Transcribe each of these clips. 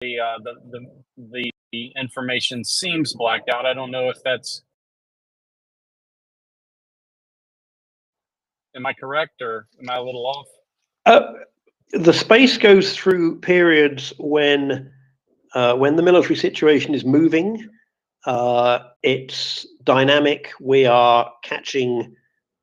the information seems blacked out. I don't know if that's. Am I correct, or am I a little off? The space goes through periods when the military situation is moving. It's dynamic. We are catching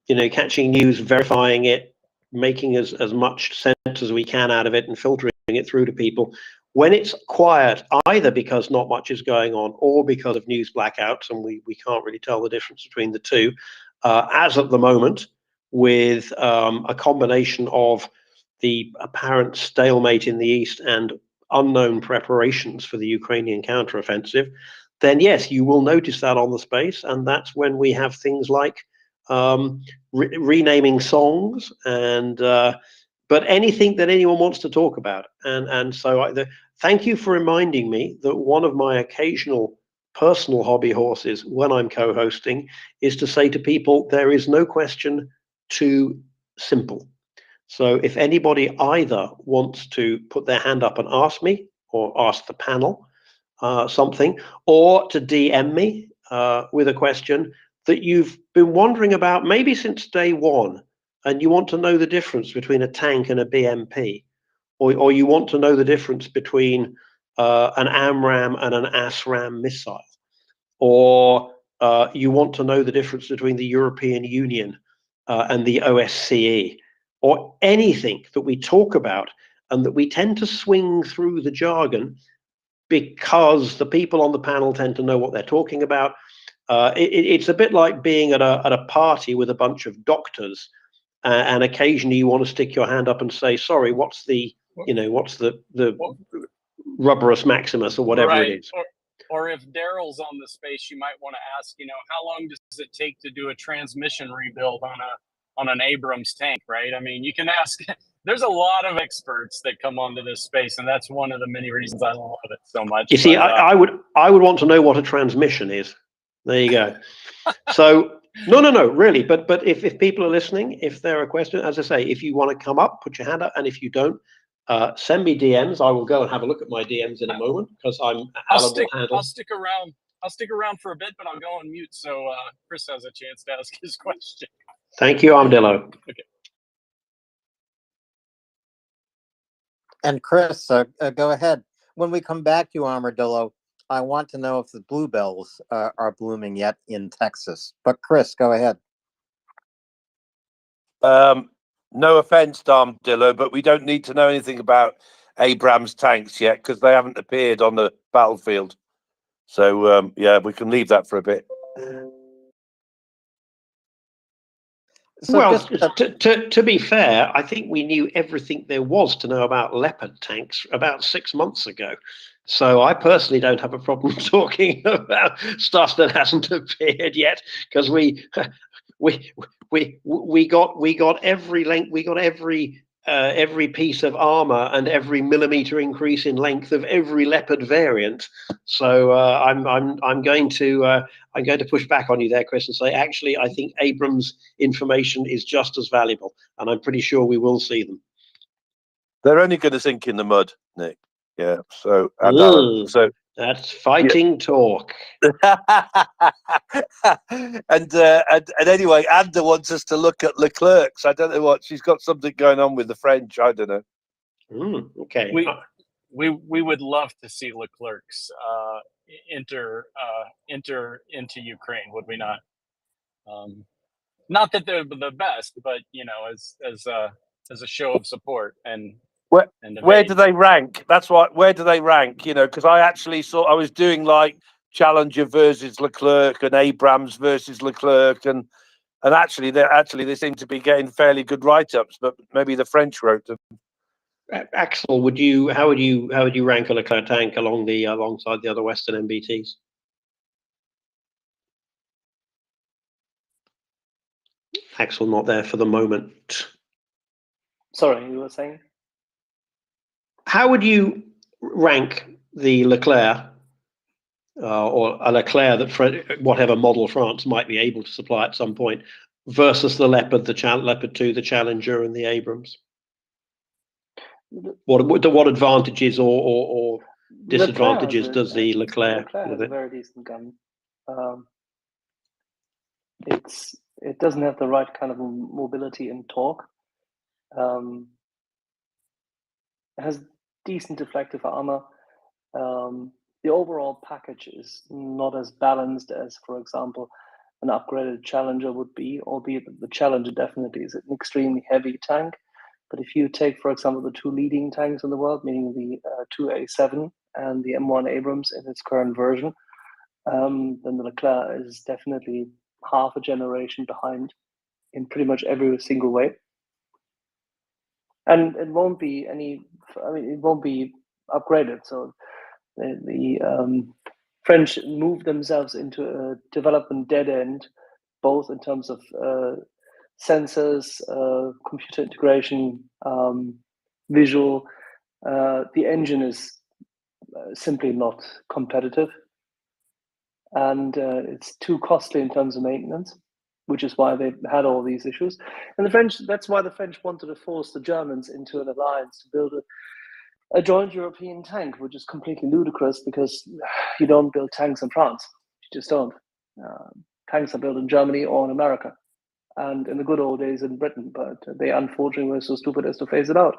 news, verifying it, making as much sense as we can out of it, and filtering it through to people. When it's quiet, either because not much is going on or because of news blackouts, and we can't really tell the difference between the two, as at the moment, with a combination of the apparent stalemate in the east and unknown preparations for the Ukrainian counteroffensive, then yes, you will notice that on the space, and that's when we have things like renaming songs and but anything that anyone wants to talk about. And so thank you for reminding me that one of my occasional personal hobby horses when I'm co-hosting is to say to people, there is no question too simple. So if anybody either wants to put their hand up and ask me or ask the panel something, or to DM me with a question that you've been wondering about maybe since day one, and you want to know the difference between a tank and a BMP, or you want to know the difference between an AMRAAM and an ASRAAM missile, or you want to know the difference between the European Union and the OSCE, or anything that we talk about and that we tend to swing through the jargon because the people on the panel tend to know what they're talking about. It's a bit like being at a party with a bunch of doctors, and occasionally you want to stick your hand up and say, sorry, what's the rubberus maximus or whatever right. it is. Or if Daryl's on the space, you might want to ask, how long does it take to do a transmission rebuild on an Abrams tank, right? I mean, you can ask. There's a lot of experts that come onto this space, and that's one of the many reasons I love it so much. You see, I would want to know what a transmission is. There you go. So no, really. But if people are listening, if there are questions, as I say, if you want to come up, put your hand up, and if you don't, send me DMs. I will go and have a look at my DMs in a moment because I'll stick around. I'll stick around for a bit, but I'll go on mute so Chris has a chance to ask his question. Thank you, Armadillo. Okay. And Chris, go ahead. When we come back to you, Armadillo, I want to know if the bluebells are blooming yet in Texas. But Chris, go ahead. No offense, Armadillo, but we don't need to know anything about Abrams tanks yet because they haven't appeared on the battlefield. So, yeah, we can leave that for a bit. So well, to be fair, I think we knew everything there was to know about Leopard tanks about 6 months ago. So I personally don't have a problem talking about stuff that hasn't appeared yet, because we got every length, we got every piece of armor and every millimeter increase in length of every Leopard variant. So I'm going to push back on you there, Chris, and say actually I think Abrams information is just as valuable, and I'm pretty sure we will see them. They're only going to sink in the mud, Nick. Yeah. So so that's fighting talk. and anyway, Anda wants us to look at Leclerc's. I don't know what she's got, something going on with the French. I don't know. Okay. We would love to see Leclerc's enter into Ukraine, would we not? Not that they're the best, but as a show of support and. Where do they rank? That's right. Where do they rank? Because I actually I was doing like Challenger versus Leclerc and Abrams versus Leclerc, and actually they seem to be getting fairly good write-ups, but maybe the French wrote them. Axel, how would you rank a Leclerc tank alongside the other Western MBTs? Axel not there for the moment. Sorry, you were saying? How would you rank the Leclerc or a Leclerc that whatever model France might be able to supply at some point versus the Leopard, Leopard 2, the Challenger, and the Abrams? What advantages or disadvantages does the Leclerc Leclerc with has a it? very decent gun. It doesn't have the right kind of mobility and torque. It has decent deflective armor. The overall package is not as balanced as, for example, an upgraded Challenger would be, albeit that the Challenger definitely is an extremely heavy tank. But if you take, for example, the two leading tanks in the world, meaning the 2A7 and the M1 Abrams in its current version, then the Leclerc is definitely half a generation behind in pretty much every single way. And it won't be it won't be upgraded. So the French moved themselves into a development dead end, both in terms of sensors, computer integration, visual. The engine is simply not competitive, and it's too costly in terms of maintenance, which is why they've had all these issues. And that's why the French wanted to force the Germans into an alliance to build a joint European tank, which is completely ludicrous because you don't build tanks in France. You just don't. Tanks are built in Germany or in America, and in the good old days in Britain, but they unfortunately were so stupid as to phase it out.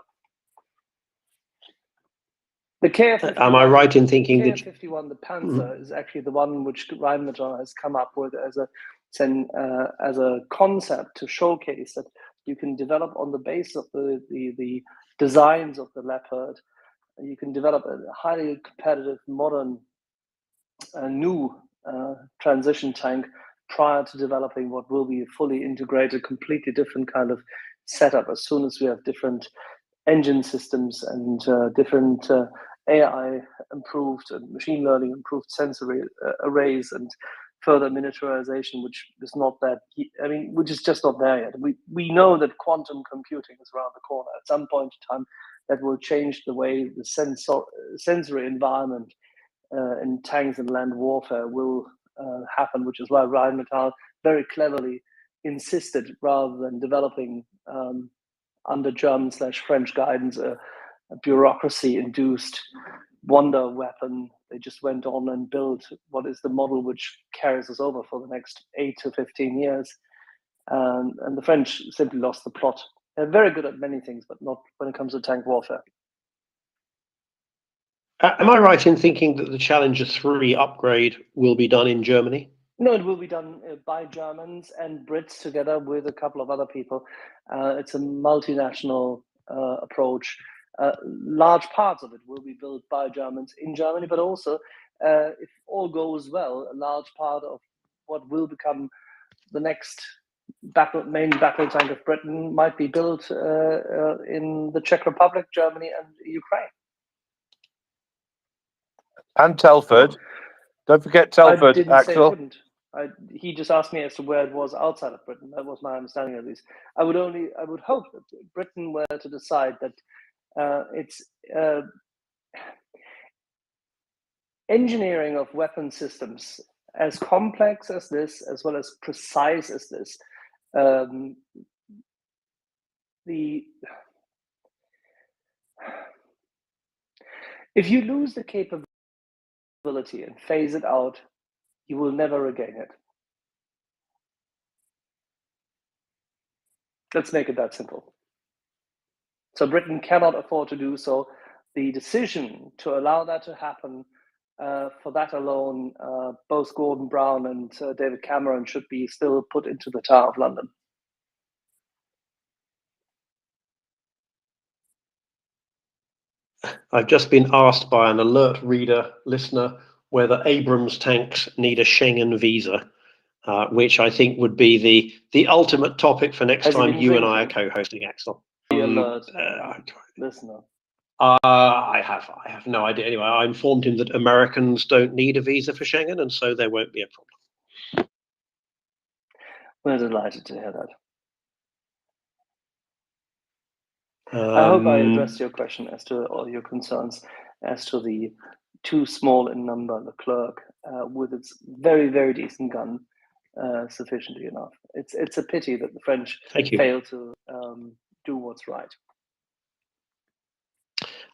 The KF-51, Am I right in thinking that KF-51, the Panzer, is actually the one which Rheinmetall has come up with as a concept to showcase that you can develop on the base of the designs of the Leopard. You can develop a highly competitive, modern, new transition tank prior to developing what will be a fully integrated, completely different kind of setup as soon as we have different engine systems and different AI improved and machine learning improved sensory arrays and further miniaturization, which is not that, which is just not there yet. We know that quantum computing is around the corner. At some point in time, that will change the way the sensory environment in tanks and land warfare will happen, which is why Rheinmetall very cleverly insisted, rather than developing under German/French guidance, a bureaucracy-induced wonder weapon. They just went on and built what is the model which carries us over for the next 8 to 15 years. And the French simply lost the plot. They're very good at many things, but not when it comes to tank warfare. Am I right in thinking that the Challenger 3 upgrade will be done in Germany? No, it will be done by Germans and Brits together with a couple of other people. It's a multinational approach. Large parts of it will be built by Germans in Germany, but also, if all goes well, a large part of what will become the next main battle tank of Britain might be built in the Czech Republic, Germany, and Ukraine. And Telford. Don't forget Telford, I didn't Axel. say it wouldn't. He just asked me as to where it was outside of Britain. That was my understanding, at least. I would hope that Britain were to decide that it's engineering of weapon systems as complex as this, as well as precise as this. If you lose the capability and phase it out, you will never regain it. Let's make it that simple. So Britain cannot afford to do so. The decision to allow that to happen, for that alone, both Gordon Brown and David Cameron should be still put into the Tower of London. I've just been asked by an alert reader listener whether Abrams tanks need a Schengen visa, which I think would be the ultimate topic for next time you and I are co-hosting, Axel. The alert listener. I have no idea. Anyway, I informed him that Americans don't need a visa for Schengen, and so there won't be a problem. We're delighted to hear that. I hope I addressed your question as to all your concerns as to the too small in number Leclerc with its very, very decent gun sufficiently enough. It's a pity that the French fail to do what's right.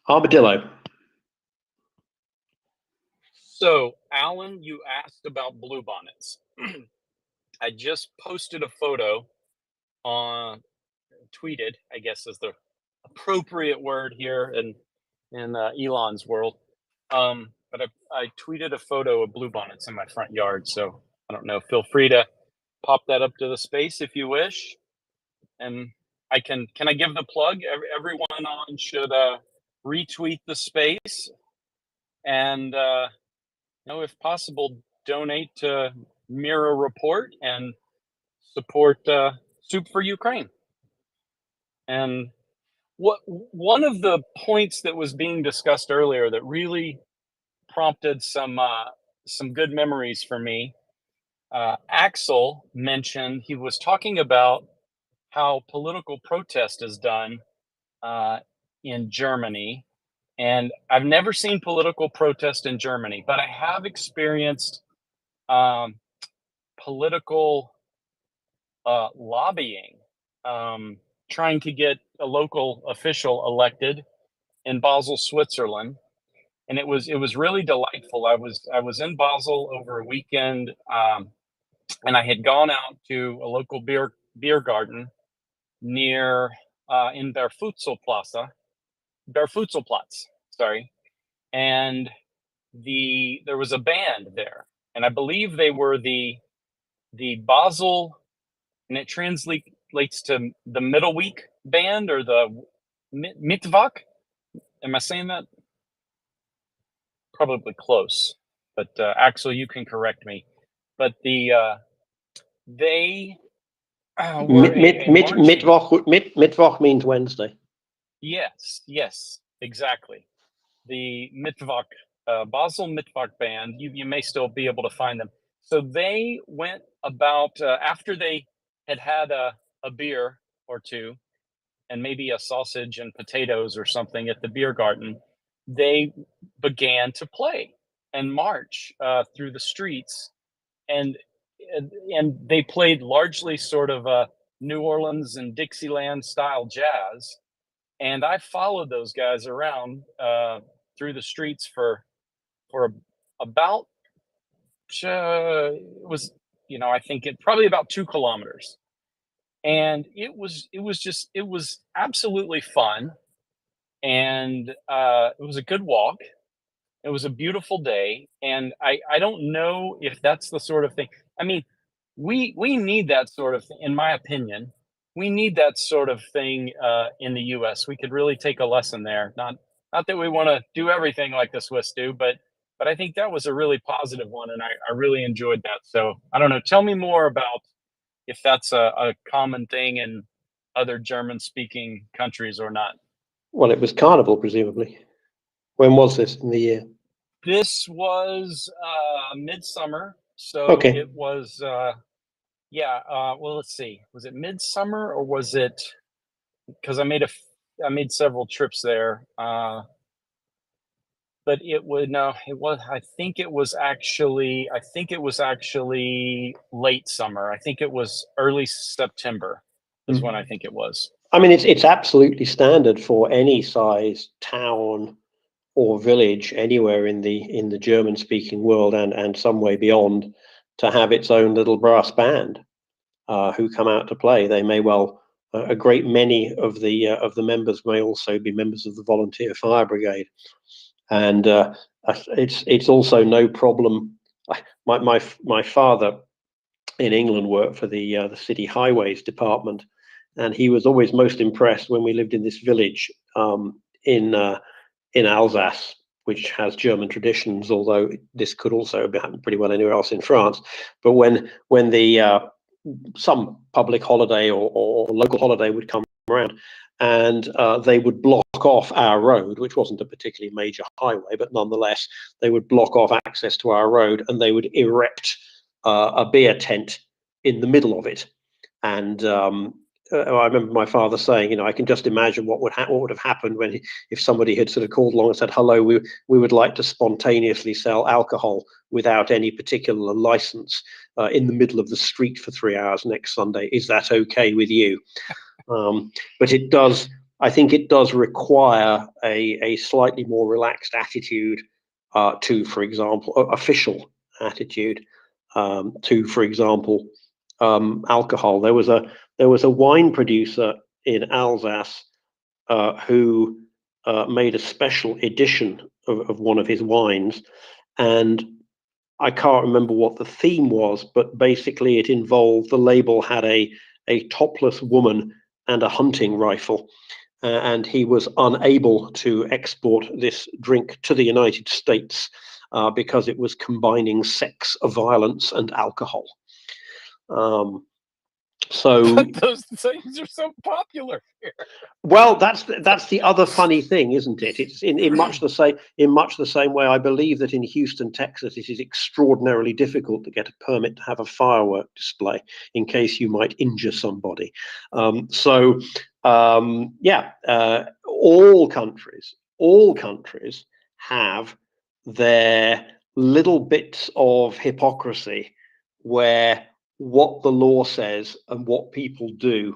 Armadillo. So, Alan, you asked about bluebonnets. I just posted a photo on tweeted, I guess is the appropriate word here in Elon's world. But I tweeted a photo of bluebonnets in my front yard. So I don't know. Feel free to pop that up to the space if you wish. And I can I give the plug? Everyone on should retweet the space and if possible, donate to MriyaReport and support Soup for Ukraine. And one of the points that was being discussed earlier that really prompted some good memories for me. Axel mentioned he was talking about how political protest is done in Germany, and I've never seen political protest in Germany, but I have experienced political lobbying, trying to get a local official elected in Basel, Switzerland, and it was really delightful. I was in Basel over a weekend, and I had gone out to a local beer garden near in Berfutzelplatz, sorry, and there was a band there, and I believe they were the Basel, and it translates to the middle week band or the Mittwoch. Am I saying that? Probably close, but Axel, you can correct me. But they were Mittwoch means Wednesday. Yes, exactly. The Mittwoch, Basel Mittwoch band. You may still be able to find them. So they went about after they had a beer or two, and maybe a sausage and potatoes or something at the beer garden. They began to play and march through the streets, and they played largely sort of New Orleans and Dixieland style jazz. And I followed those guys around through the streets for about it was I think it probably about 2 kilometers, and it was absolutely fun, and it was a good walk. It was a beautiful day, and I don't know if that's the sort of thing. I mean, we need that sort of thing, in my opinion. We need that sort of thing in the U.S. We could really take a lesson there. Not that we want to do everything like the Swiss do, but I think that was a really positive one, and I really enjoyed that. So I don't know. Tell me more about if that's a common thing in other German-speaking countries or not. Well, it was Carnival, presumably. When was this in the year? This was midsummer, so Okay. it was well, let's see, was it midsummer or was it, because I made several trips there, but it was, I think it was actually late summer. I think it was early September is when I think it was. I mean, it's absolutely standard for any size town or village anywhere in the German-speaking world and some way beyond to have its own little brass band who come out to play. They may well, a great many of the members may also be members of the volunteer fire brigade, and it's also no problem. My father in England worked for the city highways department, and he was always most impressed when we lived in this village in Alsace, which has German traditions, although this could also happen pretty well anywhere else in France. But when the some public holiday or local holiday would come around, and they would block off our road, which wasn't a particularly major highway, but nonetheless, they would block off access to our road, and they would erect a beer tent in the middle of it. And I remember my father saying, I can just imagine what would have happened if somebody had sort of called along and said, "Hello, we would like to spontaneously sell alcohol without any particular license in the middle of the street for 3 hours next Sunday. Is that okay with you?" But I think it does require a slightly more relaxed attitude to, for example, official attitude to, for example, alcohol. There was a wine producer in Alsace who made a special edition of one of his wines, and I can't remember what the theme was, but basically it involved, the label had a topless woman and a hunting rifle, and he was unable to export this drink to the United States because it was combining sex, violence, and alcohol. So Those things are so popular here. well, that's the other funny thing, isn't it? It's in much the same way. I believe that in Houston, Texas, it is extraordinarily difficult to get a permit to have a firework display in case you might injure somebody. All countries have their little bits of hypocrisy where what the law says and what people do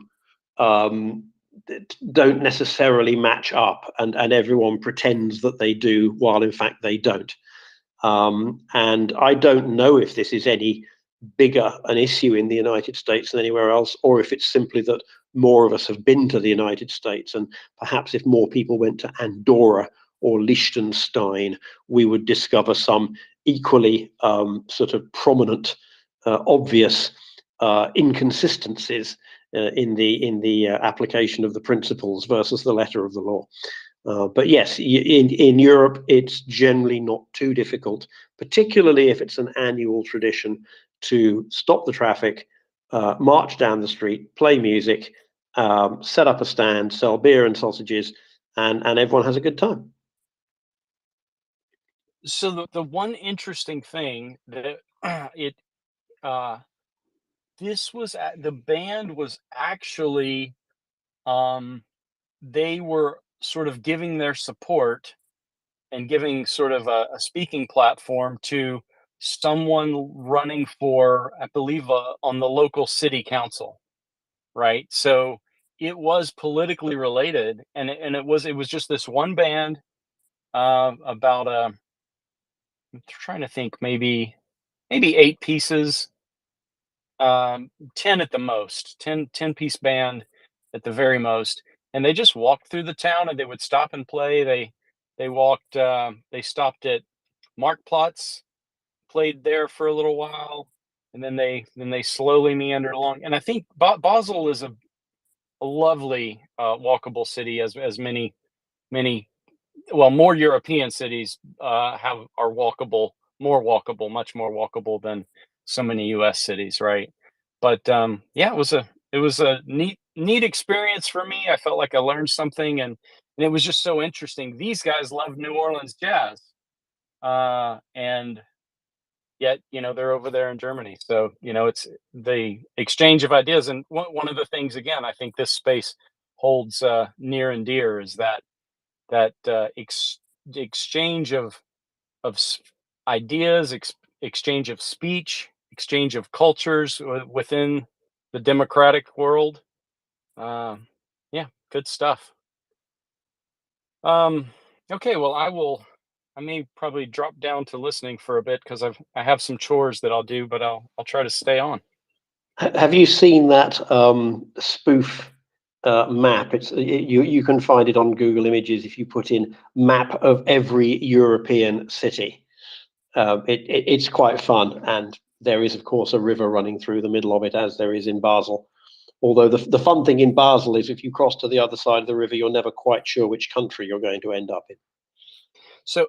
don't necessarily match up, and everyone pretends that they do while in fact they don't. And I don't know if this is any bigger an issue in the United States than anywhere else, or if it's simply that more of us have been to the United States, and perhaps if more people went to Andorra or Liechtenstein, we would discover some equally sort of prominent, obvious inconsistencies in the application of the principles versus the letter of the law. But yes, in Europe, it's generally not too difficult, particularly if it's an annual tradition, to stop the traffic, march down the street, play music, set up a stand, sell beer and sausages, and everyone has a good time. So the one interesting thing that uh, the band was actually, they were sort of giving their support and giving sort of a speaking platform to someone running for, I believe, on the local city council, right? So it was politically related, and it was just this one band, about I'm trying to think, maybe 8 pieces, 10 at the most, 10 piece band at the very most. And they just walked through the town, and they would stop and play. They stopped at Marktplatz, played there for a little while, and then they slowly meandered along. And I think Basel is a lovely, walkable city, as many, well, more European cities are walkable, much more walkable than so many U.S. cities, right? But yeah, it was a neat experience for me. I felt like I learned something, and it was just so interesting. These guys love New Orleans jazz, and yet they're over there in Germany. So it's the exchange of ideas, and one of the things, again, I think this space holds near and dear is that exchange of ideas, exchange of speech, exchange of cultures within the democratic world. Yeah, good stuff. Um, okay, well, I may probably drop down to listening for a bit because I have some chores that I'll do, but I'll try to stay on. Have you seen that spoof map? You can find it on Google Images if you put in map of every European city. It's quite fun, and there is, of course, a river running through the middle of it, as there is in Basel. Although the fun thing in Basel is if you cross to the other side of the river, you're never quite sure which country you're going to end up in. So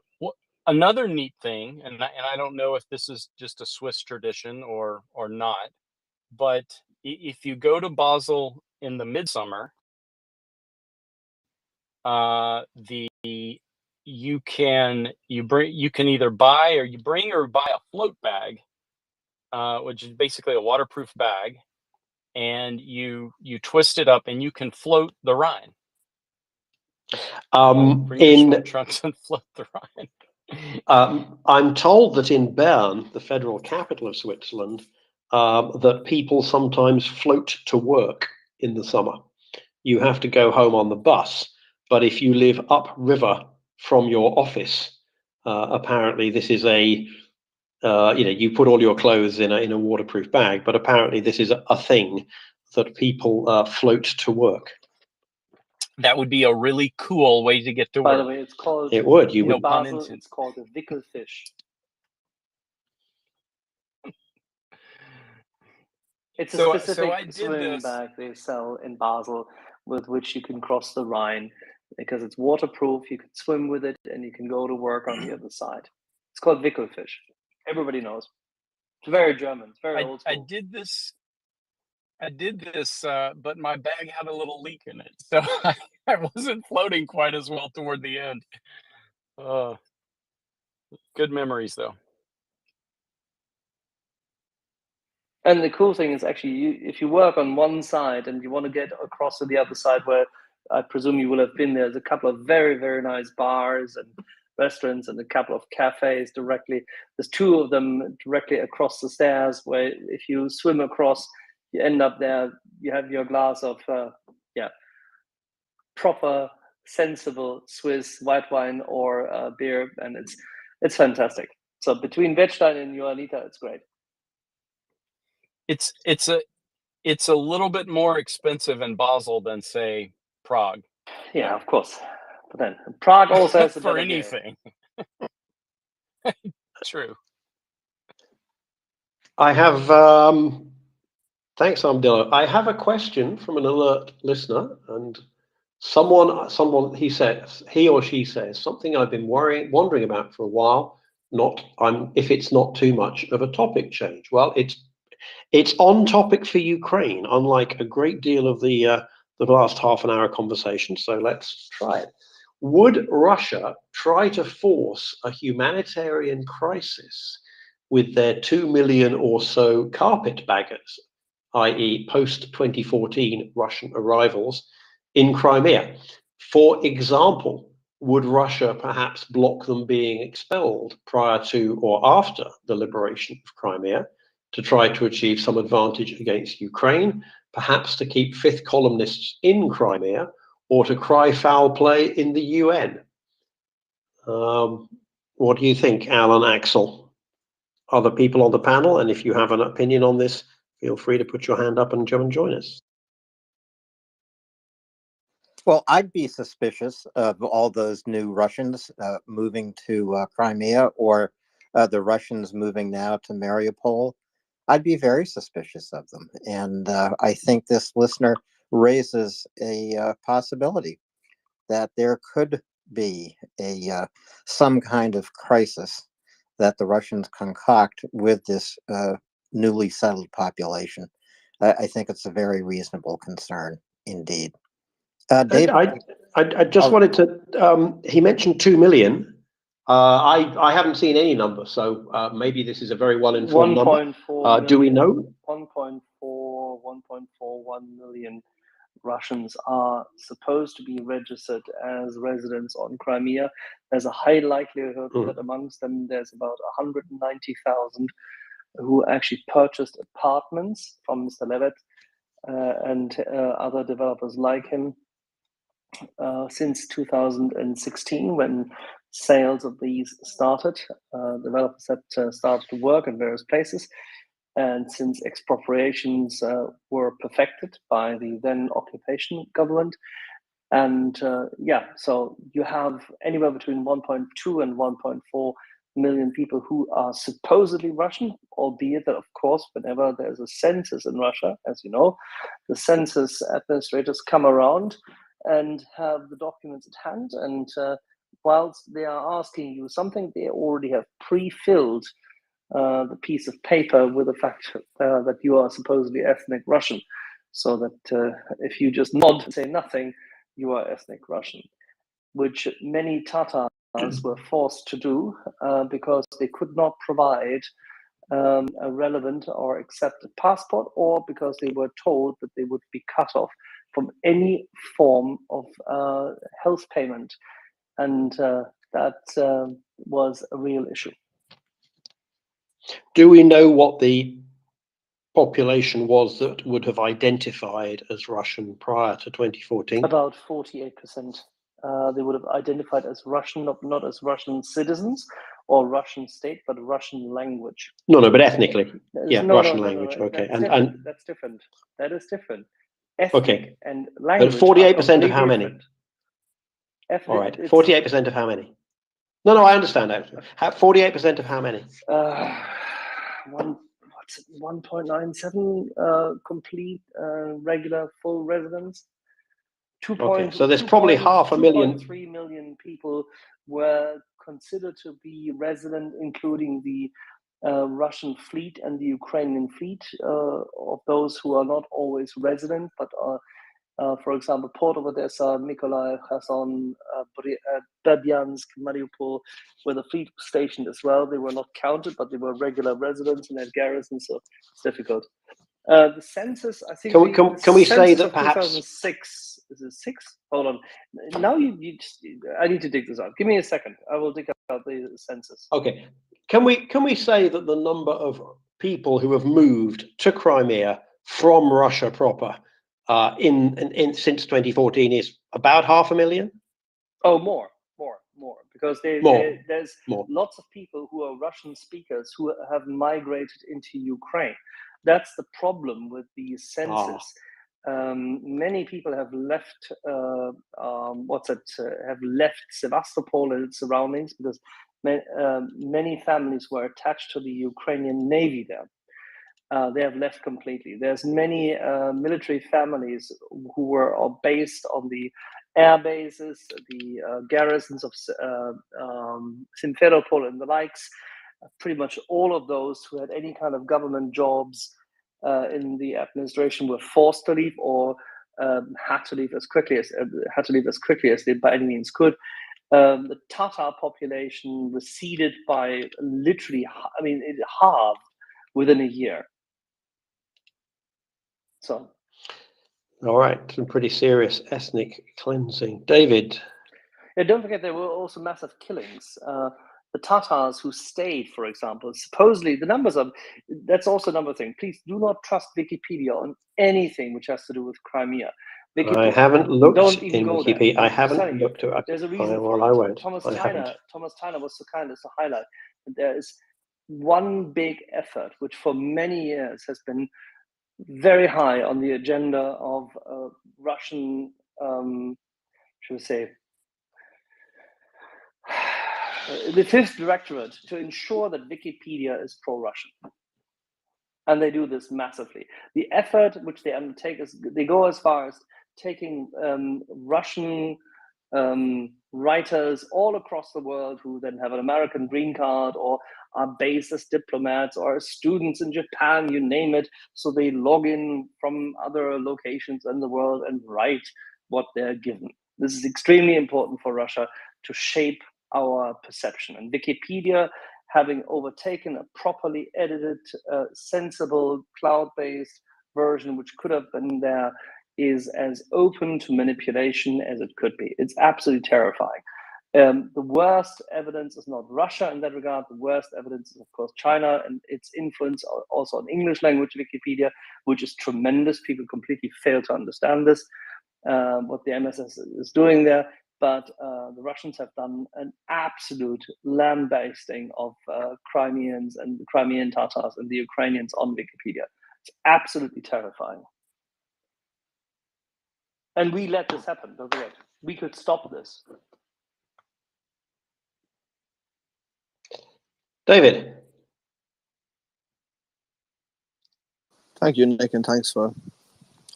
another neat thing, and I don't know if this is just a Swiss tradition or not, but if you go to Basel in the midsummer, the you can either buy or buy a float bag, which is basically a waterproof bag, and you twist it up and you can float the Rhine. Bring your swim trunks and float the Rhine. I'm told that in Bern, the federal capital of Switzerland, that people sometimes float to work in the summer. You have to go home on the bus, but if you live upriver from your office, apparently this is a you put all your clothes in a waterproof bag, but apparently this is a thing that people float to work. That would be a really cool way to get to By work. the way, it's called It would. You in would. Basel. It's called a wickelfish. It's a So specific I did swimming this. bag they sell in Basel with which you can cross the Rhine because it's waterproof. You can swim with it and you can go to work on the other side. It's called wickelfish. Everybody knows. It's very German. It's very old I school. did this. But my bag had a little leak in it, so I wasn't floating quite as well toward the end. Good memories, though. And the cool thing is actually, if you work on one side and you want to get across to the other side, where I presume you will have been, there's a couple of very, very nice bars and restaurants and a couple of cafes directly. There's two of them directly across the stairs where if you swim across, you end up there, you have your glass of, proper, sensible Swiss white wine or beer, and it's fantastic. So between Wettstein and Johanniter, it's great. It's a little bit more expensive in Basel than, say, Prague. Yeah, of course. But then Prague also has a for better anything. True. I have. Thanks, Armadillo. I have a question from an alert listener, and someone he or she says something I've been wondering about for a while. If it's not too much of a topic change. Well, it's on topic for Ukraine, unlike a great deal of the last half an hour conversation. So let's try it. Would Russia try to force a humanitarian crisis with their 2 million or so carpetbaggers, i.e., post 2014 Russian arrivals in Crimea? For example, would Russia perhaps block them being expelled prior to or after the liberation of Crimea to try to achieve some advantage against Ukraine, perhaps to keep fifth columnists in Crimea, or to cry foul play in the UN? What do you think, Alan, Axel? Other people on the panel, and if you have an opinion on this, feel free to put your hand up and come and join us. Well, I'd be suspicious of all those new Russians moving to Crimea, or the Russians moving now to Mariupol. I'd be very suspicious of them. And I think this listener raises a possibility that there could be some kind of crisis that the Russians concoct with this newly settled population. I think it's a very reasonable concern indeed. David, I just wanted to. He mentioned 2 million. I haven't seen any number, so maybe this is a very well-informed number. 1.4 Do we know? 1.41 million Russians are supposed to be registered as residents on Crimea. There's a high likelihood that amongst them there's about 190,000 who actually purchased apartments from Mr. Levitt and other developers like him since 2016, when sales of these started. Developers had started to work in various places, and since expropriations were perfected by the then occupation government. And so you have anywhere between 1.2 and 1.4 million people who are supposedly Russian, albeit that, of course, whenever there's a census in Russia, as you know, the census administrators come around and have the documents at hand. And whilst they are asking you something, they already have pre-filled the piece of paper with the fact that you are supposedly ethnic Russian. So that if you just nod and say nothing, you are ethnic Russian, which many Tatars were forced to do because they could not provide a relevant or accepted passport, or because they were told that they would be cut off from any form of health payment. And that was a real issue. Do we know what the population was that would have identified as Russian prior to 2014? About 48%. they would have identified as Russian, not as Russian citizens or Russian state, but Russian language. No, but ethnically. Yeah, No, Russian language. Okay, that's different. That is different. Ethnic okay, and but language. 48% of how many? Ethnic, All right, 48% of how many? No, I understand that. 48% of how many? 1.97 complete regular full residents. Okay, so there's probably 500,000. 3 million people were considered to be resident, including the Russian fleet and the Ukrainian fleet, of those who are not always resident, but are, for example, Port of Odessa, Mykolaiv, Kherson, Berdyansk, Mariupol, where the fleet was stationed as well. They were not counted, but they were regular residents and had garrisons, so it's difficult. The census, I think. Can we say that perhaps 2006 is it 6? Hold on. Now you just, I need to dig this out. Give me a second. I will dig out the census. Okay. Can we say that the number of people who have moved to Crimea from Russia proper in since 2014 is about 500,000? Oh, more, because there's lots of people who are Russian speakers who have migrated into Ukraine. That's the problem with the census. Many people have left have left Sevastopol and its surroundings because many families were attached to the Ukrainian Navy there. They have left completely. There's many military families who are based on the air bases, the garrisons of Simferopol and the likes. Pretty much all of those who had any kind of government jobs in the administration were forced to leave or had to leave as quickly as they by any means could. The Tatar population receded by literally, it halved within a year. So, all right, some pretty serious ethnic cleansing. David. Yeah, don't forget there were also massive killings. The Tatars who stayed, for example, supposedly the numbers are. That's also another thing. Please do not trust Wikipedia on anything which has to do with Crimea. I haven't looked in Wikipedia. There. I haven't looked at it. There's a reason for it. I won't. Thomas Tyner was so kind as to highlight that there is one big effort which for many years has been very high on the agenda of Russian, should we say, the Fifth Directorate, to ensure that Wikipedia is pro-Russian. And they do this massively. The effort which they undertake is, they go as far as taking Russian writers all across the world who then have an American green card or are based as diplomats or as students in Japan, you name it. So they log in from other locations in the world and write what they're given. This is extremely important for Russia to shape our perception. And Wikipedia, having overtaken a properly edited, sensible, cloud-based version, which could have been there, is as open to manipulation as it could be. It's absolutely terrifying. The worst evidence is not Russia in that regard. The worst evidence is, of course, China and its influence also on English language Wikipedia, which is tremendous. People completely fail to understand this, what the MSS is doing there. But the Russians have done an absolute lambasting of Crimeans and the Crimean Tatars and the Ukrainians on Wikipedia. It's absolutely terrifying. And we let this happen, don't forget. We could stop this. David. Thank you, Nick, and thanks for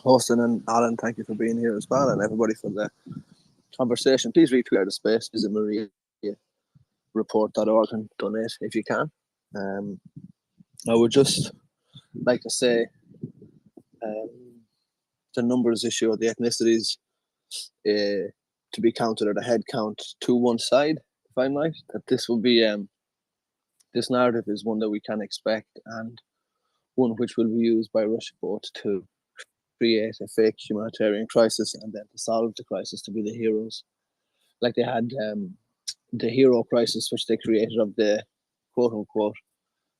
hosting. And Alan, thank you for being here as well, and everybody for the conversation. Please retweet out of space. Visit MriyaReport.org and donate if you can. I would just like to say the numbers issue or the ethnicities to be counted or the head count to one side, if I might, that this will be this narrative is one that we can expect and one which will be used by MriyaReport to create a fake humanitarian crisis and then to solve the crisis to be the heroes. Like they had the hero crisis, which they created of the quote unquote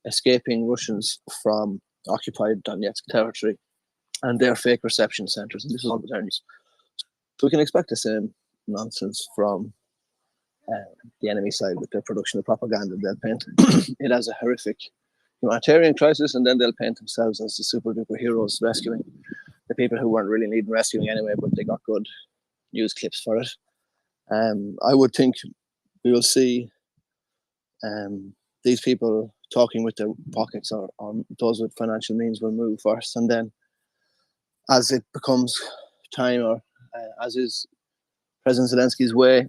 escaping Russians from occupied Donetsk territory and their fake reception centers. And this is all the terms. So we can expect the same nonsense from the enemy side with their production of propaganda. They'll paint it as a horrific humanitarian crisis, and then they'll paint themselves as the super duper heroes rescuing the people who weren't really needing rescuing anyway, but they got good news clips for it. I would think we will see these people talking with their pockets, or those with financial means will move first, and then as it becomes time, or as is President Zelensky's way,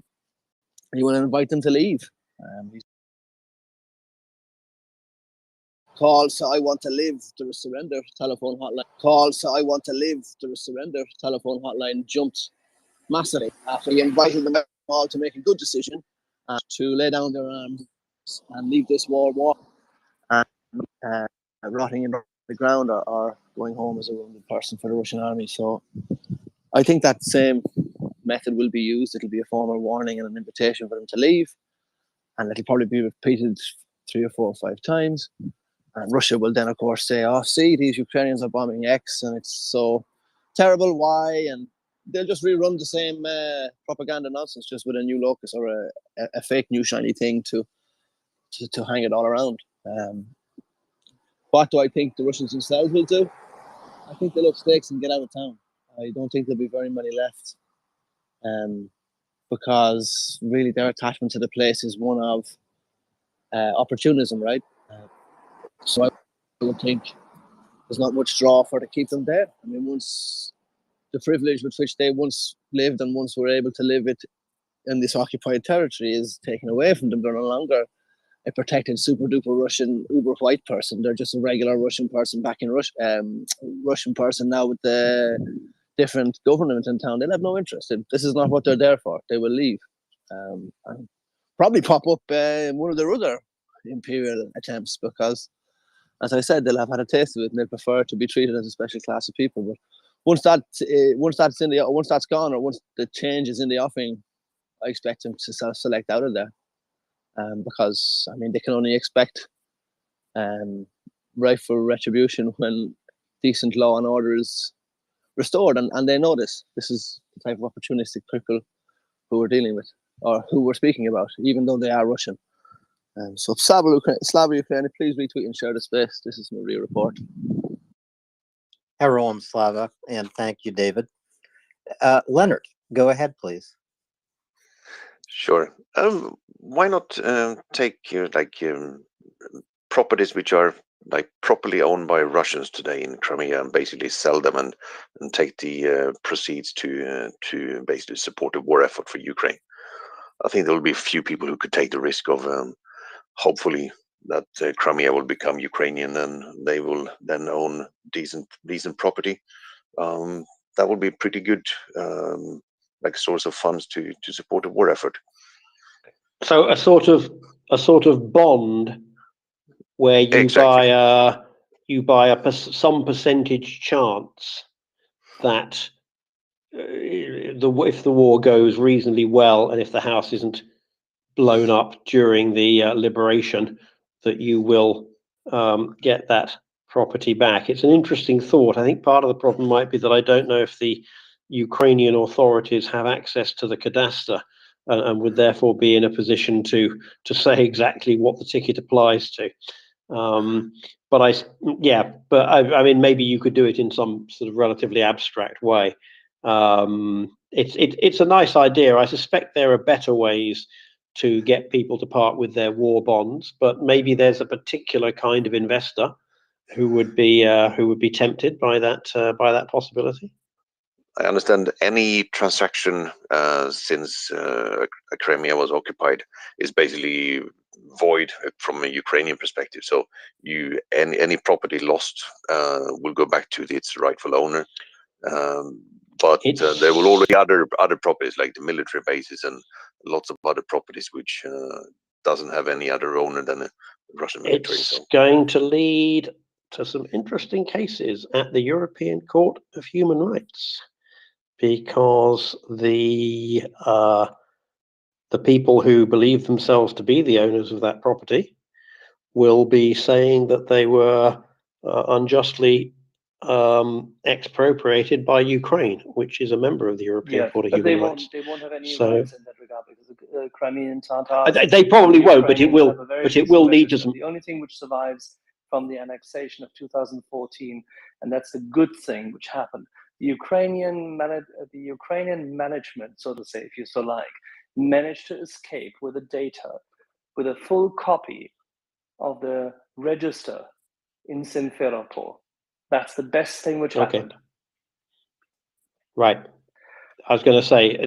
he will invite them to leave. Calls to I want to live, there is surrender telephone hotline. Calls to I want to live, there is surrender telephone hotline jumped massively after he invited them all to make a good decision to lay down their arms and leave this war and rotting in the ground, or going home as a wounded person for the Russian army. So I think that same method will be used. It'll be a formal warning and an invitation for them to leave, and it'll probably be repeated 3 or 4 or 5 times. And Russia will then, of course, say, "Oh, see, these Ukrainians are bombing X, and it's so terrible. Why?" And they'll just rerun the same propaganda nonsense, just with a new locus or a fake new shiny thing to hang it all around. What do I think the Russians themselves will do? I think they'll up stakes and get out of town. I don't think there'll be very many left, because really their attachment to the place is one of opportunism, right? So I would think there's not much draw for to keep them there. I mean, once the privilege with which they once lived and once were able to live it in this occupied territory is taken away from them, they're no longer a protected super duper Russian uber white person. They're just a regular Russian person back in Russian person now with the different government in town. They'll have no interest. This is not what they're there for. They will leave and probably pop up in one of their other imperial attempts, because, as I said, they'll have had a taste of it and they prefer to be treated as a special class of people. But once that's gone, or once the change is in the offing, I expect them to self-select out of there. Because I mean, they can only expect rightful retribution when decent law and order is restored, and they know this. This is the type of opportunistic people who we're dealing with, or who we're speaking about, even though they are Russian. So Slava Ukraine, please retweet and share the space. This is MriyaReport. Heroam Slava, and thank you, David. Leonard, go ahead, please. Sure. Why not take properties which are like properly owned by Russians today in Crimea and basically sell them and take the proceeds to basically support the war effort for Ukraine? I think there will be a few people who could take the risk of hopefully that Crimea will become Ukrainian and they will then own decent property. That would be pretty good like source of funds to support the war effort. So a sort of bond where you Exactly. buy some percentage chance that if the war goes reasonably well and if the house isn't blown up during the liberation, that you will get that property back. It's an interesting thought. I think part of the problem might be that I don't know if the Ukrainian authorities have access to the cadastre and would therefore be in a position to say exactly what the ticket applies to. But I mean, maybe you could do it in some sort of relatively abstract way. It's a nice idea. I suspect there are better ways to get people to part with their war bonds, but maybe there's a particular kind of investor who would be tempted by that possibility. I understand any transaction since Crimea was occupied is basically void from a Ukrainian perspective. So any property lost will go back to its rightful owner. But there will already be other properties like the military bases and lots of other properties which doesn't have any other owner than the Russian military. It's going to lead to some interesting cases at the European Court of Human Rights, because the people who believe themselves to be the owners of that property will be saying that they were unjustly expropriated by Ukraine, which is a member of the European Court of but Human Rights. they won't have any So rights in that regard because the Crimean Tatars. they probably won't, but it Ukrainians have will. a very But it decent will lead to register. some. The only thing which survives from the annexation of 2014, and that's the good thing which happened. The Ukrainian management, so to say, if you so like, managed to escape with the data, with a full copy of the register in Simferopol. That's the best thing which happened. Right. I was going to say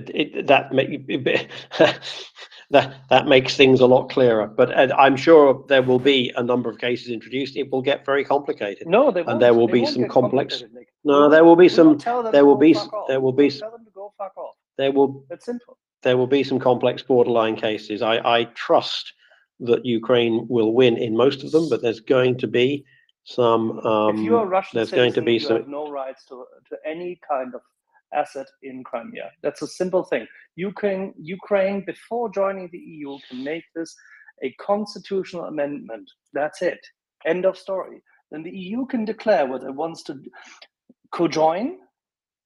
that makes things a lot clearer. But I'm sure there will be a number of cases introduced. It will get very complicated. No, they won't. And there will They be won't some get complex. complicated, Nick. No, there will be some. Tell them There to will go be. fuck off. There will be. Tell them to go fuck off. There will. It's simple. There will be some complex borderline cases. I trust that Ukraine will win in most of them, but there's going to be some. If you're a Russian there's citizen, going to be you some. have no rights to any kind of asset in Crimea. That's a simple thing. Ukraine, before joining the EU, can make this a constitutional amendment. That's it. End of story. Then the EU can declare whether it wants to co-join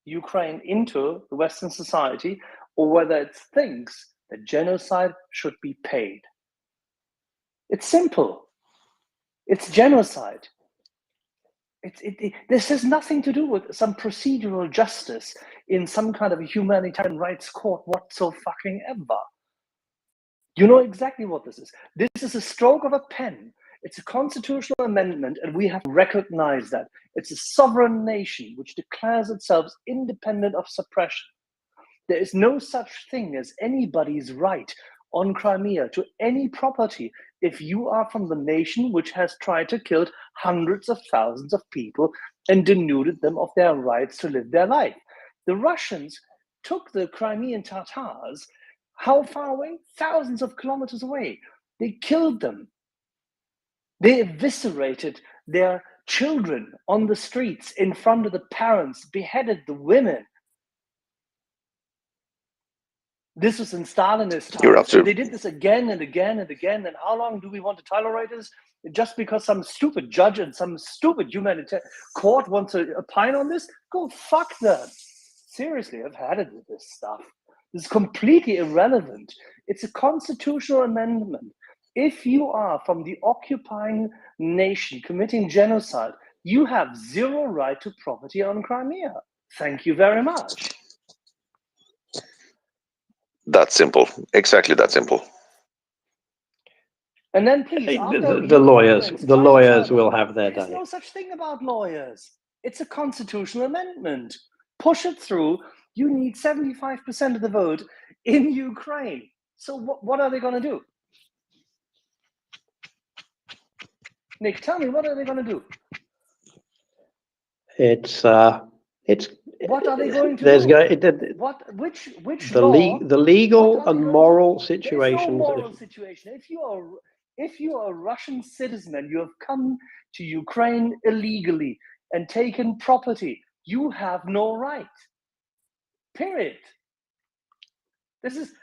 Ukraine into the Western society or whether it thinks that genocide should be paid. It's simple. It's genocide. This has nothing to do with some procedural justice in some kind of a humanitarian rights court whatsoever. You know exactly what this is. This is a stroke of a pen. It's a constitutional amendment, and we have to recognize that. It's a sovereign nation which declares itself independent of suppression. There is no such thing as anybody's right on Crimea to any property if you are from the nation which has tried to kill hundreds of thousands of people and denuded them of their rights to live their life. The Russians took the Crimean Tatars how far away? Thousands of kilometers away. They killed them. They eviscerated their children on the streets in front of the parents, beheaded the women. This was in Stalinist times. And they did this again and again and again. And how long do we want to tolerate this? Just because some stupid judge and some stupid humanitarian court wants to opine on this? Go fuck them. Seriously, I've had it with this stuff. This is completely irrelevant. It's a constitutional amendment. If you are from the occupying nation committing genocide, you have zero right to property on Crimea. Thank you very much. That simple. Exactly that simple. And then please, the lawyers will have their day. There's no such thing about lawyers. It's a constitutional amendment. Push it through. You need 75% of the vote in Ukraine. So what are they going to do? Nick, tell me, what are they going to do? It's what are they going to do? Which law? The legal and moral situation. There's no moral situation. If you are a Russian citizen and you have come to Ukraine illegally and taken property, you have no right. Period. This is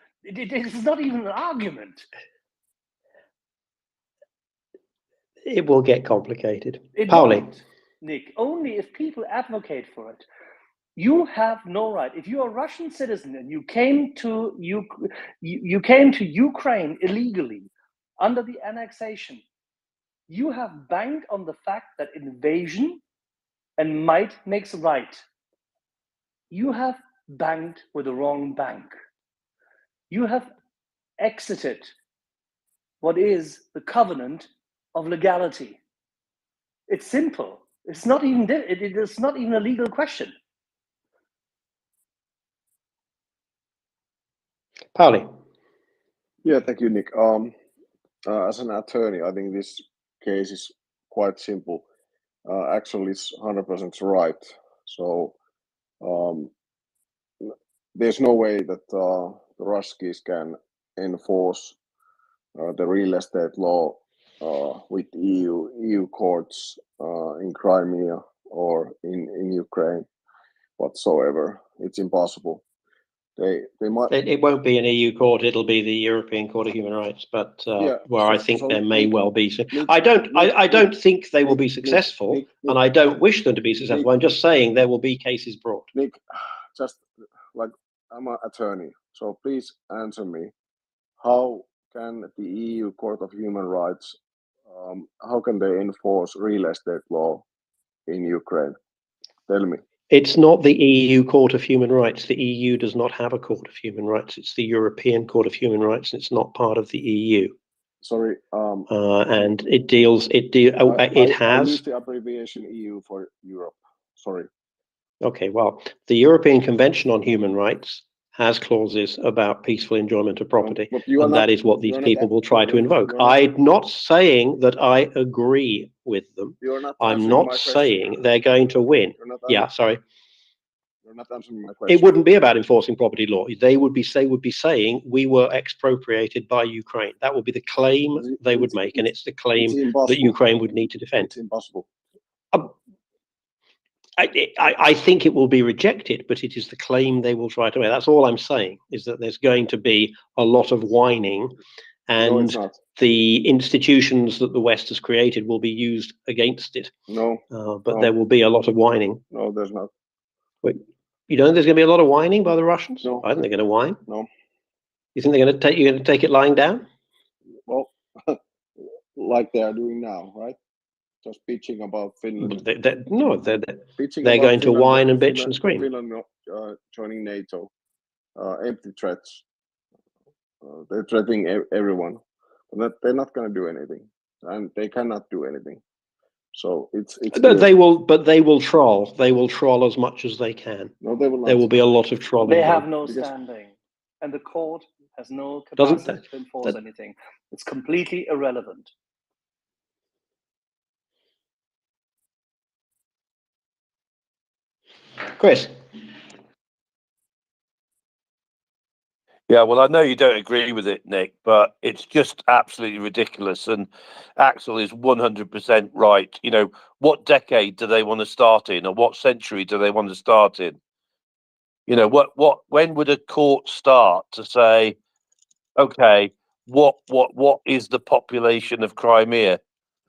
not even an argument. It will get complicated. It Pauli. won't, Nick. Only if people advocate for it. You have no right. If you're a Russian citizen and you came to Ukraine illegally under the annexation, you have banked on the fact that invasion and might makes right. You have banked with the wrong bank. You have exited what is the covenant of legality. It's simple. It's not even a legal question. Pauli. Yeah, thank you, Nick. As an attorney, I think this case is quite simple. Actually, it's 100% right. So there's no way that the Ruskies can enforce the real estate law with EU courts in Crimea or in Ukraine whatsoever. It's impossible. they might. It won't be an EU court; it'll be the European Court of Human Rights. But where I think there may well be. I don't think they will be successful, and I don't wish them to be successful. I'm just saying there will be cases brought. Nick, just like I'm an attorney, so please answer me. How can the EU Court of Human Rights, how can they enforce real estate law in Ukraine? Tell me. It's not the EU Court of Human Rights. The EU does not have a Court of Human Rights. It's the European Court of Human Rights, and it's not part of the EU. Sorry. And it deals. It has. I use the abbreviation EU for Europe. Sorry. Okay. Well, the European Convention on Human Rights has clauses about peaceful enjoyment of property, and that is what these people will try to invoke. I'm not saying that I agree with them. I'm not saying they're going to win. Yeah, sorry. You're not answering my question. It wouldn't be about enforcing property law. They would be saying we were expropriated by Ukraine. That would be the claim they would make, and it's the claim that Ukraine would need to defend. It's impossible. I think it will be rejected, but it is the claim they will try to make. That's all I'm saying, is that there's going to be a lot of whining, and the institutions that the West has created will be used against it. But there will be a lot of whining. No, there's not. Wait, you don't think there's going to be a lot of whining by the Russians? No. I think they're going to whine. No. You think they're going to you're going to take it lying down? Well, like they are doing now, right? Just bitching about Finland. They're going to whine and bitch and scream. Finland joining NATO. Empty threats. They're threatening everyone. But they're not going to do anything, and they cannot do anything. So it's. They will troll. They will troll as much as they can. No, they will not. There will be a lot of trolling. They have no standing, and the court has no capacity to enforce anything. It's completely irrelevant. Chris. Yeah, well, I know you don't agree with it, Nick, but it's just absolutely ridiculous. And Axel is 100% right. You know, what decade do they want to start in, or what century do they want to start in? You know, when would a court start to say, okay, what is the population of Crimea?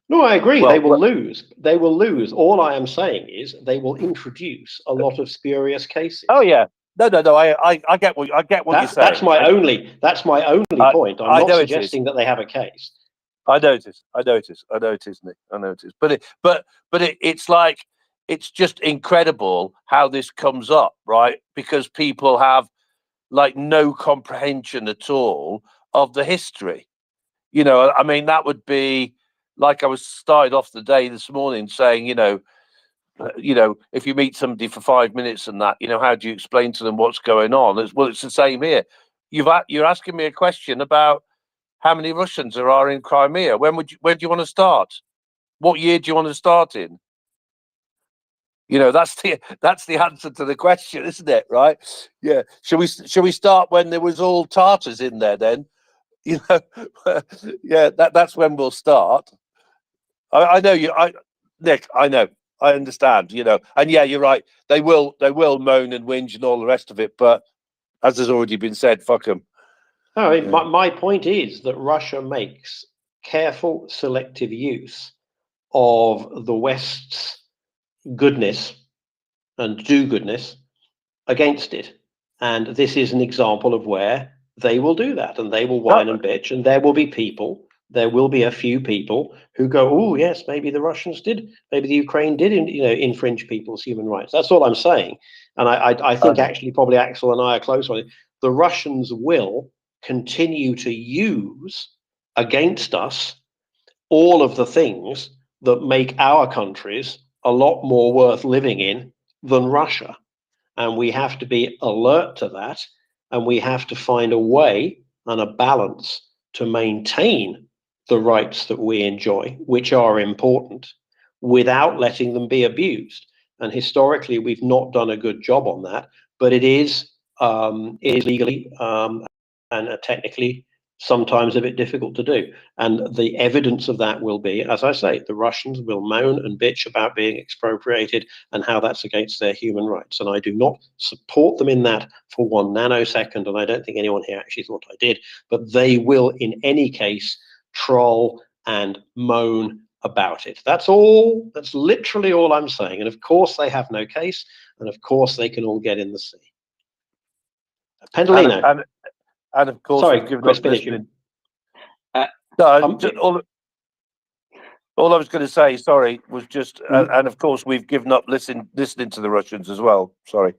No, I agree. Well, they will lose. They will lose. All I am saying is they will introduce a lot of spurious cases. Oh yeah. No. I get what you're saying. That's my only point. I'm not suggesting that they have a case. I notice, Nick. I notice. But it's like, it's just incredible how this comes up, right? Because people have like no comprehension at all of the history. You know, I mean, that would be like, I was started off the day this morning saying, you know, if you meet somebody for 5 minutes and that, you know, how do you explain to them what's going on? It's the same here. You're asking me a question about how many Russians there are in Crimea. Where do you want to start? What year do you want to start in? You know, that's the answer to the question, isn't it? Right? Yeah. Shall we start when there was all Tartars in there then? You know, yeah, that's when we'll start. I know you, Nick. I know. I understand. You know, and yeah, you're right. They will moan and whinge and all the rest of it. But as has already been said, fuck them. No, I mean, my point is that Russia makes careful, selective use of the West's goodness and do-goodness against it, and this is an example of where they will do that, and they will whine and bitch, and there will be people. There will be a few people who go, "Oh, yes, maybe the Russians did, maybe the Ukraine did, infringe people's human rights." That's all I'm saying, and I think actually probably Axel and I are close on it. The Russians will continue to use against us all of the things that make our countries a lot more worth living in than Russia, and we have to be alert to that, and we have to find a way and a balance to maintain the rights that we enjoy, which are important, without letting them be abused. And historically, we've not done a good job on that, but it is legally and technically sometimes a bit difficult to do. And the evidence of that will be, as I say, the Russians will moan and bitch about being expropriated and how that's against their human rights. And I do not support them in that for 1 nanosecond. And I don't think anyone here actually thought I did. But they will, in any case, troll and moan about it. That's all. That's literally all I'm saying. And of course, they have no case. And of course, they can all get in the sea. Pendolino. And of course, Sorry, we've given Chris, up finish. listening. No, all I was going to say, sorry, was just, and of course, we've given up listening to the Russians as well. Sorry.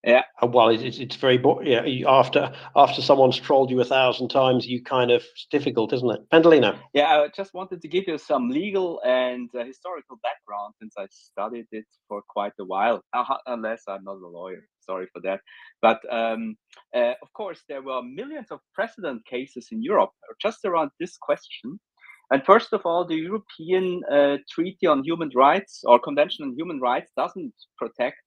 Yeah. Well, it's very yeah. After someone's trolled you 1,000 times, you kind of, it's difficult, isn't it? Pendolino. Yeah, I just wanted to give you some legal and historical background, since I studied it for quite a while. Unless I'm not a lawyer, sorry for that. But of course, there were millions of precedent cases in Europe just around this question. And first of all, the European Treaty on Human Rights, or Convention on Human Rights, doesn't protect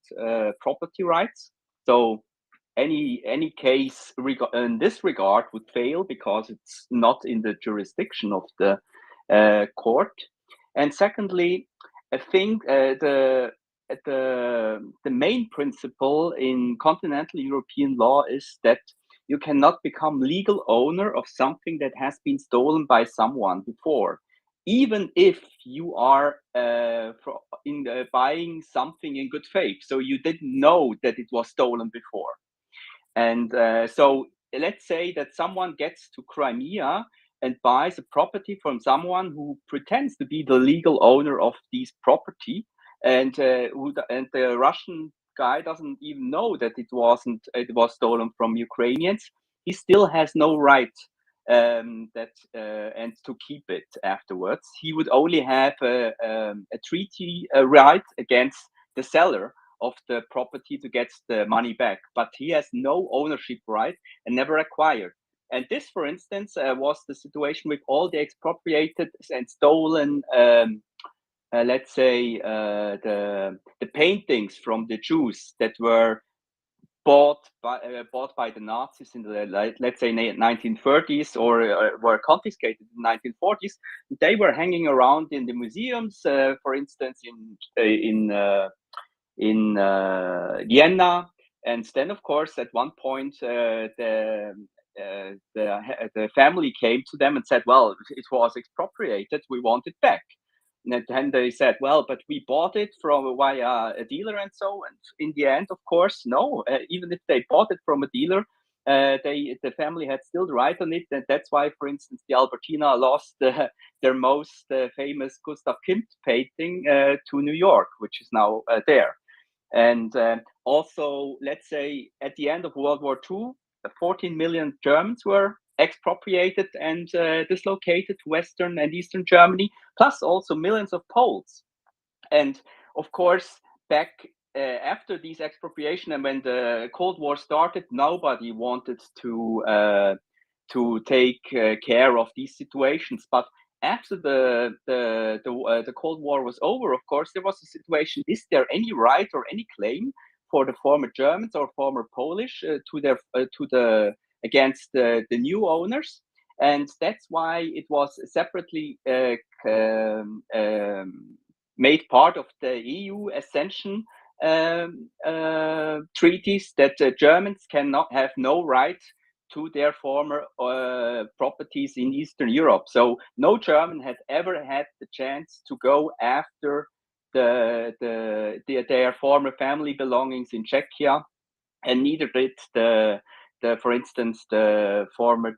property rights. So any case in this regard would fail because it's not in the jurisdiction of the court. And secondly, I think the main principle in continental European law is that you cannot become legal owner of something that has been stolen by someone before, even if you are buying something in good faith. So you didn't know that it was stolen before. And so let's say that someone gets to Crimea and buys a property from someone who pretends to be the legal owner of this property, and the Russian guy doesn't even know that it was stolen from Ukrainians. He still has no right and to keep it afterwards. He would only have a treaty right against the seller of the property to get the money back, but he has no ownership right and never acquired. And this, for instance, was the situation with all the expropriated and stolen, let's say, the paintings from the Jews that were bought by the Nazis in the, let's say, 1930s, or were confiscated in the 1940s. They were hanging around in the museums, for instance, in Vienna. And then, of course, at one point, the family came to them and said, well, it was expropriated, we want it back. And then they said, well, but we bought it via a dealer and so. And in the end, of course, no, even if they bought it from a dealer, the family had still the right on it. And that's why, for instance, the Albertina lost their most famous Gustav Klimt painting to New York, which is now there. And also, let's say, at the end of World War II, 14 million Germans were expropriated and dislocated to Western and Eastern Germany, plus also millions of Poles. And of course, back after these expropriation and when the Cold War started, nobody wanted to take care of these situations. But after the Cold War was over, of course, there was a situation: is there any right or any claim for the former Germans or former Polish against the new owners? And that's why it was separately made part of the EU accession treaties, that Germans cannot have no right to their former properties in Eastern Europe. So no German had ever had the chance to go after their former family belongings in Czechia, and neither did for instance, the former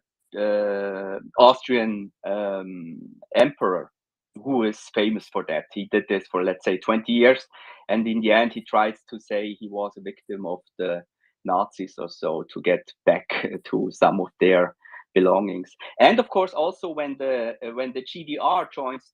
Austrian emperor, who is famous for that. He did this for, let's say, 20 years, and in the end, he tries to say he was a victim of the Nazis or so to get back to some of their belongings. And of course, also when the GDR joins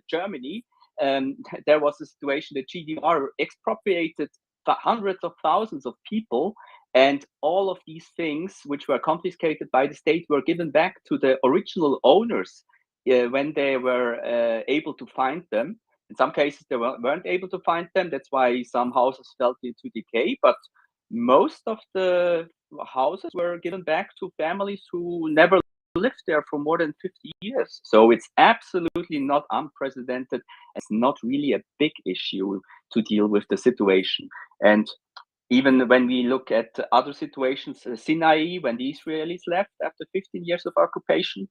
Germany, there was a situation that GDR expropriated hundreds of thousands of people, and all of these things which were confiscated by the state were given back to the original owners when they were able to find them. In some cases, they weren't able to find them. That's why some houses fell into decay. But most of the houses were given back to families who never lived there for more than 50 years. So it's absolutely not unprecedented. It's not really a big issue to deal with the situation. And even when we look at other situations, Sinai, when the Israelis left after 15 years of occupation,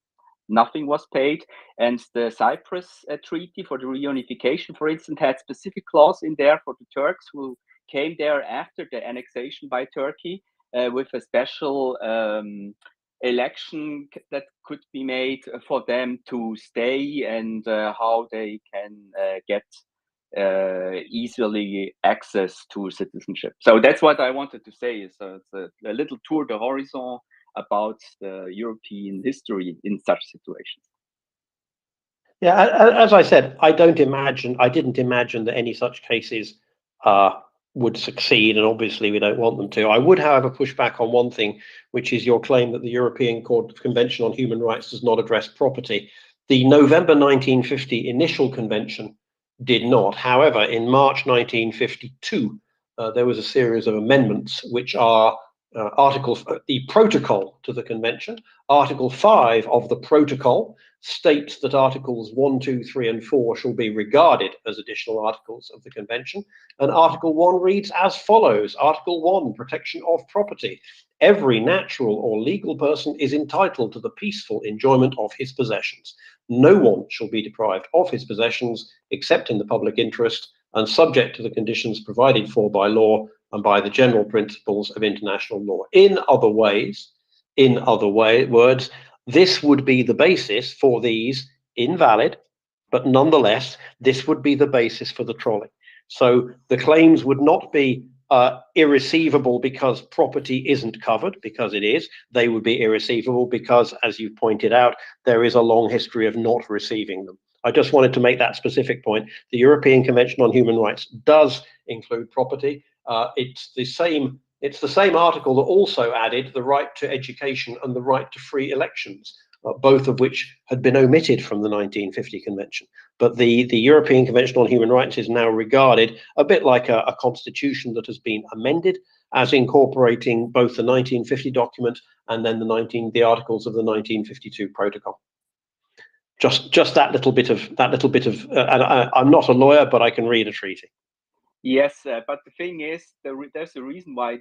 nothing was paid. And the Cyprus Treaty for the reunification, for instance, had specific clause in there for the Turks who came there after the annexation by Turkey, with a special election that could be made for them to stay, and how they can get easily access to citizenship. So that's what I wanted to say, is it's a little tour de horizon about the European history in such situations. Yeah, as I said, I didn't imagine that any such cases would succeed, and obviously we don't want them to. I would, however, push back on one thing, which is your claim that the European Convention on Human Rights does not address property. The November 1950 initial convention did not. However, in March 1952, there was a series of amendments which are the protocol to the convention. Article 5 of the protocol states that Articles 1, 2, 3, and 4 shall be regarded as additional articles of the convention. And Article 1 reads as follows. Article 1, protection of property. Every natural or legal person is entitled to the peaceful enjoyment of his possessions. No one shall be deprived of his possessions except in the public interest and subject to the conditions provided for by law and by the general principles of international law. In other words, this would be the basis for these invalid, but nonetheless, this would be the basis for the trolley. So the claims would not be irreceivable because property isn't covered, because it is. They would be irreceivable because, as you pointed out, there is a long history of not receiving them. I just wanted to make that specific point. The European Convention on Human Rights does include property. It's the same article that also added the right to education and the right to free elections, both of which had been omitted from the 1950 convention. But the European Convention on Human Rights is now regarded a bit like a constitution that has been amended, as incorporating both the 1950 document and then the articles of the 1952 protocol. Just that little bit of and I'm not a lawyer, but I can read a treaty. Yes, but the thing is, there's a reason why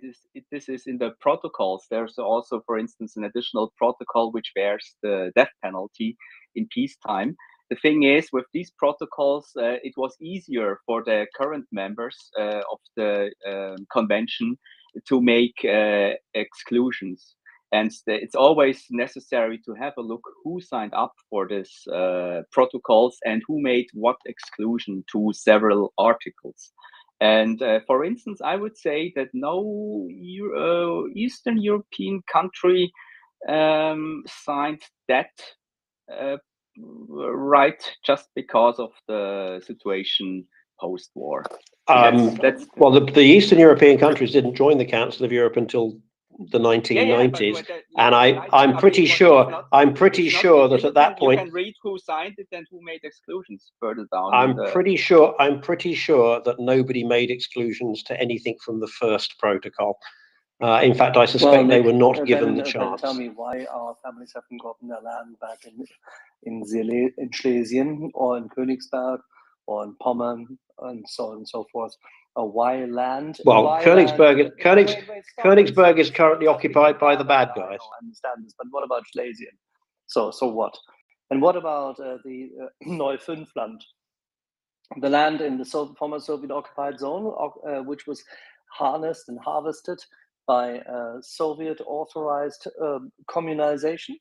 this is in the protocols. There's also, for instance, an additional protocol which bears the death penalty in peacetime. The thing is, with these protocols, it was easier for the current members of the convention to make exclusions. And it's always necessary to have a look who signed up for this protocols and who made what exclusion to several articles. And for instance, I would say that no Eastern European country signed that right just because of the situation post-war. Well, the Eastern European countries didn't join the Council of Europe until the 1990s, and I'm pretty sure that at that point you can read who signed it and who made exclusions further down. I'm pretty sure that nobody made exclusions to anything from the first protocol. In fact, I suspect they were not given the chance. Tell me why our families haven't gotten their land back in Schlesien or in Königsberg or in Pommern and so on and so forth. Why land? Well, why Königsberg is currently occupied by the bad guys. I understand this, but what about Schlesien? So what? And what about the Neufundland, the land in the former Soviet occupied zone, which was harnessed and harvested by Soviet authorized communization?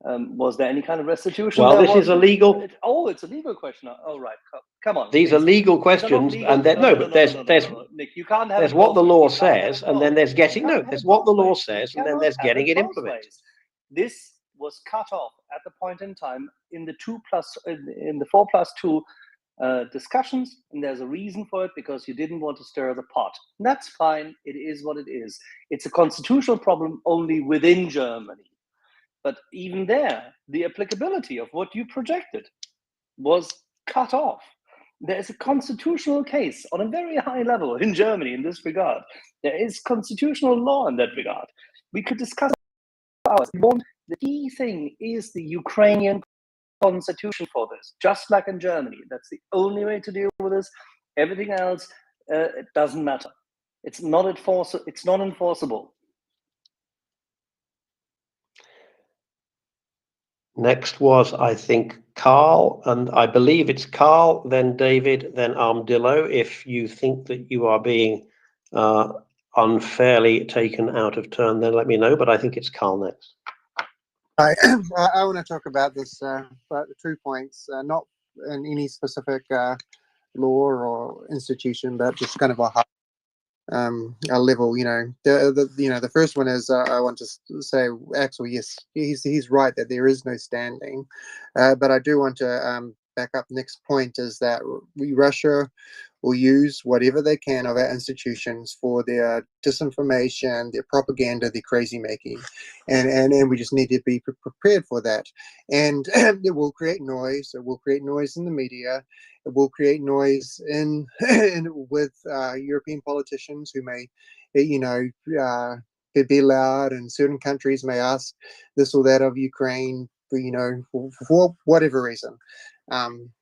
Was there any kind of restitution? Well, this is a legal. It's a legal question. Oh, right. Come on. These are legal questions, and there's Nick, you can't have. There's what the law says, and then there's getting there's what the law says, and then there's getting it implemented. This was cut off at the point in time in the 4+2 discussions, and there's a reason for it, because you didn't want to stir the pot. And that's fine. It is what it is. It's a constitutional problem only within Germany. But even there, the applicability of what you projected was cut off. There is a constitutional case on a very high level in Germany in this regard. There is constitutional law in that regard. We could discuss hours. We won't the key thing is the Ukrainian constitution for this, just like in Germany. That's the only way to deal with this. Everything else, it doesn't matter. It's not enforceable. Next was, I think, Carl, and I believe it's Carl, then David, then Armadillo. If you think that you are being unfairly taken out of turn, then let me know, but I think it's Carl next. I want to talk about this, about 2 points, not in any specific law or institution, but just kind of a level. The first one is I want to say, Axel, yes, he's right that there is no standing, but I do want to back up. Next point is that Russia will use whatever they can of our institutions for their disinformation, their propaganda, their crazy making, and we just need to be prepared for that. And it will create noise. It will create noise in the media. It will create noise with European politicians who may, be loud, and certain countries may ask this or that of Ukraine, for whatever reason.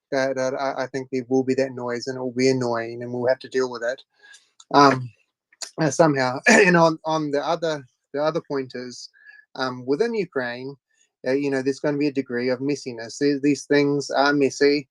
That I think there will be that noise, and it will be annoying, and we'll have to deal with it somehow. And on the other point is, within Ukraine, there's going to be a degree of messiness. These things are messy.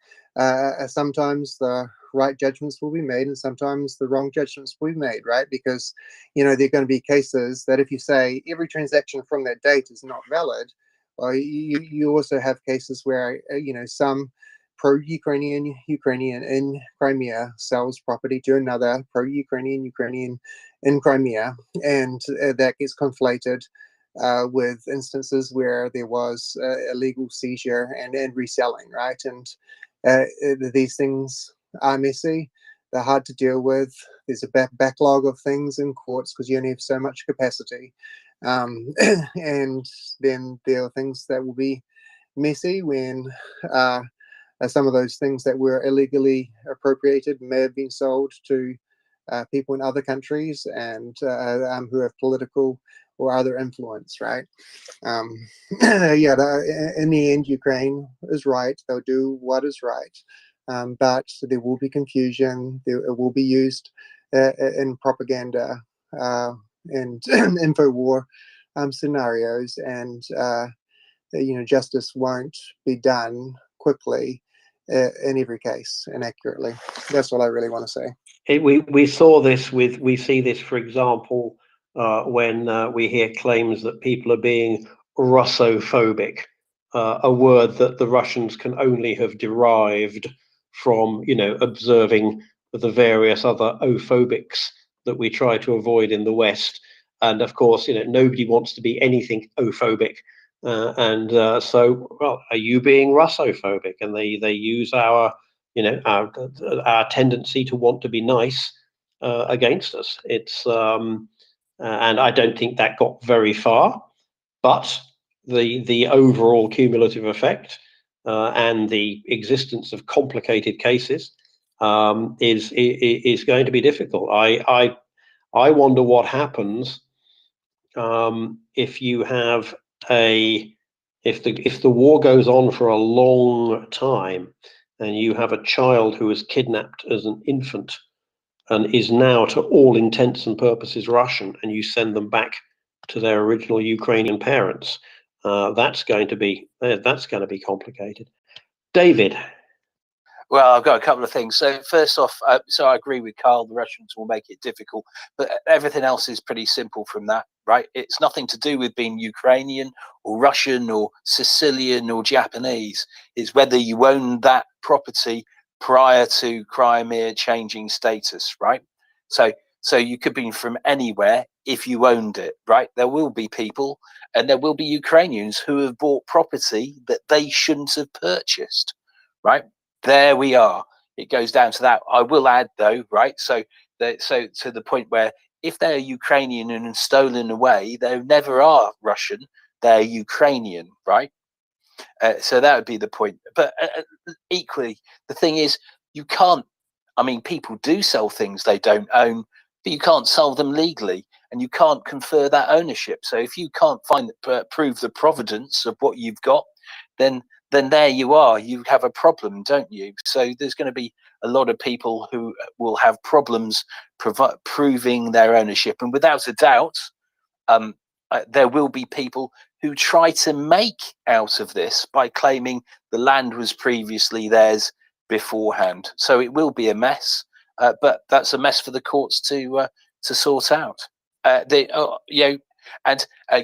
Sometimes the right judgments will be made, and sometimes the wrong judgments will be made, right? Because there are going to be cases that if you say every transaction from that date is not valid, well, you also have cases where some pro-Ukrainian in Crimea sells property to another pro-Ukrainian in Crimea, and that gets conflated with instances where there was illegal seizure and reselling, right? And these things are messy. They're hard to deal with. There's a backlog of things in courts because you only have so much capacity. And then there are things that will be messy when some of those things that were illegally appropriated may have been sold to people in other countries and who have political or other influence, right? In the end, Ukraine is right. They'll do what is right. But there will be confusion. It will be used in propaganda and info war scenarios, and justice won't be done quickly in every case and accurately. That's what I really want to say. We see this, for example, when we hear claims that people are being Russophobic, a word that the Russians can only have derived from, observing the various other ophobics that we try to avoid in the West. And of course, nobody wants to be anything ophobic. So, well, are you being Russophobic? And they use our tendency to want to be nice against us. It's and I don't think that got very far, but the overall cumulative effect and the existence of complicated cases is going to be difficult. I wonder what happens if you have if the war goes on for a long time and you have a child who was kidnapped as an infant and is now to all intents and purposes Russian, and you send them back to their original Ukrainian parents, that's going to be complicated. David. Well, I've got a couple of things. So first off, so I agree with Carl, the Russians will make it difficult, but everything else is pretty simple from that, right? It's nothing to do with being Ukrainian or Russian or Sicilian or Japanese. It's whether you own that property prior to Crimea changing status, right? So you could be from anywhere if you owned it, right? There will be people, and there will be Ukrainians who have bought property that they shouldn't have purchased, right? There we are. It goes down to that. I will add, though, right? So to the point where if they're Ukrainian and stolen away, they never are Russian. They're Ukrainian, right? So that would be the point. But equally, the thing is, you can't. I mean, people do sell things they don't own, but you can't sell them legally, and you can't confer that ownership. So if you can't prove the provenance of what you've got, then there you are. You have a problem, don't you? So there's going to be a lot of people who will have problems proving their ownership, and without a doubt, there will be people who try to make out of this by claiming the land was previously theirs beforehand. So it will be a mess, but that's a mess for the courts to sort out.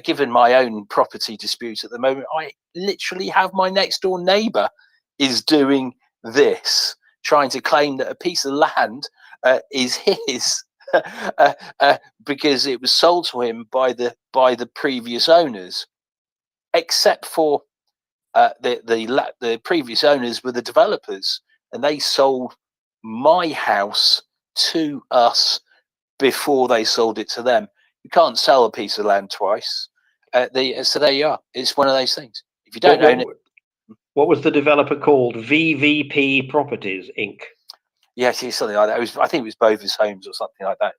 Given my own property dispute at the moment, I literally have my next door neighbour is doing this, trying to claim that a piece of land is his because it was sold to him by the previous owners, except for the previous owners were the developers, and they sold my house to us before they sold it to them. You can't sell a piece of land twice. So there you are. It's one of those things. If you don't own it. What was the developer called? VVP Properties Inc. Yes, it's something like that. I think it was Bovis Homes or something like that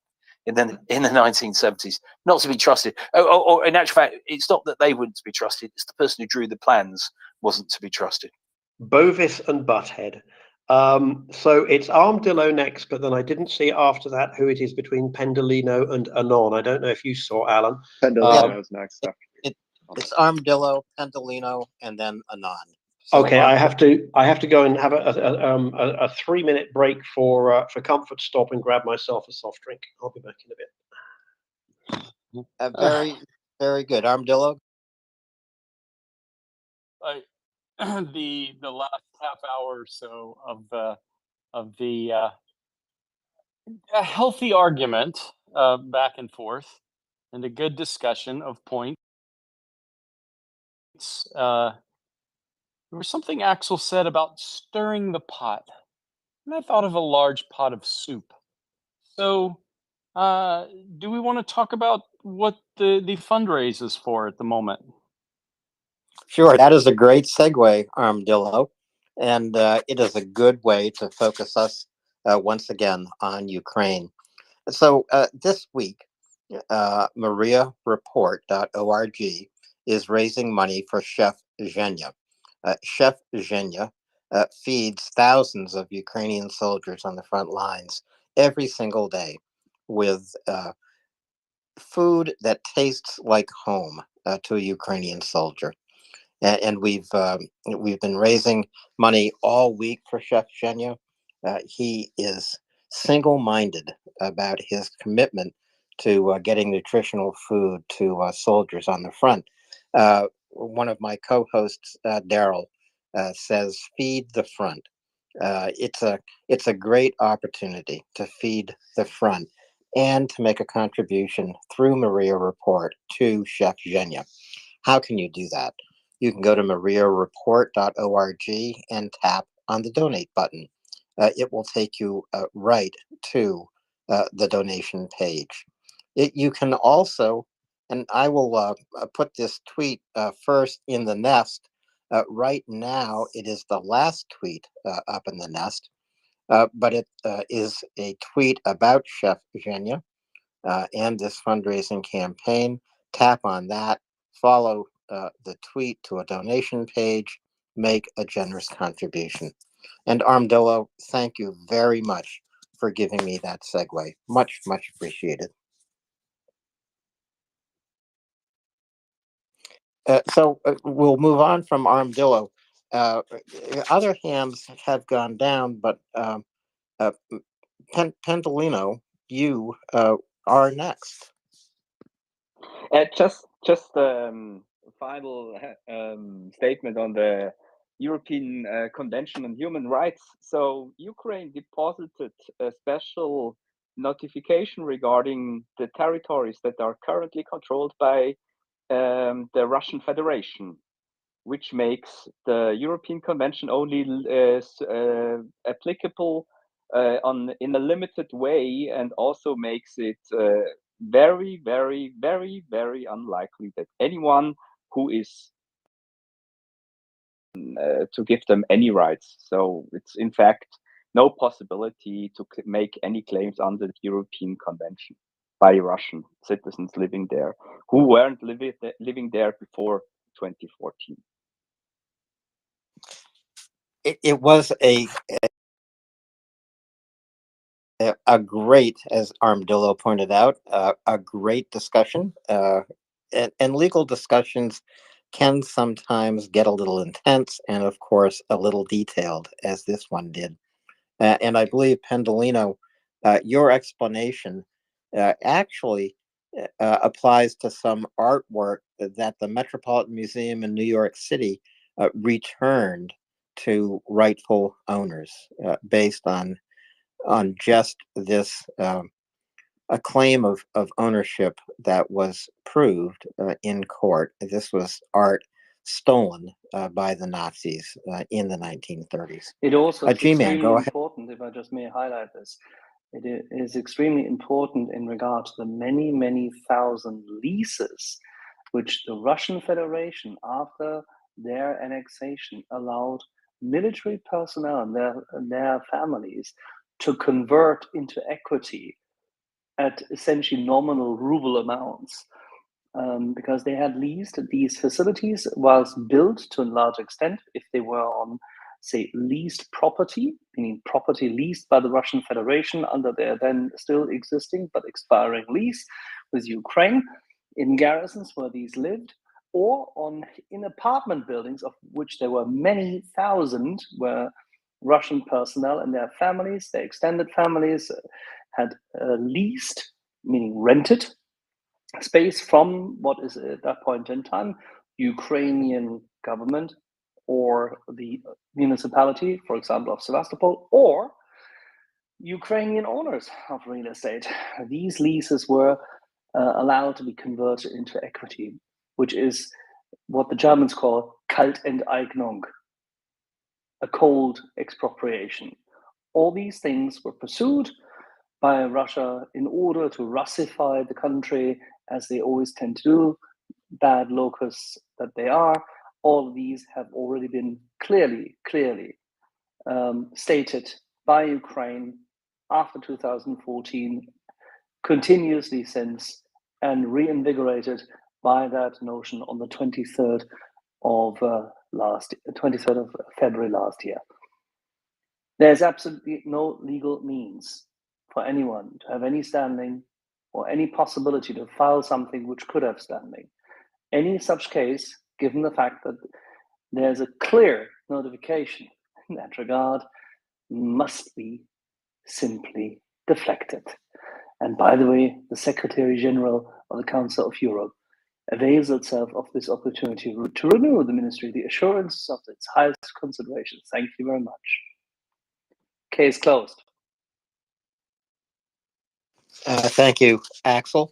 in the 1970s. Not to be trusted. Or in actual fact, it's not that they wouldn't to be trusted. It's the person who drew the plans wasn't to be trusted. Bovis and Butthead. So it's Armadillo next, but then I didn't see after that who it is between Pendolino and Anon. I don't know if you saw, Alan. Pendolino's next. It's Armadillo, Pendolino, and then Anon. So Okay, I have to go and have a 3-minute break for comfort stop and grab myself a soft drink. I'll be back in a bit. Very, very good. Armadillo. The last half hour or so of the a healthy argument back and forth, and a good discussion of points. There was something Axel said about stirring the pot, and I thought of a large pot of soup. So, do we want to talk about what the fundraise is for at the moment? Sure, that is a great segue, Armadillo, and it is a good way to focus us once again on Ukraine. So this week, MriyaReport.org is raising money for Chef Zhenya. Chef Zhenya feeds thousands of Ukrainian soldiers on the front lines every single day with food that tastes like home to a Ukrainian soldier. And we've been raising money all week for Chef Zhenya. He is single-minded about his commitment to getting nutritional food to soldiers on the front. One of my co-hosts, Daryl, says, "Feed the front." It's a great opportunity to feed the front and to make a contribution through MriyaReport to Chef Zhenya. How can you do that? You can go to MriyaReport.org and tap on the donate button. It will take you right to the donation page. You can also, and I will put this tweet first in the nest. Right now, it is the last tweet up in the nest, but it is a tweet about Chef Zhenya and this fundraising campaign. Tap on that, follow the tweet to a donation page, make a generous contribution. And Armadillo, thank you very much for giving me that segue. Much, much appreciated. So we'll move on from Armadillo. Other hands have gone down, but Pendolino, you are next. Just a final statement on the European Convention on Human Rights. So Ukraine deposited a special notification regarding the territories that are currently controlled by the Russian Federation, which makes the European Convention only applicable in a limited way, and also makes it very, very, very, very unlikely that anyone who is to give them any rights. So it's in fact no possibility to make any claims under the European Convention. by Russian citizens living there who weren't living there before 2014. It was a great, as Armadillo pointed out, a great discussion. And legal discussions can sometimes get a little intense and, of course, a little detailed, as this one did. And I believe, Pendolino, your explanation actually applies to some artwork that the Metropolitan Museum in New York City returned to rightful owners based on just this a claim of ownership that was proved in court. This was art stolen by the Nazis in the 1930s. It also is G-Man, extremely go ahead. important, if I just may highlight this, it is extremely important in regard to the many, many thousand leases which the Russian Federation, after their annexation, allowed military personnel and their families to convert into equity at essentially nominal ruble amounts, because they had leased these facilities whilst built to a large extent, if they were on, say, leased property, meaning property leased by the Russian Federation under their then still existing but expiring lease with Ukraine, in garrisons where these lived, or in apartment buildings, of which there were many thousand, where Russian personnel and their families, their extended families, had leased, meaning rented, space from what is at that point in time Ukrainian government or the municipality, for example, of Sevastopol, or Ukrainian owners of real estate. These leases were allowed to be converted into equity, which is what the Germans call Kaltenteignung, a cold expropriation. All these things were pursued by Russia in order to Russify the country, as they always tend to do, bad locusts that they are. All of these have already been clearly stated by Ukraine after 2014, continuously since, and reinvigorated by that notion on the 23rd of February last year. There's absolutely no legal means for anyone to have any standing or any possibility to file something which could have standing. Any such case, given the fact that there's a clear notification in that regard, must be simply deflected. And by the way, the Secretary General of the Council of Europe avails itself of this opportunity to renew the ministry the assurance of its highest consideration. Thank you very much. Case closed. Thank you, Axel.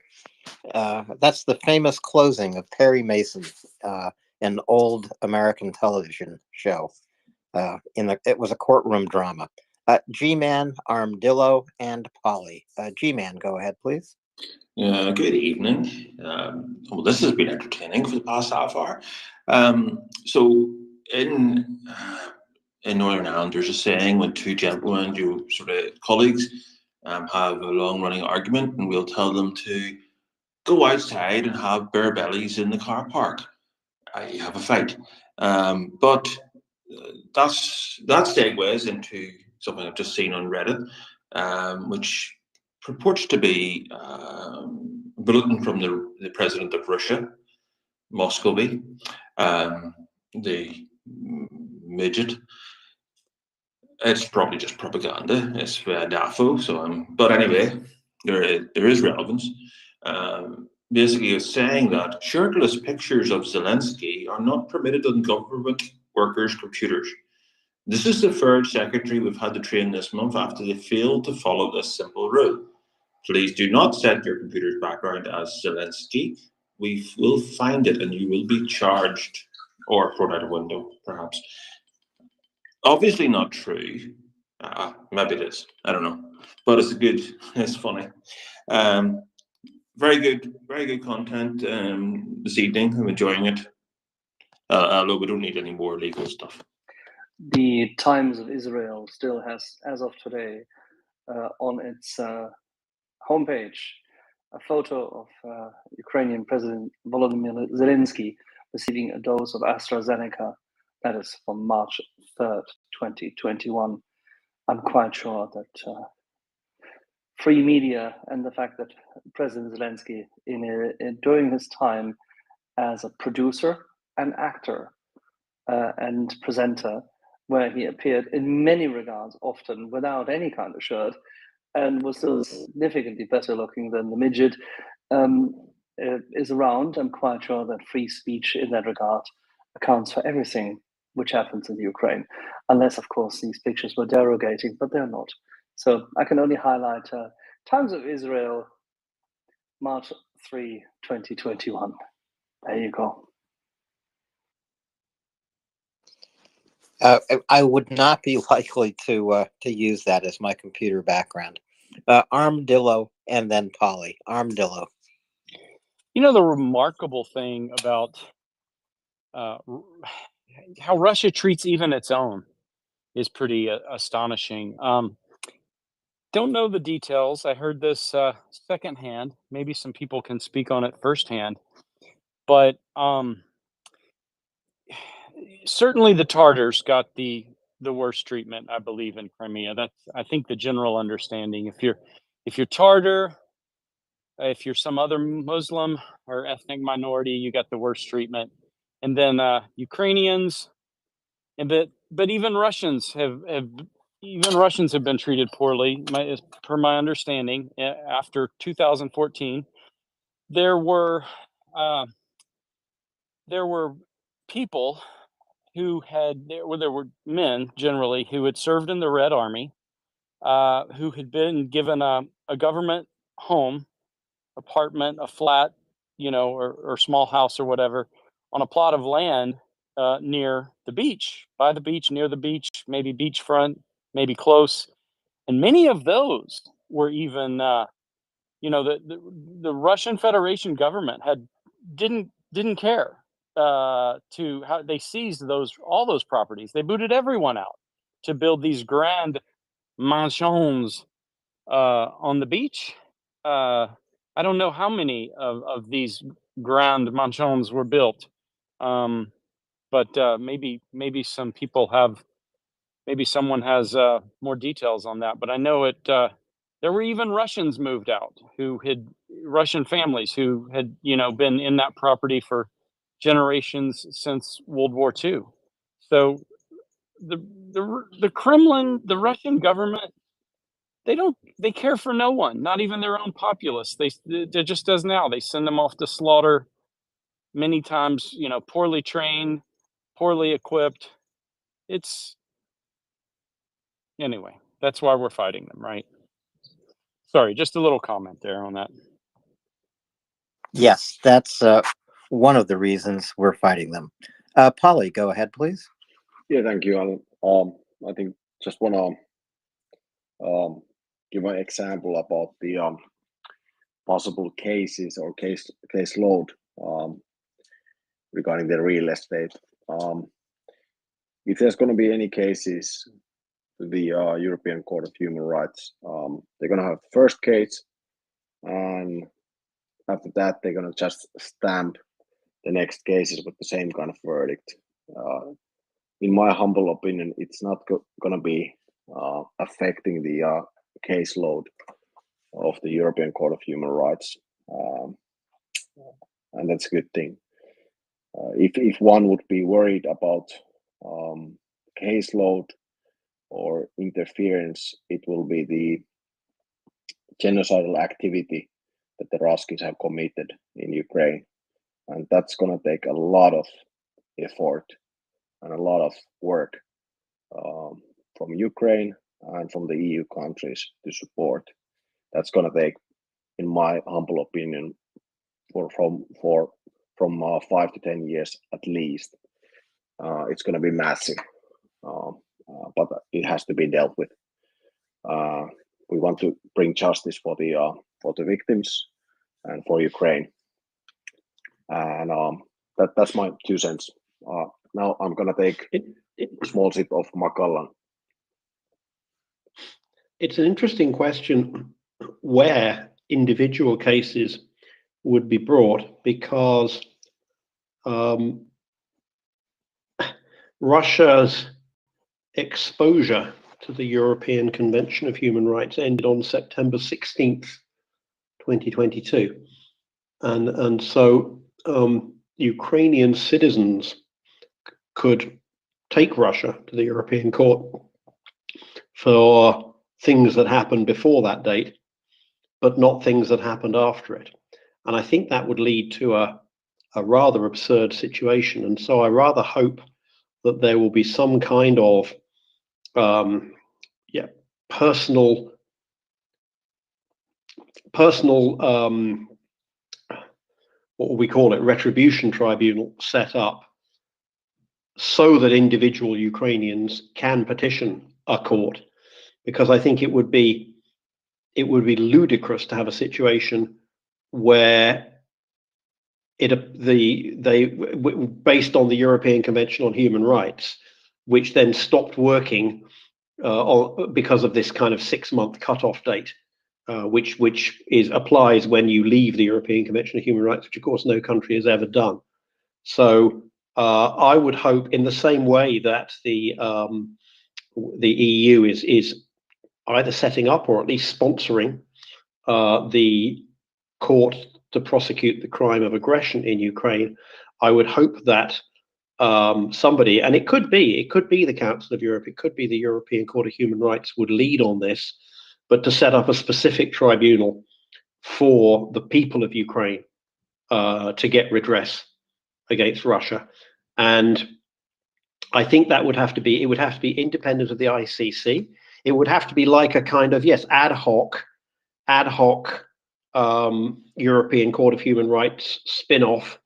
That's the famous closing of Perry Mason, an old American television show. It was a courtroom drama. G-Man, Armadillo, and Polly. G-Man, go ahead, please. Good evening. Well, this has been entertaining for the past half hour. So in Northern Ireland, there's a saying when two gentlemen, sort of colleagues, have a long-running argument, and we'll tell them to go outside and have bare bellies in the car park. You have a fight. But that segues into something I've just seen on Reddit, which purports to be a bulletin from the president of Russia, Muscovy, the midget. It's probably just propaganda. It's DAFO. So, but anyway, there is relevance. Basically, it's saying that shirtless pictures of Zelensky are not permitted on government workers' computers. This is the third secretary we've had to train this month after they failed to follow this simple rule. Please do not set your computer's background as Zelensky. We will find it and you will be charged or thrown out a window, perhaps. Obviously not true. Maybe it is. I don't know. But it's funny. Very good content this evening. I'm enjoying it. Although we don't need any more legal stuff. The Times of Israel still has, as of today, on its homepage, a photo of Ukrainian President Volodymyr Zelensky receiving a dose of AstraZeneca. That is from March 3rd, 2021. I'm quite sure that free media and the fact that President Zelensky, during his time as a producer and actor and presenter, where he appeared in many regards, often without any kind of shirt, and was still significantly better looking than the midget, is around. I'm quite sure that free speech in that regard accounts for everything which happens in Ukraine, unless, of course, these pictures were derogating, but they're not. So I can only highlight Times of Israel, March 3, 2021. There you go. I would not be likely to use that as my computer background. Armadillo and then Polly. Armadillo. You know, the remarkable thing about how Russia treats even its own is pretty astonishing. Don't know the details. I heard this secondhand. Maybe some people can speak on it firsthand. But certainly the Tartars got the worst treatment, I believe, in Crimea. That's, I think, the general understanding. If you're Tartar, if you're some other Muslim or ethnic minority, you got the worst treatment. And then Ukrainians, but even Russians have been treated poorly. Per my understanding, after 2014, there were people who there were men generally who had served in the Red Army, who had been given a government home, apartment, a flat, or small house or whatever, on a plot of land near the beach, by the beach, near the beach, maybe beachfront, maybe close. And many of those were even, the Russian Federation government didn't care to how they seized all those properties. They booted everyone out to build these grand mansions on the beach. I don't know how many of these grand mansions were built, but maybe some people have, maybe someone has more details on that. But I know it. There were even Russians moved out Russian families who had been in that property for generations since World War II. So the Kremlin, the Russian government, they care for no one, not even their own populace. They're just as now. They send them off to slaughter, many times, poorly trained, poorly equipped. Anyway, that's why we're fighting them, right? Sorry, just a little comment there on that. Yes, that's one of the reasons we're fighting them. Polly, go ahead, please. Yeah, thank you, Alan. I think just want to give an example about the possible cases or case load regarding the real estate. If there's going to be any cases to the European Court of Human Rights, they're going to have the first case, and after that, they're going to just stamp the next cases with the same kind of verdict. In my humble opinion, it's not going to be affecting the caseload of the European Court of Human Rights, and that's a good thing. If one would be worried about caseload or interference, it will be the genocidal activity that the Ruskies have committed in Ukraine, and that's going to take a lot of effort and a lot of work from Ukraine and from the EU countries to support. That's going to take, in my humble opinion, from 5 to 10 years at least. It's going to be massive, but it has to be dealt with. We want to bring justice for the victims and for Ukraine, and that's my 2 cents. Now I'm going to take a small sip of Macallan. It's an interesting question where individual cases would be brought, because Russia's exposure to the European Convention of Human Rights ended on September 16th, 2022. And so Ukrainian citizens could take Russia to the European Court for things that happened before that date, but not things that happened after it. And I think that would lead to a rather absurd situation. And so I rather hope that there will be some kind of personal what will we call it, retribution tribunal set up, so that individual Ukrainians can petition a court, because I think it would be ludicrous to have a situation where based on the European Convention on Human Rights, which then stopped working because of this kind of 6-month cutoff date, which applies when you leave the European Convention on Human Rights, which of course no country has ever done. So I would hope, in the same way that the EU is either setting up or at least sponsoring the court to prosecute the crime of aggression in Ukraine, I would hope that somebody, and it could be the Council of Europe, it could be the European Court of Human Rights, would lead on this, but to set up a specific tribunal for the people of Ukraine to get redress against Russia. And I think that would have to be independent of the ICC. It would have to be like a kind of, yes, ad hoc European Court of Human Rights spin-off,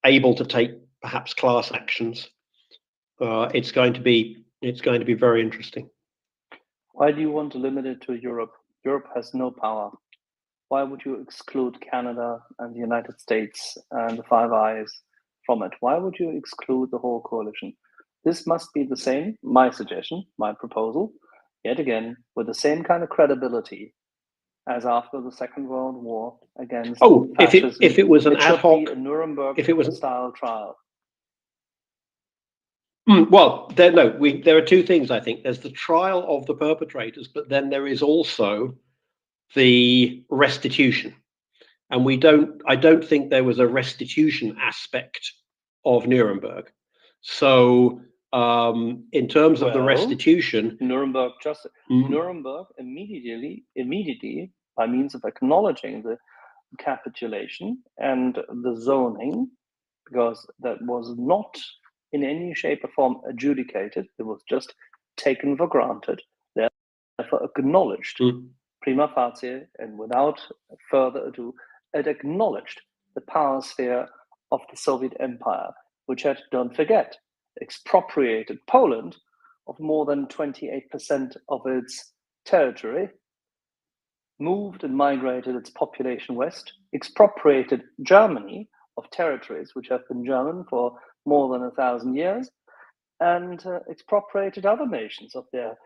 able to take perhaps class actions. It's going to be very interesting. Why do you want to limit it to Europe? Europe has no power. Why would you exclude Canada and the United States and the Five Eyes from it? Why would you exclude the whole coalition? This must be the same, my suggestion, my proposal, yet again, with the same kind of credibility as after the Second World War against fascism. if it was an ad hoc, a Nuremberg style trial. Well, there are two things, I think. There's the trial of the perpetrators, but then there is also the restitution. And I don't think there was a restitution aspect of Nuremberg. So in terms of the restitution, Nuremberg immediately by means of acknowledging the capitulation and the zoning, because that was not in any shape or form adjudicated, it was just taken for granted, therefore acknowledged prima facie, and without further ado, it acknowledged the power sphere of the Soviet Empire, which had, don't forget, expropriated Poland of more than 28% of its territory, moved and migrated its population west, expropriated Germany of territories which have been German for more than 1,000 years, and expropriated other nations of their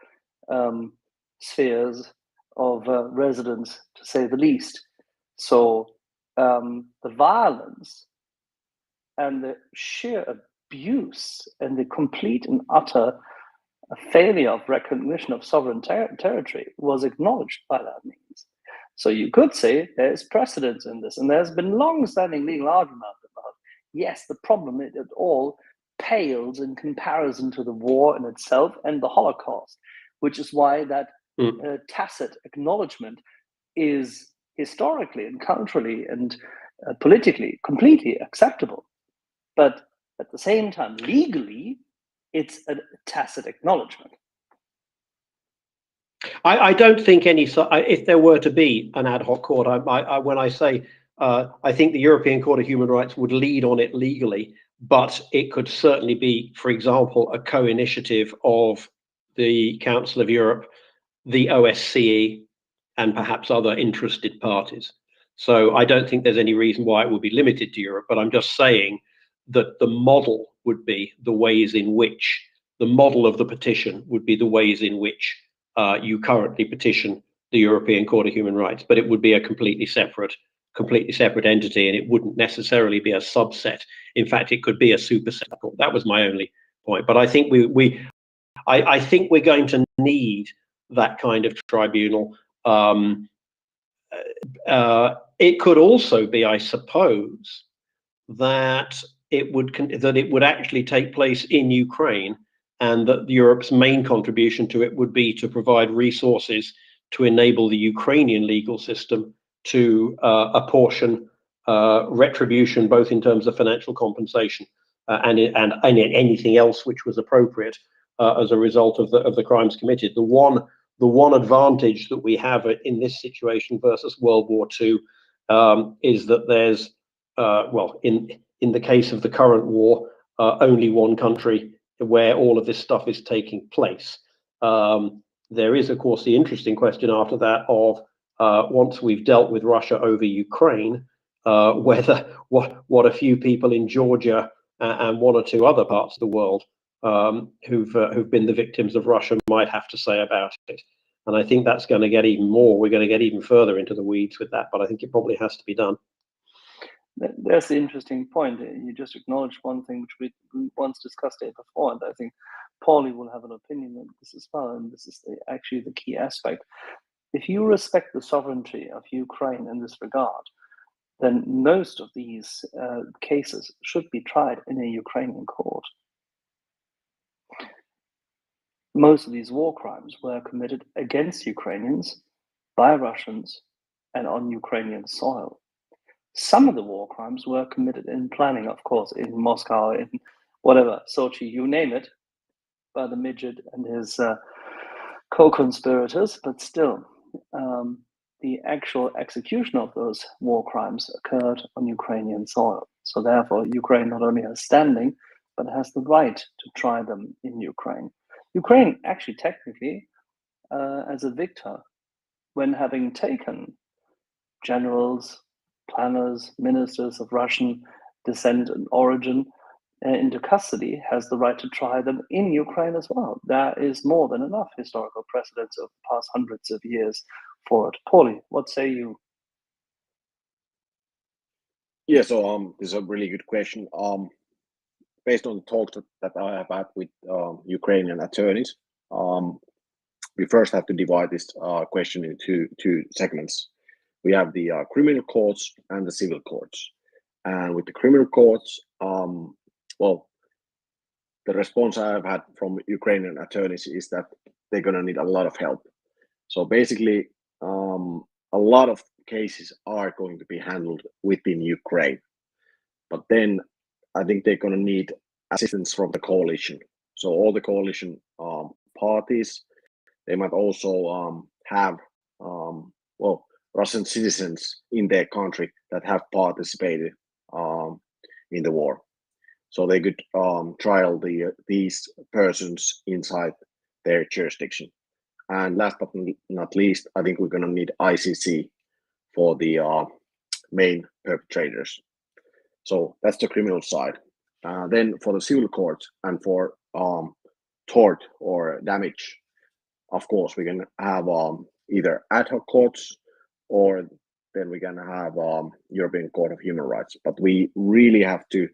spheres of residence, to say the least. So the violence and the sheer abuse and the complete and utter failure of recognition of sovereign territory was acknowledged by that means. So you could say there is precedence in this, and there's been long-standing legal argument about, yes, the problem it all pales in comparison to the war in itself and the Holocaust, which is why that tacit acknowledgement is historically and culturally and politically completely acceptable. But at the same time, legally, it's a tacit acknowledgement. I don't think if there were to be an ad hoc court, when I say I think the European Court of Human Rights would lead on it legally, but it could certainly be, for example, a co-initiative of the Council of Europe, the OSCE, and perhaps other interested parties. So I don't think there's any reason why it would be limited to Europe, but I'm just saying that the model would be the ways in which, the model of the petition would be the ways in which you currently petition the European Court of Human Rights, but it would be a completely separate entity, and it wouldn't necessarily be a subset. In fact, it could be a superset. That was my only point. But I think I think we're going to need that kind of tribunal. It could also be, I suppose, that it would actually take place in Ukraine, and that Europe's main contribution to it would be to provide resources to enable the Ukrainian legal system to apportion retribution, both in terms of financial compensation and anything else which was appropriate as a result of the crimes committed. The one advantage that we have in this situation versus World War II is that there's well, in the case of the current war, only one country where all of this stuff is taking place. There is, of course, the interesting question after that of once we've dealt with Russia over Ukraine, whether what a few people in Georgia and one or two other parts of the world who've been the victims of Russia might have to say about it. And I think that's going to get even more. We're going to get even further into the weeds with that, but I think it probably has to be done. That's the interesting point. You just acknowledged one thing which we once discussed here before, and I think Paulie will have an opinion on this as well, and this is actually the key aspect. If you respect the sovereignty of Ukraine in this regard, then most of these cases should be tried in a Ukrainian court. Most of these war crimes were committed against Ukrainians by Russians and on Ukrainian soil. Some of the war crimes were committed in planning, of course, in Moscow, in whatever, Sochi, you name it, by the midget and his co-conspirators, but still, the actual execution of those war crimes occurred on Ukrainian soil. So therefore, Ukraine not only has standing, but has the right to try them in Ukraine. Ukraine actually technically, as a victor, when having taken generals, planners, ministers of Russian descent and origin into custody, has the right to try them in Ukraine as well. There is more than enough historical precedence of the past hundreds of years for it. Paulie, what say you? Yeah, so this is a really good question. Based on the talks that I have had with Ukrainian attorneys, we first have to divide this question into two segments. We have the criminal courts and the civil courts. And with the criminal courts, well, the response I have had from Ukrainian attorneys is that they're going to need a lot of help. So basically, a lot of cases are going to be handled within Ukraine. But then I think they're going to need assistance from the coalition. So all the coalition parties, they might also have, well, Russian citizens in their country that have participated in the war. So they could trial these persons inside their jurisdiction. And last but not least, I think we're going to need ICC for the main perpetrators. So that's the criminal side. Then for the civil court and for tort or damage, of course, we can have either ad hoc courts, or then we're going to have European Court of Human Rights. But we really have to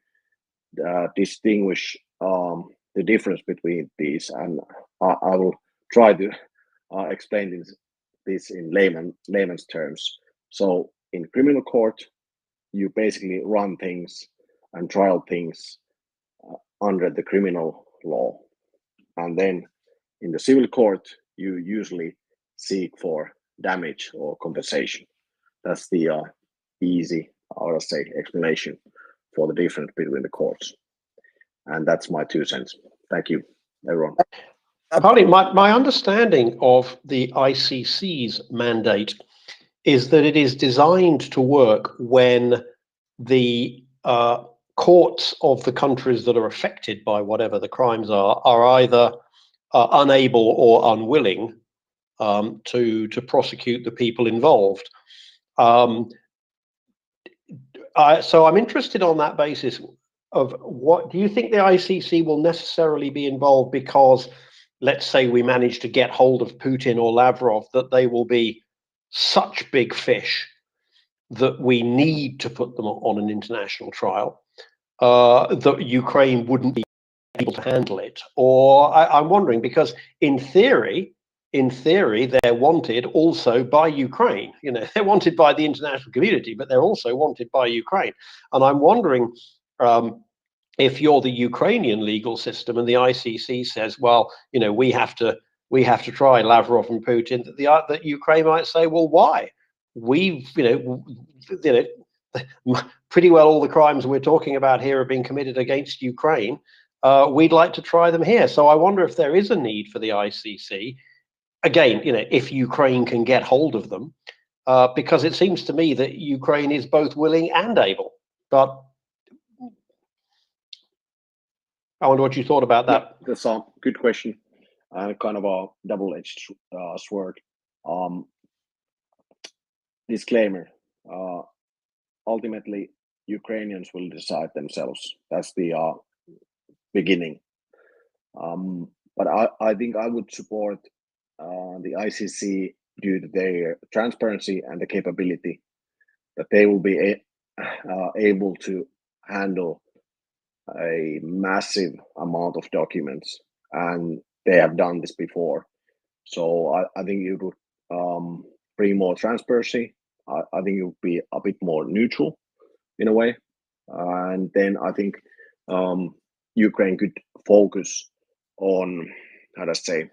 distinguish the difference between these, and I will try to explain this in layman's terms. So in criminal court, you basically run things and trial things under the criminal law, and then in the civil court, you usually seek for damage or compensation. That's the easy, I'll say, explanation for the difference between the courts. And that's my 2 cents. Thank you, everyone. Partly, my understanding of the ICC's mandate is that it is designed to work when the courts of the countries that are affected by whatever the crimes are either unable or unwilling to prosecute the people involved. So I'm interested on that basis of what do you think the ICC will necessarily be involved because, let's say, we manage to get hold of Putin or Lavrov, that they will be such big fish that we need to put them on an international trial, that Ukraine wouldn't be able to handle it? Or I'm wondering, because in theory, they're wanted also by Ukraine. You know, they're wanted by the international community, but they're also wanted by Ukraine. And I'm wondering, if you're the Ukrainian legal system and the ICC says, well, you know, we have to try Lavrov and Putin, that Ukraine might say, well, why? We've, pretty well all the crimes we're talking about here have been committed against Ukraine. We'd like to try them here. So I wonder if there is a need for the ICC, again, you know, if Ukraine can get hold of them, because it seems to me that Ukraine is both willing and able. But I wonder what you thought about that. Yeah, that's a good question, and kind of a double-edged sword. Disclaimer: ultimately, Ukrainians will decide themselves. That's the beginning. But I think I would support the ICC due to their transparency and the capability that they will be able to handle a massive amount of documents, and they have done this before. So I think it would bring more transparency. I think it would be a bit more neutral in a way, and then I think Ukraine could focus on, how to say,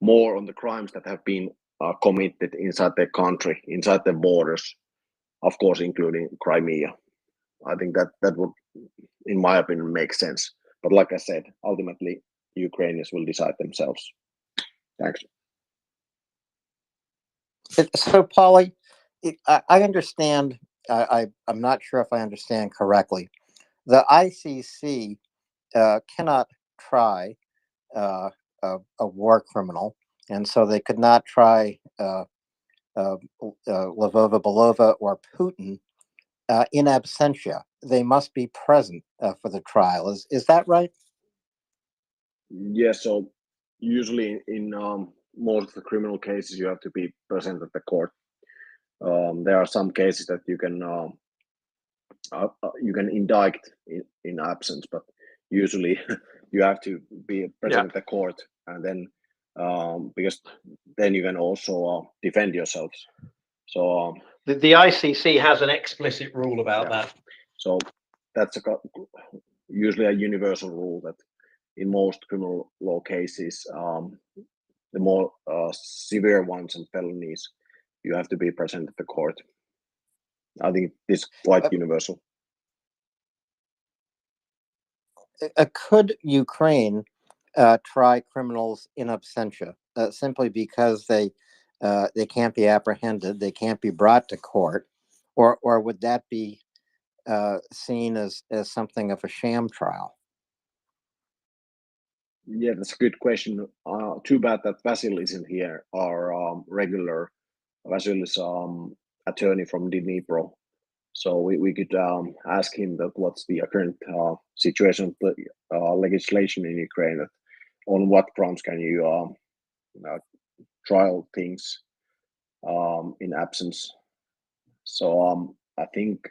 more on the crimes that have been committed inside their country, inside their borders, of course, including Crimea. I think that would, in my opinion, make sense. But like I said, ultimately, Ukrainians will decide themselves. Thanks. So, Polly, I understand. I'm not sure if I understand correctly. The ICC cannot try a war criminal, and so they could not try Lvova Belova or Putin in absentia. They must be present for the trial. Is that right? Yeah. So usually in most of the criminal cases, you have to be present at the court. There are some cases that you can indict in absence, but usually you have to be present at the court, and then because then you can also defend yourselves. So the ICC has an explicit rule about that. So that's usually a universal rule that in most criminal law cases, the more severe ones and felonies, you have to be present at the court. I think it's quite universal. Could Ukraine try criminals in absentia simply because they can't be apprehended, they can't be brought to court, or would that be seen as something of a sham trial? Yeah, that's a good question. Too bad that Vasil isn't here. Our regular Vasil is attorney from Dnipro, so we could ask him that what's the current situation of the legislation in Ukraine. That on what grounds can you trial things in absence? So I think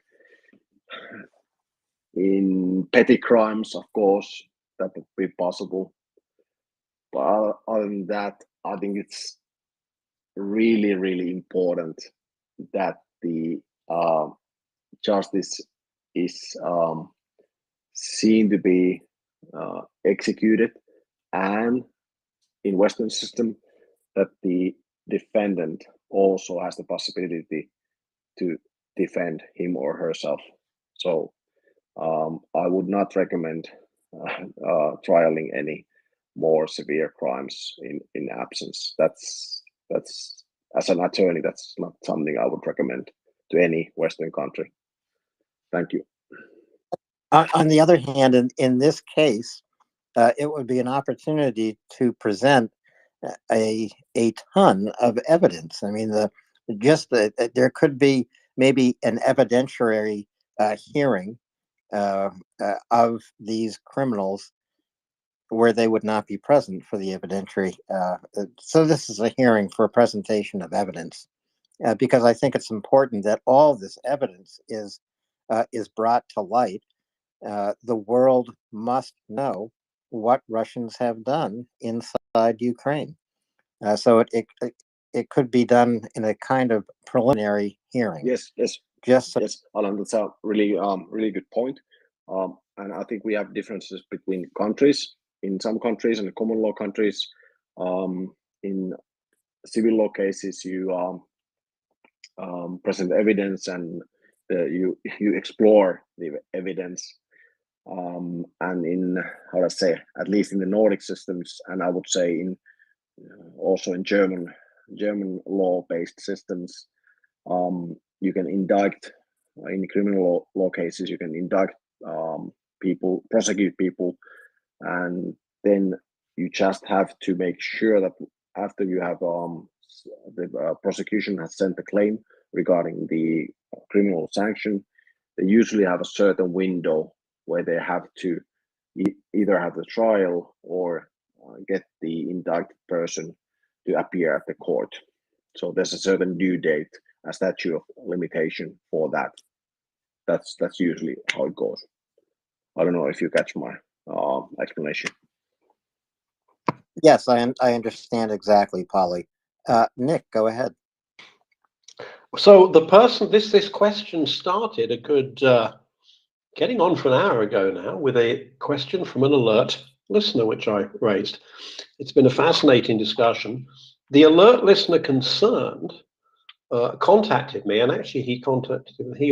in petty crimes, of course, that would be possible. But other than that, I think it's really, really important that the justice is seen to be executed, and in Western system, that the defendant also has the possibility to defend him or herself. So I would not recommend trialing any more severe crimes in absence. That's as an attorney, that's not something I would recommend to any Western country. Thank you. On the other hand, in this case, it would be an opportunity to present a ton of evidence. I mean, there could be maybe an evidentiary hearing of these criminals where they would not be present for the evidentiary. So this is a hearing for a presentation of evidence, because I think it's important that all this evidence is brought to light. The world must know what Russians have done inside Ukraine. So it could be done in a kind of preliminary hearing. Yes, Just so yes, Alan, that's a really good point. And I think we have differences between countries. In some countries, in the common law countries, in civil law cases, you present evidence and you explore the evidence. And in, how to say, at least in the Nordic systems, and I would say in also in German law-based systems, you can indict in criminal law cases. You can indict people, prosecute people, and then you just have to make sure that after you have the prosecution has sent a claim regarding the criminal sanction, they usually have a certain window where they have to either have the trial or get the indicted person to appear at the court. So there's a certain due date, a statute of limitation for that. That's usually how it goes. I don't know if you catch my explanation. yes, I understand exactly, Polly. Nick, go ahead. So the person this question started a good getting on for an hour ago now with a question from an alert listener, which I raised. It's been a fascinating discussion. The alert listener concerned contacted me, and actually he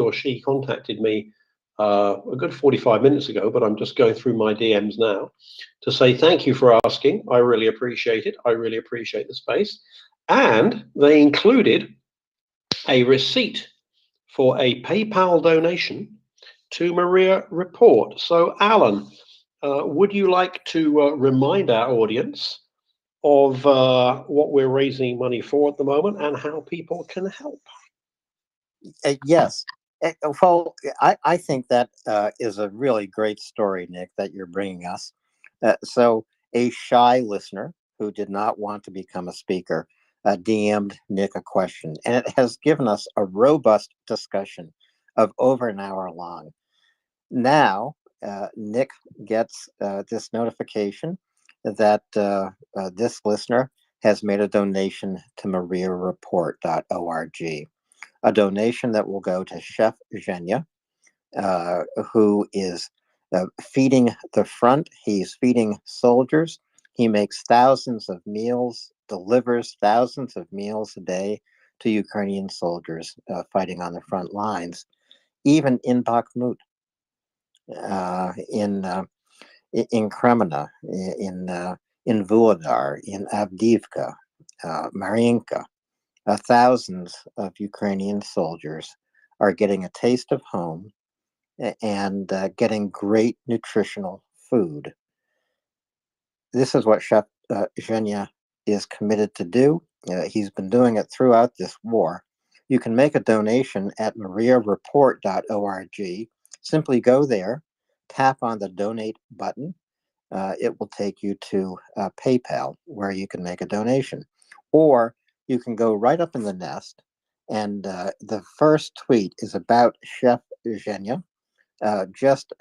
or she contacted me a good 45 minutes ago, but I'm just going through my DMs now to say thank you for asking. I really appreciate it. I really appreciate the space. And they included a receipt for a PayPal donation to MriyaReport. So, Alan, would you like to remind our audience of what we're raising money for at the moment and how people can help? Yes. Well, I think that is a really great story, Nick, that you're bringing us. So a shy listener who did not want to become a speaker DM'd Nick a question, and it has given us a robust discussion of over an hour long. Now, Nick gets this notification that this listener has made a donation to MriyaReport.org, a donation that will go to Chef Zhenya, who is feeding the front. He's feeding soldiers. He makes thousands of meals, delivers thousands of meals a day to Ukrainian soldiers fighting on the front lines, even in Bakhmut, in Kremena, in Vuhledar, in Avdiivka, Mariinka. Thousands of Ukrainian soldiers are getting a taste of home and getting great nutritional food. This is what Chef Zhenya is committed to do. He's been doing it throughout this war. You can make a donation at MriyaReport.org. Simply go there, tap on the donate button. It will take you to PayPal, where you can make a donation. Or you can go right up in the nest, and the first tweet is about Chef Zhenya. Just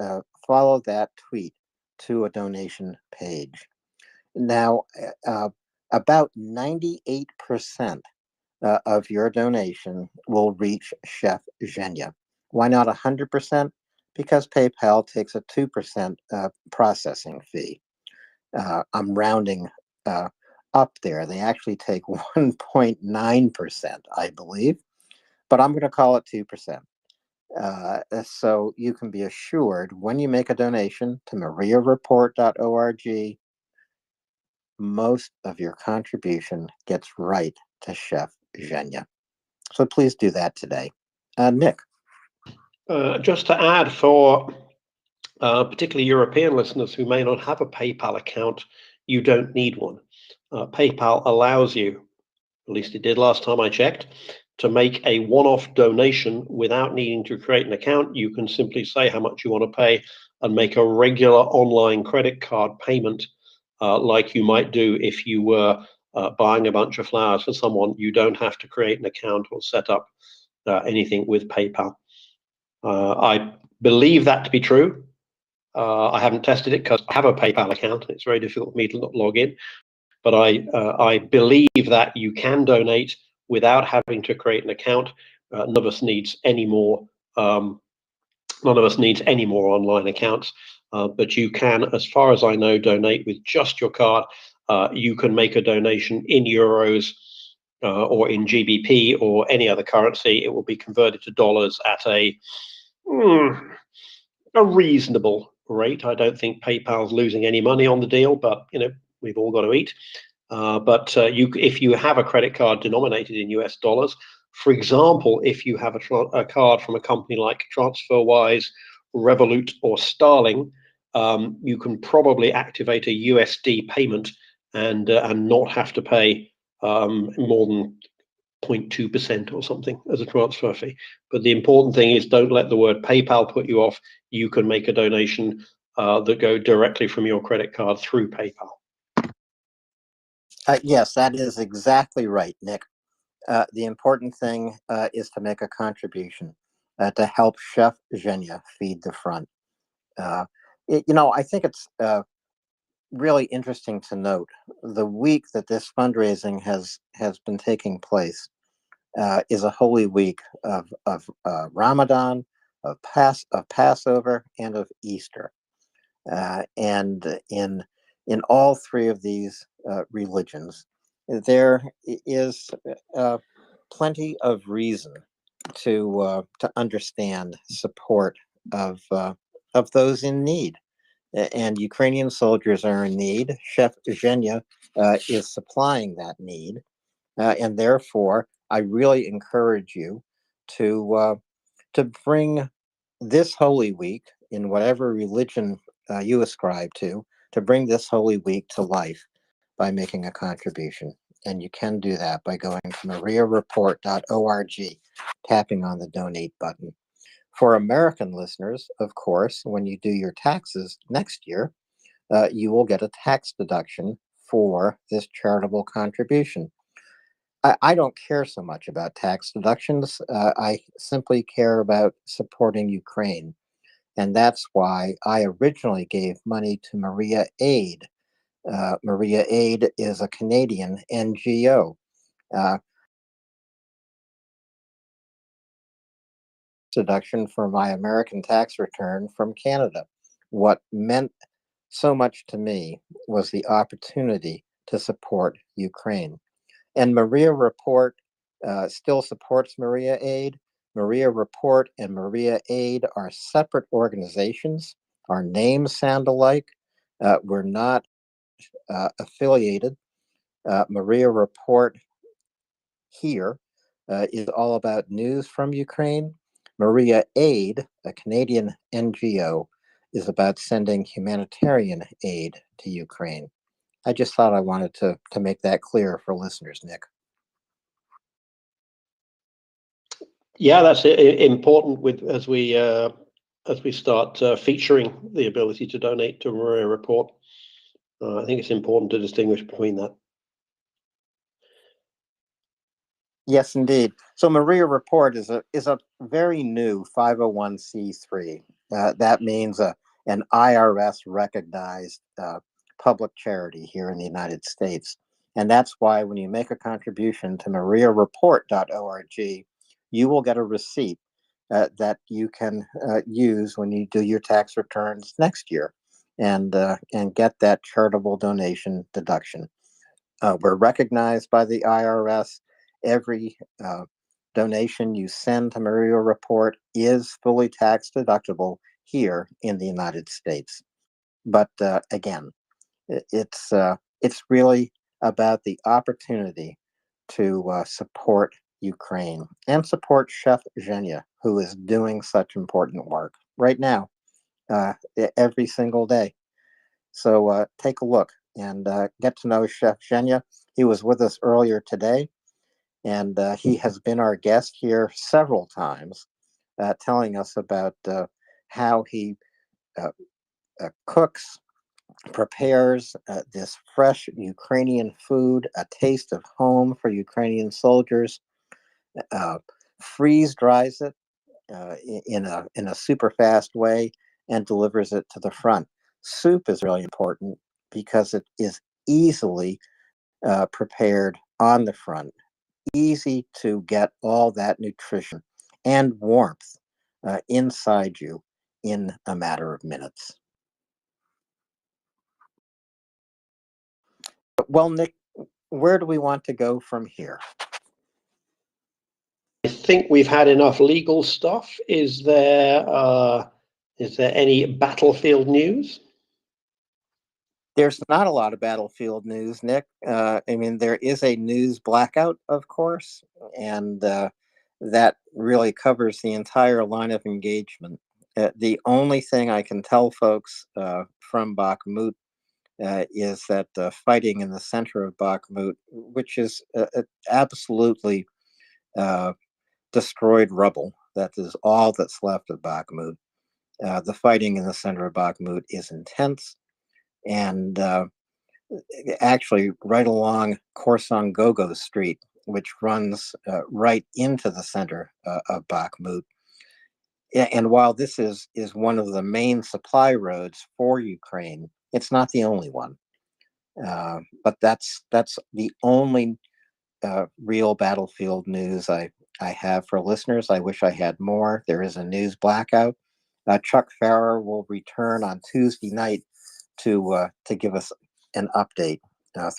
follow that tweet to a donation page. Now, about 98% of your donation will reach Chef Zhenya. Why not 100%? Because PayPal takes a 2% processing fee. I'm rounding up there. They actually take 1.9%, I believe, but I'm going to call it 2%. So you can be assured when you make a donation to MriyaReport.org, most of your contribution gets right to Chef Zhenya. So please do that today. Nick. Just to add, for particularly European listeners who may not have a PayPal account, you don't need one. PayPal allows you, at least it did last time I checked, to make a one-off donation without needing to create an account. You can simply say how much you want to pay and make a regular online credit card payment like you might do if you were buying a bunch of flowers for someone. You don't have to create an account or set up anything with PayPal. I believe that to be true. I haven't tested it because I have a PayPal account and it's very difficult for me to log in. But I believe that you can donate without having to create an account. None of us needs any more. None of us needs any more online accounts. But you can, as far as I know, donate with just your card. You can make a donation in euros or in GBP or any other currency. It will be converted to dollars at a reasonable rate. I don't think PayPal's losing any money on the deal, but we've all got to eat. But if you have a credit card denominated in US dollars, for example, if you have a card from a company like TransferWise, Revolut, or Starling, you can probably activate a USD payment and not have to pay more than 0.2% or something as a transfer fee. But the important thing is, don't let the word PayPal put you off. You can make a donation that go directly from your credit card through PayPal. Yes, that is exactly right, Nick. The important thing is to make a contribution to help Chef Zhenya feed the front. I think it's really interesting to note the week that this fundraising has been taking place is a holy week of Ramadan, of Passover, and of Easter. And in all three of these religions, there is plenty of reason to understand support of those in need. And Ukrainian soldiers are in need. Chef Zhenya is supplying that need, and therefore, I really encourage you to bring this Holy Week, in whatever religion you ascribe to bring this Holy Week to life by making a contribution. And you can do that by going to MriyaReport.org, tapping on the donate button. For American listeners, of course, when you do your taxes next year, you will get a tax deduction for this charitable contribution. I don't care so much about tax deductions. I simply care about supporting Ukraine. And that's why I originally gave money to Maria Aid. Maria Aid is a Canadian NGO. Deduction for my American tax return from Canada. What meant so much to me was the opportunity to support Ukraine. And MriyaReport still supports Maria Aid. MriyaReport and Maria Aid are separate organizations. Our names sound alike. We're not affiliated. MriyaReport here is all about news from Ukraine. Maria Aid, a Canadian NGO, is about sending humanitarian aid to Ukraine. I just thought I wanted to make that clear for listeners, Nick. Yeah, that's important as we start featuring the ability to donate to MriyaReport. I think it's important to distinguish between that. Yes, indeed. So MriyaReport is a very new 501c3. That means an IRS recognized public charity here in the United States. And that's why when you make a contribution to MriyaReport.org, you will get a receipt that you can use when you do your tax returns next year and get that charitable donation deduction. We're recognized by the IRS. Every donation you send to MriyaReport is fully tax deductible here in the United States. But again, it's really about the opportunity to support Ukraine and support Chef Zhenya, who is doing such important work right now, every single day. So take a look and get to know Chef Zhenya. He was with us earlier today, and he has been our guest here several times, telling us about how he cooks prepares this fresh Ukrainian food, a taste of home for Ukrainian soldiers, freeze dries it in a super fast way, and delivers it to the front. Soup is really important because it is easily prepared on the front, easy to get all that nutrition and warmth inside you in a matter of minutes. Well, Nick, where do we want to go from here? I think we've had enough legal stuff. Is there any battlefield news? There's not a lot of battlefield news, Nick. I mean, there is a news blackout, of course, and that really covers the entire line of engagement. The only thing I can tell folks from Bakhmut is that fighting in the center of Bakhmut, which is absolutely destroyed rubble, that is all that's left of Bakhmut. The fighting in the center of Bakhmut is intense, and actually right along Korsan-Gogo Street, which runs right into the center of Bakhmut. And while this is one of the main supply roads for Ukraine, it's not the only one. But that's the only real battlefield news I have for listeners. I wish I had more. There is a news blackout. Chuck Farrer will return on Tuesday night to give us an update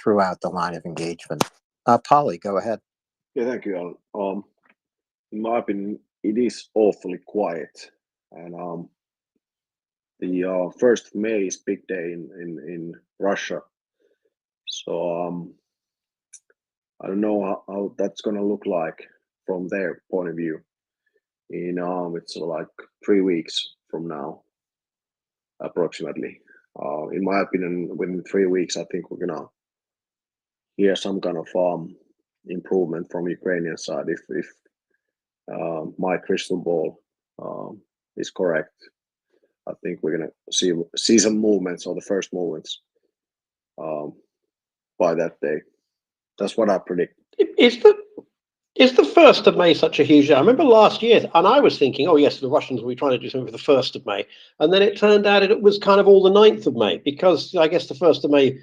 throughout the line of engagement. Polly, go ahead. Yeah, thank you, Alan. In my opinion, it is awfully quiet, and the 1st of May is big day in Russia. So I don't know how that's gonna look like from their point of view. It's like 3 weeks from now, approximately. In my opinion, within 3 weeks, I think we're gonna hear some kind of improvement from Ukrainian side if my crystal ball is correct. I think we're gonna see some movements, or the first movements, by that day. That's what I predict. Is the 1st of May such a huge day? I remember last year, and I was thinking, oh yes, the Russians will be trying to do something for the 1st of May, and then it turned out it was kind of all the 9th of May, because I guess the 1st of May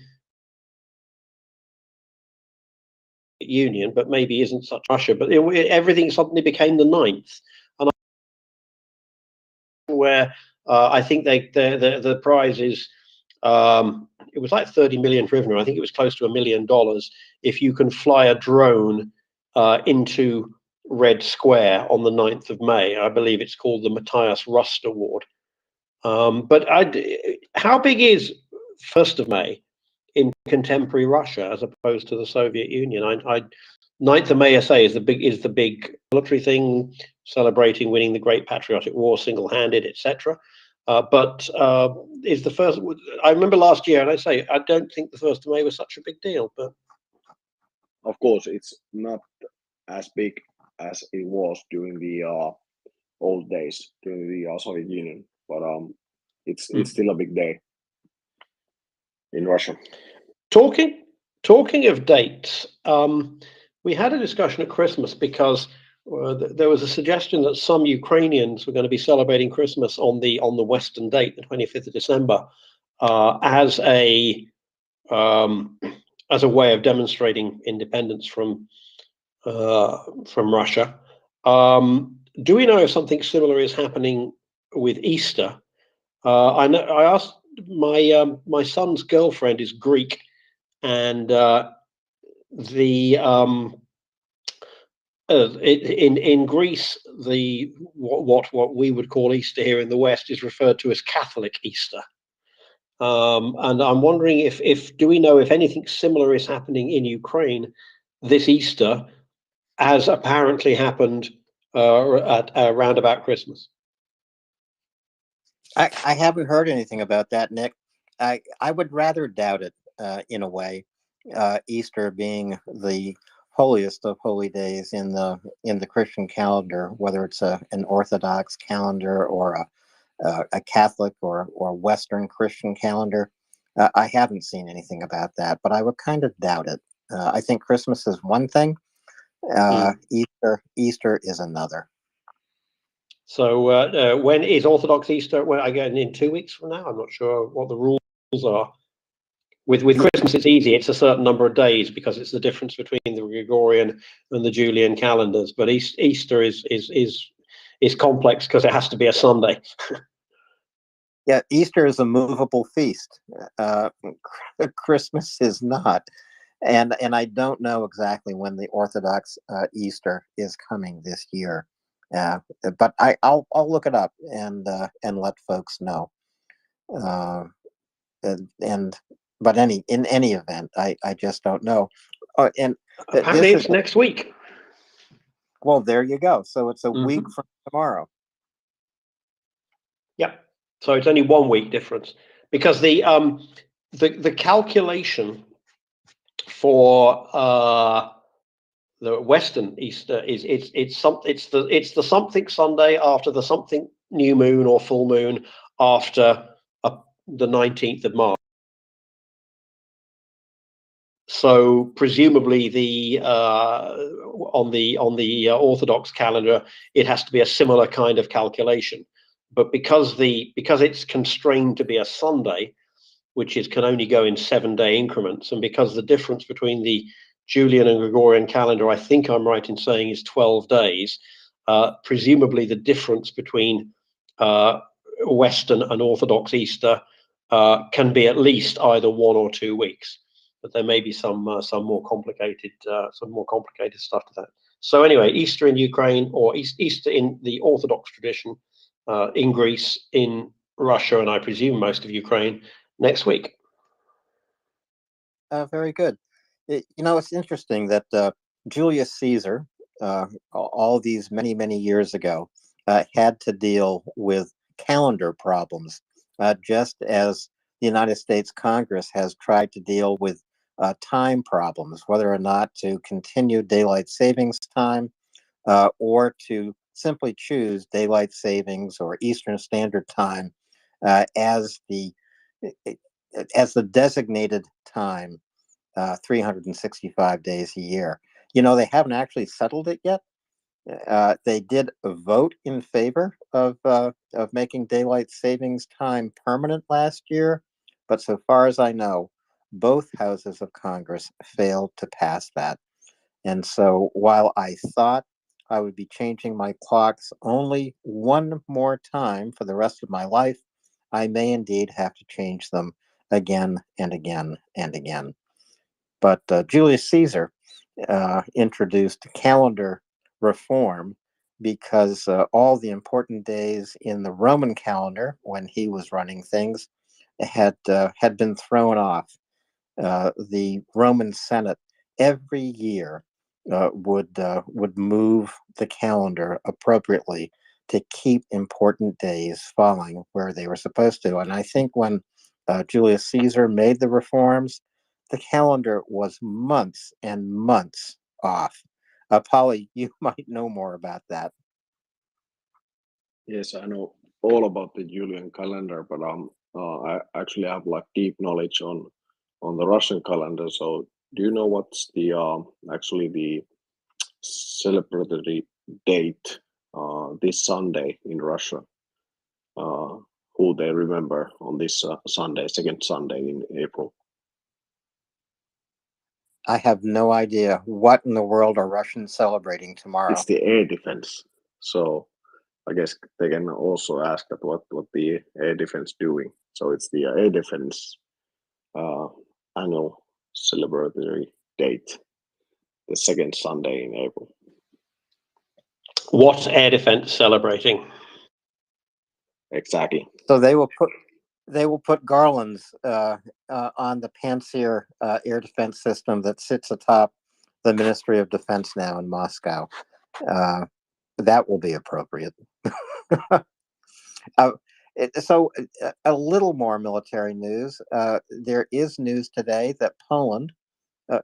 Union, but maybe isn't such Russia, but everything suddenly became the 9th, and where I think the prize is it was like 30 million hryvnia. I think it was close to $1 million if you can fly a drone into Red Square on the 9th of May. I believe it's called the Matthias Rust Award. But how big is 1st of May in contemporary Russia as opposed to the Soviet Union? 9th of May, I say, is the big military thing, celebrating winning the Great Patriotic War single-handed, etc. But is the first? I remember last year, and I say I don't think the 1st of May was such a big deal. But of course, it's not as big as it was during the old days, during the Soviet Union. But it's still a big day in Russia. Talking of dates, we had a discussion at Christmas because there was a suggestion that some Ukrainians were going to be celebrating Christmas on the Western date, the 25th of December, as a way of demonstrating independence from Russia. Do we know if something similar is happening with Easter? I know. I asked my son's girlfriend is Greek, and in Greece, what we would call Easter here in the West is referred to as Catholic Easter. And I'm wondering if do we know if anything similar is happening in Ukraine this Easter, as apparently happened at around about Christmas? I haven't heard anything about that, Nick. I would rather doubt it in a way. Easter being the holiest of holy days in the Christian calendar, whether it's an Orthodox calendar or a Catholic or Western Christian calendar. I haven't seen anything about that, but I would kind of doubt it. I think Christmas is one thing, Easter is another. So when is Orthodox Easter? Well, again, in 2 weeks from now. I'm not sure what the rules are. With Christmas, it's easy. It's a certain number of days because it's the difference between the Gregorian and the Julian calendars. But Easter is complex because it has to be a Sunday. Yeah, Easter is a movable feast. Christmas is not, and I don't know exactly when the Orthodox Easter is coming this year. But I'll look it up and let folks know. But in any event, I just don't know. And apparently it's next week. Well, there you go. So it's a week from tomorrow. Yep. So it's only 1 week difference because the calculation for the Western Easter is it's the something Sunday after the something new moon or full moon after the 19th of March. So presumably on the Orthodox calendar, it has to be a similar kind of calculation. But because it's constrained to be a Sunday, which can only go in 7-day increments, and because the difference between the Julian and Gregorian calendar, I think I'm right in saying, is 12 days, presumably the difference between Western and Orthodox Easter can be at least either 1 or 2 weeks. But there may be some more complicated stuff to that. So anyway, Easter in Ukraine, or Easter in the Orthodox tradition, in Greece, in Russia, and I presume most of Ukraine, next week. Very good. It's interesting that Julius Caesar, all these many years ago, had to deal with calendar problems, just as the United States Congress has tried to deal with time problems, whether or not to continue daylight savings time or to simply choose daylight savings or Eastern Standard Time as the designated time 365 days a year. They haven't actually settled it yet. They did vote in favor of making daylight savings time permanent last year, but so far as I know, both houses of Congress failed to pass that. And so while I thought I would be changing my clocks only one more time for the rest of my life, I may indeed have to change them again and again and again. But Julius Caesar introduced calendar reform because all the important days in the Roman calendar, when he was running things, had been thrown off. The Roman Senate every year would move the calendar appropriately to keep important days falling where they were supposed to. And I think when Julius Caesar made the reforms, the calendar was months and months off. Polly, you might know more about that. Yes, I know all about the Julian calendar, but I actually have like deep knowledge on the Russian calendar. So, do you know what's the actually the celebratory date this Sunday in Russia? Who they remember on this Sunday, second Sunday in April? I have no idea. What in the world are Russians celebrating tomorrow? It's the air defense. So I guess they can also ask that what the air defense doing. So it's the air defense annual celebratory date, the second Sunday in April. What air defense celebrating? Exactly. So they will put garlands on the Pantsir air defense system that sits atop the Ministry of Defense now in Moscow. That will be appropriate. So a little more military news. There is news today that Poland,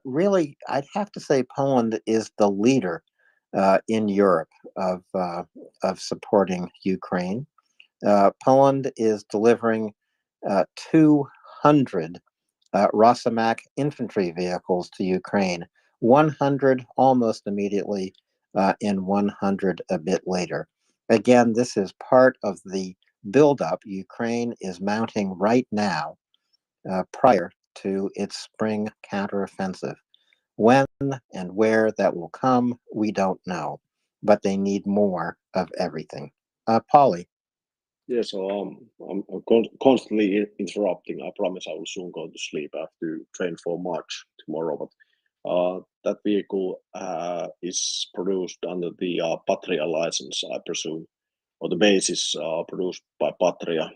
really, I'd have to say Poland is the leader in Europe of supporting Ukraine. Poland is delivering 100 Rosamak infantry vehicles to Ukraine, 100 almost immediately, and 100 a bit later. Again, this is part of the buildup Ukraine is mounting right now prior to its spring counteroffensive. When and where that will come, we don't know, but they need more of everything. Polly. Yeah, so I'm constantly interrupting. I promise I will soon go to sleep. I have to train for March tomorrow. But that vehicle is produced under the Patria license, I presume, or the base is produced by Patria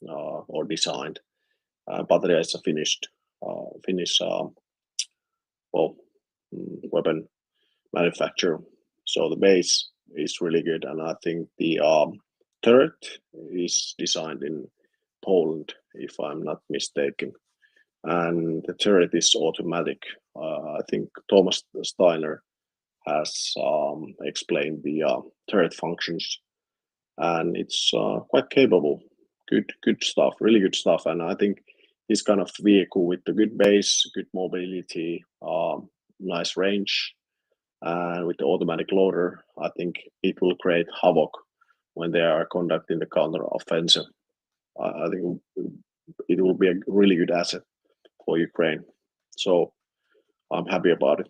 or designed. Patria is a Finnish weapon manufacturer. So the base is really good, and I think the turret is designed in Poland, if I'm not mistaken. And the turret is automatic. I think Thomas Steiner has explained the turret functions, and it's quite capable. Good stuff, really good stuff. And I think this kind of vehicle with the good base, good mobility, nice range, and with the automatic loader, I think it will create havoc when they are conducting the counter offensive. I think it will be a really good asset for Ukraine. So I'm happy about it.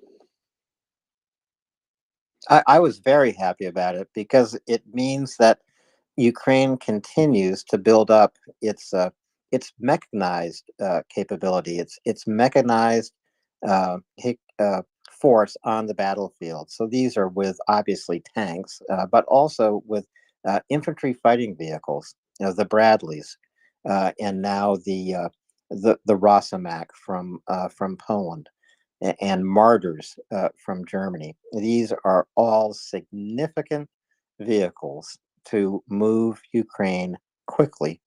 I was very happy about it because it means that Ukraine continues to build up its mechanized capability, its mechanized force on the battlefield. So these are with obviously tanks, but also with infantry fighting vehicles, the Bradleys, and now the Rosamak from Poland, and Martyrs from Germany. These are all significant vehicles to move Ukraine quickly.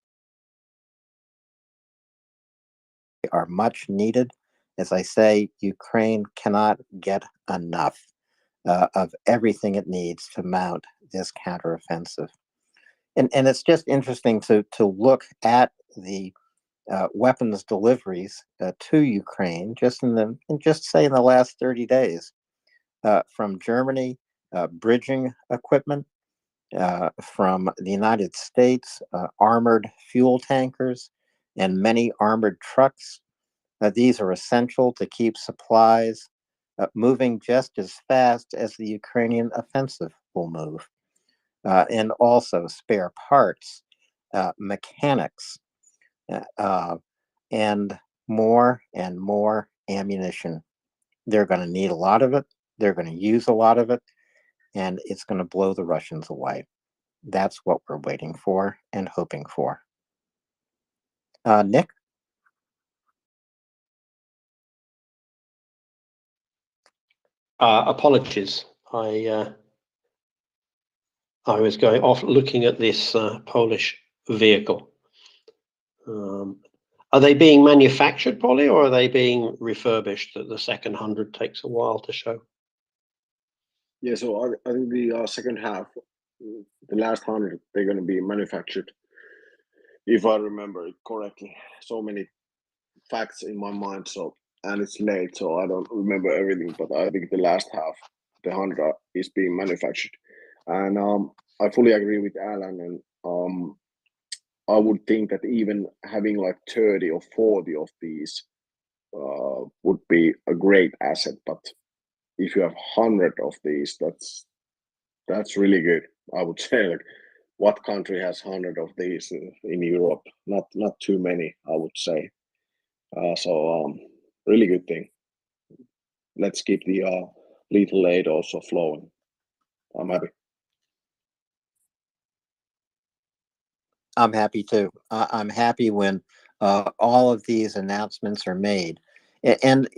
They are much needed. As I say, Ukraine cannot get enough of everything it needs to mount this counteroffensive. And it's just interesting to look at the weapons deliveries to Ukraine just in the last 30 days from Germany, bridging equipment, from the United States, armored fuel tankers, and many armored trucks. These are essential to keep supplies moving just as fast as the Ukrainian offensive will move. And also spare parts, mechanics, and more ammunition. They're going to need a lot of it. They're going to use a lot of it, and it's going to blow the Russians away. That's what we're waiting for and hoping for. Nick? Apologies. I was going off looking at this Polish vehicle. Are they being manufactured, Polly, or are they being refurbished? That the second 100 takes a while to show. Yeah, so I think the second half, the last 100, they're going to be manufactured, if I remember it correctly. So many facts in my mind, and it's late, so I don't remember everything. But I think the last half, the 100, is being manufactured, and I fully agree with Alan. And I would think that even having like 30 or 40 of these would be a great asset. But if you have 100 of these, that's really good. I would say, like, what country has 100 of these in Europe? Not too many, I would say. So really good thing. Let's keep the lethal aid also flowing. I'm happy. I'm happy too. I'm happy when all of these announcements are made. And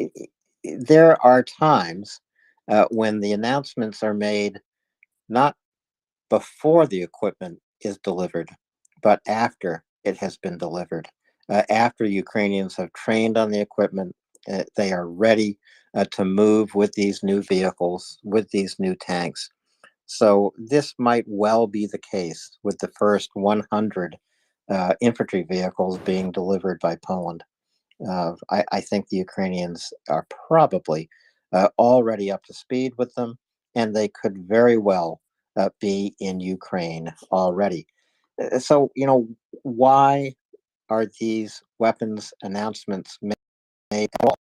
there are times when the announcements are made not before the equipment is delivered, but after it has been delivered. After Ukrainians have trained on the equipment, they are ready to move with these new vehicles, with these new tanks. So this might well be the case with the first 100 infantry vehicles being delivered by Poland. I think the Ukrainians are probably already up to speed with them, and they could very well be in Ukraine already. So, why are these weapons announcements made at all?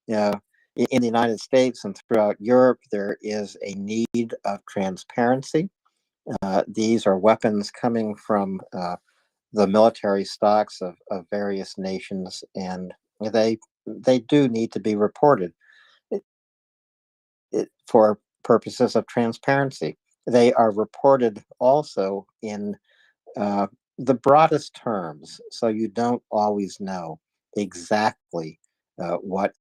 In the United States and throughout Europe, there is a need of transparency. These are weapons coming from the military stocks of various nations, and they do need to be reported for purposes of transparency. They are reported also in the broadest terms, so you don't always know exactly what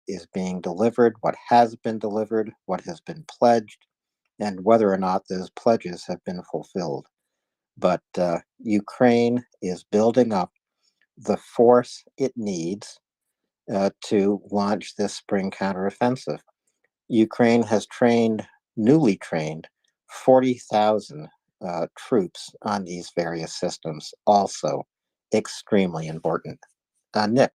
is being delivered, what has been delivered, what has been pledged, and whether or not those pledges have been fulfilled. But Ukraine is building up the force it needs to launch this spring counteroffensive. Ukraine has newly trained 40,000 troops on these various systems, also extremely important. Nick.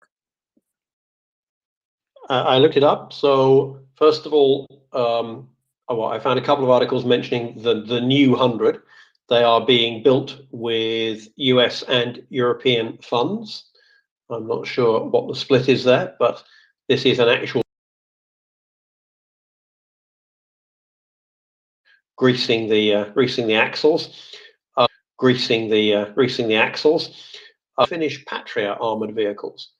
I looked it up. So first of all, I found a couple of articles mentioning the new 100. They are being built with US and European funds. I'm not sure what the split is there, but this is an actual greasing the axles, Finnish Patria armored vehicles,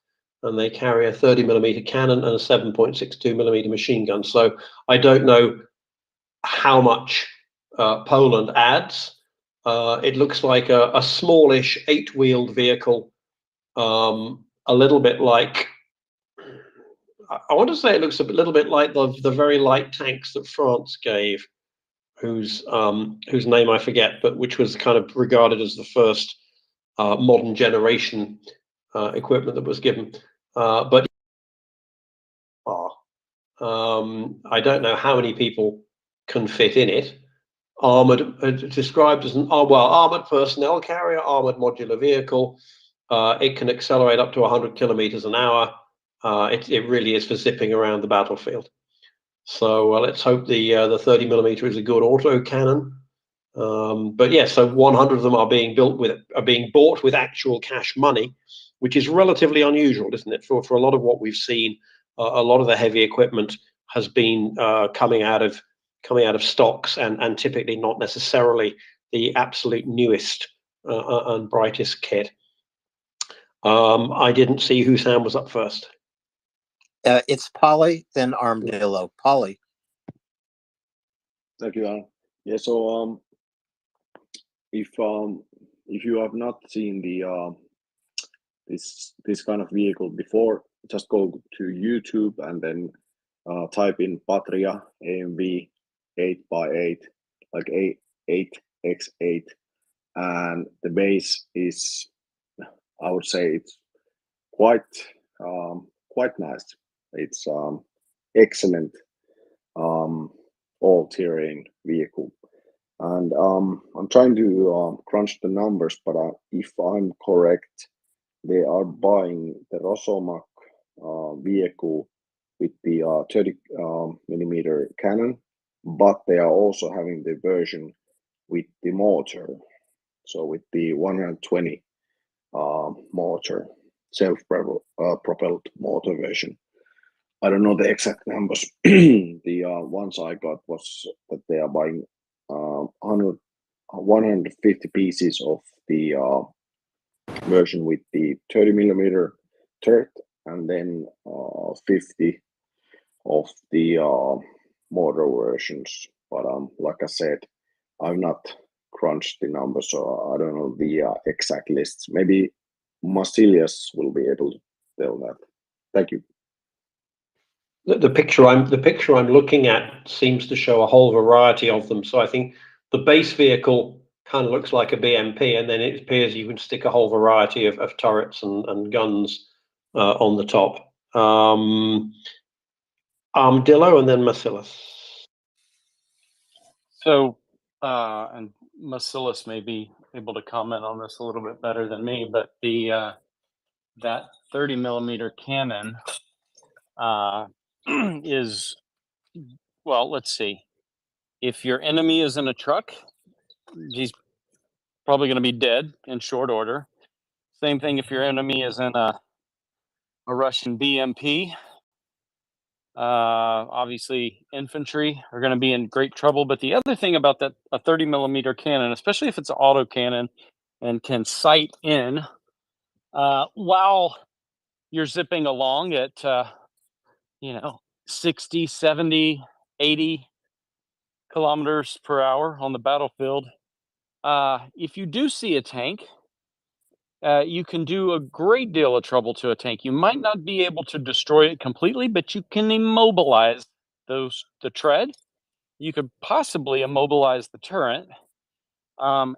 and they carry a 30mm cannon and a 7.62mm machine gun. So I don't know how much Poland adds. It looks like a smallish 8-wheeled vehicle, a little bit like, I want to say it looks a little bit like the very light tanks that France gave, whose name I forget, but which was kind of regarded as the first modern generation equipment that was given. But I don't know how many people can fit in it. Armored, described as an armored personnel carrier, armored modular vehicle. It can accelerate up to 100 kilometers an hour. It really is for zipping around the battlefield. So let's hope the 30mm is a good auto cannon. But yeah, so 100 of them are being bought with actual cash money, which is relatively unusual, isn't it? For a lot of what we've seen, a lot of the heavy equipment has been coming out of stocks and typically not necessarily the absolute newest and brightest kit. I didn't see who Sam was up first. It's Polly, then Armadillo. Polly. Thank you, Alan. Yeah, so if you have not seen the this kind of vehicle before, just go to YouTube and then type in Patria AMV 8x8, like 8x8, and the base is, I would say, it's quite nice. It's excellent all-terrain vehicle, and I'm trying to crunch the numbers, but if I'm correct, they are buying the Rosomak vehicle with the 30mm cannon, but they are also having the version with the motor, so with the 120 motor, self-propelled motor version. I don't know the exact numbers. The ones I got was that they are buying 150 pieces of the version with the 30mm turret, and then 50 of the motor versions. But like I said, I've not crunched the numbers, so I don't know the exact lists. Maybe Masilias will be able to tell that. Thank you. The picture I'm looking at seems to show a whole variety of them. So I think the base vehicle kind of looks like a BMP, and then it appears you can stick a whole variety of turrets and guns on the top. Armadillo and then Marcellus. So, and Marcellus may be able to comment on this a little bit better than me, but the that 30 millimeter cannon is, well, let's see. If your enemy is in a truck, he's probably going to be dead in short order. Same thing if your enemy is in a Russian BMP. Obviously, infantry are going to be in great trouble. But the other thing about that, a 30 millimeter cannon, especially if it's an auto cannon and can sight in while you're zipping along at, 60, 70, 80 kilometers per hour on the battlefield. If you do see a tank, you can do a great deal of trouble to a tank. You might not be able to destroy it completely, but you can immobilize the tread. You could possibly immobilize the turret. I've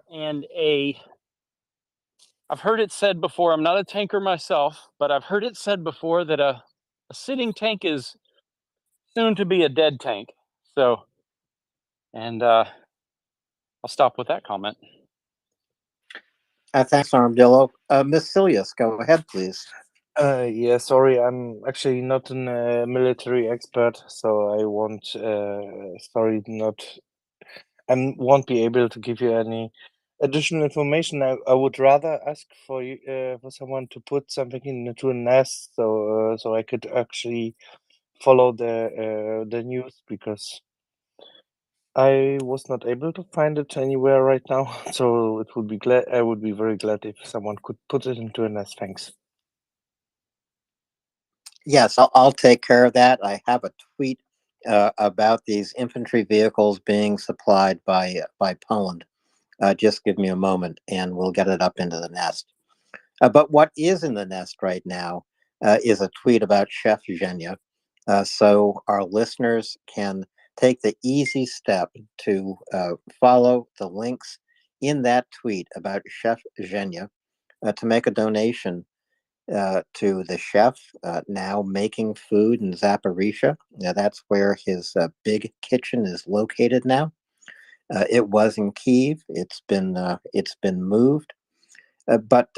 heard it said before, I'm not a tanker myself, but I've heard it said before that a sitting tank is soon to be a dead tank. So, and I'll stop with that comment. Thanks, Armadillo. Miss Silius, go ahead, please. Yeah, sorry, I'm actually not a military expert, so I won't. I won't be able to give you any additional information. I would rather ask for you, for someone to put something into a nest, so I could actually follow the news, because I was not able to find it anywhere right now. So I would be very glad if someone could put it into a nest. Thanks. Yes, I'll take care of that. I have a tweet about these infantry vehicles being supplied by Poland. Just give me a moment and we'll get it up into the nest. But what is in the nest right now is a tweet about Chef Zhenya. So our listeners can take the easy step to follow the links in that tweet about Chef Zhenya to make a donation to the chef now making food in Zaporizhia. Now, that's where his big kitchen is located now. It was in Kyiv. It's been moved, but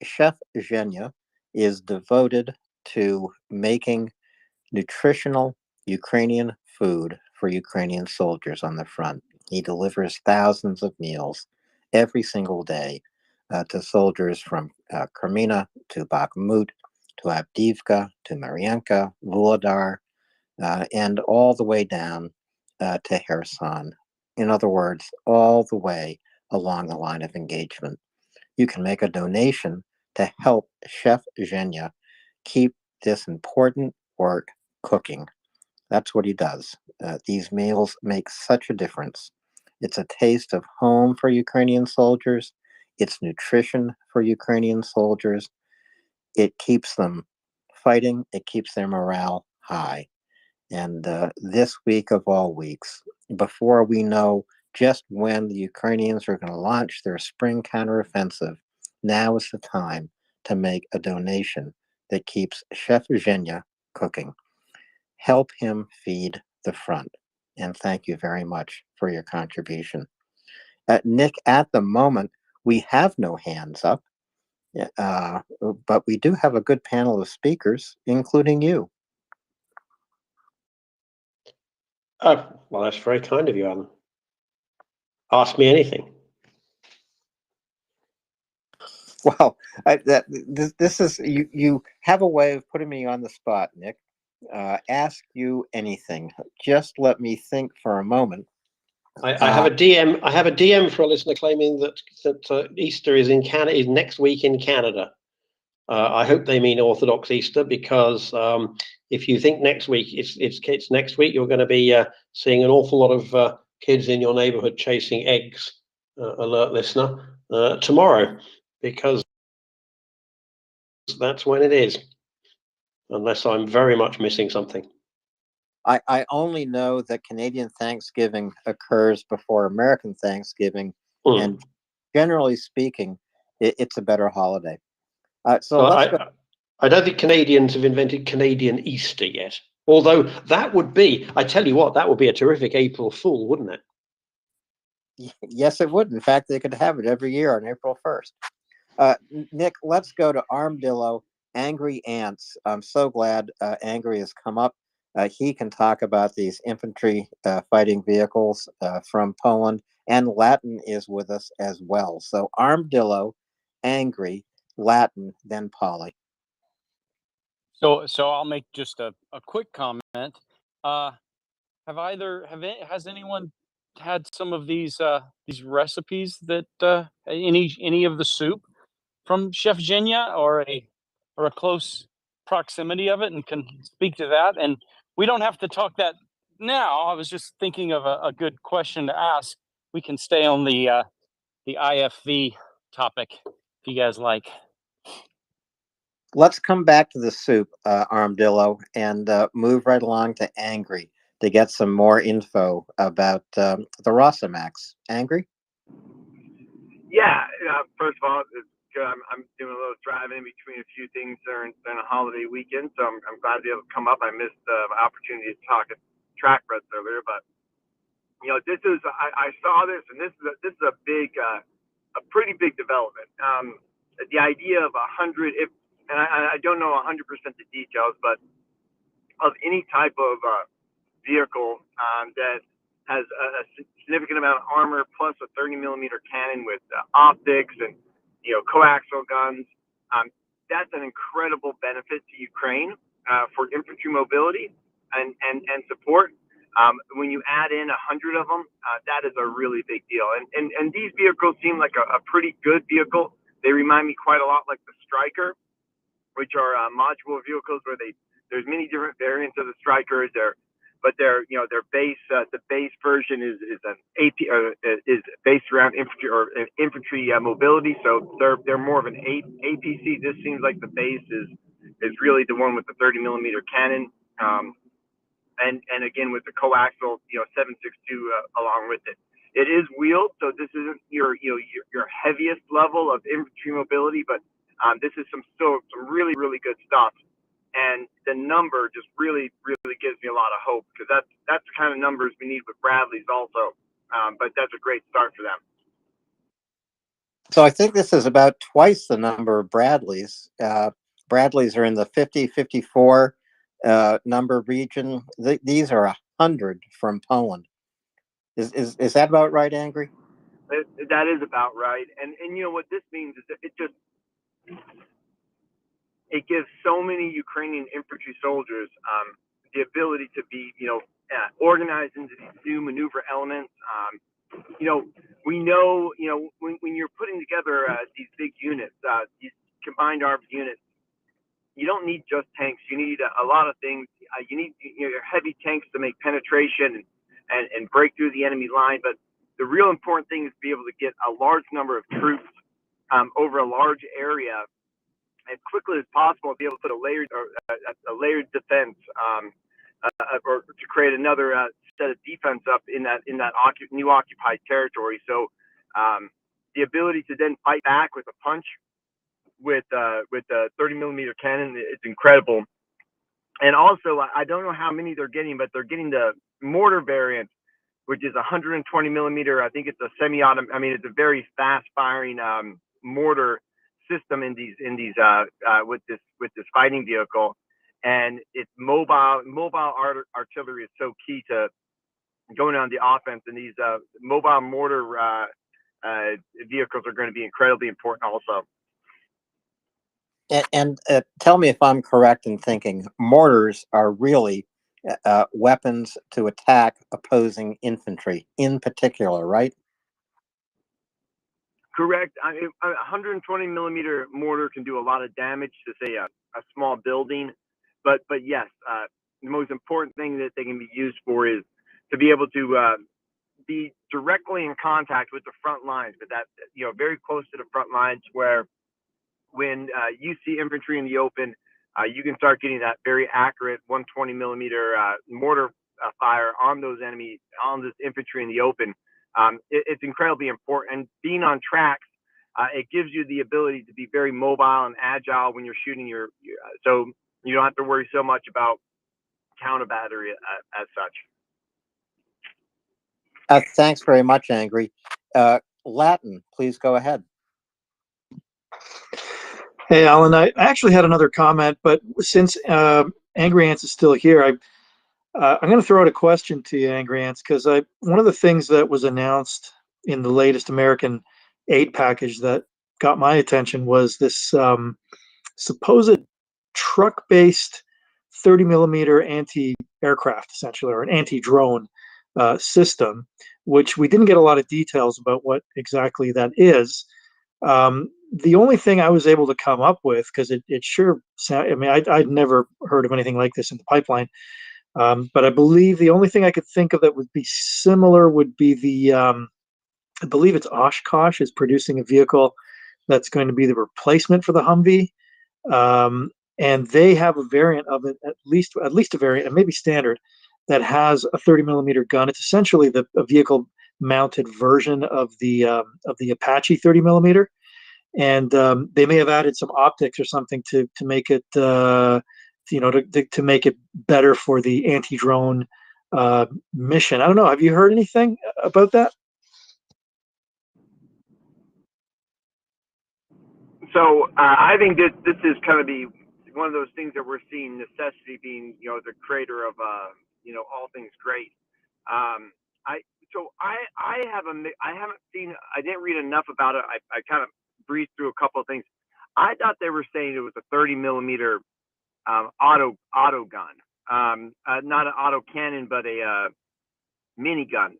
Chef Zhenya is devoted to making nutritional Ukrainian food for Ukrainian soldiers on the front. He delivers thousands of meals every single day to soldiers from Crimea to Bakhmut to Avdiivka to Marianka, Vuhledar, and all the way down to Kherson. In other words, all the way along the line of engagement. You can make a donation to help Chef Zhenya keep this important work cooking. That's what he does. These meals make such a difference. It's a taste of home for Ukrainian soldiers. It's nutrition for Ukrainian soldiers. It keeps them fighting. It keeps their morale high. And this week of all weeks, before we know just when the Ukrainians are going to launch their spring counteroffensive, now is the time to make a donation that keeps Chef Zhenya cooking. Help him feed the front. And thank you very much for your contribution. Nick, at the moment, we have no hands up, but we do have a good panel of speakers, including you. Oh, well, that's very kind of you, Alan. Ask me anything. Well, this is you have a way of putting me on the spot, Nick. Ask you anything. Just let me think for a moment. I have a DM. I have a DM for a listener claiming that Easter is in Canada. Is next week in Canada. I hope they mean Orthodox Easter, because if you think next week it's next week, you're going to be seeing an awful lot of kids in your neighborhood chasing eggs. Alert, listener, tomorrow, because that's when it is. Unless I'm very much missing something. I only know that Canadian Thanksgiving occurs before American Thanksgiving, and generally speaking, it's a better holiday. So let's go. I don't think Canadians have invented Canadian Easter yet. Although that would be, I tell you what, that would be a terrific April Fool, wouldn't it? Yes, it would. In fact, they could have it every year on April 1st. Nick, let's go to Armadillo, Angry Ants. I'm so glad Angry has come up. He can talk about these infantry fighting vehicles from Poland, and Latin is with us as well. So Armadillo, Angry, Latin, then Polly. So I'll make just a quick comment. Has anyone had some of these recipes that any of the soup from Chef Genya, or a close proximity of it, and can speak to that? And we don't have to talk that now. I was just thinking of a good question to ask. We can stay on the IFV topic if you guys like. Let's come back to the soup, Armadillo, and move right along to Angry to get some more info about the Rosamax. Angry? Yeah, first of all, it's good. I'm doing a little driving in between a few things during a holiday weekend, so I'm glad to be able to come up. I missed the opportunity to talk at track runs earlier, but this is I saw this, and this is a big, a pretty big development. The idea of 100, and I don't know 100% the details, but of any type of vehicle that has a significant amount of armor plus a 30 millimeter cannon with optics and coaxial guns. That's an incredible benefit to Ukraine for infantry mobility and support. When you add in 100 of them, that is a really big deal. And these vehicles seem like a pretty good vehicle. They remind me quite a lot like the Striker, which are modular vehicles where there's many different variants of the Strikers. Their base, the base version is an APR, is based around infantry mobility. So they're more of an APC. This seems like the base is really the one with the 30 millimeter cannon, and again with the coaxial 7.62 along with it. It is wheeled, so this isn't your heaviest level of infantry mobility, but this is some really good stuff. And the number just really gives me a lot of hope, because that's the kind of numbers we need with Bradley's also. But that's a great start for them. So I think this is about twice the number of Bradleys. Bradleys are in the 50-54 number region. These are 100 from Poland. Is that about right, Angry? That is about right. And what this means is that it gives so many Ukrainian infantry soldiers the ability to be, organized into these new maneuver elements. We know, when you're putting together these big units, these combined arms units, you don't need just tanks. You need a lot of things. You need your heavy tanks to make penetration and break through the enemy line. But the real important thing is to be able to get a large number of troops over a large area as quickly as possible, and be able to put a layered defense, or to create another set of defense up in that new occupied territory. So the ability to then fight back with a punch with a 30 millimeter cannon is incredible. And also, I don't know how many they're getting, but they're getting the mortar variant, which is 120 millimeter. I think it's a semi-automatic. I mean, it's a very fast firing mortar system in these with this fighting vehicle. And it's mobile artillery is so key to going on the offense, and these mobile mortar vehicles are going to be incredibly important also. And tell me if I'm correct in thinking mortars are really weapons to attack opposing infantry in particular, right? Correct. I mean, a 120 millimeter mortar can do a lot of damage to, say, a small building, but yes, the most important thing that they can be used for is to be able to be directly in contact with the front lines, but that very close to the front lines, where when you see infantry in the open, you can start getting that very accurate 120 millimeter mortar fire on those enemies, on this infantry in the open. It's incredibly important. And being on tracks, it gives you the ability to be very mobile and agile when you're shooting so you don't have to worry so much about counter battery as such. Thanks very much, Angry. Latin, please go ahead. Hey, Alan, I actually had another comment, but since Angry Ants is still here, I'm going to throw out a question to you, Angry Ants, because one of the things that was announced in the latest American aid package that got my attention was this supposed truck-based 30 millimeter anti-aircraft, essentially, or an anti-drone system, which we didn't get a lot of details about what exactly that is. The only thing I was able to come up with, because it sure sound, I mean, I'd never heard of anything like this in the pipeline, but I believe the only thing I could think of that would be similar would be the, I believe it's Oshkosh is producing a vehicle that's going to be the replacement for the Humvee. And they have a variant of it, at least a variant, and maybe standard, that has a 30 millimeter gun. It's essentially a vehicle mounted version of the Apache 30 millimeter. And they may have added some optics or something to make it, to make it better for the anti-drone mission. I don't know. Have you heard anything about that? So I think this is kind of one of those things that we're seeing necessity being, the creator of, all things great. I didn't read enough about it. I kind of breezed through a couple of things. I thought they were saying it was a 30 millimeter auto gun, not an auto cannon, but a mini gun.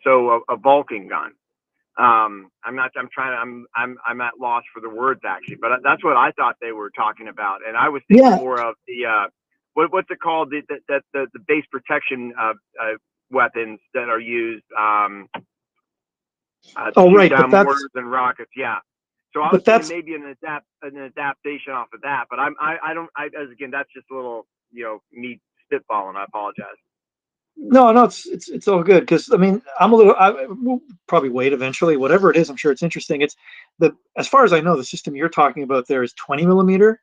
So a Vulcan gun. I'm at loss for the words actually, but that's what I thought they were talking about, and I was thinking more of the what's it called, the base protection weapons that are used to shoot down mortars and rockets. Yeah. So I was thinking maybe an adaptation off of that, but again, that's just a little me spitballing. I apologize. No, it's all good, because I mean we'll probably wait eventually. Whatever it is, I'm sure it's interesting. It's as far as I know, the system you're talking about there is 20 millimeter,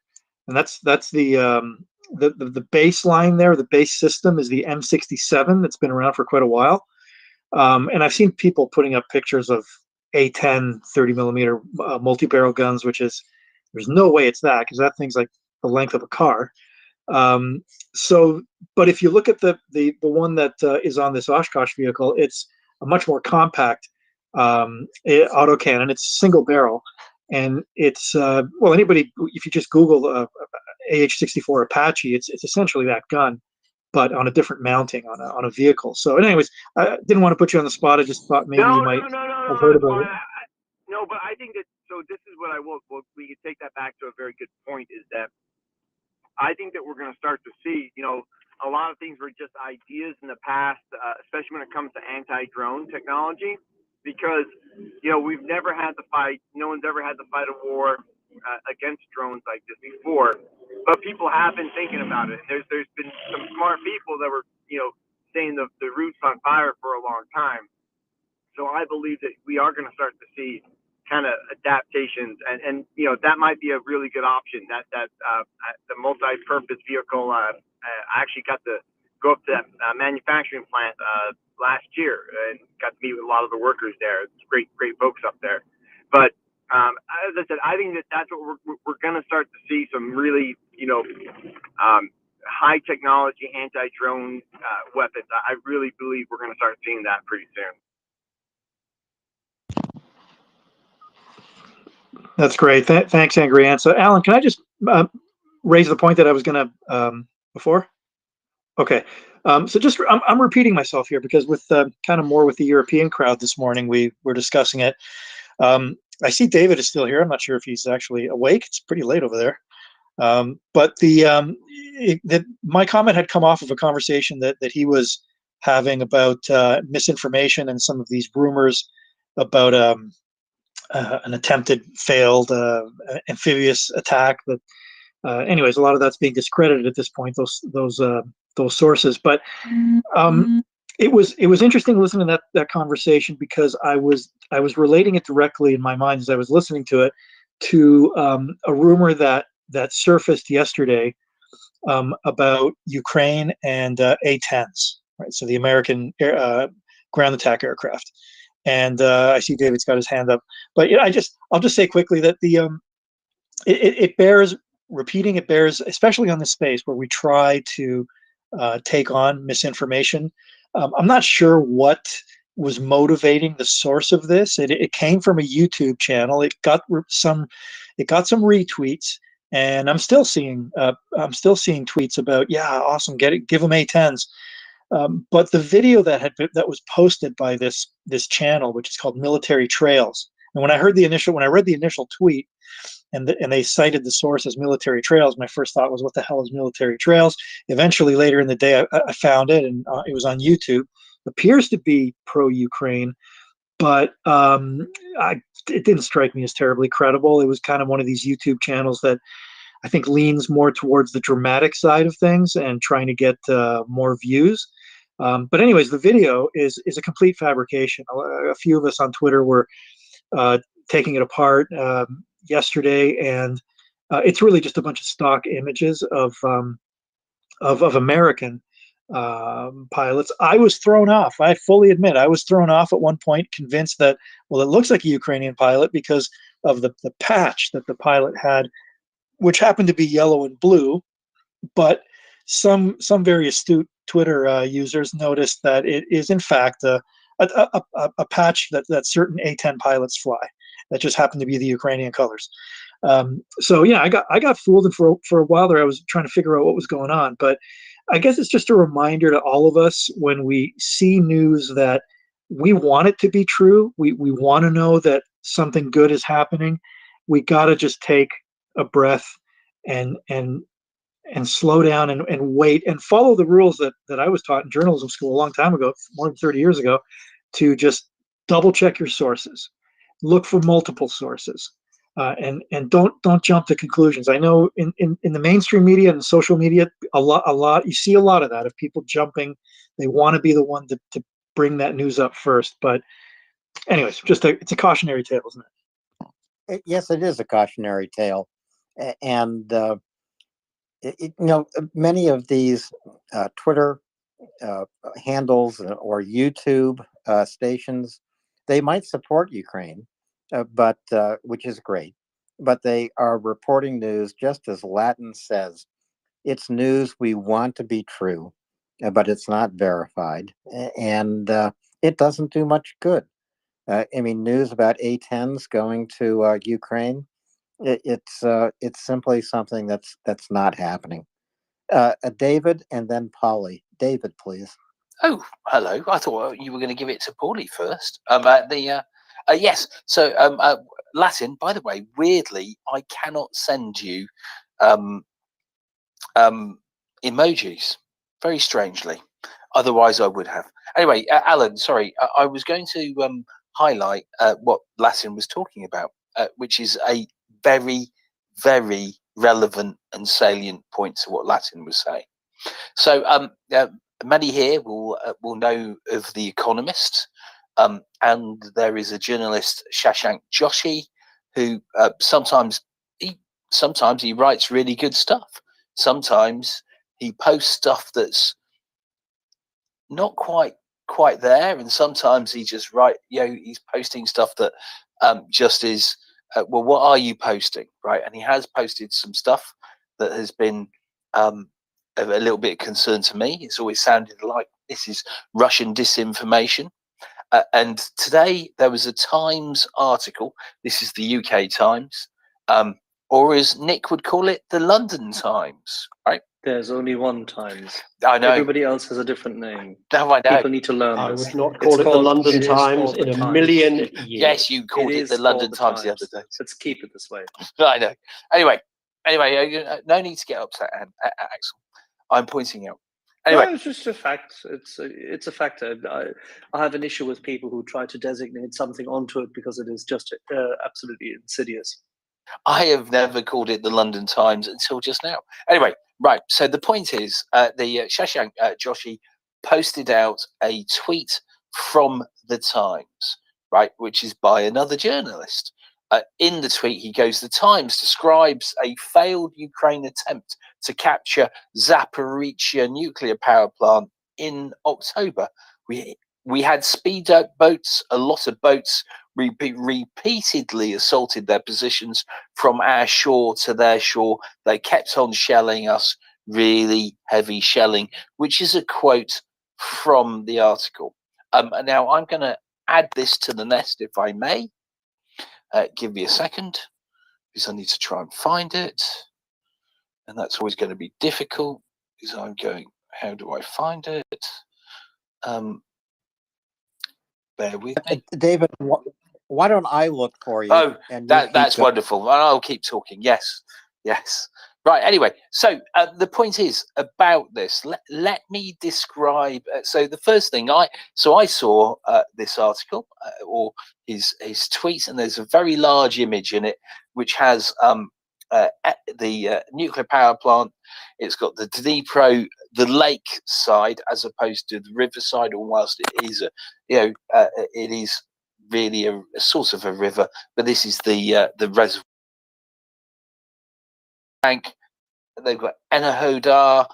and that's the baseline there. The base system is the M67 that's been around for quite a while, and I've seen people putting up pictures of A10 30 millimeter multi-barrel guns, which is, there's no way it's that, because that thing's like the length of a car. But if you look at the one that is on this Oshkosh vehicle, it's a much more compact autocannon. It's single barrel, and it's anybody, if you just Google AH-64 Apache, it's essentially that gun, but on a different mounting on a vehicle. So, anyways, I didn't want to put you on the spot. I just thought maybe you might have heard about it. No, but I think that, so this is what we could take that back to a very good point, is that I think that we're going to start to see, a lot of things were just ideas in the past, especially when it comes to anti-drone technology, because, we've never had to fight, no one's ever had to fight a war against drones like this before, but people have been thinking about it. There's been some smart people that were, saying the root's on fire for a long time. So I believe that we are going to start to see kind of adaptations, and that might be a really good option. That the multi-purpose vehicle. I actually got to go up to that manufacturing plant last year and got to meet with a lot of the workers there. It's great folks up there. But as I said, I think that's what we're going to start to see, some really high technology anti-drone weapons. I really believe we're going to start seeing that pretty soon. That's great. Thanks, Angry Ant. So, Alan, can I just raise the point that I was going to before? Okay. So just I'm repeating myself here, because with kind of more with the European crowd this morning, we were discussing it. I see David is still here. I'm not sure if he's actually awake. It's pretty late over there. But my comment had come off of a conversation that he was having about misinformation and some of these rumors about an attempted failed amphibious attack. But anyways, a lot of that's being discredited at this point, those sources. But it was interesting listening to that conversation, because I was relating it directly in my mind as I was listening to it to a rumor that surfaced yesterday about Ukraine and A-10s. Right, so the American ground attack aircraft. And I see David's got his hand up, but I'll just say quickly that it bears repeating. It bears, especially on this space where we try to take on misinformation. I'm not sure what was motivating the source of this. It came from a YouTube channel. It got some retweets, and I'm still seeing tweets about, yeah, awesome, get it, give them A10s. But the video that was posted by this channel, which is called Military Trails, and when I read the initial tweet, and they cited the source as Military Trails, my first thought was, what the hell is Military Trails? Eventually, later in the day, I found it, and it was on YouTube. It appears to be pro-Ukraine, but it didn't strike me as terribly credible. It was kind of one of these YouTube channels that I think leans more towards the dramatic side of things and trying to get more views. But anyways, the video is a complete fabrication. A few of us on Twitter were taking it apart yesterday, and it's really just a bunch of stock images of American pilots. I was thrown off. I fully admit I was thrown off at one point, convinced that, well, it looks like a Ukrainian pilot because of the patch that the pilot had, which happened to be yellow and blue. But some very astute Twitter users noticed that it is in fact a patch that certain A-10 pilots fly. That just happened to be the Ukrainian colors. So yeah, I got fooled, and for a while there I was trying to figure out what was going on. But I guess it's just a reminder to all of us, when we see news that we want it to be true, we want to know that something good is happening. We got to just take a breath and slow down and wait and follow the rules that I was taught in journalism school a long time ago, more than 30 years ago, to just double check your sources, look for multiple sources, and don't jump to conclusions. I know in the mainstream media and social media, a lot you see a lot of that, of people jumping. They want to be the one to bring that news up first. But anyways, it's a cautionary tale, isn't it? Yes, it is a cautionary tale, and many of these Twitter handles or YouTube stations, they might support Ukraine, but which is great, but they are reporting news just as Latin says. It's news we want to be true, but it's not verified, and it doesn't do much good. I mean, news about A-10s going to Ukraine, it's simply something that's not happening. David, and then Polly. David, please. Oh, hello. I thought you were going to give it to Paulie first. Yes. So, Latin. By the way, weirdly, I cannot send you emojis. Very strangely. Otherwise, I would have. Anyway, Alan. Sorry, I was going to highlight what Latin was talking about, which is a very, very relevant and salient point to what Latin was saying. So, many here will know of The Economist, and there is a journalist, Shashank Joshi, who sometimes he writes really good stuff. Sometimes he posts stuff that's not quite there, and sometimes he just he's posting stuff that just is well, what are you posting, right? And he has posted some stuff that has been a little bit of concern to me. It's always sounded like this is Russian disinformation. And today there was a Times article. This is the UK Times, or as Nick would call it, the London Times, right? There's only one Times. I know. Everybody else has a different name. No, I know. People need to learn I this. would not call it the London Times in a million years. Yes, you called it the London Times the other day. Let's keep it this way. I know. Anyway, no need to get upset, Axel. I'm pointing out. Anyway, No, it's just a fact. It's a fact. I have an issue with people who try to designate something onto it because it is just absolutely insidious. I have never called it the London Times until just now. Anyway, right. So the point is, the Shashank Joshi posted out a tweet from the Times, right, which is by another journalist. In the tweet, he goes, "The Times describes a failed Ukraine attempt to capture Zaporizhzhia nuclear power plant in October. We We had speedboat boats, a lot of boats repeatedly assaulted their positions from our shore to their shore. They kept on shelling us, really heavy shelling, which is a quote from the article. Now I'm going to add this to the nest, if I may. Give me a second, because I need to try and find it. And that's always going to be difficult, because I'm going, how do I find it? Bear with me. David, why don't I look for you? Oh, and that's wonderful. I'll keep talking. Yes, yes. Right. Anyway, so the point is about this. Let me describe. So the first thing I saw this article or his tweets, and there's a very large image in it which has the nuclear power plant. It's got the Dnipro, the lake side, as opposed to the riverside. Or whilst it is it is really a source of a river, but this is the reservoir bank. They've got Enahodar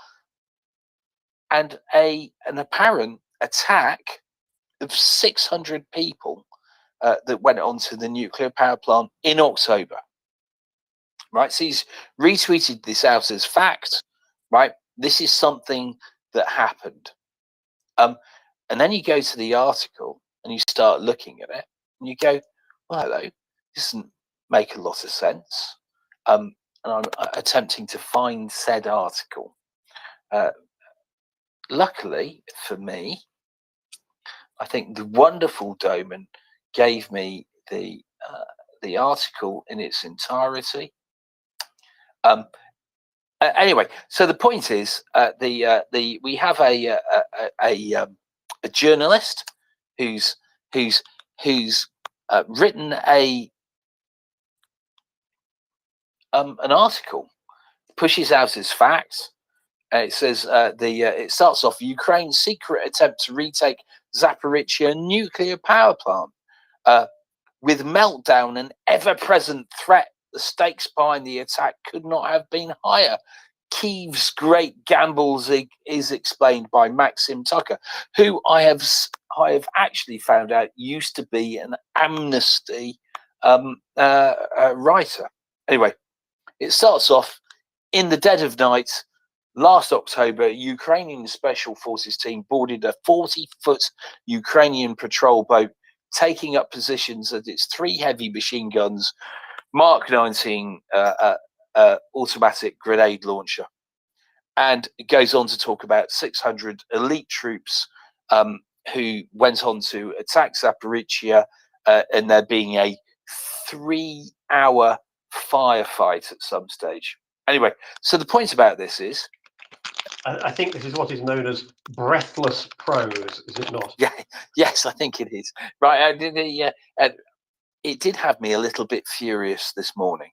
and an apparent attack of 600 people that went onto the nuclear power plant in October. Right, so he's retweeted this out as fact. Right, this is something that happened. And then you go to the article and you start looking at it, and you go, "Well, hello, this doesn't make a lot of sense." And I'm attempting to find said article. Luckily for me, I think the wonderful Doman gave me the article in its entirety. Anyway, so the point is, we have a journalist who's written an article, pushes out as facts. It says it starts off: Ukraine's secret attempt to retake Zaporizhzhia nuclear power plant with meltdown and ever-present threat. The stakes behind the attack could not have been higher. Kyiv's great gambles is explained by Maxim Tucker, who I have actually found out used to be an Amnesty writer. Anyway, it starts off: in the dead of night last October, Ukrainian Special Forces team boarded a 40-foot Ukrainian patrol boat, taking up positions at its 3 heavy machine guns, Mark 19 automatic grenade launcher. And it goes on to talk about 600 elite troops who went on to attack Zaporizhzhia, and there being a 3-hour firefight at some stage. Anyway, so the point about this is, I think this is what is known as breathless prose, is it not? Yeah, yes, I think it is. Right, it did have me a little bit furious this morning,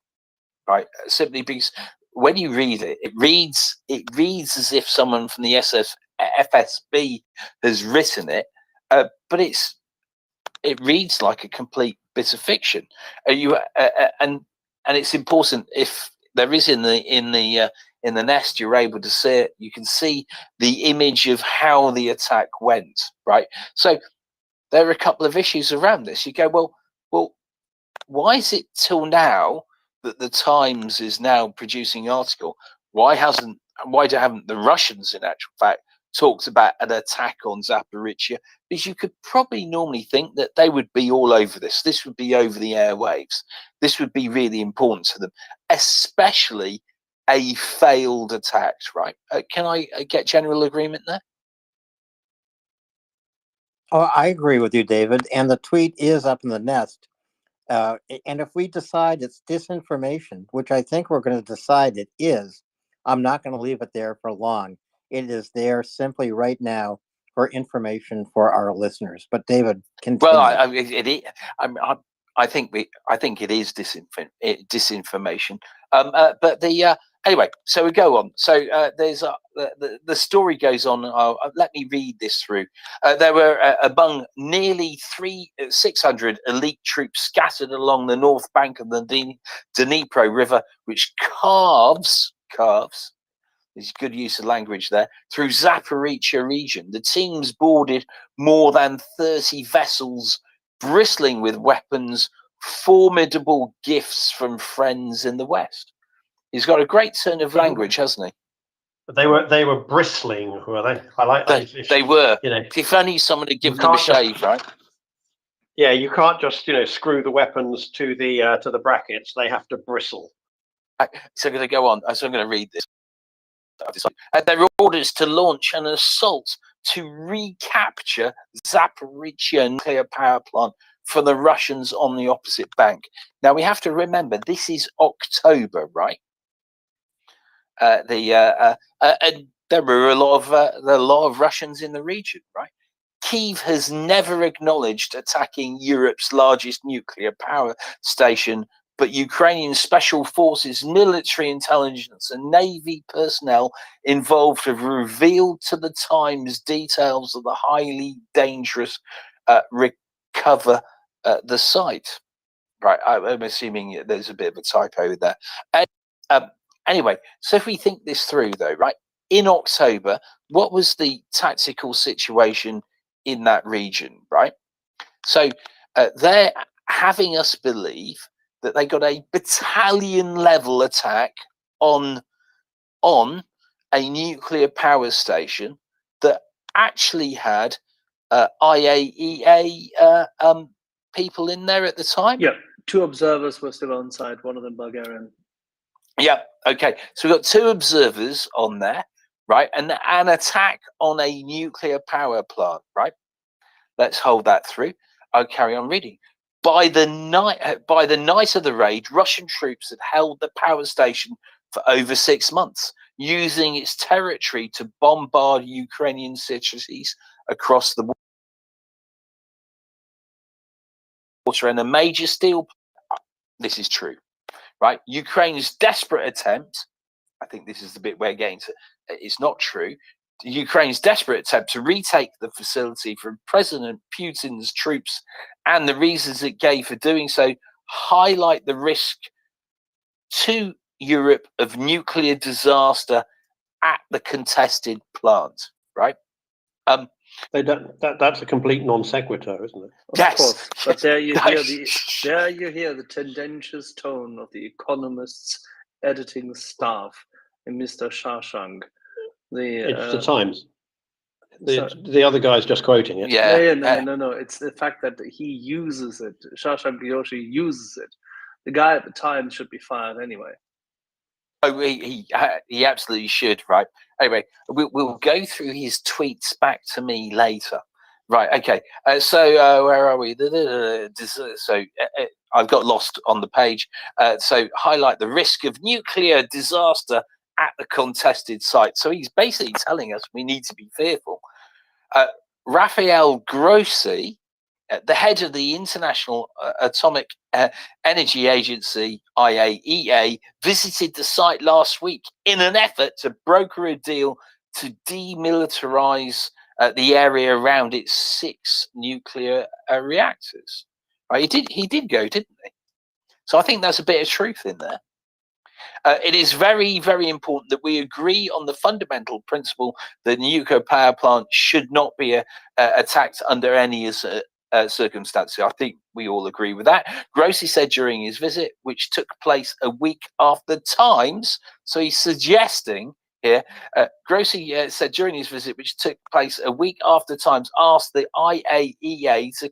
right? Simply because when you read it, it reads as if someone from the FSB has written it, but it reads like a complete bit of fiction. And it's important, if there is in the nest, you're able to see it. You can see the image of how the attack went, right? So there are a couple of issues around this. You go, well, why is it till now that the Times is now producing an article? Why haven't the Russians, in actual fact, talked about an attack on Zaporizhzhia? Because you could probably normally think that they would be all over this. This would be over the airwaves. This would be really important to them, especially a failed attack, right? Can I get general agreement there? Oh, I agree with you, David. And the tweet is up in the nest. And if we decide it's disinformation, which I think we're going to decide it is, I'm not going to leave it there for long. It is there simply right now for information for our listeners. But David, continue. Well, I think it is disinformation. But anyway, so we go on. So there's the story goes on. Let me read this through. There were among nearly 600 elite troops scattered along the north bank of the Dnipro River, which carves It's good use of language there. Through Zaporizhia region, the teams boarded more than 30 vessels bristling with weapons, formidable gifts from friends in the West. He's got a great turn of language, hasn't he? But they were bristling, were they? I like they were. You know, if only someone had given them a shave, right? Yeah, you can't just screw the weapons to the brackets. They have to bristle. So I'm going to go on. So I'm going to read this. There were orders to launch an assault to recapture Zaporizhia nuclear power plant for the Russians on the opposite bank. Now we have to remember this is October, right? And there were a lot of Russians in the region, right? Kyiv has never acknowledged attacking Europe's largest nuclear power station, but Ukrainian special forces, military intelligence, and navy personnel involved have revealed to the Times details of the highly dangerous recover the site. Right, I'm assuming there's a bit of a typo there. Anyway, so if we think this through, though, right, in October, what was the tactical situation in that region, right? So they're having us believe that they got a battalion level attack on a nuclear power station that actually had IAEA people in there at the time. Yeah, 2 observers were still on site, one of them Bulgarian. Yeah, okay. So we've got 2 observers on there, right? And an attack on a nuclear power plant, right? Let's hold that through. I'll carry on reading. By the night of the raid, Russian troops had held the power station for over 6 months, using its territory to bombard Ukrainian cities across the water. And a major steel. This is true, right? Ukraine's desperate attempt. I think this is the bit we're getting to. It's not true. Ukraine's desperate attempt to retake the facility from President Putin's troops and the reasons it gave for doing so highlight the risk to Europe of nuclear disaster at the contested plant, right? That's a complete non sequitur, isn't it? Of course, but there you hear the tendentious tone of the Economist's editing staff and Mr. Shashank. It's the Times. The other guy's just quoting it. No. It's the fact that he uses it. Shashank Yoshi uses it. The guy at the Times should be fired anyway. Oh, he absolutely should, right? Anyway, we'll go through his tweets back to me later. Right, okay. So where are we? So I've got lost on the page. So highlight the risk of nuclear disaster at the contested site. So he's basically telling us we need to be fearful. Rafael Grossi, the head of the International Atomic Energy Agency, IAEA, visited the site last week in an effort to broker a deal to demilitarize the area around its 6 nuclear reactors. Right? He did go, didn't he? So I think there's a bit of truth in there. It is very, very important that we agree on the fundamental principle that a nuclear power plant should not be attacked under any circumstances. I think we all agree with that. Grossi said during his visit, which took place a week after Times, so he's suggesting here, Grossi said during his visit, which took place a week after Times asked the IAEA to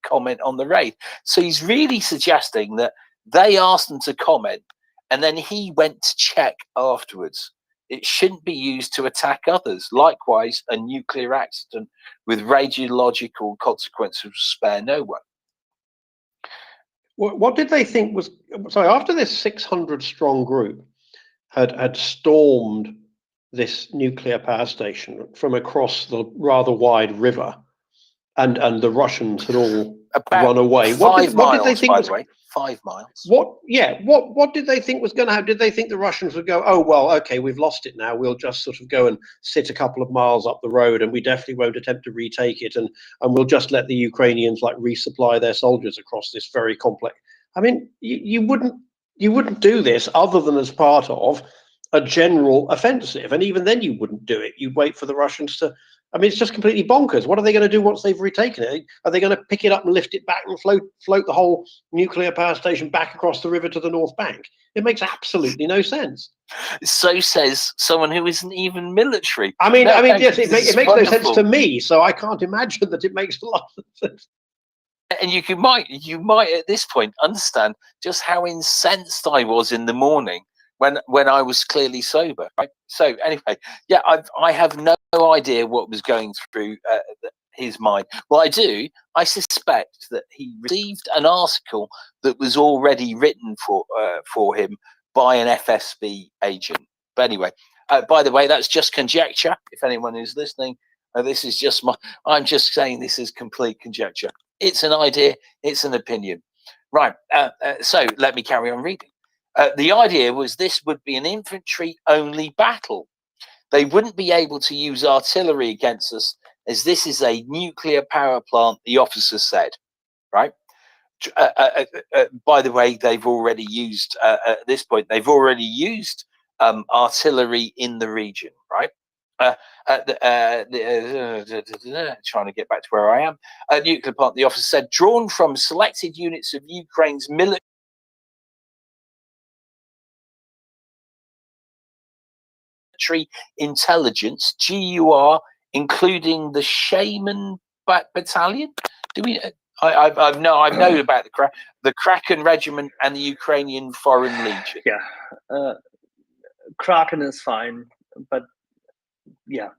comment on the raid. So he's really suggesting that they asked him to comment, and then he went to check afterwards. It shouldn't be used to attack others. Likewise, a nuclear accident with radiological consequences will spare no one. What did they think was... Sorry, after this 600-strong group had stormed this nuclear power station from across the rather wide river, and the Russians had all run away. What did they think was... 5 miles. What did they think was going to happen? Did they think the Russians would go, oh, well, okay, we've lost it now. We'll just sort of go and sit a couple of miles up the road, and we definitely won't attempt to retake it, and we'll just let the Ukrainians like resupply their soldiers across this very complex... I mean, you wouldn't do this other than as part of a general offensive, and even then you wouldn't do it. You'd wait for the Russians to. I mean, it's just completely bonkers. What are they going to do once they've retaken it? Are they going to pick it up and lift it back and float the whole nuclear power station back across the river to the North Bank? It makes absolutely no sense. So says someone who isn't even military. I mean, No, yes, it makes no sense wonderful. to me. So I can't imagine that it makes a lot of sense. And you might at this point understand just how incensed I was in the morning when I was clearly sober. Right? So anyway, yeah, I have no idea what was going through his mind. Well, I suspect that he received an article that was already written for him by an FSB agent. But anyway, by the way, that's just conjecture. If anyone is listening, this is just I'm just saying this is complete conjecture. It's an idea. It's an opinion. Right. So let me carry on reading. The idea was this would be an infantry-only battle. They wouldn't be able to use artillery against us, as this is a nuclear power plant, the officer said. Right. By the way, they've already used, at this point, they've already used artillery in the region. Right. Trying to get back to where I am. Nuclear plant, the officer said, drawn from selected units of Ukraine's military intelligence, GUR, including the Shaman Battalion. Do we? I've known about the Kraken Regiment and the Ukrainian Foreign Legion. Yeah, Kraken is fine, but yeah,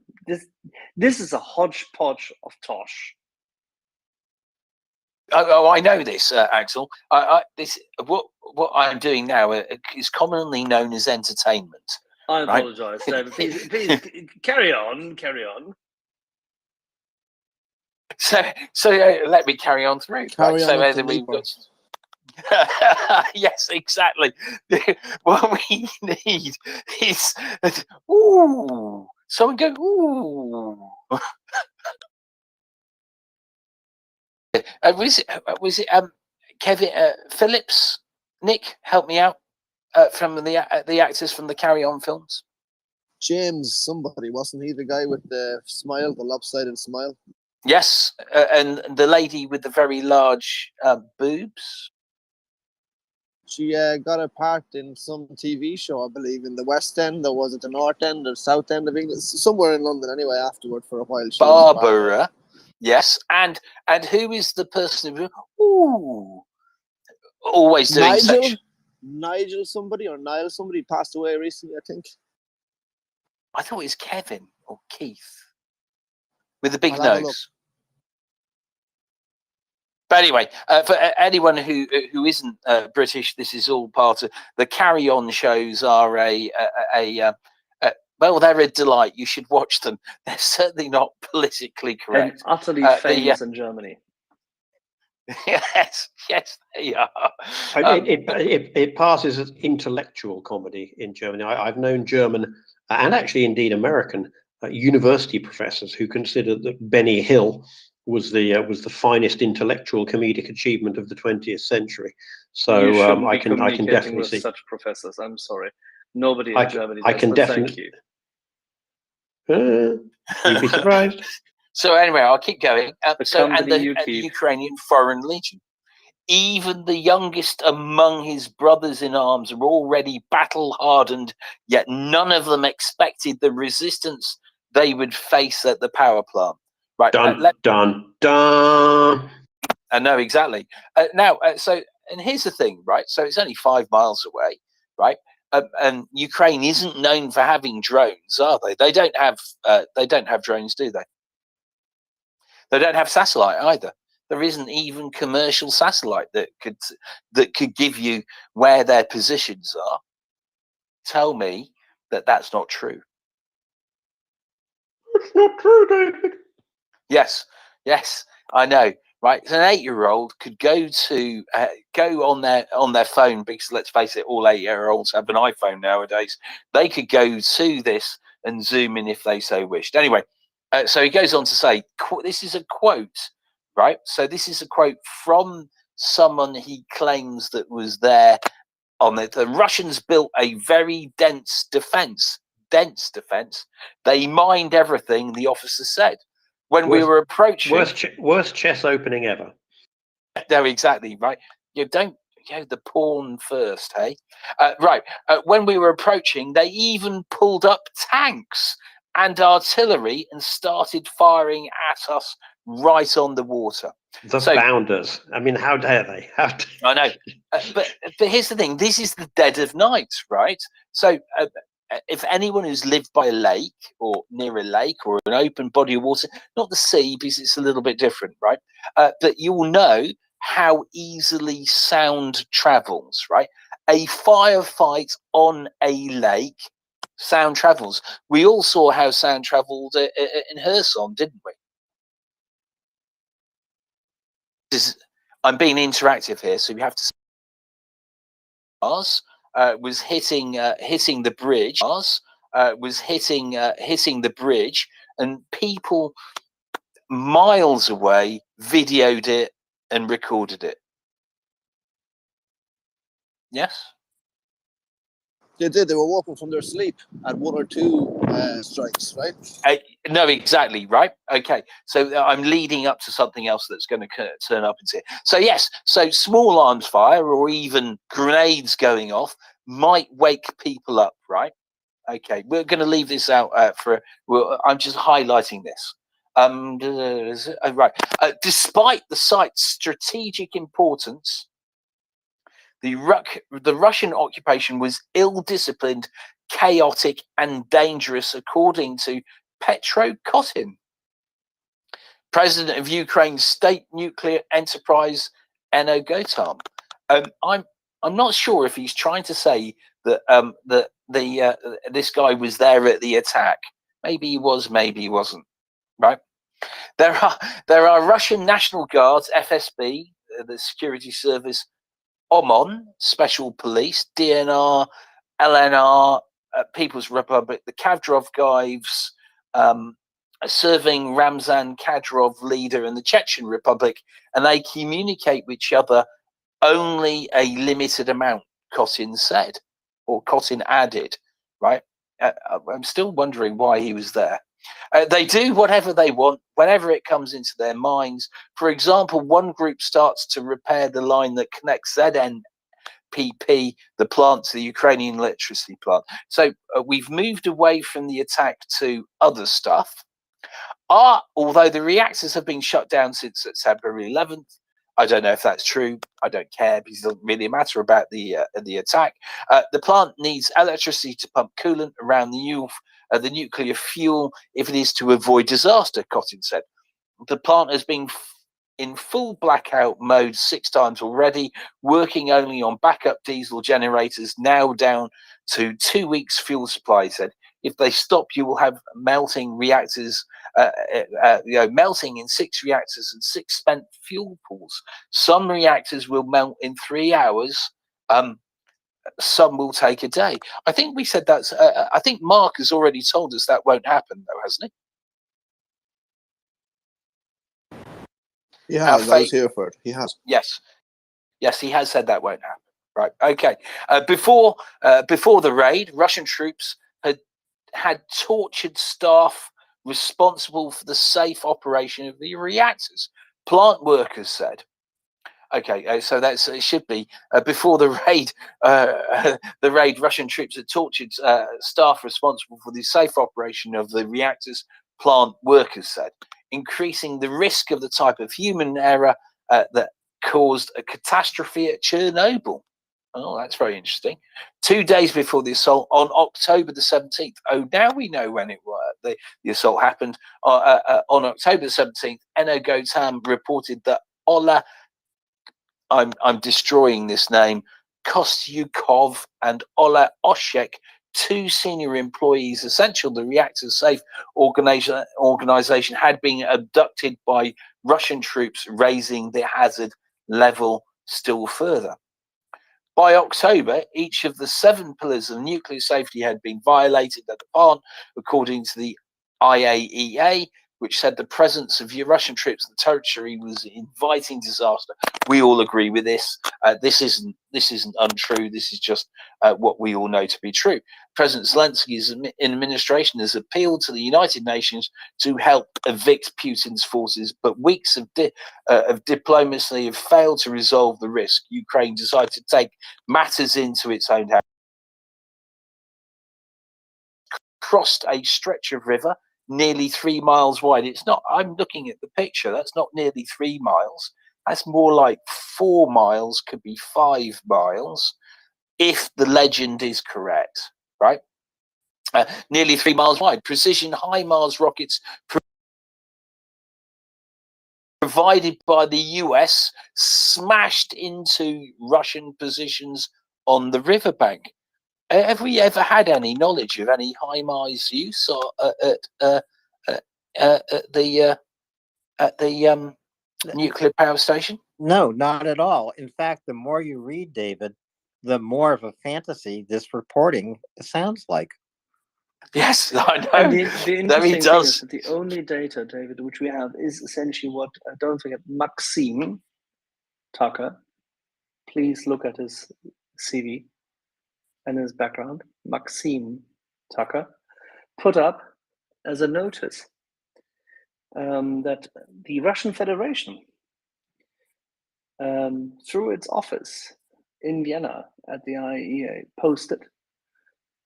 this is a hodgepodge of tosh. Oh, I know this, Axel. This what I'm doing now is commonly known as entertainment. I apologize. Right? Please carry on. So let me carry on through. Carry on. On So we've got. Yes, exactly. What we need is ooh. Someone go ooh. Was it Kevin Phillips? Nick, help me out from the actors from the Carry On films. James, somebody, wasn't he the guy with the smile, the lopsided smile? Yes, and the lady with the very large boobs. She got a part in some TV show, I believe, in the West End, or was it the North End or South End of England? Somewhere in London, anyway. Afterward, for a while, she Barbara. Yes, and who is the person who always doing Nigel somebody or Niall somebody passed away recently, I think. I thought it was Kevin or Keith with the big nose. But anyway, for anyone who isn't British, this is all part of the Carry On shows. Are well, they're a delight. You should watch them. They're certainly not politically correct. And utterly famous in Germany. Yes, they are. It passes as intellectual comedy in Germany. I've known German and actually indeed American university professors who considered that Benny Hill was the finest intellectual comedic achievement of the 20th century. So I can definitely with see such professors. I'm sorry, nobody in Germany does. I can definitely. Thank you. You'd be surprised. So anyway, I'll keep going. The Ukrainian Foreign Legion. Even the youngest among his brothers in arms are already battle-hardened, yet none of them expected the resistance they would face at the power plant. Right. Dun. I know, exactly. And here's the thing, right? So it's only 5 miles away, right? And Ukraine isn't known for having drones, are they? They don't have drones, do they? They don't have satellite either. There isn't even commercial satellite that could give you where their positions are. Tell me that that's not true. It's not true, David. Yes, I know. Right, so an 8-year-old could go on their phone, because let's face it, all 8-year-olds have an iPhone nowadays. They could go to this and zoom in if they so wished. Anyway, so he goes on to say, this is a quote, right? So this is a quote from someone he claims that was there on it. The Russians built a very dense defense. They mined everything, the officer said. When we were approaching... Worst chess opening ever. No, exactly, right. You don't... the pawn first, hey? Right. When we were approaching, they even pulled up tanks and artillery and started firing at us right on the water. The founders. I mean, how dare they? I know. But here's the thing. This is the dead of night, right? So if anyone who's lived by a lake or near a lake or an open body of water, not the sea because it's a little bit different, right? But you will know how easily sound travels, right? A firefight on a lake, sound travels. We all saw how sound traveled in Kherson, didn't we? I'm being interactive here, so you have to. Was hitting the bridge. Was hitting the bridge, and people miles away videoed it and recorded it. Yes. They did. They were walking from their sleep at 1 or 2 strikes, right? No, exactly, right? Okay, so I'm leading up to something else that's going to turn up into it. So yes, so small arms fire or even grenades going off might wake people up, right? Okay, we're going to leave this out I'm just highlighting this. Right. Despite the site's strategic importance, the Russian occupation was ill-disciplined, chaotic, and dangerous, according to Petro Kotin, president of Ukraine's state nuclear enterprise, Energoatom. I'm not sure if he's trying to say that this guy was there at the attack. Maybe he was, maybe he wasn't. Right? There are Russian National Guards, FSB, the security service, OMON, Special Police, DNR, LNR, People's Republic, the Kadyrov guys, serving Ramzan Kadyrov leader in the Chechen Republic, and they communicate with each other only a limited amount, Kotin said, or Kotin added, right? I'm still wondering why he was there. They do whatever they want, whenever it comes into their minds. For example, one group starts to repair the line that connects ZNPP, the plant, to the Ukrainian electricity plant. So we've moved away from the attack to other stuff. Although the reactors have been shut down since September 11th, I don't know if that's true. I don't care because it doesn't really matter about the attack. The plant needs electricity to pump coolant around the nuclear fuel if it is to avoid disaster, Kotin said. The plant has been in full blackout mode 6 times already, working only on backup diesel generators, now down to 2 weeks fuel supply, he said. If they stop, you will have melting reactors, melting in 6 reactors and 6 spent fuel pools. Some reactors will melt in 3 hours. Some will take a day. I think we said that's. I think Mark has already told us that won't happen, though, hasn't he? Yeah, I was here for it. He has. Yes, he has said that won't happen. Right. Okay. Before the raid, Russian troops had tortured staff responsible for the safe operation of the reactors. Plant workers said. Okay, so it should be before the raid. Russian troops had tortured staff responsible for the safe operation of the reactors. Plant workers said, increasing the risk of the type of human error that caused a catastrophe at Chernobyl. Oh, that's very interesting. 2 days before the assault on October the 17th. Oh, now we know when the assault happened. On October the 17th, Energoatom reported that Ola, I'm destroying this name, Kostyukov and Ola Oshek, 2 senior employees essential to the reactor safe organization, had been abducted by Russian troops, raising the hazard level still further. By October, each of the 7 pillars of nuclear safety had been violated at the plant, according to the IAEA, which said the presence of Russian troops in the territory was inviting disaster. We all agree with this. This isn't untrue. This is just what we all know to be true. President Zelensky's administration has appealed to the United Nations to help evict Putin's forces, but weeks of diplomacy have failed to resolve the risk. Ukraine decided to take matters into its own hands. Crossed a stretch of river nearly 3 miles wide. It's not, I'm looking at the picture, that's not nearly 3 miles. That's more like 4 miles, could be 5 miles, if the legend is correct, right? Nearly 3 miles wide. Precision HIMARS rockets provided by the US smashed into Russian positions on the riverbank. Have we ever had any knowledge of any HIMARS use at the nuclear power station? No, not at all. In fact, the more you read, David, the more of a fantasy this reporting sounds like. Yes, I know. And the interesting thing is does. that the only data, David, which we have is essentially what, don't forget, Maxime Tucker, please look at his CV and his background, Maxime Tucker, put up as a notice that the Russian Federation, through its office in Vienna at the IAEA, posted,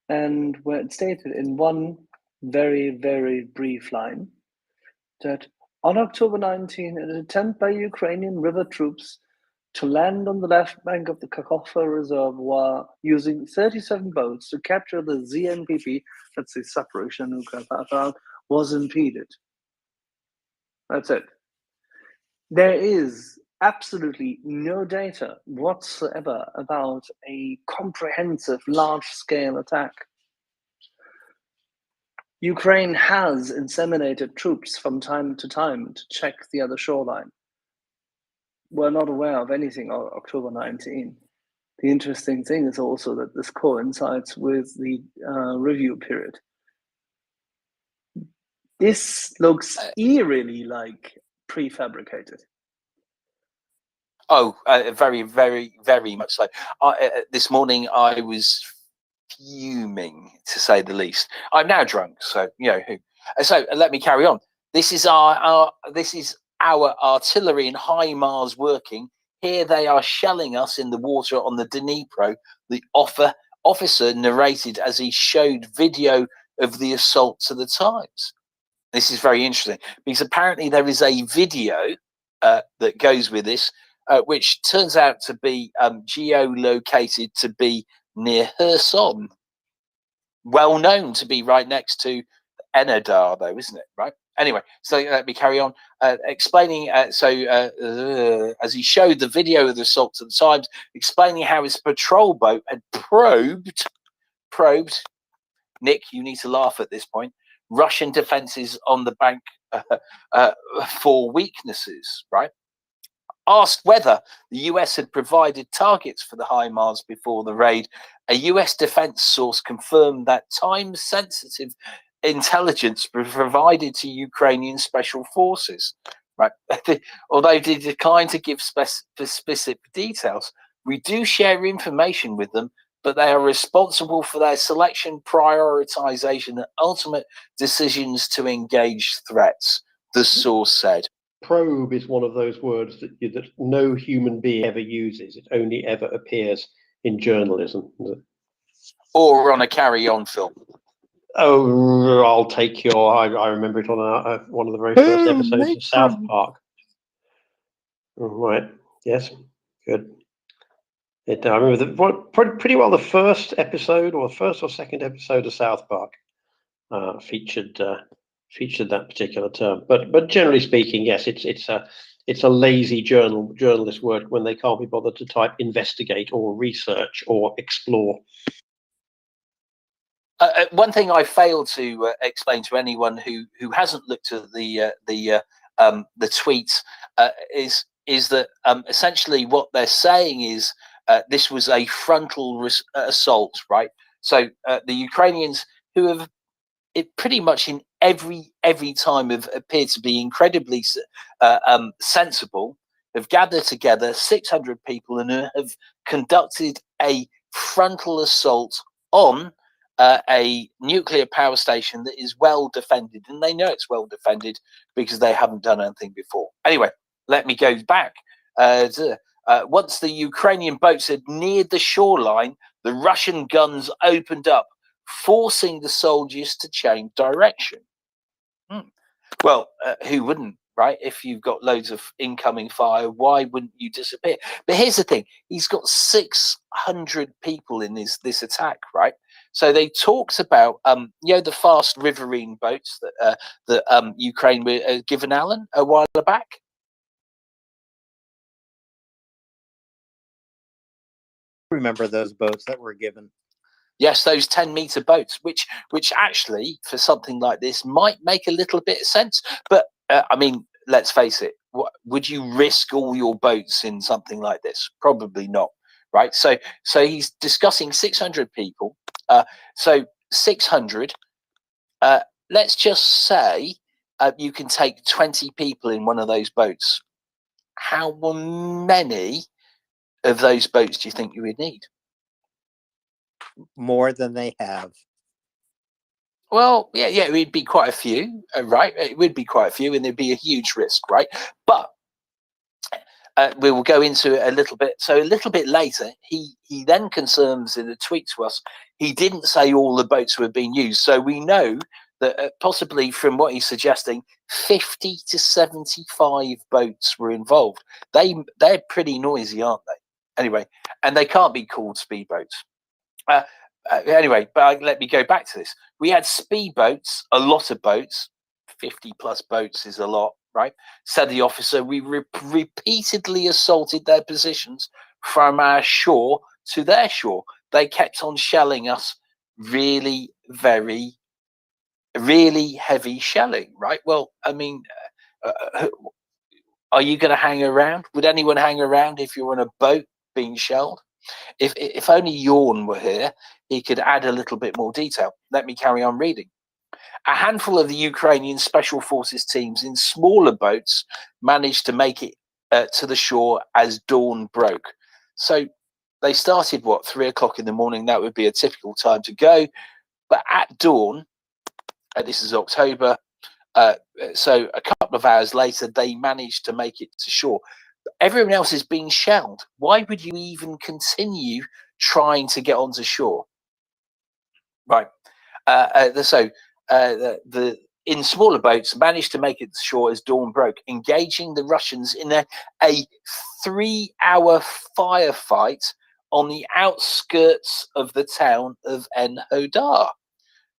and where it stated in one very, very brief line that on October 19, an attempt by Ukrainian river troops to land on the left bank of the Kakhovka Reservoir using 37 boats to capture the ZNPP, that's the Zaporizhzhia nuclear power plant, was impeded. That's it. There is absolutely no data whatsoever about a comprehensive large-scale attack. Ukraine has inseminated troops from time to time to check the other shoreline. We're not aware of anything on October 19. The interesting thing is also that this coincides with the review period. This looks eerily like prefabricated. Oh, very, very, very much so. This morning I was fuming, to say the least. I'm now drunk, so you know who. So let me carry on. This is our artillery and HIMARS working. Here they are shelling us in the water on the Dnipro. The officer narrated as he showed video of the assault to the Times. This is very interesting because apparently there is a video that goes with this, which turns out to be geolocated to be near Kherson. Well known to be right next to Enerdar, though, isn't it? Right. Anyway, so let me carry on explaining. As he showed the video of the assault to the Times, explaining how his patrol boat had probed. Nick, you need to laugh at this point. Russian defenses on the bank for weaknesses. Right. Asked whether the US had provided targets for the HIMARS before the raid, a US defense source confirmed that time-sensitive intelligence was provided to Ukrainian special forces. Right, although they declined to give specific details, we do share information with them, but they are responsible for their selection, prioritization, and ultimate decisions to engage threats, the source said. Probe is one of those words that no human being ever uses. It only ever appears in journalism. Or on a Carry On film. Oh, I'll take your. I remember it on one of the very first episodes of South Park. Right. Yes. Good. I remember pretty well the first episode, or first or second episode of South Park, featured that particular term. But generally speaking, yes, it's a lazy journalist word when they can't be bothered to type investigate or research or explore. One thing I failed to explain to anyone who hasn't looked at the tweets is that essentially what they're saying is this was a frontal assault, right? So the Ukrainians, who have it pretty much in every time have appeared to be incredibly sensible, have gathered together 600 people and have conducted a frontal assault on a nuclear power station that is well defended, and they know it's well defended because they haven't done anything before. Anyway, let me go back. Once the Ukrainian boats had neared the shoreline, the Russian guns opened up, forcing the soldiers to change direction. Well, who wouldn't, right? If you've got loads of incoming fire, why wouldn't you disappear? But here's the thing: he's got 600 people in this attack, right? So they talked about, the fast riverine boats that Ukraine were given, Alan, a while back. Remember those boats that were given? Yes, those 10-meter boats, which actually for something like this might make a little bit of sense. But I mean, let's face it, would you risk all your boats in something like this? Probably not, right? So he's discussing 600 people. So 600. Let's just say you can take 20 people in one of those boats. How many of those boats do you think you would need? More than they have. Well, yeah, it would be quite a few, right? It would be quite a few, and there'd be a huge risk, right? But we will go into it a little bit. So a little bit later, he then confirms in a tweet to us, he didn't say all the boats were being used. So we know that possibly from what he's suggesting, 50 to 75 boats were involved. They're pretty noisy, aren't they? Anyway, and they can't be called speedboats. Anyway, but let me go back to this. We had speedboats, a lot of boats, 50 plus boats is a lot, right? Said the officer, we repeatedly assaulted their positions from our shore to their shore. They kept on shelling us, really, really heavy shelling, right? Well, I mean, are you going to hang around? Would anyone hang around if you're on a boat being shelled? If only Yorn were here, he could add a little bit more detail. Let me carry on reading. A handful of the Ukrainian Special Forces teams in smaller boats managed to make it to the shore as dawn broke. So they started, 3 o'clock in the morning? That would be a typical time to go. But at dawn, this is October, so a couple of hours later, they managed to make it to shore. Everyone else is being shelled. Why would you even continue trying to get onto shore? Right. The in smaller boats managed to make it to shore as dawn broke, engaging the Russians in a 3-hour firefight on the outskirts of the town of En-Hodar,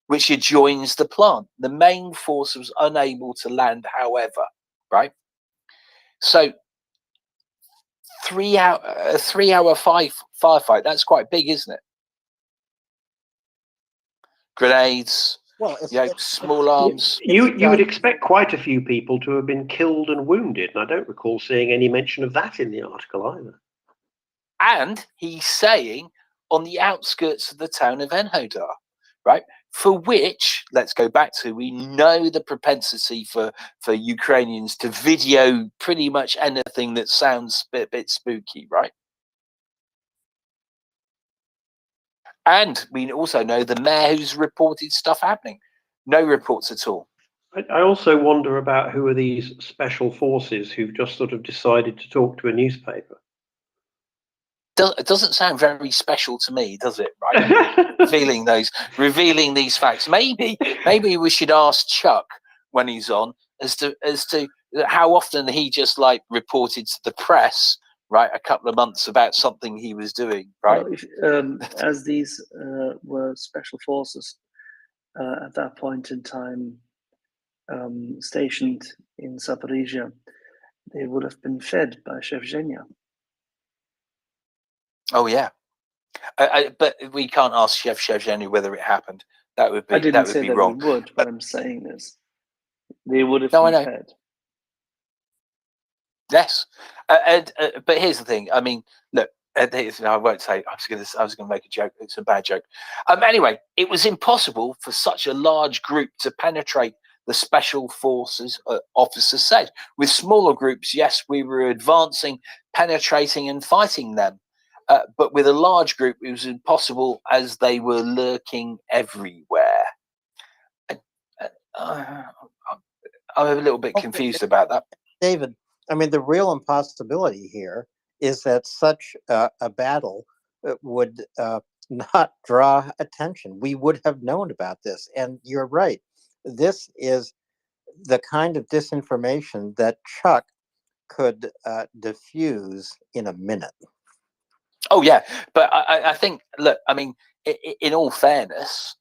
which adjoins the plant. The main force was unable to land, however. Right. So 3-hour firefight. That's quite big, isn't it? Grenades, small arms. You would expect quite a few people to have been killed and wounded, and I don't recall seeing any mention of that in the article either. And he's saying on the outskirts of the town of En-Hodar, right? For which, let's go back to, we know the propensity for Ukrainians to video pretty much anything that sounds a bit spooky, right? And we also know the mayor who's reported stuff happening. No reports at all. I also wonder about who are these special forces who've just sort of decided to talk to a newspaper. It doesn't sound very special to me, does it? Right? revealing these facts. Maybe we should ask Chuck when he's on as to how often he just reported to the press, right, a couple of months about something he was doing, right? Well, as these were special forces at that point in time, stationed in Zaporizhia, they would have been fed by Shevchenia. Oh yeah, but we can't ask Shevchenia whether it happened. That would be I didn't that say would be that wrong. we would. What I'm saying is, they would have No, I been know. fed. Yes, but here's the thing. I mean, look, I won't say. I was going to make a joke. It's a bad joke. Anyway, it was impossible for such a large group to penetrate, the special forces officer said. With smaller groups, yes, we were advancing, penetrating, and fighting them. But with a large group, it was impossible as they were lurking everywhere. I'm a little bit confused about that. David, I mean, the real impossibility here is that such a battle would not draw attention. We would have known about this. And you're right. This is the kind of disinformation that Chuck could diffuse in a minute. Oh, yeah. But I think, look, I mean, in all fairness,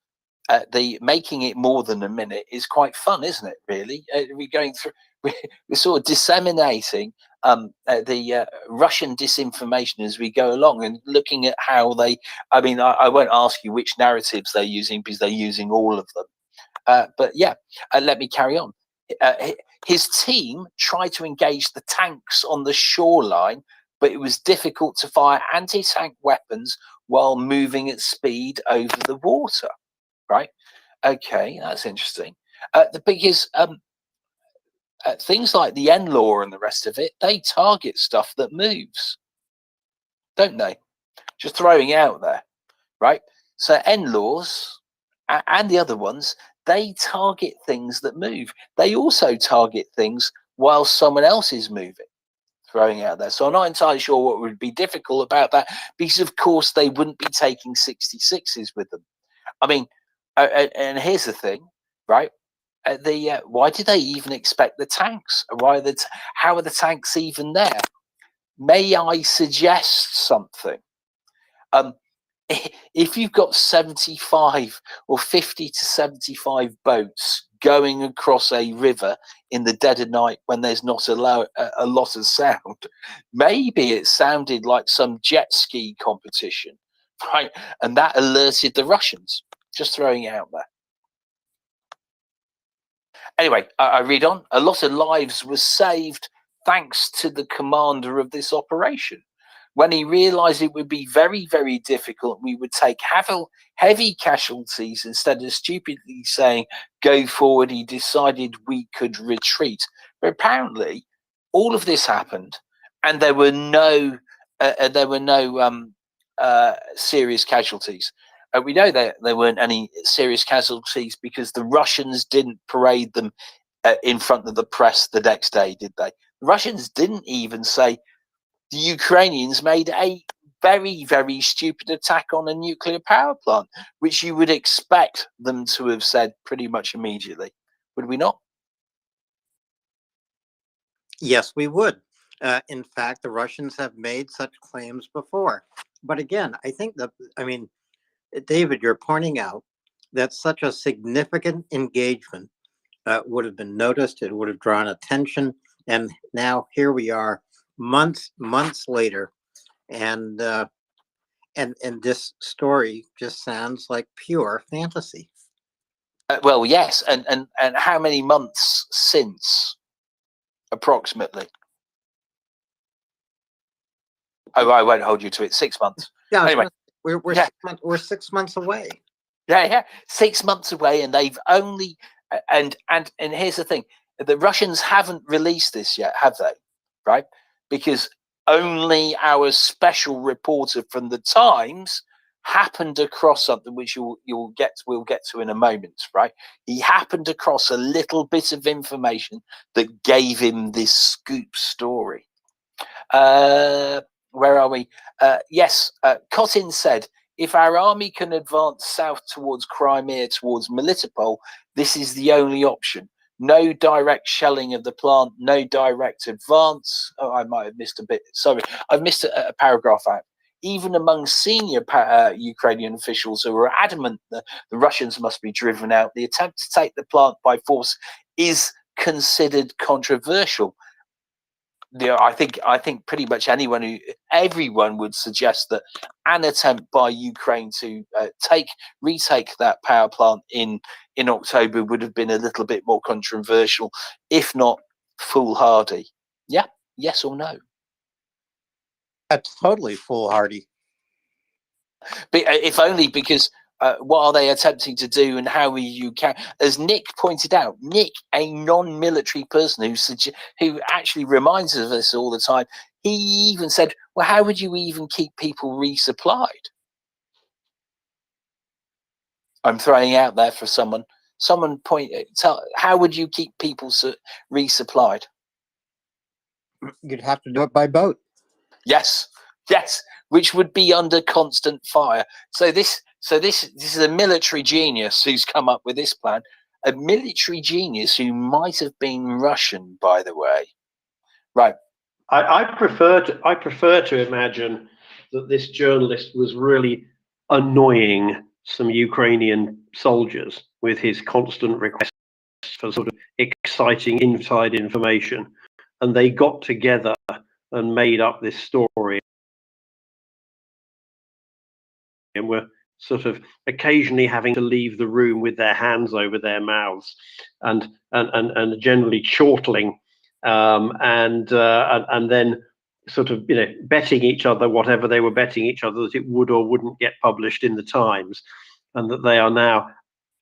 the making it more than a minute is quite fun, isn't it, really? We're going through, we're sort of disseminating the Russian disinformation as we go along and looking at how they, I mean, I won't ask you which narratives they're using because they're using all of them. But yeah, let me carry on. His team tried to engage the tanks on the shoreline, but it was difficult to fire anti-tank weapons while moving at speed over the water. Right? Okay, that's interesting. Because things like the NLAW and the rest of it, they target stuff that moves, don't they? Just throwing it out there, right? So NLAWs and the other ones, they target things that move. They also target things while someone else is moving, throwing out there. So I'm not entirely sure what would be difficult about that, because of course they wouldn't be taking 66s with them. I mean, and here's the thing, right? Why did they even expect the tanks? How are the tanks even there? May I suggest something? If you've got 75 or 50 to 75 boats going across a river in the dead of night when there's not a lot of sound, maybe it sounded like some jet ski competition, right? And that alerted the Russians. Just throwing it out there. Anyway, I read on. A lot of lives were saved thanks to the commander of this operation. When he realized it would be very, very difficult, we would take heavy casualties instead of stupidly saying, go forward, he decided we could retreat. But apparently, all of this happened, and there were no serious casualties. We know that there weren't any serious casualties because the Russians didn't parade them in front of the press the next day, did they? The Russians didn't even say the Ukrainians made a very, very stupid attack on a nuclear power plant, which you would expect them to have said pretty much immediately. Would we not? Yes, we would. In fact, the Russians have made such claims before. But again, I think that, I mean, David, you're pointing out that such a significant engagement would have been noticed. It would have drawn attention. And now here we are months later. And this story just sounds like pure fantasy. Well, yes. And how many months since, approximately? Oh, I won't hold you to it. 6 months. Yeah. Anyway, we're 6 months away. Yeah. 6 months away, and they've only and here's the thing: the Russians haven't released this yet, have they? Right? Because only our special reporter from the Times happened across something which we'll get to in a moment. Right? He happened across a little bit of information that gave him this scoop story. Where are we? Yes, Kotin said, if our army can advance south towards Crimea, towards Melitopol, this is the only option. No direct shelling of the plant, no direct advance. Oh, I might have missed a bit. Sorry, I've missed a paragraph out. Even among senior Ukrainian officials who are adamant that the Russians must be driven out, the attempt to take the plant by force is considered controversial. Yeah, I think pretty much everyone would suggest that an attempt by Ukraine to retake that power plant in October would have been a little bit more controversial, if not foolhardy. Yeah, yes or no? That's totally foolhardy. If only because what are they attempting to do, and how are you as Nick pointed out, Nick, a non-military person who actually reminds us of this all the time, he even said, well, how would you even keep people resupplied? I'm throwing out there for someone how would you keep people resupplied? You'd have to do it by boat. Yes, which would be under constant fire. So this is a military genius who's come up with this plan. A military genius who might have been Russian, by the way. Right. I prefer to imagine that this journalist was really annoying some Ukrainian soldiers with his constant requests for sort of exciting inside information, and they got together and made up this story, and were sort of occasionally having to leave the room with their hands over their mouths and generally chortling, and then sort of betting each other whatever they were betting each other that it would or wouldn't get published in the Times, and that they are now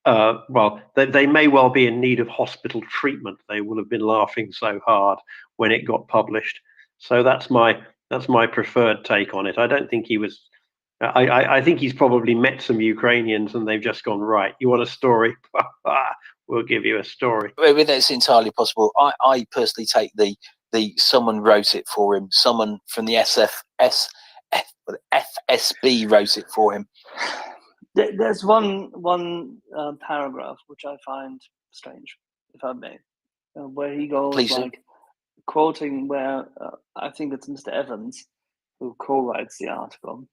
well, they may well be in need of hospital treatment. They will have been laughing so hard when it got published. So that's my preferred take on it. I don't think he was. I think he's probably met some Ukrainians and they've just gone, right, you want a story? We'll give you a story. That's entirely possible. I personally take the someone wrote it for him. Someone from the FSB wrote it for him. There's one paragraph which I find strange, if I may, where he goes Please quoting where I think it's Mr. Evans who co-writes the article.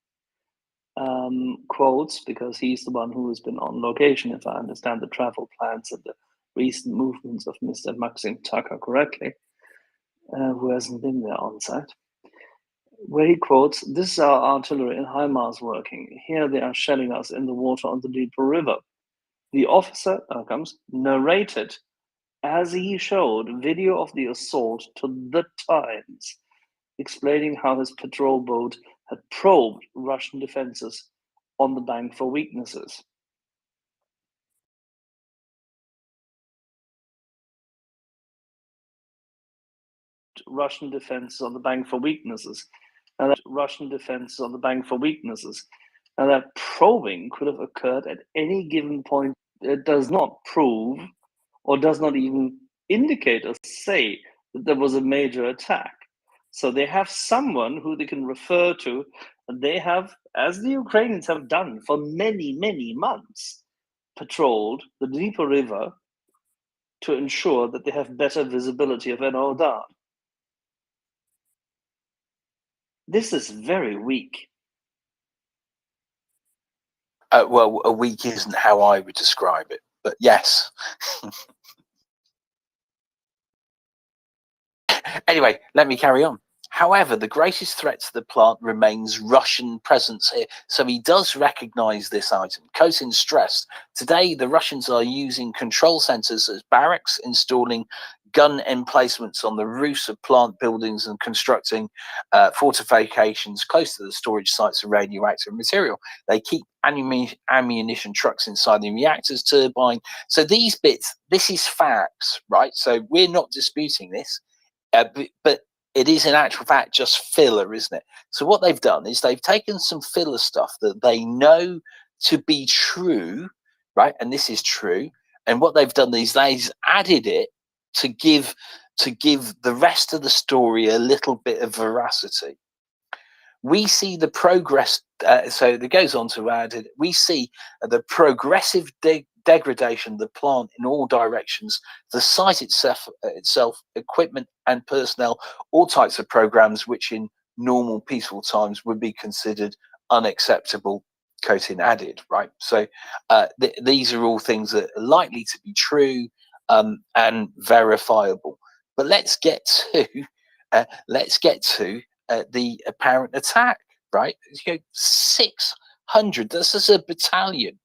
Quotes, because he's the one who has been on location, if I understand the travel plans and the recent movements of Mr. Maxim Tucker correctly, who hasn't been there on site, where he quotes, "This is our artillery in HIMARS working. Here they are shelling us in the water on the Dnieper River." The officer, narrated as he showed video of the assault to the Times, explaining how his patrol boat had probed Russian defenses on the bank for weaknesses. Russian defenses on the bank for weaknesses. And that probing could have occurred at any given point. It does not prove or does not even indicate or say that there was a major attack. So they have someone who they can refer to, and they have, as the Ukrainians have done for many, many months, patrolled the Dnieper River to ensure that they have better visibility of Enodar. This is very weak. Well, a week isn't how I would describe it, but yes. Anyway, let me carry on. However, the greatest threat to the plant remains Russian presence here. So he does recognize this item. Kotin stressed, today the Russians are using control centers as barracks, installing gun emplacements on the roofs of plant buildings and constructing fortifications close to the storage sites of radioactive material. They keep ammunition trucks inside the reactors turbine. So these bits, this is facts, right? So we're not disputing this, but it is in actual fact just filler, isn't it? So what they've done is they've taken some filler stuff that they know to be true, right? And this is true. And what they've done is they've added it to give the rest of the story a little bit of veracity. We see the progress, so it goes on to add, we see the progressive degradation of the plant in all directions, the site itself, equipment and personnel, all types of programs which in normal peaceful times would be considered unacceptable, Kotin added, right? So these are all things that are likely to be true and verifiable. But let's get to the apparent attack, right? 600, this is a battalion.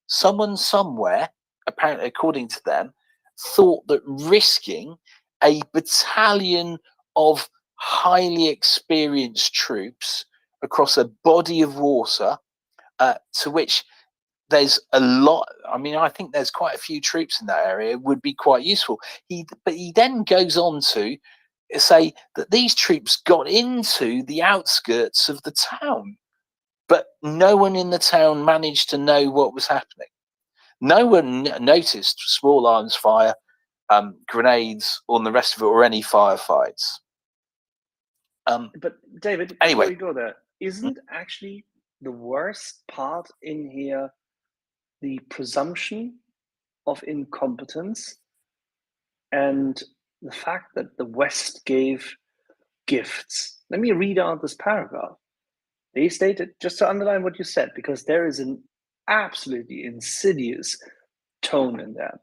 Someone somewhere, apparently according to them, thought that risking a battalion of highly experienced troops across a body of water to which there's a lot. I mean, I think there's quite a few troops in that area. It would be quite useful. But he then goes on to say that these troops got into the outskirts of the town, but no one in the town managed to know what was happening. No one noticed small arms fire, grenades, or the rest of it, or any firefights. But David, anyway, before you go there, isn't actually the worst part in here the presumption of incompetence and the fact that the West gave gifts? Let me read out this paragraph. They stated, just to underline what you said, because there is an absolutely insidious tone in there.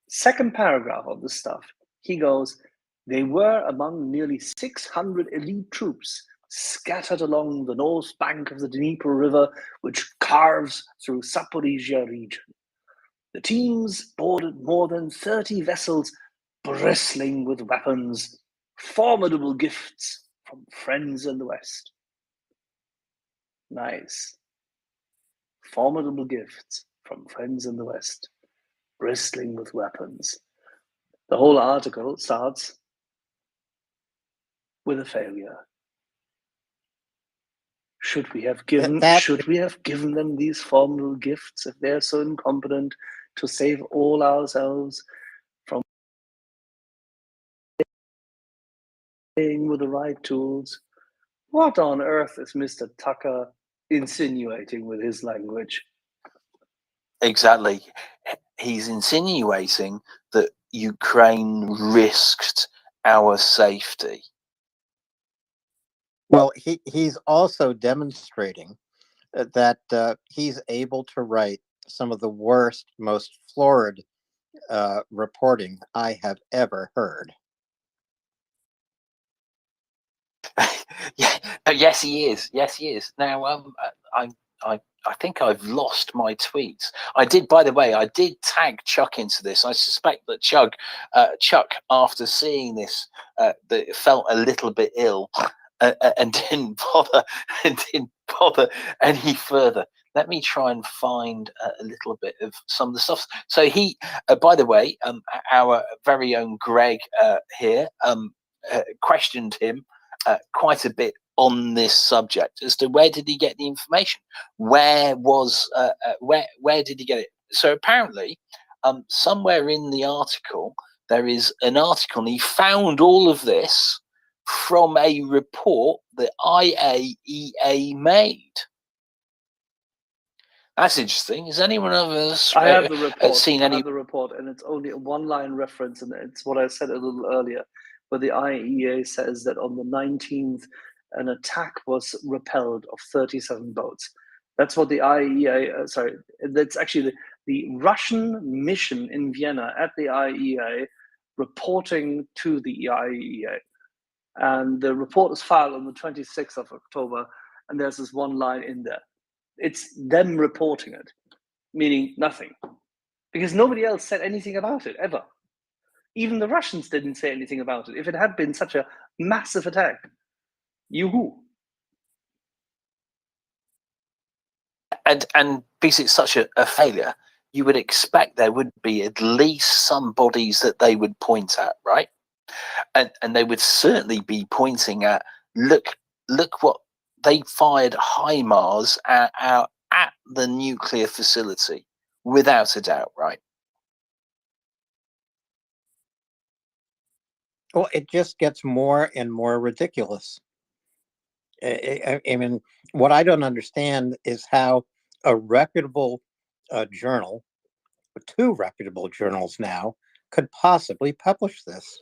Second paragraph of the stuff, he goes, they were among nearly 600 elite troops scattered along the north bank of the Dnieper River, which carves through Zaporizhia region. The teams boarded more than 30 vessels bristling with weapons, formidable gifts from friends in the West. Nice. Formidable gifts from friends in the West, bristling with weapons. The whole article starts with a failure. Should we have given them these formidable gifts if they're so incompetent to save all ourselves from playing with the right tools? What on earth is Mr. Tucker insinuating with his language? Exactly. He's insinuating that Ukraine risked our safety. Well, he's also demonstrating that he's able to write some of the worst, most florid reporting I have ever heard. Yeah, yes, he is. Yes, he is. Now, I think I've lost my tweets. I did, by the way, I did tag Chuck into this. I suspect that Chuck, after seeing this, that felt a little bit ill and didn't bother any further. Let me try and find a little bit of some of the stuff. So he, by the way, our very own Greg here questioned him quite a bit on this subject as to where did he get the information, where did he get it. So apparently somewhere in the article there is an article, and he found all of this from a report that IAEA made. That's interesting. Has anyone of us I have the report. seen I any? have the report, and it's only a one-line reference, and it's what I said a little earlier, where the IAEA says that on the 19th, an attack was repelled of 37 boats. That's what the IAEA, that's actually the Russian mission in Vienna at the IAEA reporting to the IAEA. And the report is filed on the 26th of October, and there's this one line in there. It's them reporting it, meaning nothing, because nobody else said anything about it, ever. Even the Russians didn't say anything about it. If it had been such a massive attack, yoo-hoo. And because it's such a failure, you would expect there would be at least some bodies that they would point at, right? And they would certainly be pointing at, look what they fired HIMARS at the nuclear facility, without a doubt, right? Well, it just gets more and more ridiculous. I mean, what I don't understand is how a reputable journal, two reputable journals now, could possibly publish this.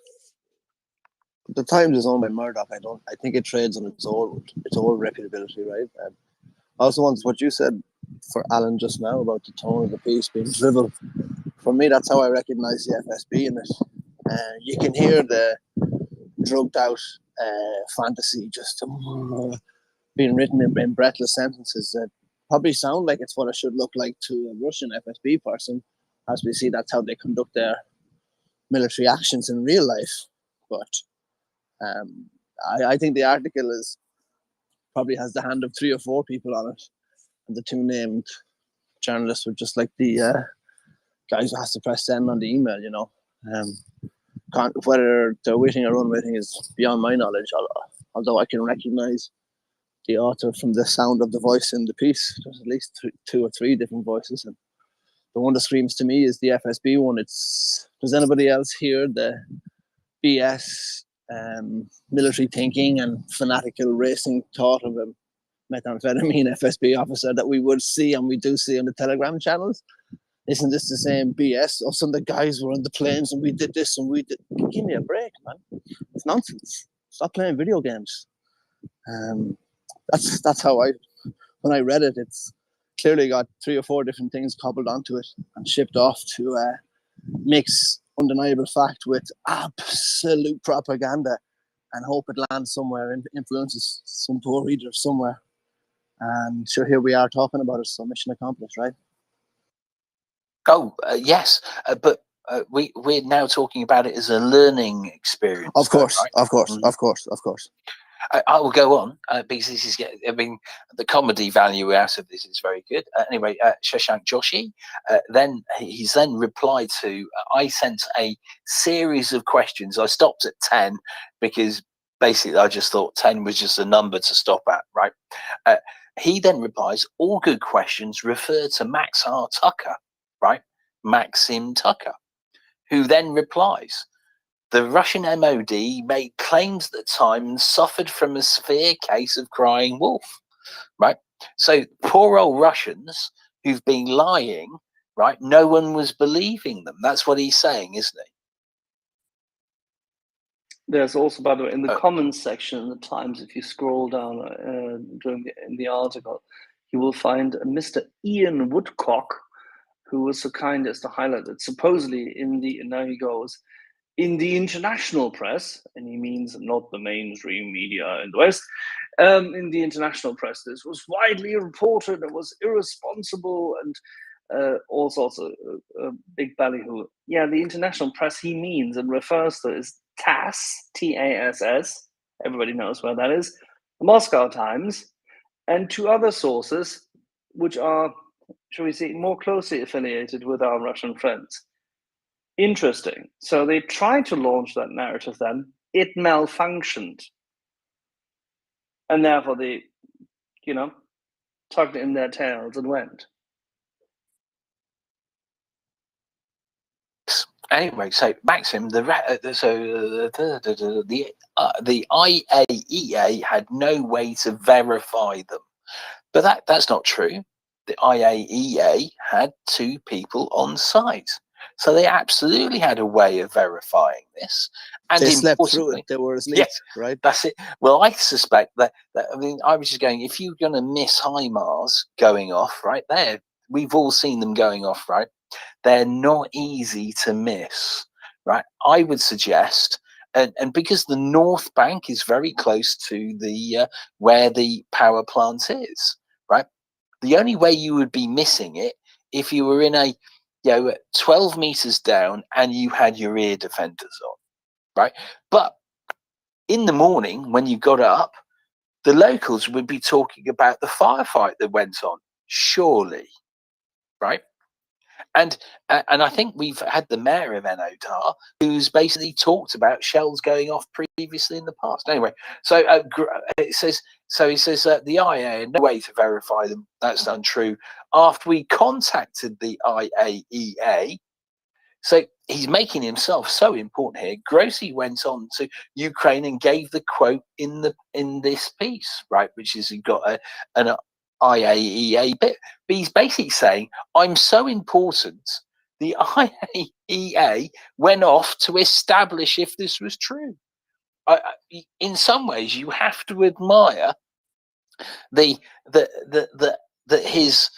The Times is owned by Murdoch. I think it trades on its own reputability, right? Also, what you said for Alan just now about the tone of the piece being drivel. For me, that's how I recognise the FSB in it. You can hear the drugged out fantasy just being written in breathless sentences that probably sound like it's what it should look like to a Russian FSB person, as we see that's how they conduct their military actions in real life. But I think the article is probably has the hand of 3 or 4 people on it, and the 2 named journalists were just like the guys who has to press send on the email. You know, whether they're waiting or unwaiting is beyond my knowledge. Although I can recognise the author from the sound of the voice in the piece. There's at least 2 or 3 different voices, and the one that screams to me is the FSB one. Does anybody else hear the BS military thinking and fanatical racing thought of a methamphetamine FSB officer that we would see and we do see on the Telegram channels? Isn't this the same BS? Or some of the guys were on the planes and we did this and we did. Give me a break, man. It's nonsense. Stop playing video games. That's how when I read it, it's clearly got 3 or 4 different things cobbled onto it and shipped off to mix undeniable fact with absolute propaganda and hope it lands somewhere and influences some poor reader somewhere. And sure, here we are talking about it, so mission accomplished, right? Oh, yes, but we're now talking about it as a learning experience. Of course, right? of course, of course, of course. I will go on because this is, I mean, the comedy value out of this is very good. Anyway, Shashank Joshi, he's then replied to, I sent a series of questions. I stopped at 10 because basically I just thought 10 was just a number to stop at, right? He then replies, all good questions refer to Max R. Tucker, right? Maxim Tucker, who then replies, the Russian MOD made claims at the time and suffered from a severe case of crying wolf, right? So poor old Russians who've been lying, right? No one was believing them. That's what he's saying, isn't he? There's also, by the way, in the comments section in the Times, if you scroll down in the article, you will find Mr. Ian Woodcock, who was so kind as to highlight that supposedly now he goes, in the international press, and he means not the mainstream media in the West, in the international press, this was widely reported, it was irresponsible, and all sorts of big ballyhoo. Yeah, the international press he means and refers to is TASS, T-A-S-S, everybody knows where that is, the Moscow Times, and 2 other sources, which are, shall we say, more closely affiliated with our Russian friends. Interesting. So they tried to launch that narrative then. It malfunctioned. And therefore they, tugged in their tails and went. Anyway, so Maxim, the IAEA had no way to verify them. But that's not true. The IAEA had 2 people on site. So they absolutely had a way of verifying this. And they slept through it. They were asleep, yes, right? That's it. Well, I suspect that I mean, I was just going, if you're going to miss HIMARS going off, right there, we've all seen them going off, right? They're not easy to miss, right? I would suggest, and because the North Bank is very close to the where the power plant is, right? The only way you would be missing it if you were in a 12 meters down and you had your ear defenders on, right? But in the morning when you got up, the locals would be talking about the firefight that went on, surely, right? And I think we've had the mayor of Enodar who's basically talked about shells going off previously in the past. Anyway, so it says, he says the IA had no way to verify them. That's untrue. After we contacted the IAEA, so he's making himself so important here. Grossi went on to Ukraine and gave the quote in this piece, right, which is he got an IAEA bit, but he's basically saying, I'm so important, the IAEA went off to establish if this was true. In some ways, you have to admire his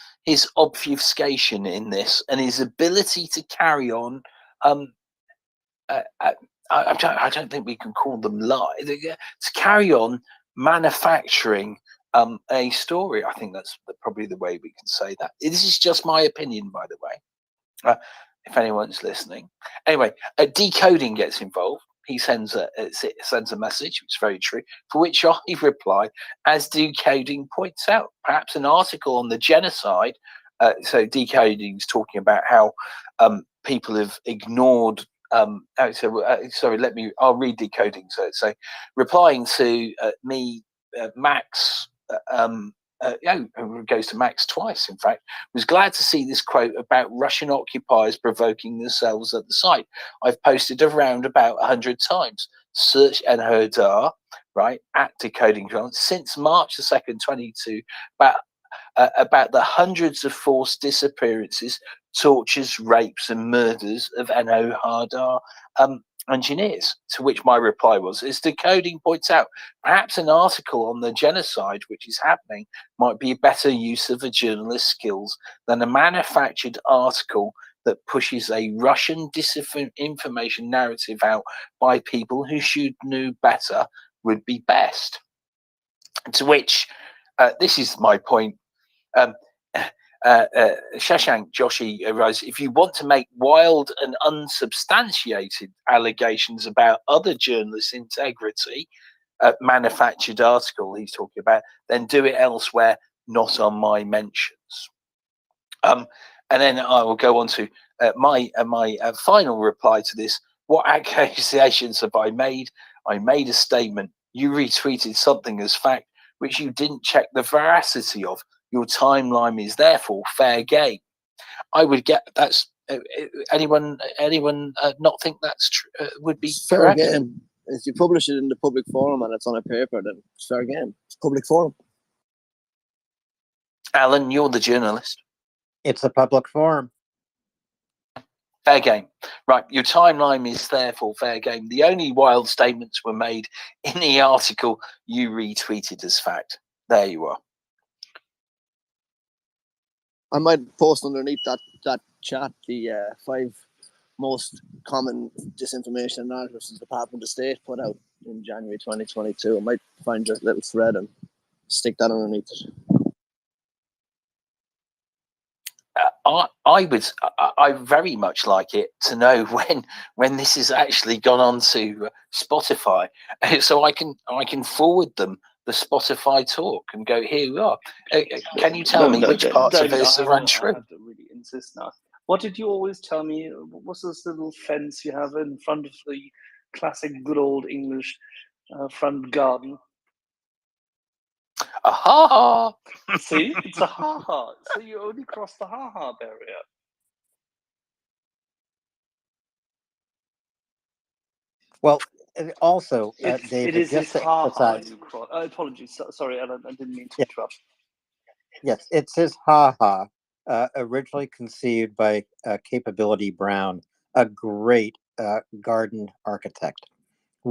obfuscation in this and his ability to carry on. I don't think we can call them lies. To carry on manufacturing a story. I think that's probably the way we can say that. This is just my opinion, by the way, if anyone's listening. Anyway, decoding gets involved. he sends a message, which is very true, for which I reply, as Decoding points out, perhaps an article on the genocide. So Decoding is talking about how people have ignored. Sorry, I'll read Decoding. So replying to me, Max. It goes to Max twice, in fact, was glad to see this quote about Russian occupiers provoking themselves at the site. I've posted around about 100 times. Search and Herdar, right, at Decoding since March the 2nd, 22, about the hundreds of forced disappearances, tortures, rapes, and murders of NO Herdar engineers, to which my reply was, as Decoding points out, perhaps an article on the genocide which is happening might be a better use of a journalist's skills than a manufactured article that pushes a Russian disinformation narrative out by people who should know better would be best. To which, this is my point, Shashank Joshi writes, if you want to make wild and unsubstantiated allegations about other journalists' integrity, manufactured article he's talking about, then do it elsewhere, not on my mentions. And then I will go on to my final reply to this. What accusations have I made? I made a statement. You retweeted something as fact, which you didn't check the veracity of. Your timeline is therefore fair game. I would get that's anyone not think that's would be fair correct? game. If you publish it in the public forum and it's on a paper, then it's fair game. It's public forum. Alan, you're the journalist. It's a public forum. Fair game. Right, your timeline is therefore fair game. The only wild statements were made in the article you retweeted as fact. There you are. I might post underneath that chat the 5 most common disinformation narratives the Department of State put out in January 2022. I might find just a little thread and stick that underneath it. I very much like it to know when this has actually gone on to Spotify, so I can forward them the Spotify talk and go, here we are. Can you tell me which parts of this are untrue? I have to really insist now. What did you always tell me? What's this little fence you have in front of the classic good old English front garden? A ha-ha! See, it's a ha-ha. So you only cross the ha-ha barrier. Well, also, It David, is just his to ha-ha emphasize, you cross. Apologies, sorry, Alan, I didn't mean to Yeah. interrupt. yes, it's his ha-ha, originally conceived by Capability Brown, a great garden architect.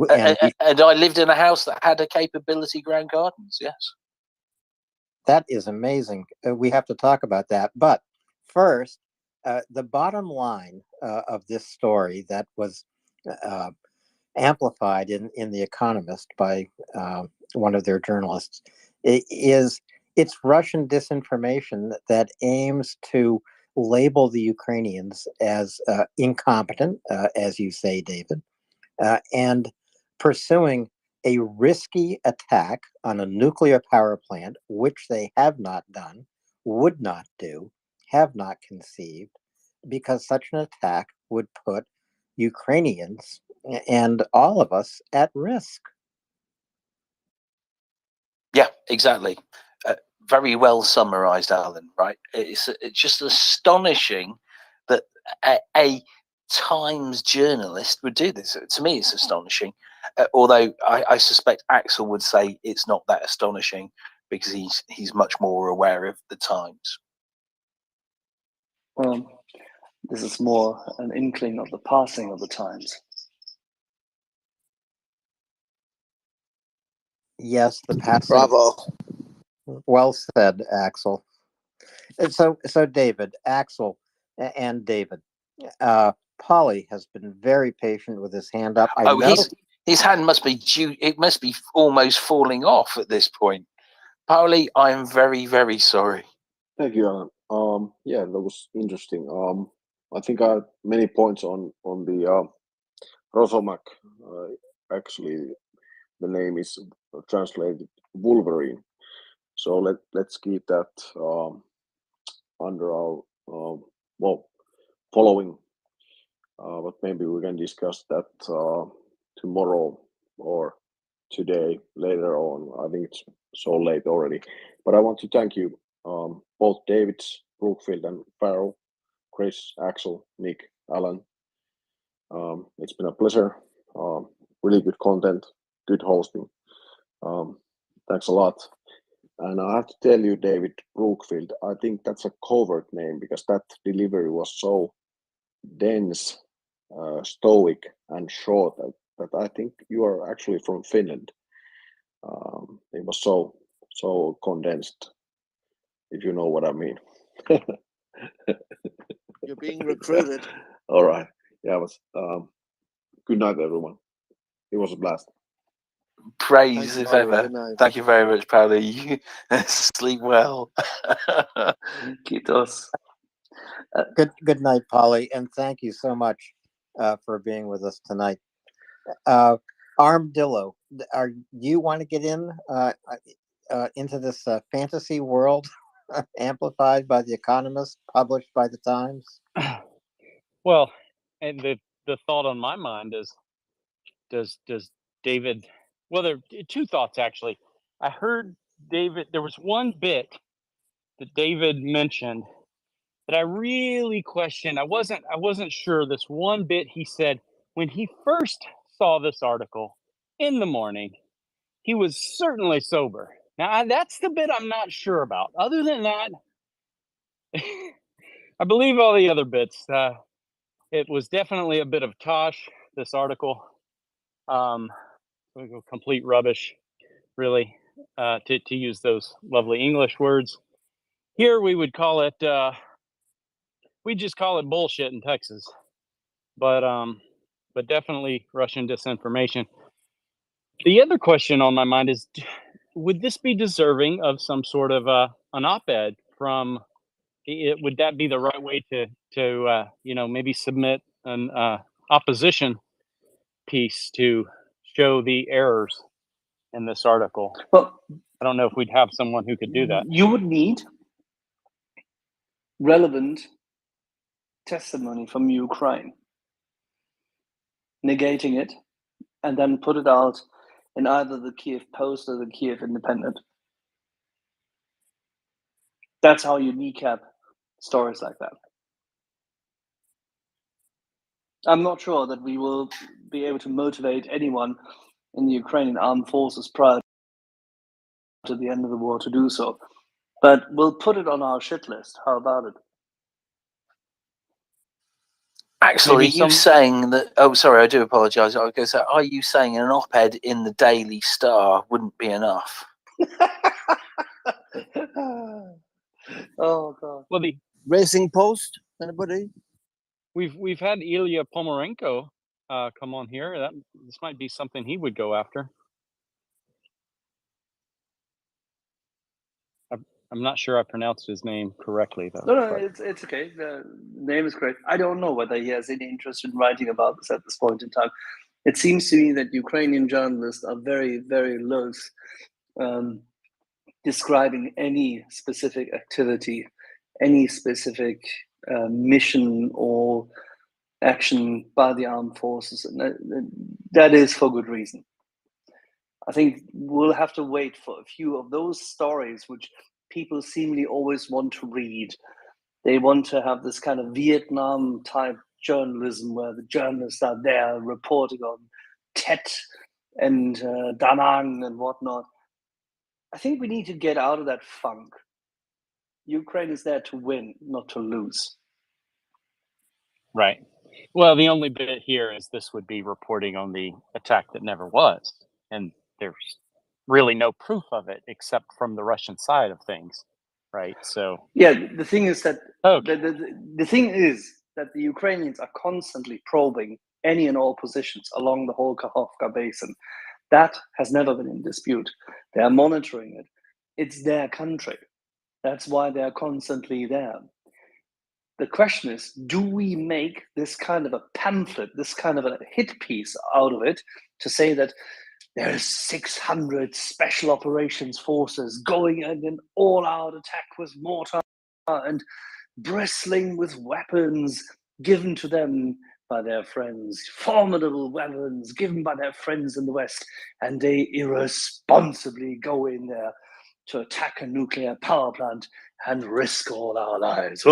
And And I lived in a house that had a Capability ground gardens, yes. that is amazing. We have to talk about that. But first, the bottom line of this story that was amplified in The Economist by one of their journalists is it's Russian disinformation that aims to label the Ukrainians as incompetent, as you say, David, and pursuing a risky attack on a nuclear power plant, which they have not done, would not do, have not conceived, because such an attack would put Ukrainians and all of us at risk. Yeah, exactly. Very well summarized, Alan, right? It's just astonishing that a Times journalist would do this. To me, it's astonishing. Although I suspect Axel would say it's not that astonishing because he's much more aware of the Times. This is more an inkling of the passing of the times. Yes, the passing. Bravo. Well said, Axel. And so David, Axel, and David. Polly has been very patient with his hand up. I know his hand must be due. It must be almost falling off at this point. Pauli, I am very, very sorry. Thank you, Alan. Yeah, that was interesting. I think I had many points on the Rosomak. Actually, the name is translated Wolverine. So let's keep that under our following. But maybe we can discuss that tomorrow or today later on. I think it's so late already. But I want to thank you, both Davids, Brookfield, and Farrell, Chris, Axel, Nick, Alan. It's been a pleasure. Really good content, good hosting. Thanks a lot. And I have to tell you, David Brookfield, I think that's a covert name because that delivery was so dense, stoic, and short that I think you are actually from Finland. It was so condensed, if you know what I mean. You're being recruited. All right. Yeah, it was. Good night, everyone. It was a blast. Praise Thanks, if Paulie. ever. Good night. Thank you very much, Paulie. Sleep well. Kiitos. Good night, Polly, and thank you so much for being with us tonight. Armadillo, do you want to get into this fantasy world amplified by The Economist, published by The Times? Well, and the thought on my mind is, does David? Well, there are two thoughts actually. I heard David. There was one bit that David mentioned that I really questioned. I wasn't sure. This one bit he said when he first saw this article in the morning, he was certainly sober. Now that's the bit I'm not sure about. Other than that, I believe all the other bits. It was definitely a bit of tosh. This article, complete rubbish, really. To use those lovely English words, here we would call it. We just call it bullshit in Texas, but definitely Russian disinformation. The other question on my mind is, would this be deserving of some sort of an op-ed from? Would that be the right way to maybe submit an opposition piece to show the errors in this article? Well, I don't know if we'd have someone who could do that. You would need relevant testimony from Ukraine, negating it, and then put it out in either the Kiev Post or the Kiev Independent. That's how you kneecap stories like that. I'm not sure that we will be able to motivate anyone in the Ukrainian armed forces prior to the end of the war to do so. But we'll put it on our shit list. How about it? Axel, are you saying that? Oh, sorry, I do apologise. I was going to say, are you saying an op-ed in the Daily Star wouldn't be enough? Oh God! Well, the Racing Post. Anybody? We've had Ilya Pomerenko come on here. This might be something he would go after. I'm not sure I pronounced his name correctly though. No, it's okay. The name is correct. I don't know whether he has any interest in writing about this at this point in time. It seems to me that Ukrainian journalists are very, very loath describing any specific activity, any specific mission or action by the armed forces, and that is for good reason. I think we'll have to wait for a few of those stories which people seemingly always want to read. They want to have this kind of Vietnam type journalism where the journalists are there reporting on Tet and Da Nang and whatnot. I think we need to get out of that funk. Ukraine is there to win, not to lose. Right. Well, the only bit here is this would be reporting on the attack that never was. And there's really no proof of it except from the Russian side of things. Right. So yeah, the thing is that the thing is that the Ukrainians are constantly probing any and all positions along the whole Kakhovka basin. That has never been in dispute. They are monitoring it. It's their country. That's why they're constantly there. The question is, do we make this kind of a pamphlet, this kind of a hit piece out of it to say that there's 600 special operations forces going in an all-out attack with mortar and bristling with weapons given to them by their friends, formidable weapons given by their friends in the West, and they irresponsibly go in there to attack a nuclear power plant and risk all our lives.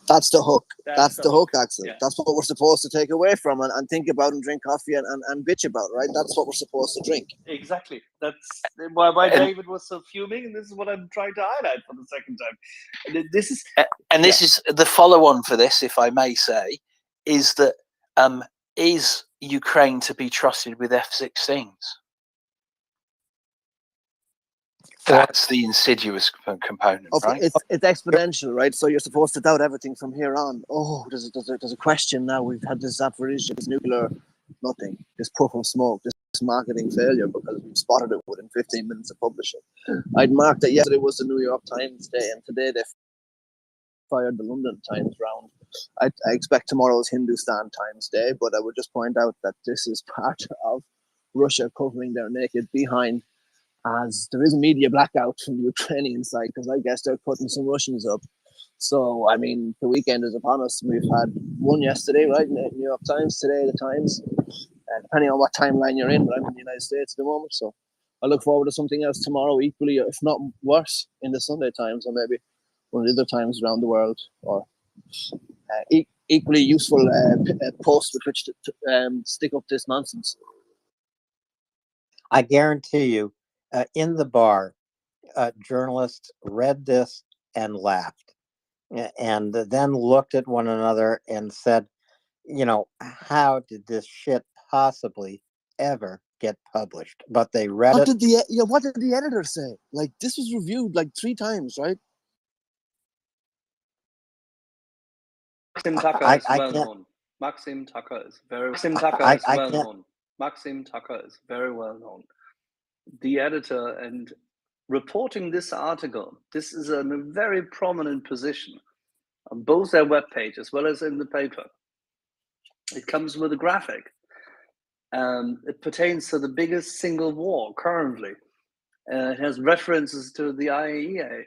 That's the hook. That's the hook, Axel. Yeah. That's what we're supposed to take away from and think about and drink coffee and bitch about, right? That's what we're supposed to drink. Exactly. That's why David was so fuming, and this is what I'm trying to highlight for the second time. This is this is the follow-on for this, if I may say, is that is Ukraine to be trusted with F-16s? That's the insidious component, right? It's exponential, right? So you're supposed to doubt everything from here on. Oh, there's a question now. We've had this Zaporizhzhia, this nuclear, nothing, this puff of smoke, this marketing failure because we've spotted it within 15 minutes of publishing. I'd marked that yesterday was the New York Times day, and today they fired the London Times round. I expect tomorrow's Hindustan Times day, but I would just point out that this is part of Russia covering their naked behind, as there is a media blackout from the Ukrainian side because I guess they're putting some Russians up. So, I mean, the weekend is upon us. We've had one yesterday, right, in the New York Times, today the Times, depending on what timeline you're in, but I'm in the United States at the moment, so I look forward to something else tomorrow, equally, if not worse, in the Sunday Times, or maybe one of the other times around the world, or equally useful post with which to stick up this nonsense. I guarantee you, in the bar, journalists read this and laughed, and then looked at one another and said, you know, how did this shit possibly ever get published? But they read what it. What did the editor say? Like, this was reviewed like 3 times, right? Maxim Tucker is well known. Maxim Tucker is very well known. Maxim Tucker is very well known. The editor and reporting this article, this is in a very prominent position on both their webpage as well as in the paper. It comes with a graphic. It pertains to the biggest single war currently. It has references to the IAEA.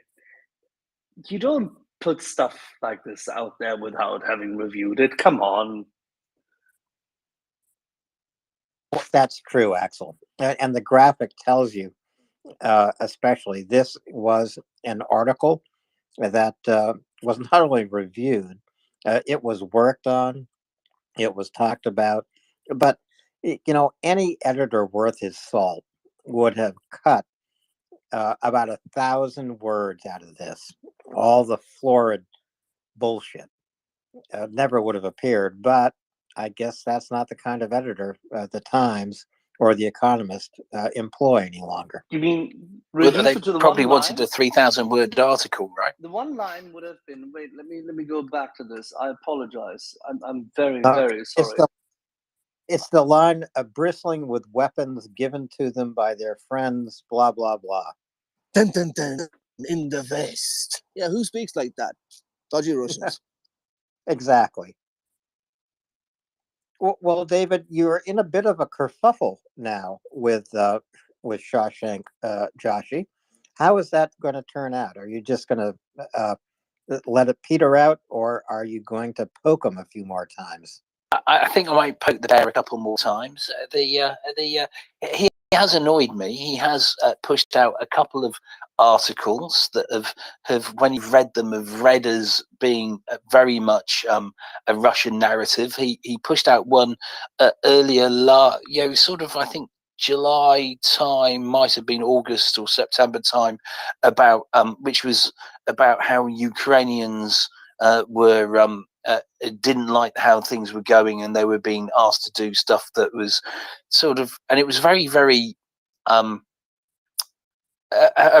You don't put stuff like this out there without having reviewed it. Come on. That's true, Axel. And the graphic tells you, especially, this was an article that was not only reviewed, it was worked on, it was talked about, but you know, any editor worth his salt would have cut about 1,000 words out of this. All the florid bullshit never would have appeared, but I guess that's not the kind of editor the Times or the Economist employ any longer. You mean well, they probably wanted a 3,000-word article, right? The one line would have been, wait, let me go back to this. I apologize. I'm very, very sorry. It's the line bristling with weapons given to them by their friends, blah, blah, blah. Dun, dun, dun, in the West. Yeah, who speaks like that? Dodgy Russians. Exactly. Well, David, you're in a bit of a kerfuffle now with Shawshank Joshi. How is that going to turn out? Are you just going to let it peter out, or are you going to poke him a few more times? I think I might poke the bear a couple more times. He has annoyed me. He has pushed out a couple of articles that have when you've read them, have read as being very much a Russian narrative. He pushed out one earlier, sort of, I think, July time, might have been August or September time, about which was about how Ukrainians were didn't like how things were going, and they were being asked to do stuff that was sort of, and it was very, very a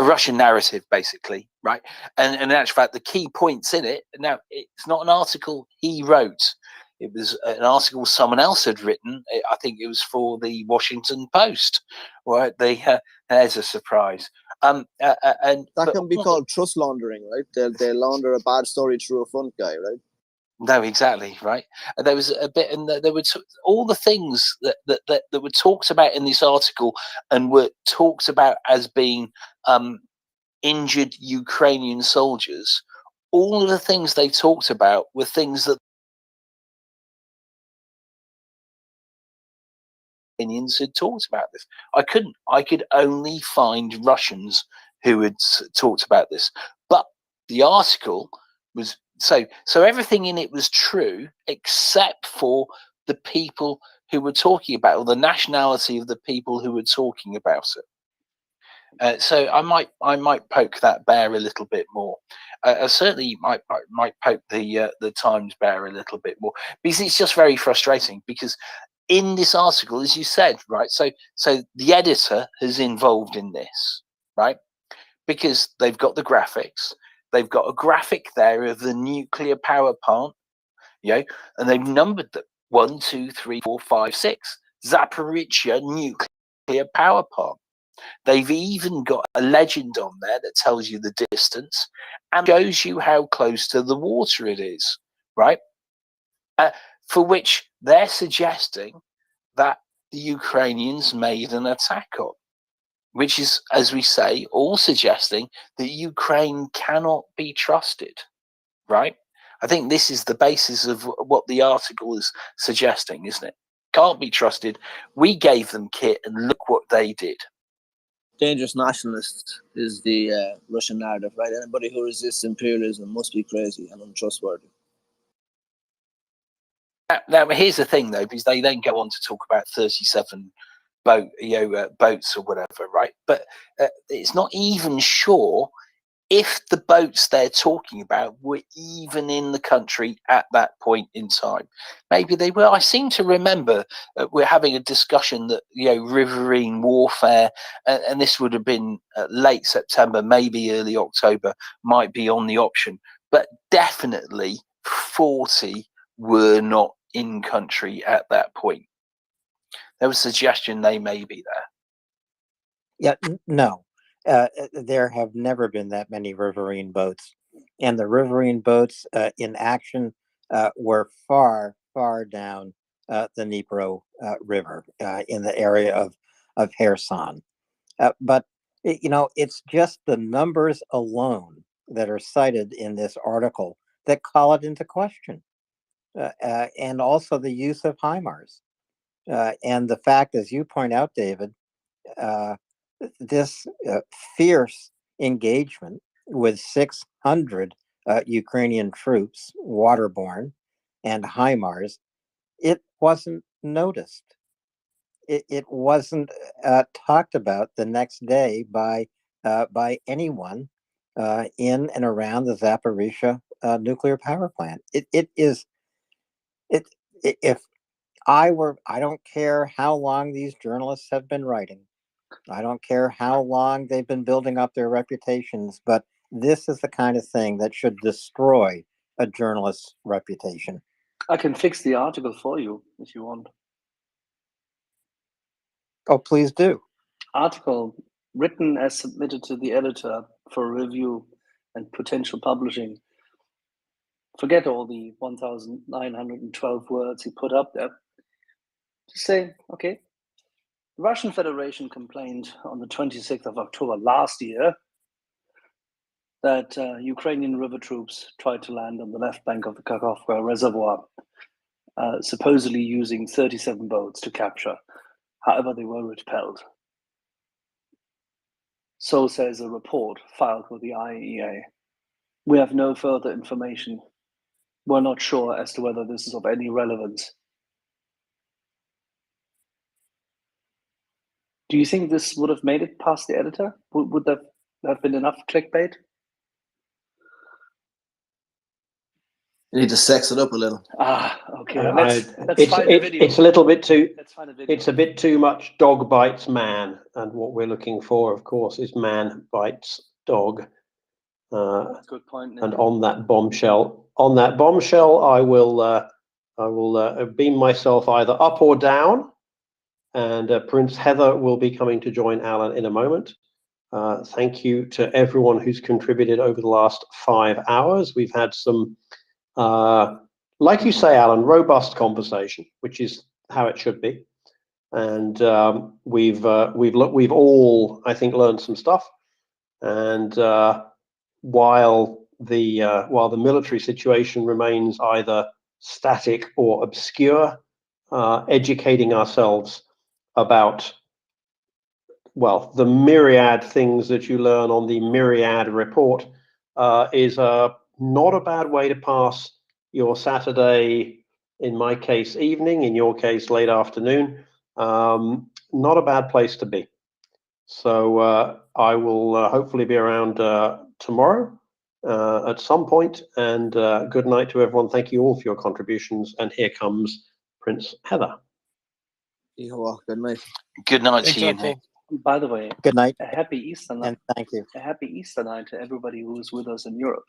Russian narrative, basically, right? And in actual fact, the key points in it, now, it's not an article he wrote. It was an article someone else had written. I think it was for the Washington Post, right? There's a surprise. And that can be called trust laundering, right? They launder a bad story through a front guy, right? No, exactly right. And there was a bit, and there were all the things that were talked about in this article, and were talked about as being injured Ukrainian soldiers. All of the things they talked about were things that Ukrainians had talked about this. I could only find Russians who had talked about this, but the article was so everything in it was true except for the people who were talking about, or the nationality of the people who were talking about it. So I might poke that bear a little bit more. I certainly might poke the Times bear a little bit more, because it's just very frustrating. Because in this article, as you said, right, so the editor is involved in this, right, because they've got the graphics, they've got a graphic there of the nuclear power plant, and they've numbered them 1, 2, 3, 4, 5, 6, Zaporizhzhia nuclear power plant. They've even got a legend on there that tells you the distance and shows you how close to the water it is, right? For which they're suggesting that the Ukrainians made an attack on, which is, as we say, all suggesting that Ukraine cannot be trusted, right? I think this is the basis of what the article is suggesting, isn't it? Can't be trusted. We gave them kit, and look what they did. Dangerous nationalist is the Russian narrative, right? Anybody who resists imperialism must be crazy and untrustworthy. Now, here's the thing, though, because they then go on to talk about 37 boats or whatever, right? But it's not even sure if the boats they're talking about were even in the country at that point in time. Maybe they were. I seem to remember we're having a discussion that, riverine warfare, and this would have been late September, maybe early October, might be on the option. But definitely 40 were not in country at that point. There was a suggestion they may be there. Yeah, no. There have never been that many riverine boats, and the riverine boats in action were far, far down the Dnipro River in the area of Kherson. But it's just the numbers alone that are cited in this article that call it into question, and also the use of HIMARS, and the fact, as you point out, David. This fierce engagement with 600 Ukrainian troops, waterborne and HIMARS, it wasn't noticed. It wasn't talked about the next day by anyone in and around the Zaporizhzhia nuclear power plant. If I don't care how long these journalists have been writing. I don't care how long they've been building up their reputations, but this is the kind of thing that should destroy a journalist's reputation. I can fix the article for you if you want. Oh, please do. Article written as submitted to the editor for review and potential publishing. Forget all the 1,912 words he put up there. Just say, okay, the Russian Federation complained on the 26th of October last year that Ukrainian river troops tried to land on the left bank of the Kakhovka Reservoir, supposedly using 37 boats to capture. However, they were repelled. So says a report filed with the IAEA. We have no further information. We're not sure as to whether this is of any relevance. Do you think this would have made it past the editor? Would that have been enough clickbait? You need to sex it up a little. Okay. Let's find a video. It's a little bit too. It's a bit too much dog bites man, and what we're looking for, of course, is man bites dog. Good point, Nick. And on that bombshell, I will beam myself either up or down, and Prince Heather will be coming to join Alan in a moment. Thank you to everyone who's contributed over the last 5 hours. We've had some, like you say, Alan, robust conversation, which is how it should be. And we've all, I think, learned some stuff. And while the military situation remains either static or obscure, educating ourselves about, well, the myriad things that you learn on the MriyaReport is not a bad way to pass your Saturday, in my case, evening, in your case, late afternoon. Not a bad place to be. So I will hopefully be around tomorrow at some point. And good night to everyone. Thank you all for your contributions. And here comes Prince Heather. Good night. Good night Thanks to you, a lot, Nick. By the way, Good night, a happy Easter night. and thank you. A happy Easter night to everybody who is with us in Europe.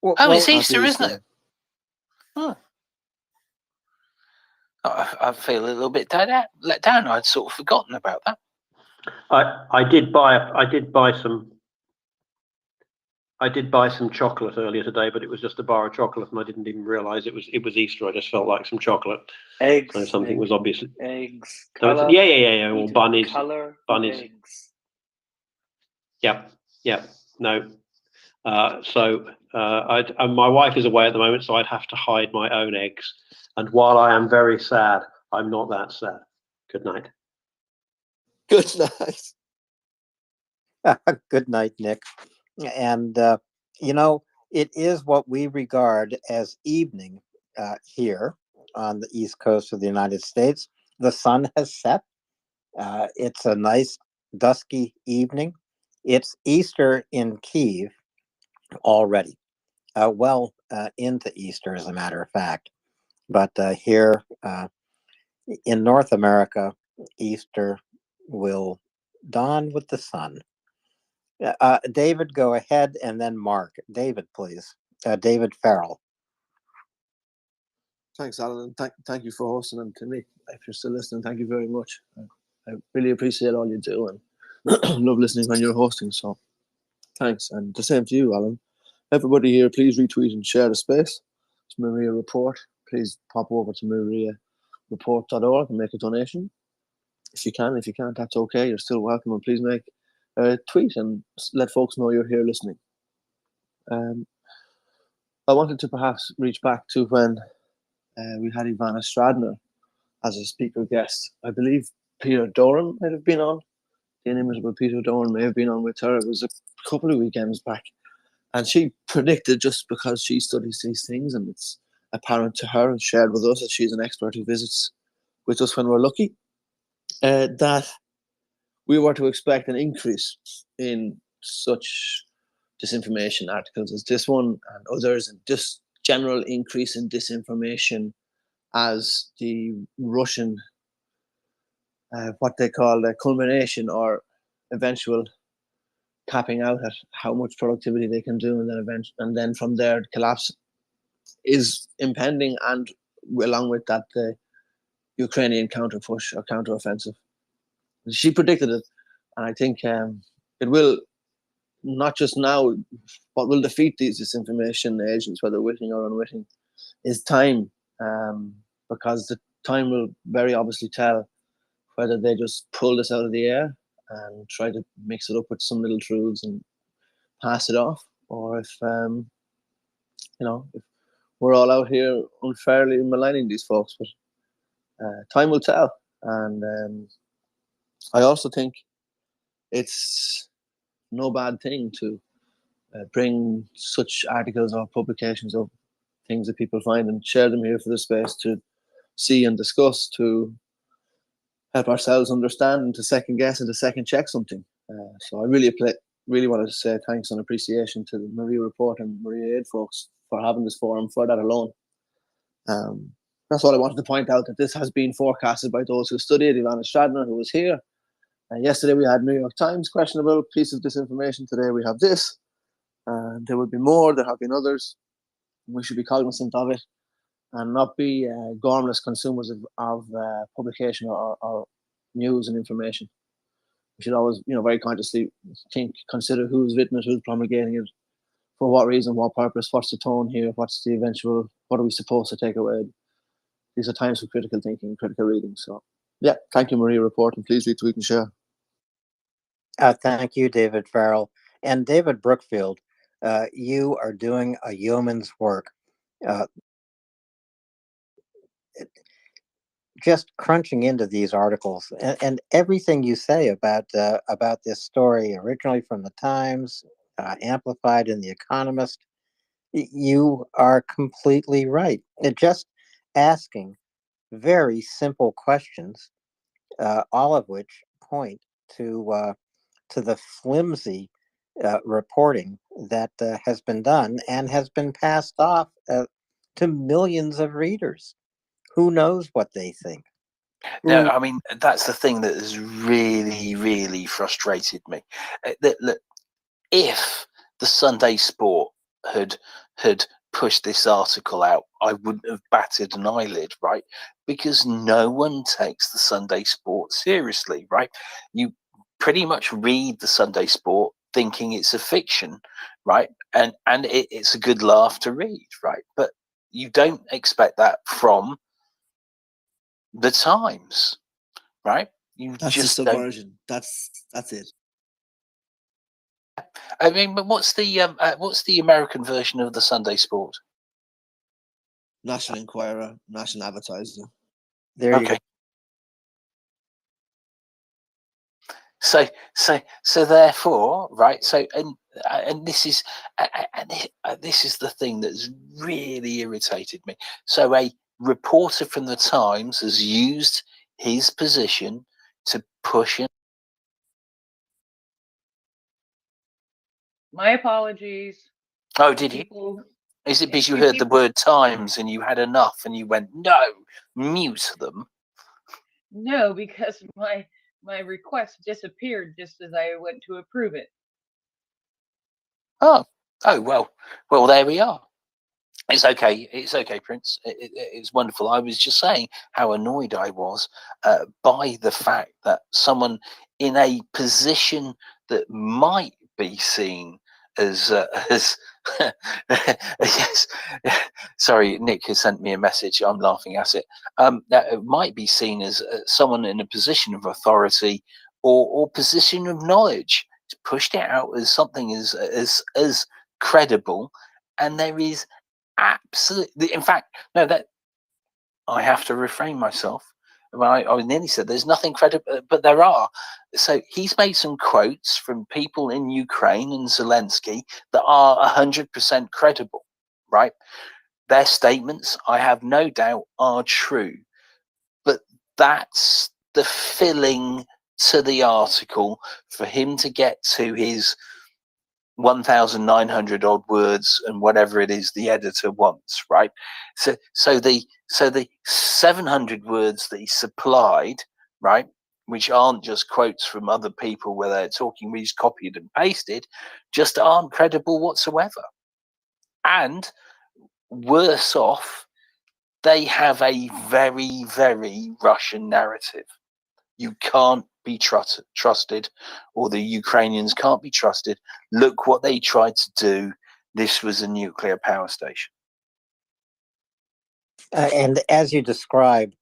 Well, Oh, it's well, Easter, isn't it? Oh. I feel a little bit let down. I'd sort of forgotten about that. I did buy some chocolate earlier today, but it was just a bar of chocolate, and I didn't even realize it was Easter. I just felt like some chocolate. Eggs. So something was obviously eggs. So Color, yeah. Well, bunnies. Color eggs. Yep. No. My wife is away at the moment, so I'd have to hide my own eggs. And while I am very sad, I'm not that sad. Good night. Good night. Good night, Nick. And it is what we regard as evening here on the East Coast of the United States. The sun has set. It's a nice dusky evening. It's Easter in Kyiv already. Into Easter, as a matter of fact. But here in North America, Easter will dawn with the sun. David, go ahead, and then Mark. David, please. David Farrell. Thanks, Alan, and thank you for hosting, and to Nick, if you're still listening, thank you very much. I really appreciate all you do, and love listening when you're hosting, so thanks. And the same to you, Alan. Everybody here, please retweet and share the space. It's MriyaReport. Please pop over to MriyaReport.org and make a donation. If you can. If you can't, that's okay. You're still welcome, and please make a tweet and let folks know you're here listening. I wanted to perhaps reach back to when we had Ivana Stradner as a speaker guest. I believe Peter Doran might have been on. The inimitable Peter Doran may have been on with her. It was a couple of weekends back. And she predicted, just because she studies these things and it's apparent to her and shared with us that she's an expert who visits with us when we're lucky, that we were to expect an increase in such disinformation articles as this one and others, and just general increase in disinformation as the Russian, what they call the culmination or eventual capping out at how much productivity they can do, and then from there collapse is impending, and along with that the Ukrainian counter-push or counter-offensive. She predicted it, and I think it will, not just now, what will defeat these disinformation agents, whether witting or unwitting, is time, because the time will very obviously tell whether they just pull this out of the air and try to mix it up with some little truths and pass it off, or if if we're all out here unfairly maligning these folks. But time will tell, and I also think it's no bad thing to bring such articles or publications of things that people find and share them here for the space to see and discuss, to help ourselves understand and to second guess and to second check something. So I really wanted to say thanks and appreciation to the MriyaReport and MriyaAid folks for having this forum, for that alone. That's all I wanted to point out, that this has been forecasted by those who studied. Ivana Stradner, who was here. Yesterday we had New York Times questionable piece of disinformation. Today we have this. There will be more. There have been others. We should be cognizant of it and not be gormless consumers of publication or news and information. We should always, very consciously consider who's written it, who's promulgating it, for what reason, what purpose, what's the tone here, what's the eventual, what are we supposed to take away? These are times for critical thinking, critical reading. So, yeah, thank you, MriyaReport, and please retweet and share. Thank you, David Farrell. And David Brookfield, you are doing a yeoman's work. Just crunching into these articles and everything you say about this story, originally from the Times, amplified in the Economist, you are completely right. Just asking very simple questions, all of which point to the flimsy reporting that has been done and has been passed off to millions of readers. Who knows what they think? No, I mean, that's the thing that has really, really frustrated me. Look, if the Sunday Sport had pushed this article out, I wouldn't have batted an eyelid, right? Because no one takes the Sunday Sport seriously, right? You pretty much read the Sunday Sport thinking it's a fiction, right? And it's a good laugh to read, right? But you don't expect that from the Times, right? You That's just the don't. subversion. That's it. I mean, but what's the American version of the Sunday Sport? National Enquirer, National Advertiser. There you go. So therefore, right? So and this is this is the thing that's really irritated me. So a reporter from the Times has used his position to push in. My apologies. Oh, did he? People, Is it because you heard the word Times and you had enough and you went, no, mute them? No, because my request disappeared just as I went to approve it. Oh, well, there we are. It's okay, Prince. It's wonderful. I was just saying how annoyed I was by the fact that someone in a position that might be seen as yes. Sorry, Nick has sent me a message. I'm laughing at it. That it might be seen as someone in a position of authority or position of knowledge. It's pushed it out as something as credible, and there is absolutely, in fact, no, that I have to refrain myself. I nearly said there's nothing credible, but there are. So he's made some quotes from people in Ukraine and Zelensky that are 100% credible, right? Their statements, I have no doubt, are true. But that's the filling to the article for him to get to his 1,900 odd words and whatever it is the editor wants, right? So the 700 words that he supplied, right, which aren't just quotes from other people where they're talking, he's copied and pasted, just aren't credible whatsoever. And worse off, they have a very, very Russian narrative. You can't be trusted, or the Ukrainians can't be trusted. Look what they tried to do. This was a nuclear power station. And as you describe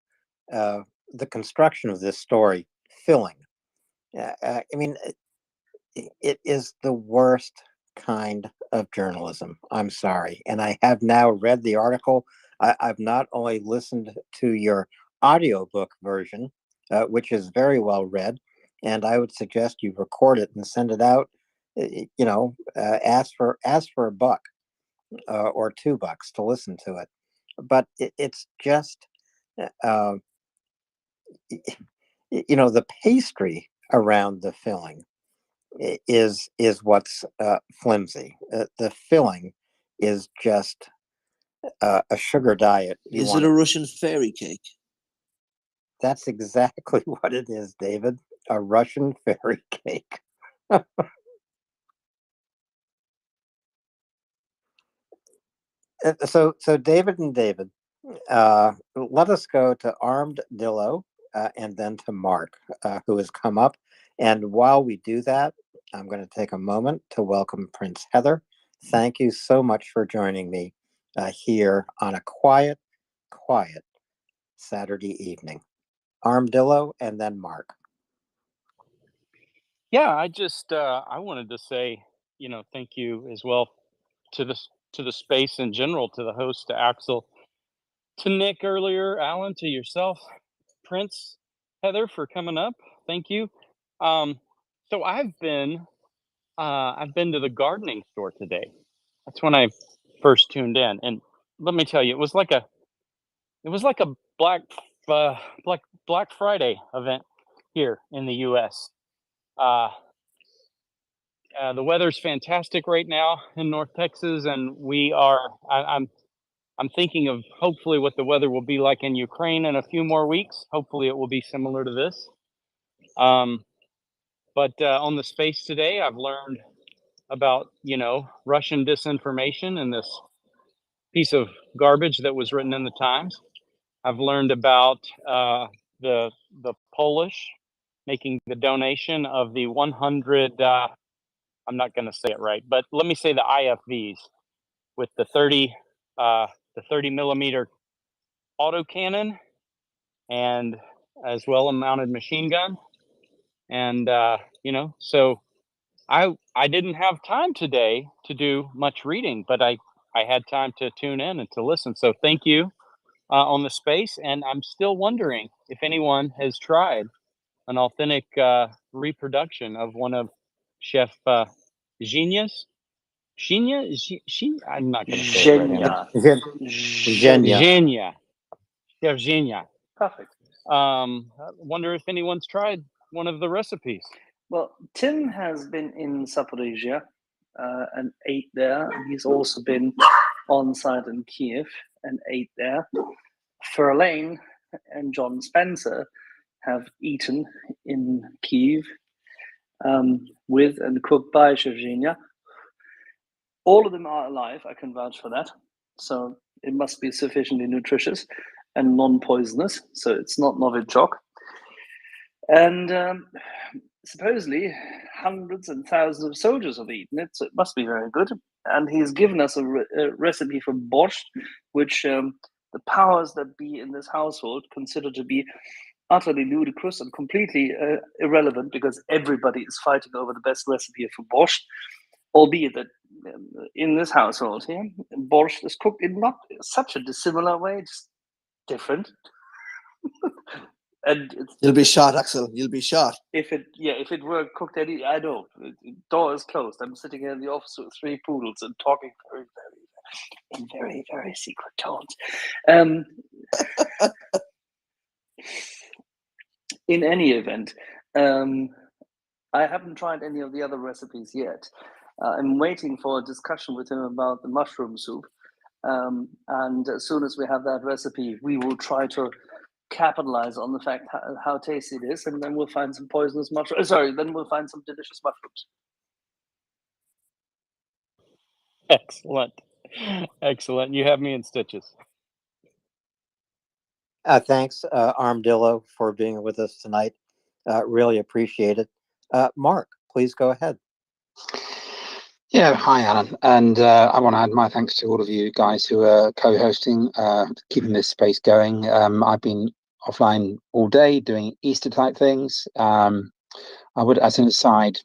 the construction of this story, filling. I mean, it is the worst kind of journalism. I'm sorry. And I have now read the article. I've not only listened to your audiobook version, which is very well read, and I would suggest you record it and send it out. Ask for $1 or $2 to listen to it. But it's just, the pastry around the filling is what's flimsy. The filling is just a sugar diet. Is it a Russian fairy cake? That's exactly what it is, David. A Russian fairy cake. So David and David, let us go to Armed Dillo. and then to Mark, who has come up. And while we do that, I'm going to take a moment to welcome Prince Heather. Thank you so much for joining me here on a quiet Saturday evening. Armadillo and then Mark. Yeah, I just I wanted to say, thank you as well to the space in general, to the host, to Axel, to Nick earlier, Alan, to yourself, Prince, Heather, for coming up. Thank you. So I've been to the gardening store today. That's when I first tuned in, and let me tell you, it was like a Black Friday event here in the U.S. The weather's fantastic right now in North Texas, and I'm thinking of hopefully what the weather will be like in Ukraine in a few more weeks. Hopefully, it will be similar to this. But on the space today, I've learned about Russian disinformation and this piece of garbage that was written in the Times. I've learned about the Polish making the donation of the 100. I'm not going to say it right, but let me say the IFVs with the 30 millimeter autocannon and as well a mounted machine gun. And so I didn't have time today to do much reading, but I had time to tune in and to listen. So thank you on the space. And I'm still wondering if anyone has tried an authentic reproduction of one of Chef Xenia's. I'm not going to say it right. Xenia. Chef Xenia. Perfect. I wonder if anyone's tried one of the recipes. Well, Tim has been in Zaporizhia and ate there. He's also been on site in Kiev and ate there. Ferlane and John Spencer have eaten in Kiev with and cooked by Chef Xenia. All of them are alive, I can vouch for that. So it must be sufficiently nutritious and non-poisonous, so it's not Novichok. And supposedly hundreds and thousands of soldiers have eaten it, so it must be very good. And he's given us a recipe for borscht, which the powers that be in this household consider to be utterly ludicrous and completely irrelevant, because everybody is fighting over the best recipe for borscht, albeit that in this household here, borscht is cooked in not such a dissimilar way, just different. And you'll be shot, Axel. You'll be shot. If it were cooked any, I know. The door is closed. I'm sitting here in the office with 3 poodles and talking very, very secret tones. In any event, I haven't tried any of the other recipes yet. I'm waiting for a discussion with him about the mushroom soup. And as soon as we have that recipe, we will try to capitalize on the fact how tasty it is, and then we'll find some poisonous mushrooms. Then we'll find some delicious mushrooms. Excellent. You have me in stitches. Thanks, Armadillo, for being with us tonight. Really appreciate it. Mark, please go ahead. Yeah, hi, Alan. And I want to add my thanks to all of you guys who are co-hosting, keeping this space going. I've been offline all day doing Easter type things. I would, as an aside,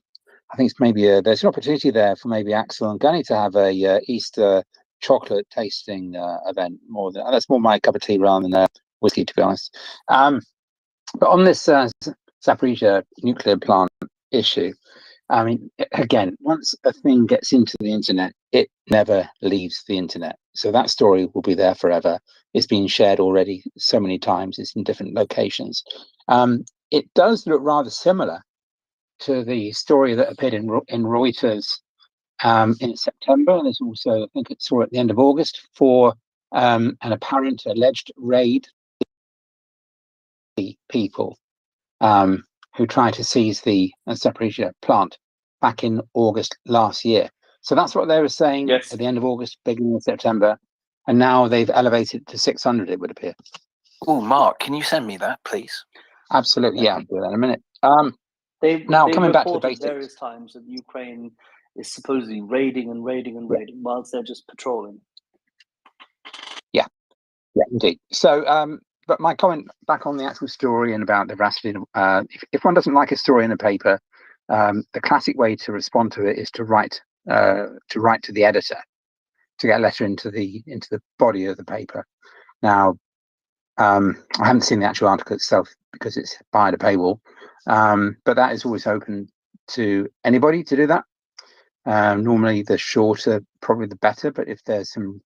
I think it's maybe there's an opportunity there for maybe Axel and Gunny to have a Easter chocolate tasting event. That's more my cup of tea rather than whiskey, to be honest. But on this Zaporizhia nuclear plant issue, I mean, again, once a thing gets into the internet, it never leaves the internet. So that story will be there forever. It's been shared already so many times. It's in different locations. It does look rather similar to the story that appeared in Reuters in September. There's also, I think it saw at the end of August, for an apparent alleged raid people who tried to seize the Zaporizhia plant back in August last year. So that's what they were saying at the end of August, beginning of September, and now they've elevated it to 600, it would appear. Oh, Mark, can you send me that, please? Absolutely, yeah, I'll do that in a minute. They Now coming back to the reported basics. various times that Ukraine is supposedly raiding and raiding and raiding whilst they're just patrolling. Yeah, indeed. So, but my comment back on the actual story and about the veracity, if one doesn't like a story in a paper, the classic way to respond to it is to write to the editor, to get a letter into the body of the paper. Now, I haven't seen the actual article itself because it's behind a paywall, but that is always open to anybody to do that. Normally, the shorter, probably the better. But if there's some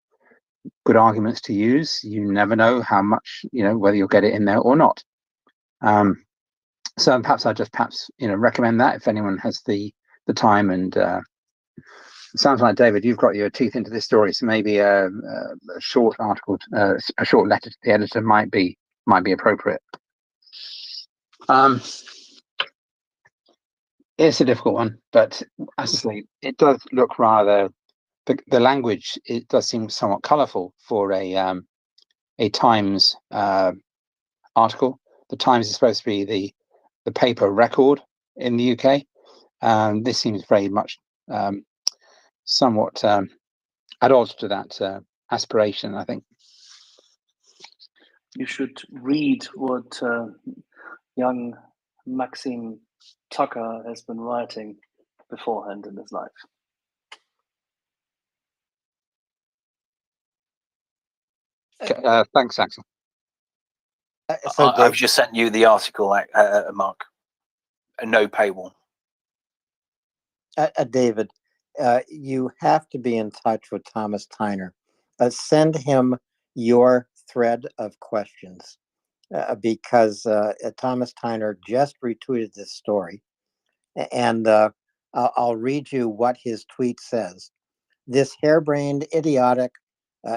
good arguments to use, you never know how much, whether you'll get it in there or not. So perhaps I just recommend that if anyone has the time. And it sounds like, David, you've got your teeth into this story, so maybe a short article, a short letter to the editor might be appropriate. It's a difficult one, but as I say, it does look rather. The language, it does seem somewhat colourful for a Times article. The Times is supposed to be the paper record in the UK. This seems very much somewhat at odds to that aspiration, I think. You should read what young Maxime Tucker has been writing beforehand in his life. Thanks, Axel. I've just sent you the article, Mark. No paywall. David, you have to be in touch with Thomas Tyner. Send him your thread of questions because Thomas Tyner just retweeted this story. And I'll read you what his tweet says. This harebrained, idiotic,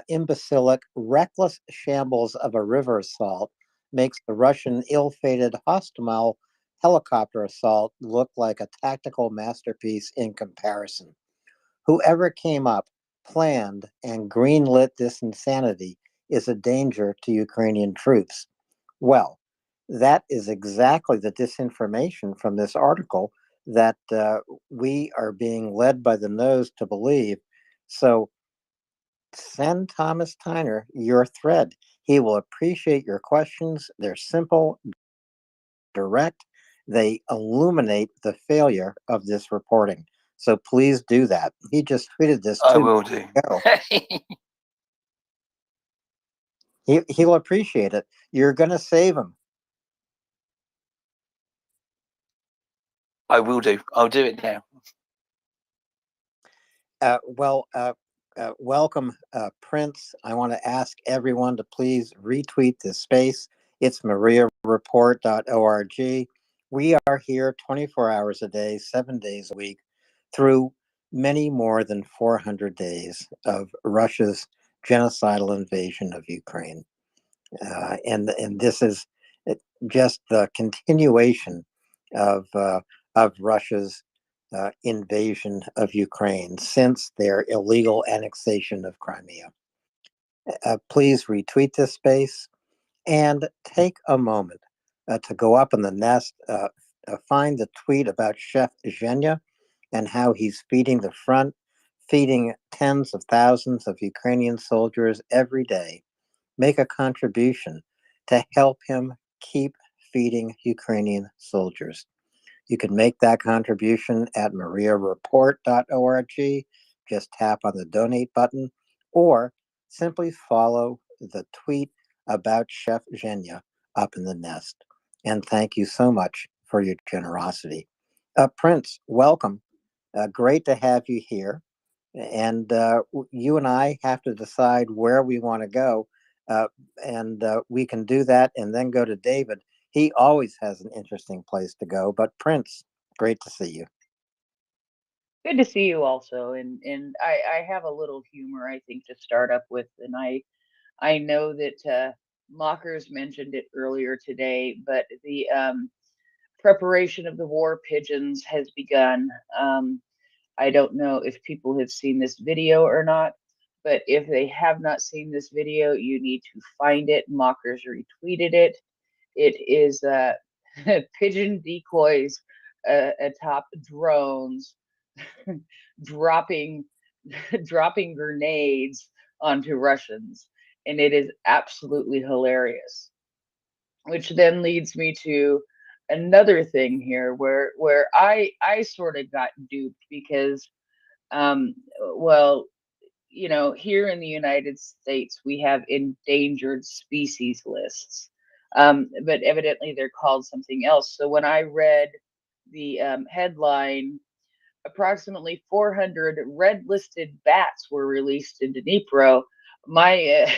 imbecilic, reckless shambles of a river assault makes the Russian ill-fated Hostomel helicopter assault look like a tactical masterpiece in comparison. Whoever came up, planned, and greenlit this insanity is a danger to Ukrainian troops. Well, that is exactly the disinformation from this article that we are being led by the nose to believe. So send Thomas Tyner your thread. He will appreciate your questions. They're simple, direct. They illuminate the failure of this reporting. So please do that. He just tweeted this. I will do. He'll appreciate it. You're going to save him. I will do. I'll do it now. Welcome, Prince. I want to ask everyone to please retweet this space. It's MriyaReport.org. We are here 24 hours a day, 7 days a week, through many more than 400 days of Russia's genocidal invasion of Ukraine. And this is just the continuation of Russia's invasion of Ukraine since their illegal annexation of Crimea. Please retweet this space and take a moment to go up in the nest, find the tweet about Chef Zhenya and how he's feeding the front, feeding tens of thousands of Ukrainian soldiers every day. Make a contribution to help him keep feeding Ukrainian soldiers. You can make that contribution at MriyaReport.org. Just tap on the donate button or simply follow the tweet about Chef Zhenya up in the nest. And thank you so much for your generosity. Prince, welcome. Great to have you here. And you and I have to decide where we want to go. And we can do that and then go to David. He always has an interesting place to go. But Prince, great to see you. Good to see you also. And I have a little humor, I think, to start up with. And I know that Mockers mentioned it earlier today, but the preparation of the war pigeons has begun. I don't know if people have seen this video or not, but if they have not seen this video, you need to find it. Mockers retweeted it. It is pigeon decoys atop drones, dropping dropping grenades onto Russians, and it is absolutely hilarious. Which then leads me to another thing here, where I sort of got duped because, um, well, here in the United States, we have endangered species lists, but evidently they're called something else. So when I read the headline, approximately 400 red listed bats were released in Dnipro, my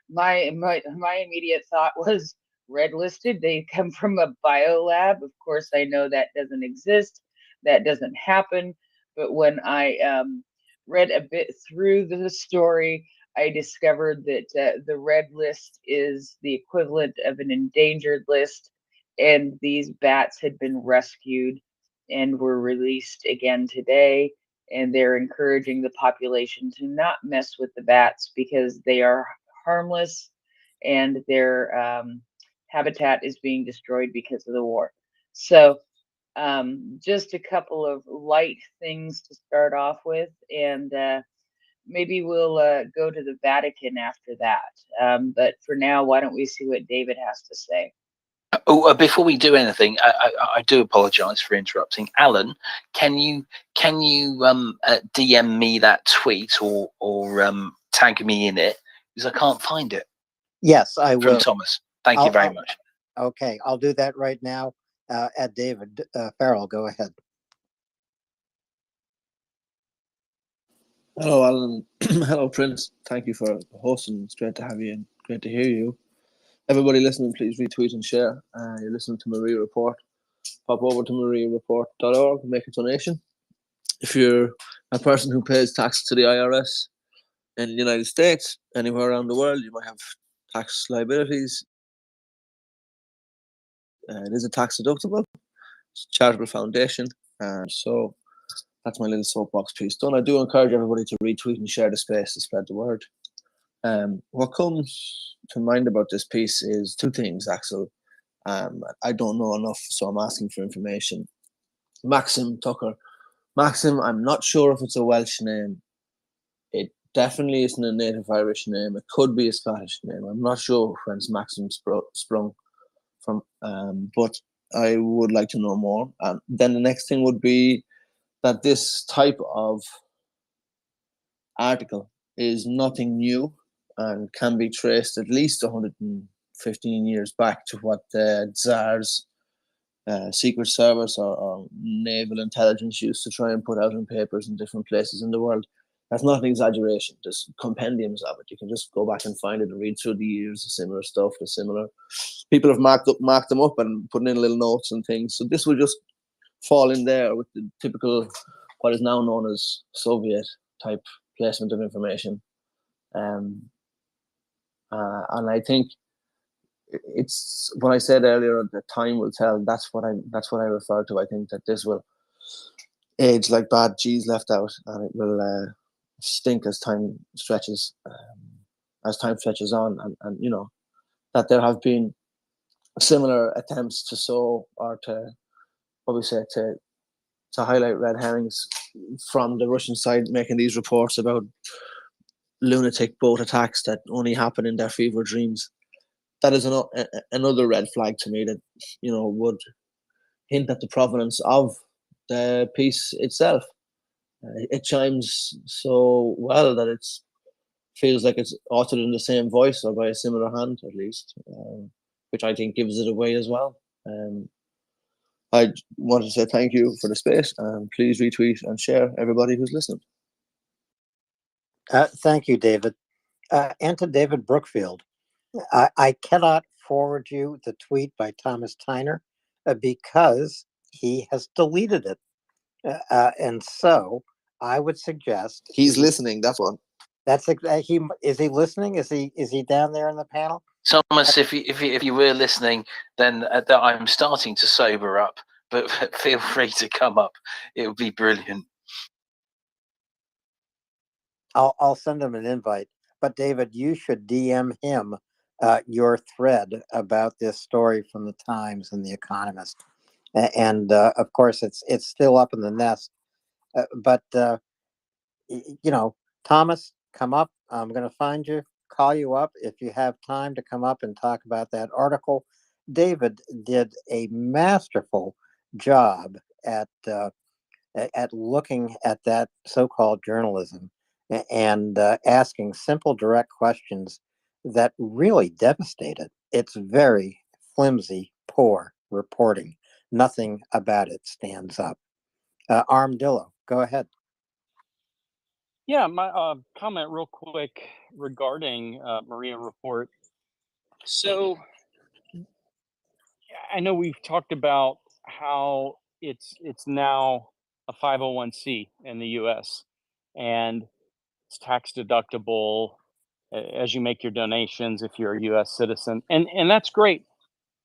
my immediate thought was red listed. They come from a biolab. Of course, I know that doesn't exist. That doesn't happen. But when I read a bit through the story, I discovered that the red list is the equivalent of an endangered list, and these bats had been rescued and were released again today. And they're encouraging the population to not mess with the bats because they are harmless and their habitat is being destroyed because of the war. So just a couple of light things to start off with, and maybe we'll go to the Vatican after that. But for now, why don't we see what David has to say? Oh, before we do anything, I do apologise for interrupting. Alan, can you DM me that tweet or tag me in it, because I can't find it? Yes, I From will. Thomas. Thank you very much. Okay, I'll do that right now. At David Farrell, go ahead. Hello, Alan. Hello, Prince. Thank you for hosting. It's great to have you and great to hear you. Everybody listening, please retweet and share. You're listening to Maria Report. Pop over to MriyaReport.org and make a donation. If you're a person who pays tax to the IRS in the United States, anywhere around the world, you might have tax liabilities. It is a tax deductible. It's a charitable foundation. So that's my little soapbox piece done. I do encourage everybody to retweet and share the space to spread the word. What comes to mind about this piece is two things, Axel. I don't know enough, so I'm asking for information. Maxim Tucker. Maxim, I'm not sure if it's a Welsh name. It definitely isn't a native Irish name. It could be a Scottish name. I'm not sure whence Maxim sprung from, but I would like to know more. Then the next thing would be that this type of article is nothing new and can be traced at least 115 years back to what the Tsar's Secret Service or naval intelligence used to try and put out in papers in different places in the world. That's not an exaggeration. There's compendiums of it. You can just go back and find it and read through the years of similar stuff. The similar people have marked them up and put in little notes and things. So this will just fall in there with the typical, what is now known as Soviet type placement of information. And I think it's what I said earlier, that time will tell. That's what I refer to. I think that this will age like bad cheese left out, and it will stink as time stretches on, and you know that there have been similar attempts to sow or to what we say to highlight red herrings from the Russian side, making these reports about lunatic boat attacks that only happen in their fever dreams. That is another red flag to me that would hint at the provenance of the piece itself. It chimes so well that it feels like it's authored in the same voice or by a similar hand, at least, which I think gives it away as well. I want to say thank you for the space, and please retweet and share, everybody who's listening. Thank you, David. And to David Brookfield. I cannot forward you the tweet by Thomas Tyner because he has deleted it. And so I would suggest he's listening. That's one. That's he. Is he listening? Is he down there in the panel? Thomas, if you were listening, then that I'm starting to sober up. But feel free to come up. It would be brilliant. I'll send him an invite. But David, you should DM him your thread about this story from the Times and the Economist, and of course it's still up in the nest. But Thomas, come up. I'm going to find you, call you up if you have time to come up and talk about that article. David did a masterful job at looking at that so-called journalism and asking simple, direct questions that really devastated. It's very flimsy, poor reporting. Nothing about it stands up. Armadillo, go ahead. Yeah, my comment real quick regarding MriyaReport. So I know we've talked about how it's now a 501c in the U.S. and it's tax deductible as you make your donations if you're a U.S. citizen, and that's great.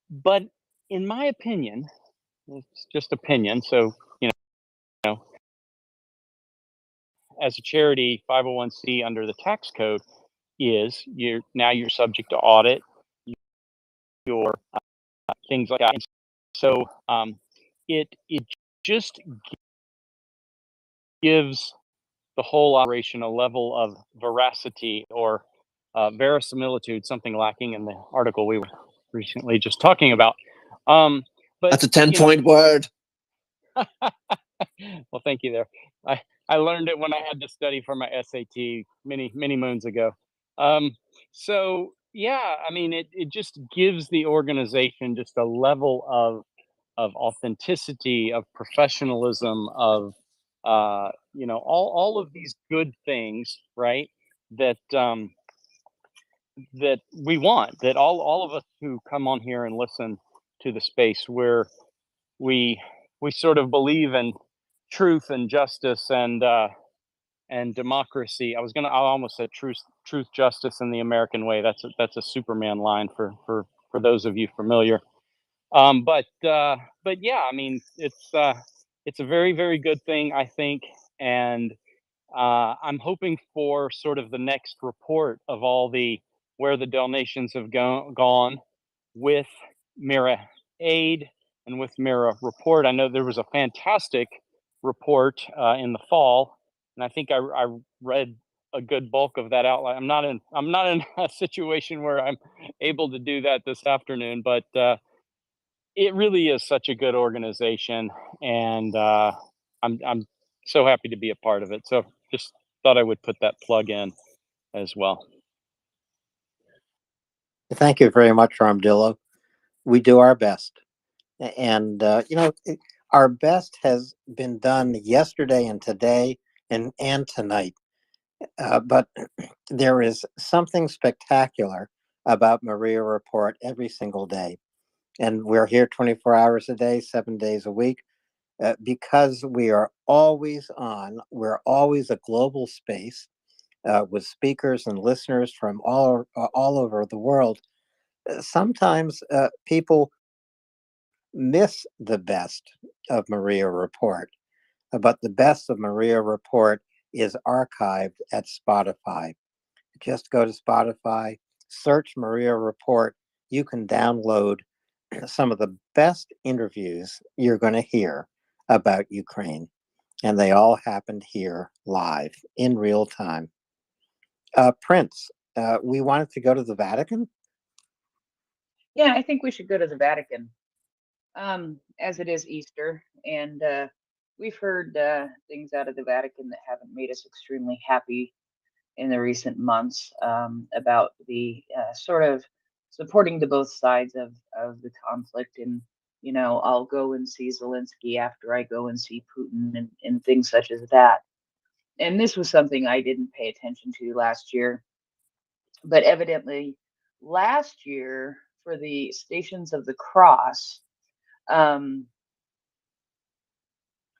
But in my opinion, it's just opinion. So as a charity, 501c under the tax code is you're subject to audit your things like that. And so it just gives the whole operation a level of veracity or verisimilitude, something lacking in the article we were recently just talking about. But that's a 10-point word. Well, thank you there. I learned it when I had to study for my SAT many moons ago. So yeah, I mean, it just gives the organization just a level of authenticity, of professionalism, of all of these good things, right? That that we want, that all of us who come on here and listen to the space where we sort of believe in truth and justice and democracy. I almost said truth, justice, and the American way. That's a Superman line for those of you familiar. But yeah, I mean, it's a very, very good thing, I think, and I'm hoping for sort of the next report of all where the donations have gone with Mira Aid and with MriyaReport. I know there was a fantastic report in the fall, and I think I read a good bulk of that outline. I'm not in a situation where I'm able to do that this afternoon, but it really is such a good organization, and I'm so happy to be a part of it. So just thought I would put that plug in as well. Thank you very much, Armadillo. We do our best. And, our best has been done yesterday and today and tonight. But there is something spectacular about MriyaReport every single day. And we're here 24 hours a day, 7 days a week, because we are always on. We're always a global space with speakers and listeners from all over the world. Sometimes people miss the best of MriyaReport, but the best of MriyaReport is archived at Spotify. Just go to Spotify, search MriyaReport. You can download some of the best interviews you're going to hear about Ukraine, and they all happened here live in real time. Prince, we wanted to go to the Vatican. Yeah, I think we should go to the Vatican, as it is Easter, and we've heard things out of the Vatican that haven't made us extremely happy in the recent months about the sort of supporting the both sides of the conflict. And, I'll go and see Zelensky after I go and see Putin and things such as that. And this was something I didn't pay attention to last year. But evidently, last year for the Stations of the Cross, are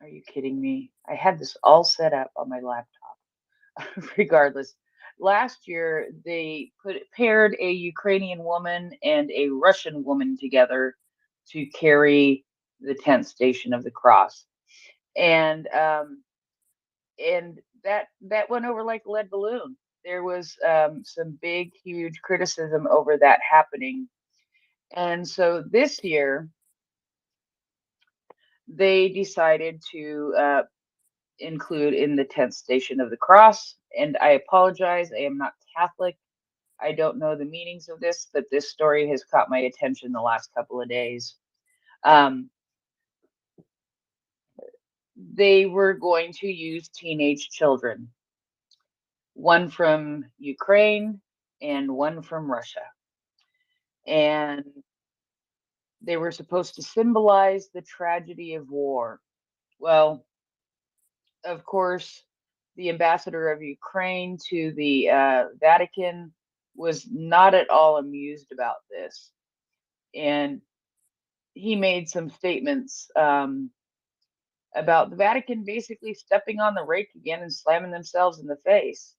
you kidding me? I had this all set up on my laptop. Regardless, last year they paired a Ukrainian woman and a Russian woman together to carry the 10th Station of the Cross, and that went over like a lead balloon. there was some big, huge criticism over that happening. And so this year, they decided to include in the 10th Station of the Cross. And I apologize, I am not Catholic. I don't know the meanings of this, but this story has caught my attention the last couple of days. They were going to use teenage children, one from Ukraine and one from Russia. And they were supposed to symbolize the tragedy of war. Well, of course, the ambassador of Ukraine to the Vatican was not at all amused about this. And he made some statements about the Vatican basically stepping on the rake again and slamming themselves in the face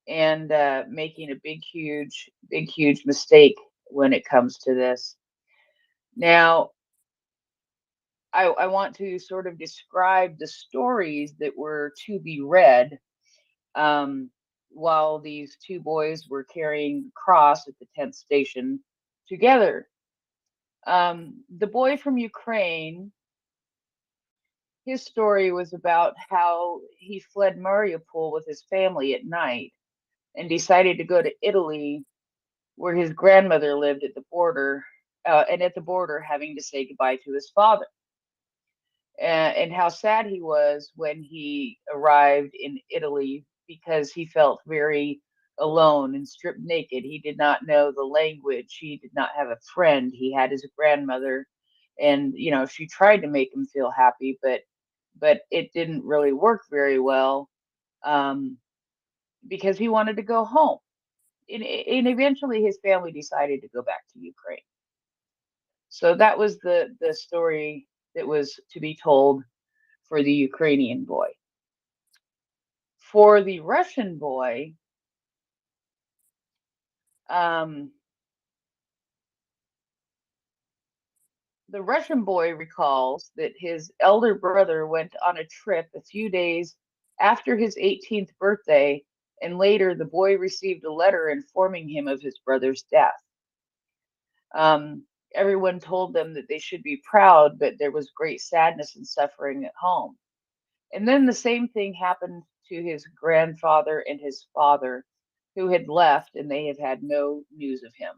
and making a big, huge mistake when it comes to this. Now, I want to sort of describe the stories that were to be read while these two boys were carrying the cross at the 10th station together. The boy from Ukraine, his story was about how he fled Mariupol with his family at night and decided to go to Italy, where his grandmother lived at the border, and at the border having to say goodbye to his father. And how sad he was when he arrived in Italy because he felt very alone and stripped naked. He did not know the language. He did not have a friend. He had his grandmother, and she tried to make him feel happy, but it didn't really work very well because he wanted to go home. And eventually his family decided to go back to Ukraine. So that was the story that was to be told for the Ukrainian boy. For the Russian boy, the Russian boy recalls that his elder brother went on a trip a few days after his 18th birthday, and later the boy received a letter informing him of his brother's death. Everyone told them that they should be proud, but there was great sadness and suffering at home. And then the same thing happened to his grandfather and his father, who had left, and they have had no news of him.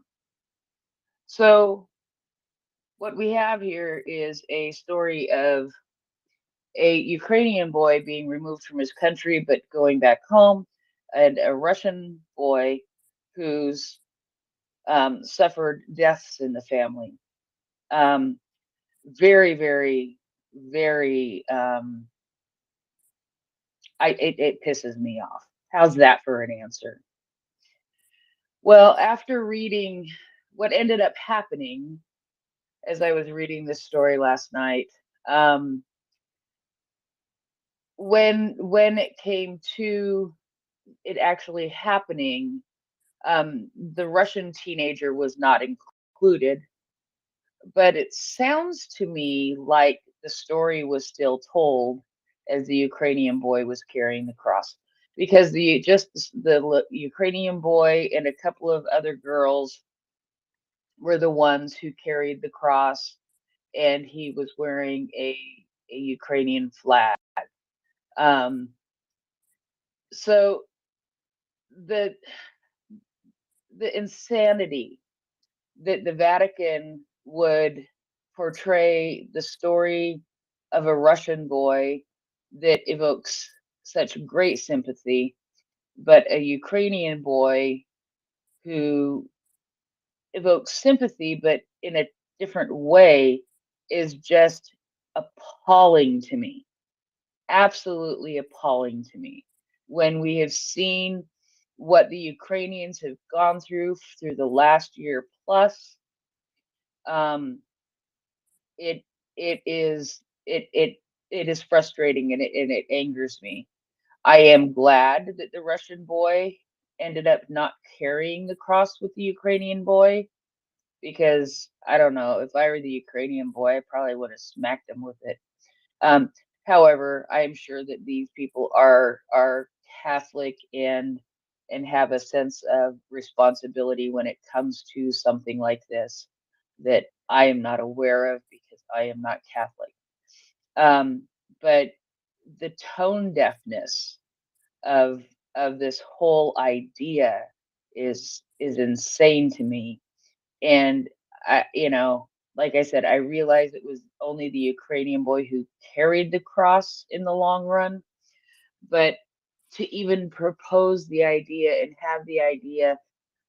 So what we have here is a story of a Ukrainian boy being removed from his country but going back home, and a Russian boy who's suffered deaths in the family. Very, very, very. It pisses me off. How's that for an answer? Well, after reading what ended up happening, as I was reading this story last night, when it came to it actually happening, the Russian teenager was not included, but it sounds to me like the story was still told as the Ukrainian boy was carrying the cross, because the Ukrainian boy and a couple of other girls were the ones who carried the cross, and he was wearing a Ukrainian flag. So the insanity that the Vatican would portray the story of a Russian boy that evokes such great sympathy, but a Ukrainian boy who evokes sympathy, but in a different way, is just appalling to me. Absolutely appalling to me. When we have seen what the Ukrainians have gone through the last year plus, it is frustrating, and it angers me. I am glad that the Russian boy ended up not carrying the cross with the Ukrainian boy, because I don't know, if I were the Ukrainian boy, I probably would have smacked him with it. However, I am sure that these people are Catholic and and have a sense of responsibility when it comes to something like this that I am not aware of because I am not Catholic. But the tone deafness of this whole idea is insane to me. And I, like I said, I realized it was only the Ukrainian boy who carried the cross in the long run, but to even propose the idea and have the idea,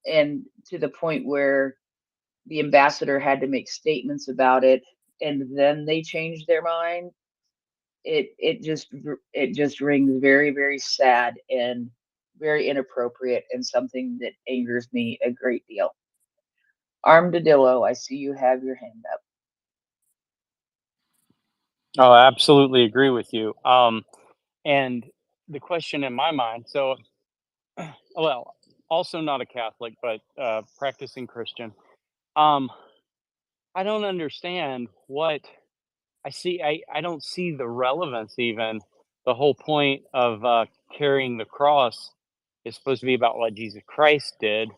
and to the point where the ambassador had to make statements about it and then they changed their mind, it just rings very, very sad and very inappropriate, and something that angers me a great deal. Armadillo, I see you have your hand up. Oh, I absolutely agree with you. And the question in my mind, so, well, also not a Catholic, but practicing Christian. I don't understand what I see. I don't see the relevance even. The whole point of carrying the cross is supposed to be about what Jesus Christ did,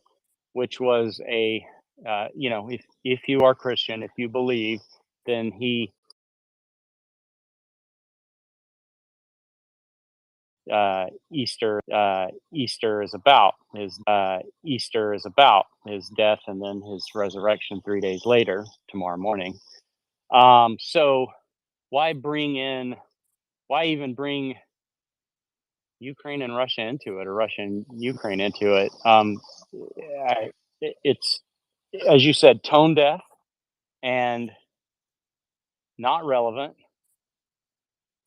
which was if you are Christian, if you believe, then he Easter is about his death and then his resurrection 3 days later, tomorrow morning. So why even bring Ukraine and Russia into it, or Russia and Ukraine into it? It's, as you said, tone deaf and not relevant,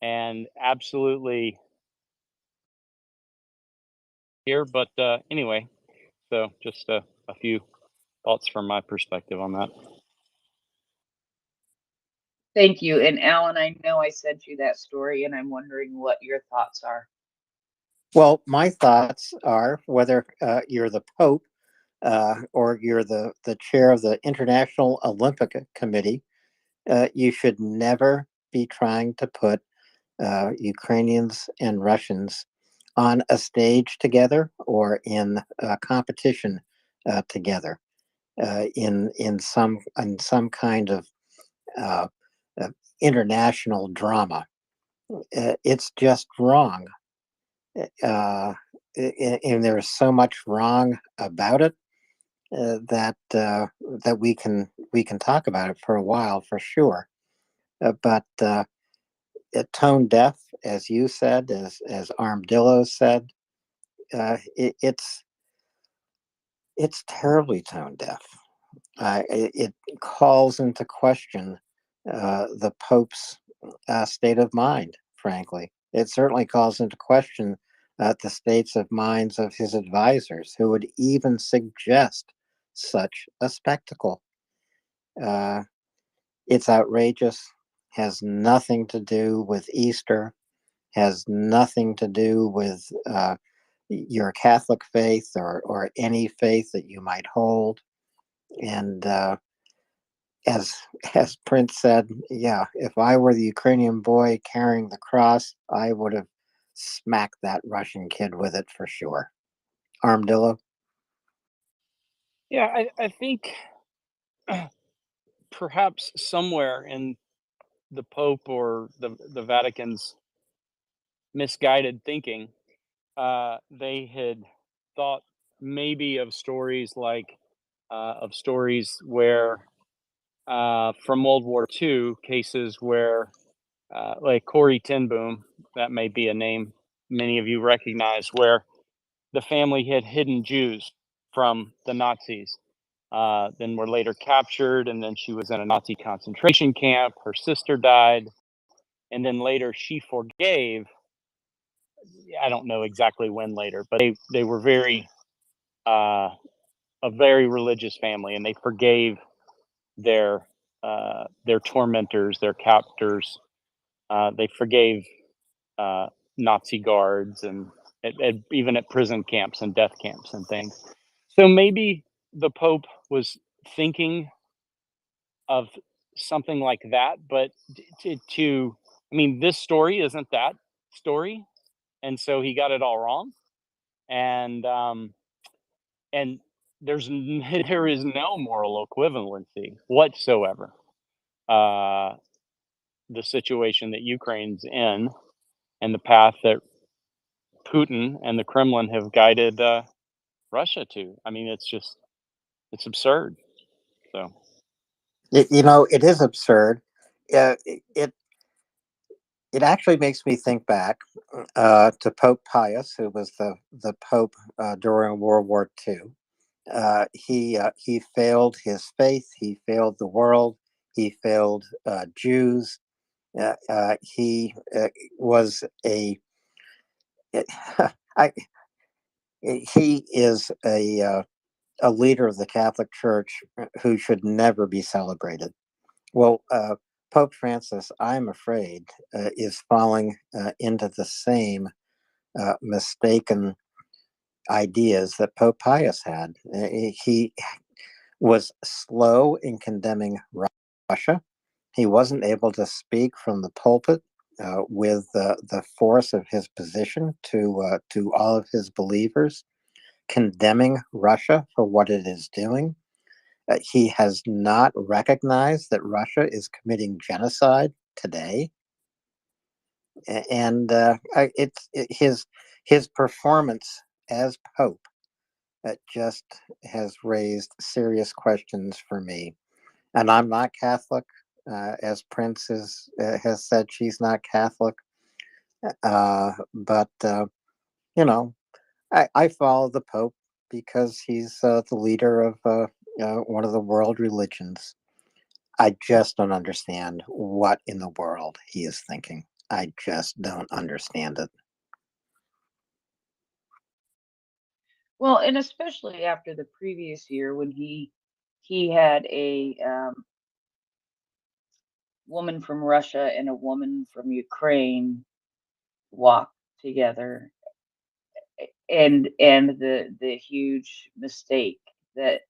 and absolutely here. But anyway, so just a few thoughts from my perspective on that. Thank you. And Alan, I know I sent you that story, and I'm wondering what your thoughts are. Well, my thoughts are, whether you're the Pope or you're the chair of the International Olympic Committee, you should never be trying to put Ukrainians and Russians on a stage together or in a competition together in some kind of international drama. It's just wrong. And there's so much wrong about it that we can talk about it for a while, for sure. But tone deaf, as you said, as Armadillo said, it's terribly tone deaf. It calls into question the Pope's state of mind, frankly. It certainly calls into question the states of minds of his advisors, who would even suggest such a spectacle. It's outrageous, has nothing to do with Easter, has nothing to do with your Catholic faith or any faith that you might hold. And as Prince said, yeah, if I were the Ukrainian boy carrying the cross, I would have smacked that Russian kid with it for sure. Armadillo? Yeah, I think perhaps somewhere in the Pope or the Vatican's misguided thinking, they had thought maybe of stories where from World War II, cases where like Corrie ten Boom, that may be a name many of you recognize, where the family had hidden Jews from the Nazis, then were later captured, and then she was in a Nazi concentration camp. Her sister died, and then later she forgave. I don't know exactly when later, but they were a very religious family, and they forgave their tormentors, their captors. They forgave Nazi guards, and even at prison camps and death camps and things. So maybe the Pope was thinking of something like that, but I mean, this story isn't that story, and so he got it all wrong. and and there is no moral equivalency whatsoever. The situation that Ukraine's in and the path that Putin and the Kremlin have guided Russia to. I mean, it's absurd. So You know, it is absurd. It actually makes me think back to Pope Pius, who was the Pope during World War II. He failed his faith. He failed the world. He failed Jews. He was a I, he is a leader of the Catholic Church who should never be celebrated. Well, Pope Francis, I'm afraid, is falling into the same mistaken ideas that Pope Pius had. He was slow in condemning Russia. He wasn't able to speak from the pulpit with the force of his position to all of his believers, condemning Russia for what it is doing. He has not recognized that Russia is committing genocide today, and his performance as Pope just has raised serious questions for me. And I'm not Catholic, as Prince has said she's not Catholic, but you know, I follow the Pope because he's the leader of one of the world religions. I just don't understand what in the world he is thinking. I just don't understand it. Well, and especially after the previous year when he had a woman from Russia and a woman from Ukraine walk together, and the huge mistake that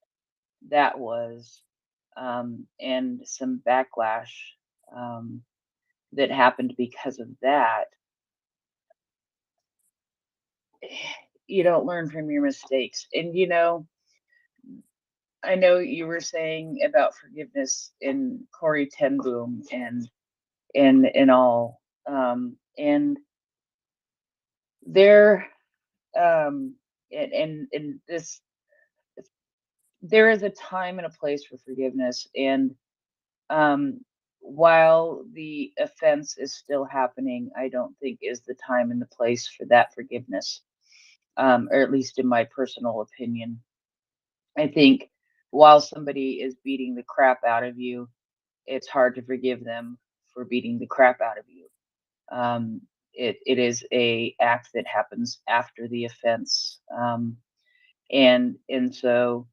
was, and some backlash that happened because of that. You don't learn from your mistakes, and I know you were saying about forgiveness in Corey Ten Boom and all, and there and this there is a time and a place for forgiveness, and um while the offense is still happening, I don't think is the time and the place for that forgiveness, or at least in my personal opinion. I think while somebody is beating the crap out of you, it's hard to forgive them for beating the crap out of you. It is a act that happens after the offense, and so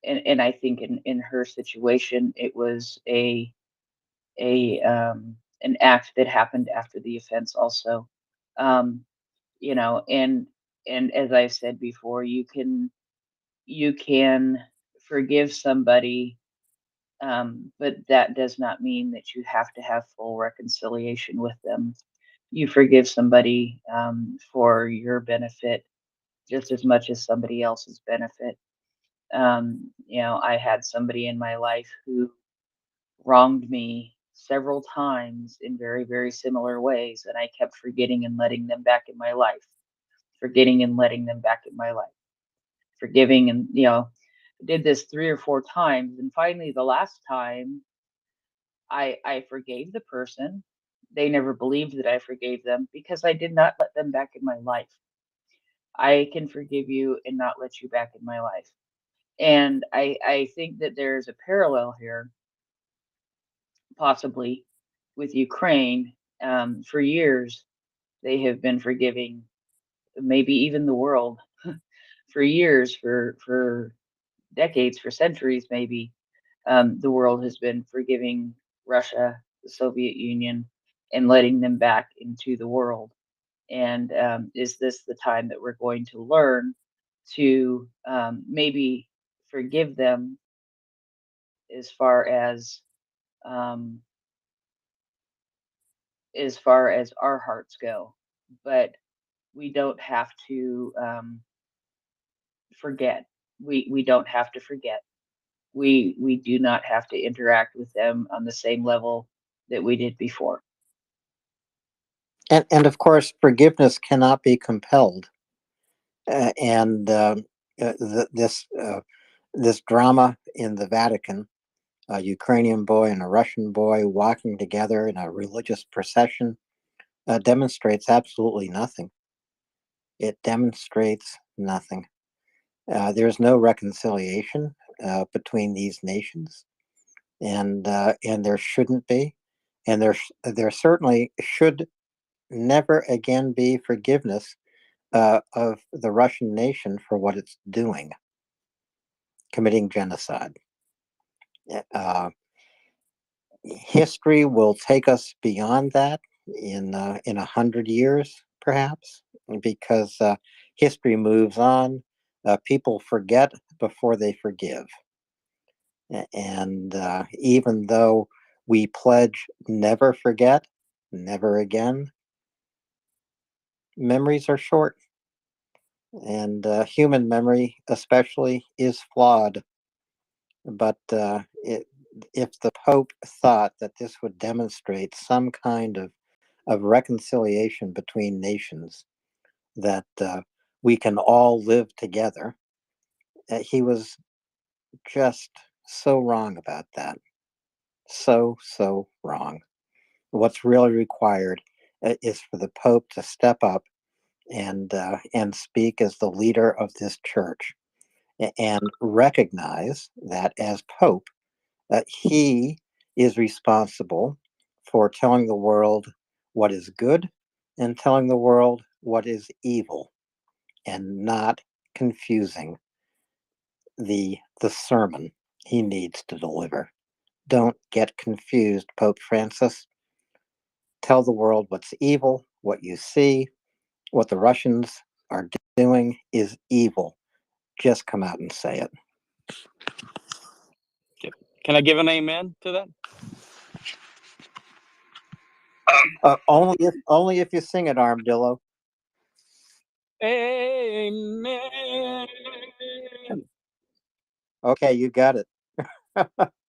and I think in her situation it was a an act that happened after the offense also. Um, and as I said before, you can forgive somebody, but that does not mean that you have to have full reconciliation with them. You forgive somebody for your benefit just as much as somebody else's benefit. I had somebody in my life who wronged me several times in very, very similar ways, and I kept forgetting and letting them back in my life, forgetting and letting them back in my life, forgiving and did this 3 or 4 times, and finally the last time I forgave the person. They never believed that I forgave them because I did not let them back in my life. I can forgive you and not let you back in my life. And I think that there's a parallel here, possibly with Ukraine. For years, they have been forgiving, maybe even the world, for years, for decades, for centuries, maybe. The world has been forgiving Russia, the Soviet Union, and letting them back into the world. And is this the time that we're going to learn to maybe forgive them as far um, as far as our hearts go? But we don't have to. forget. We don't have to forget. We do not have to interact with them on the same level that we did before. And of course, forgiveness cannot be compelled. And this drama in the Vatican, a Ukrainian boy and a Russian boy walking together in a religious procession, demonstrates absolutely nothing. It demonstrates nothing. There's no reconciliation between these nations, and there shouldn't be, and there certainly should never again be forgiveness of the Russian nation for what it's doing, committing genocide. History will take us beyond that in 100 years, perhaps, because history moves on. People forget before they forgive, and even though we pledge never forget, never again, memories are short, and human memory, especially, is flawed. But if the Pope thought that this would demonstrate some kind of reconciliation between nations, that we can all live together, he was just so wrong about that. So wrong. What's really required is for the Pope to step up and speak as the leader of this church, and recognize that as Pope, he is responsible for telling the world what is good and telling the world what is evil, and not confusing the sermon he needs to deliver. Don't get confused, Pope Francis. Tell the world what's evil, what you see, what the Russians are doing is evil. Just come out and say it. Can I give an amen to that? Only if you sing it, Armadillo. Amen. Okay, you got it.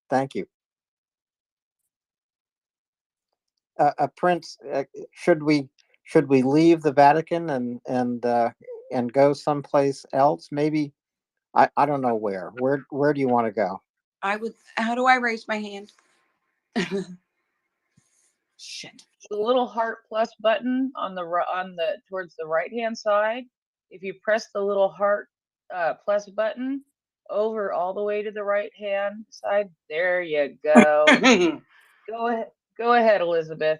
Thank you. Prince, should we leave the Vatican and go someplace else? Maybe I don't know where. Where do you want to go? How do I raise my hand? Shit. The little heart plus button on the towards the right hand side. If you press the little heart plus button over all the way to the right hand side, there you go. Go ahead, Elizabeth.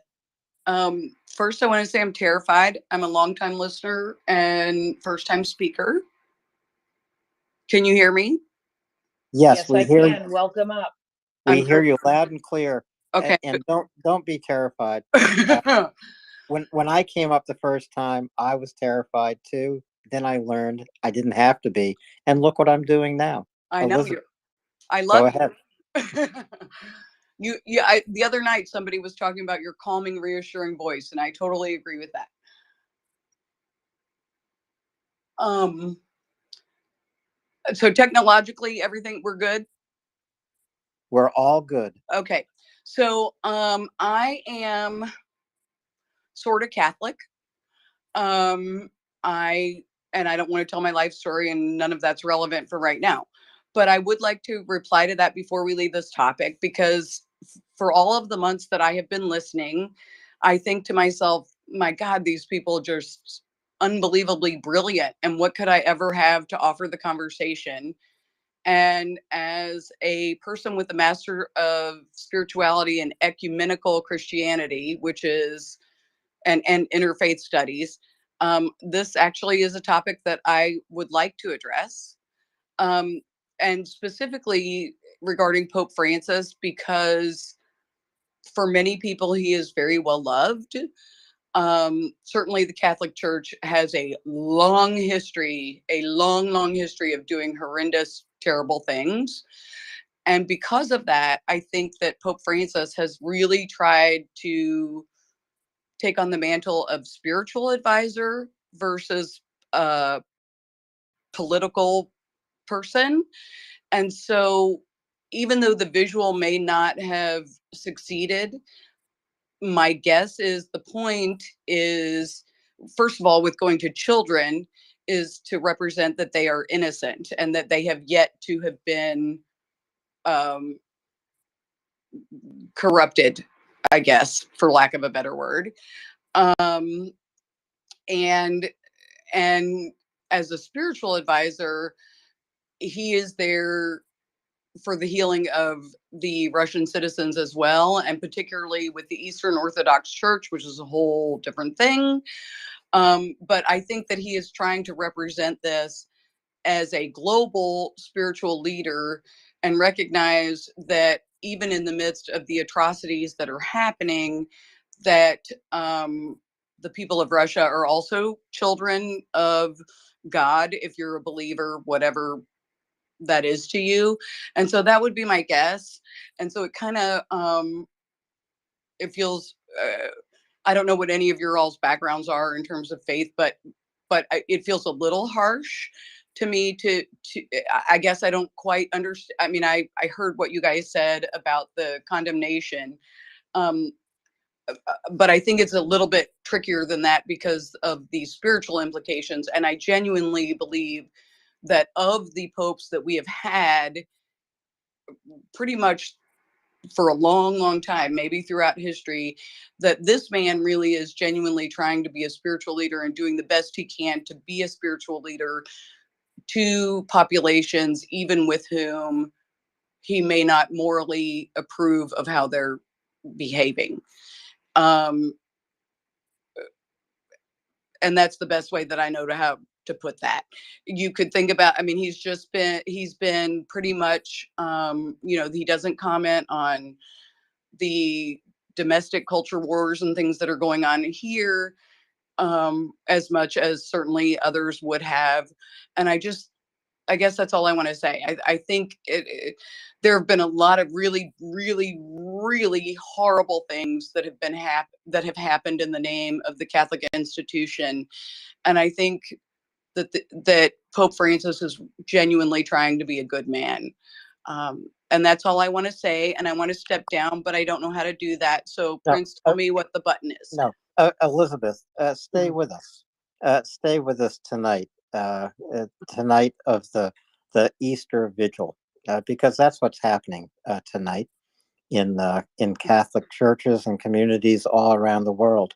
First, I want to say I'm terrified. I'm a longtime listener and first time speaker. Can you hear me? Yes, we hear. Can. Welcome up. We hear you loud and clear. Okay. And don't be terrified. When I came up the first time, I was terrified too. Then I learned I didn't have to be, and look what I'm doing now. I know Elizabeth, I love. Go ahead. The other night somebody was talking about your calming, reassuring voice, and I totally agree with that. So technologically, everything we're good. We're all good. Okay. So I am sort of Catholic. I don't want to tell my life story, and none of that's relevant for right now. But I would like to reply to that before we leave this topic, because for all of the months that I have been listening, I think to myself, my God, these people are just unbelievably brilliant. And what could I ever have to offer the conversation? And as a person with a Master of Spirituality and Ecumenical Christianity, which is and interfaith studies, this actually is a topic that I would like to address. And specifically regarding Pope Francis, because for many people, he is very well loved. Certainly the Catholic Church has a long history of doing horrendous, terrible things. And because of that, I think that Pope Francis has really tried to take on the mantle of spiritual advisor versus political person. And so even though the visual may not have succeeded, my guess is the point is, first of all, with going to children, is to represent that they are innocent and that they have yet to have been corrupted, I guess, for lack of a better word. And as a spiritual advisor, he is there for the healing of the Russian citizens as well, and particularly with the Eastern Orthodox Church, which is a whole different thing. But I think that he is trying to represent this as a global spiritual leader and recognize that even in the midst of the atrocities that are happening, that the people of Russia are also children of God, if you're a believer, whatever that is to you. And so that would be my guess. And so it kind of it feels I don't know what any of your all's backgrounds are in terms of faith, but it feels a little harsh to me to I guess I don't quite understand. I mean, I heard what you guys said about the condemnation, but I think it's a little bit trickier than that because of the spiritual implications. And I genuinely believe that of the popes that we have had, pretty much for a long, long time, maybe throughout history, that this man really is genuinely trying to be a spiritual leader and doing the best he can to be a spiritual leader to populations, even with whom he may not morally approve of how they're behaving. And that's the best way that I know how to put that. You could think about, I mean, he's been pretty much, he doesn't comment on the domestic culture wars and things that are going on here as much as certainly others would have. And I guess that's all I want to say. I think there have been a lot of really, really, really horrible things that have been that have happened in the name of the Catholic institution, and I think that Pope Francis is genuinely trying to be a good man. And that's all I want to say. And I want to step down, but I don't know how to do that. So No, Prince, tell me what the button is. no, Elizabeth, stay with us. Stay with us tonight. Tonight of the Easter Vigil, because that's what's happening tonight in Catholic churches and communities all around the world.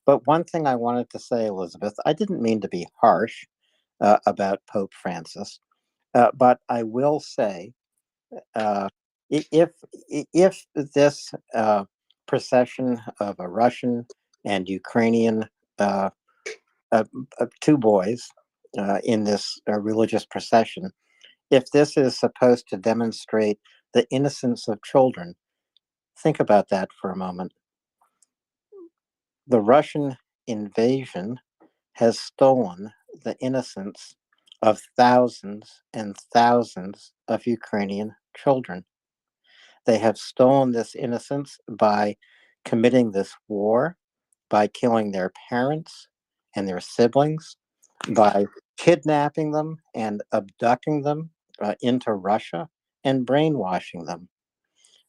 But one thing I wanted to say, Elizabeth, I didn't mean to be harsh about Pope Francis, but I will say, if this procession of a Russian and Ukrainian two boys in this religious procession, if this is supposed to demonstrate the innocence of children, think about that for a moment. The Russian invasion has stolen the innocence of thousands and thousands of Ukrainian children. They have stolen this innocence by committing this war, by killing their parents and their siblings, by kidnapping them and abducting them into Russia and brainwashing them.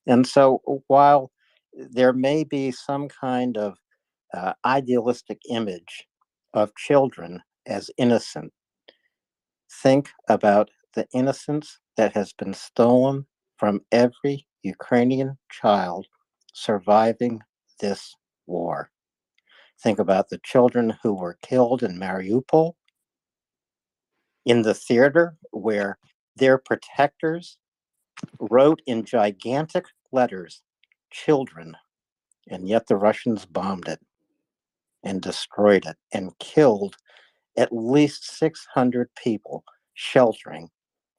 And so while there may be some kind of idealistic image of children as innocent, think about the innocence that has been stolen from every Ukrainian child surviving this war. Think about the children who were killed in Mariupol, in the theater where their protectors wrote in gigantic letters, children, and yet the Russians bombed it and destroyed it and killed at least 600 people sheltering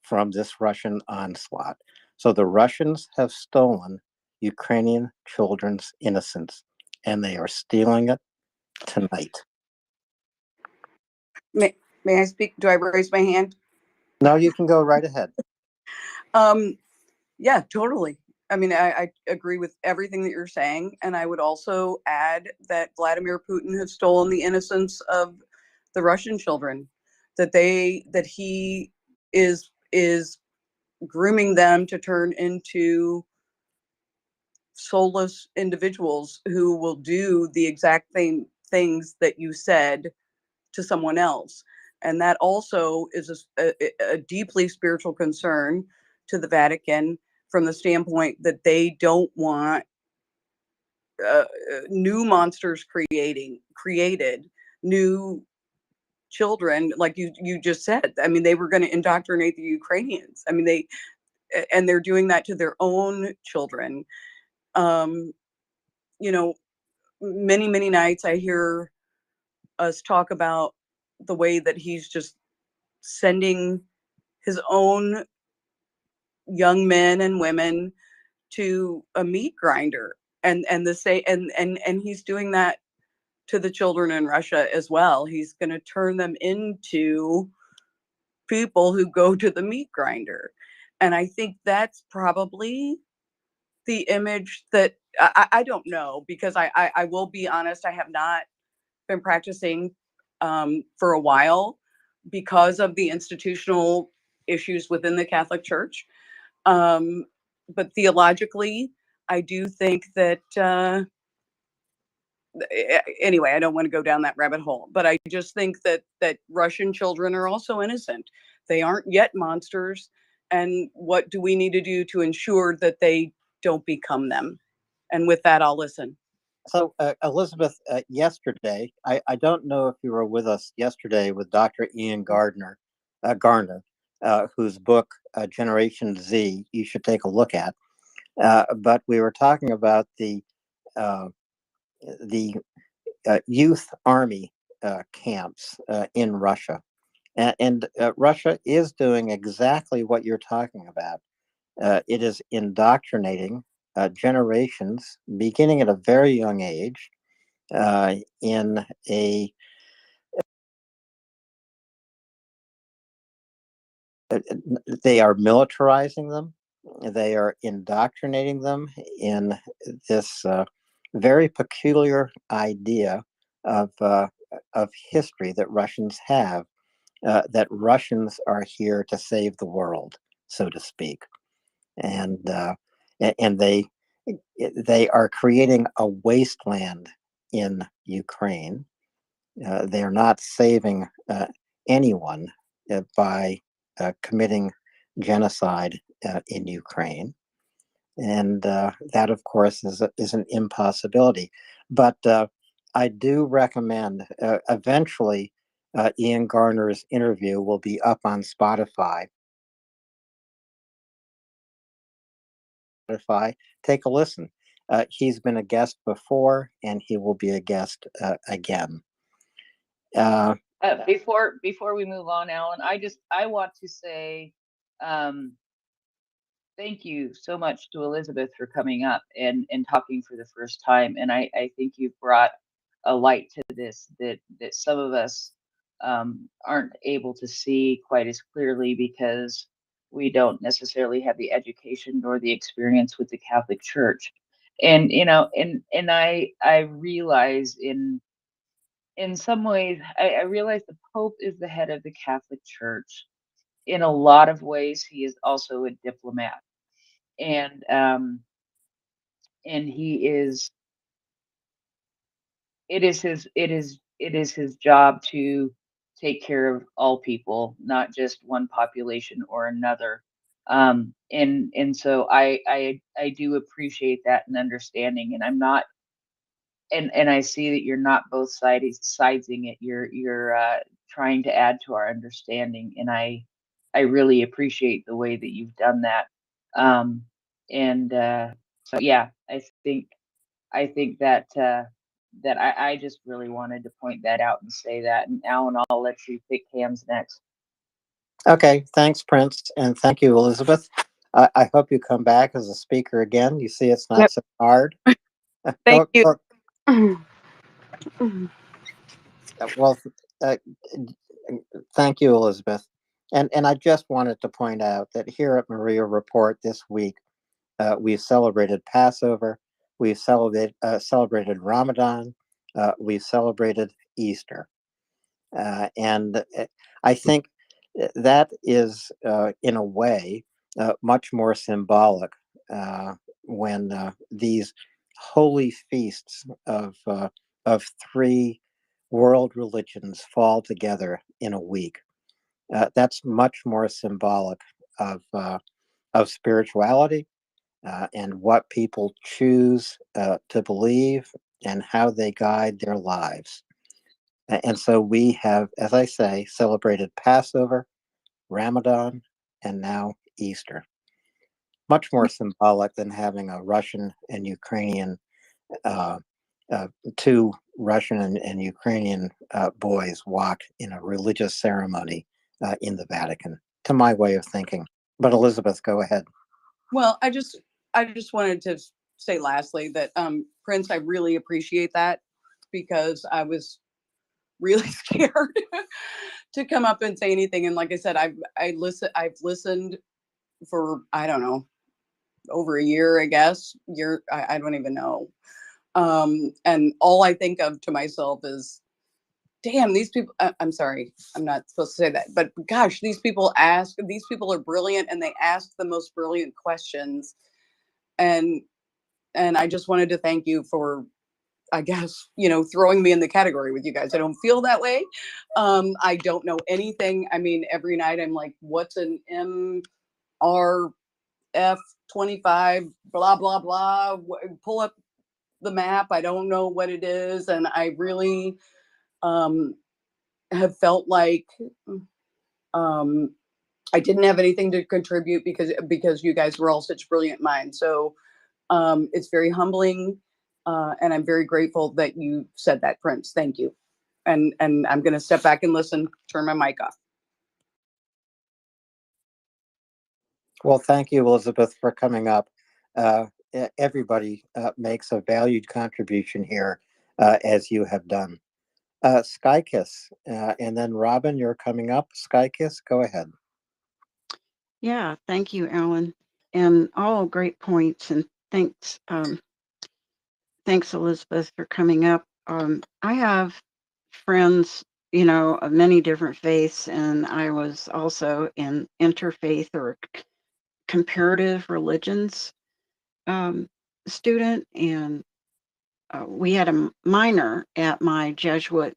from this Russian onslaught. So the Russians have stolen Ukrainian children's innocence, and they are stealing it tonight. May I speak? Do I raise my hand? No, you can go right ahead. Yeah, totally. I mean, I agree with everything that you're saying. And I would also add that Vladimir Putin has stolen the innocence of the Russian children, that he is is grooming them to turn into soulless individuals who will do the exact things that you said to someone else. And that also is a deeply spiritual concern to the Vatican, from the standpoint that they don't want new monsters created, new children, like you just said. I mean, they were going to indoctrinate the Ukrainians. I mean, they're doing that to their own children. You know, many nights I hear us talk about the way that he's just sending his own young men and women to a meat grinder, and he's doing that to the children in Russia as well. He's going to turn them into people who go to the meat grinder. And I think that's probably the image that I don't know, because I will be honest, I have not been practicing for a while because of the institutional issues within the Catholic Church. But theologically, I do think that anyway, I don't want to go down that rabbit hole, but I just think that Russian children are also innocent. They aren't yet monsters. And what do we need to do to ensure that they don't become them? And with that, I'll listen. So, Elizabeth, yesterday, I don't know if you were with us yesterday with Dr. Ian Garner, whose book, Generation Z, you should take a look at. But we were talking about the youth army camps in Russia. And Russia is doing exactly what you're talking about. It is indoctrinating generations, beginning at a very young age, in a they are militarizing them. They are indoctrinating them in this very peculiar idea of history that Russians have, that Russians are here to save the world, so to speak, and they are creating a wasteland in Ukraine. They are not saving anyone by committing genocide in Ukraine. And that, of course, is an impossibility. But I do recommend eventually Ian Garner's interview will be up on Spotify. Take a listen. He's been a guest before, and he will be a guest again. Before we move on, Alan, I want to say thank you so much to Elizabeth for coming up and talking for the first time. And I think you've brought a light to this that some of us aren't able to see quite as clearly, because we don't necessarily have the education nor the experience with the Catholic Church. And and I realize in some ways, I realize the Pope is the head of the Catholic Church. In a lot of ways, he is also a diplomat, and he is. It is his job to take care of all people, not just one population or another. And so I do appreciate that and understanding, and I'm not. And I see that you're not both siding it. You're trying to add to our understanding, and I really appreciate the way that you've done that. And so yeah, I think that I just really wanted to point that out and say that. And Alan, I'll let you pick Cam's next. Okay, thanks, Prince, and thank you, Elizabeth. I hope you come back as a speaker again. You see, it's not so hard. Thank you. Well, thank you, Elizabeth. And I just wanted to point out that here at MriyaReport this week, we've celebrated Passover, we've celebrated Ramadan, we've celebrated Easter. And I think that is, in a way, much more symbolic when these holy feasts of three world religions fall together in a week. That's much more symbolic of spirituality and what people choose to believe and how they guide their lives. And so we have, as I say, celebrated Passover, Ramadan, and now Easter. Much more symbolic than having a Russian and Ukrainian, uh, two Russian and Ukrainian boys walk in a religious ceremony in the Vatican, to my way of thinking. But Elizabeth, go ahead. Well, I just wanted to say lastly that Prince, I really appreciate that, because I was really scared to come up and say anything. And like I said, I've listened for, I don't know, over a year, I guess. I don't even know. And all I think of to myself is, damn, these people, I'm sorry, I'm not supposed to say that, but gosh, these people are brilliant, and they ask the most brilliant questions. And I just wanted to thank you for, I guess, throwing me in the category with you guys. I don't feel that way. I don't know anything. I mean, every night I'm like, what's an MRF25, blah, blah, blah. Pull up the map. I don't know what it is. And I really have felt like I didn't have anything to contribute because you guys were all such brilliant minds. So it's very humbling. And I'm very grateful that you said that, Prince. Thank you. And I'm going to step back and listen, turn my mic off. Well, thank you, Elizabeth, for coming up. Everybody makes a valued contribution here, as you have done. Skykiss, and then Robin, you're coming up. Skykiss, go ahead. Yeah, thank you, Alan. And all great points. And thanks, Elizabeth, for coming up. I have friends, of many different faiths, and I was also in interfaith or comparative religions student, and we had a minor at my Jesuit,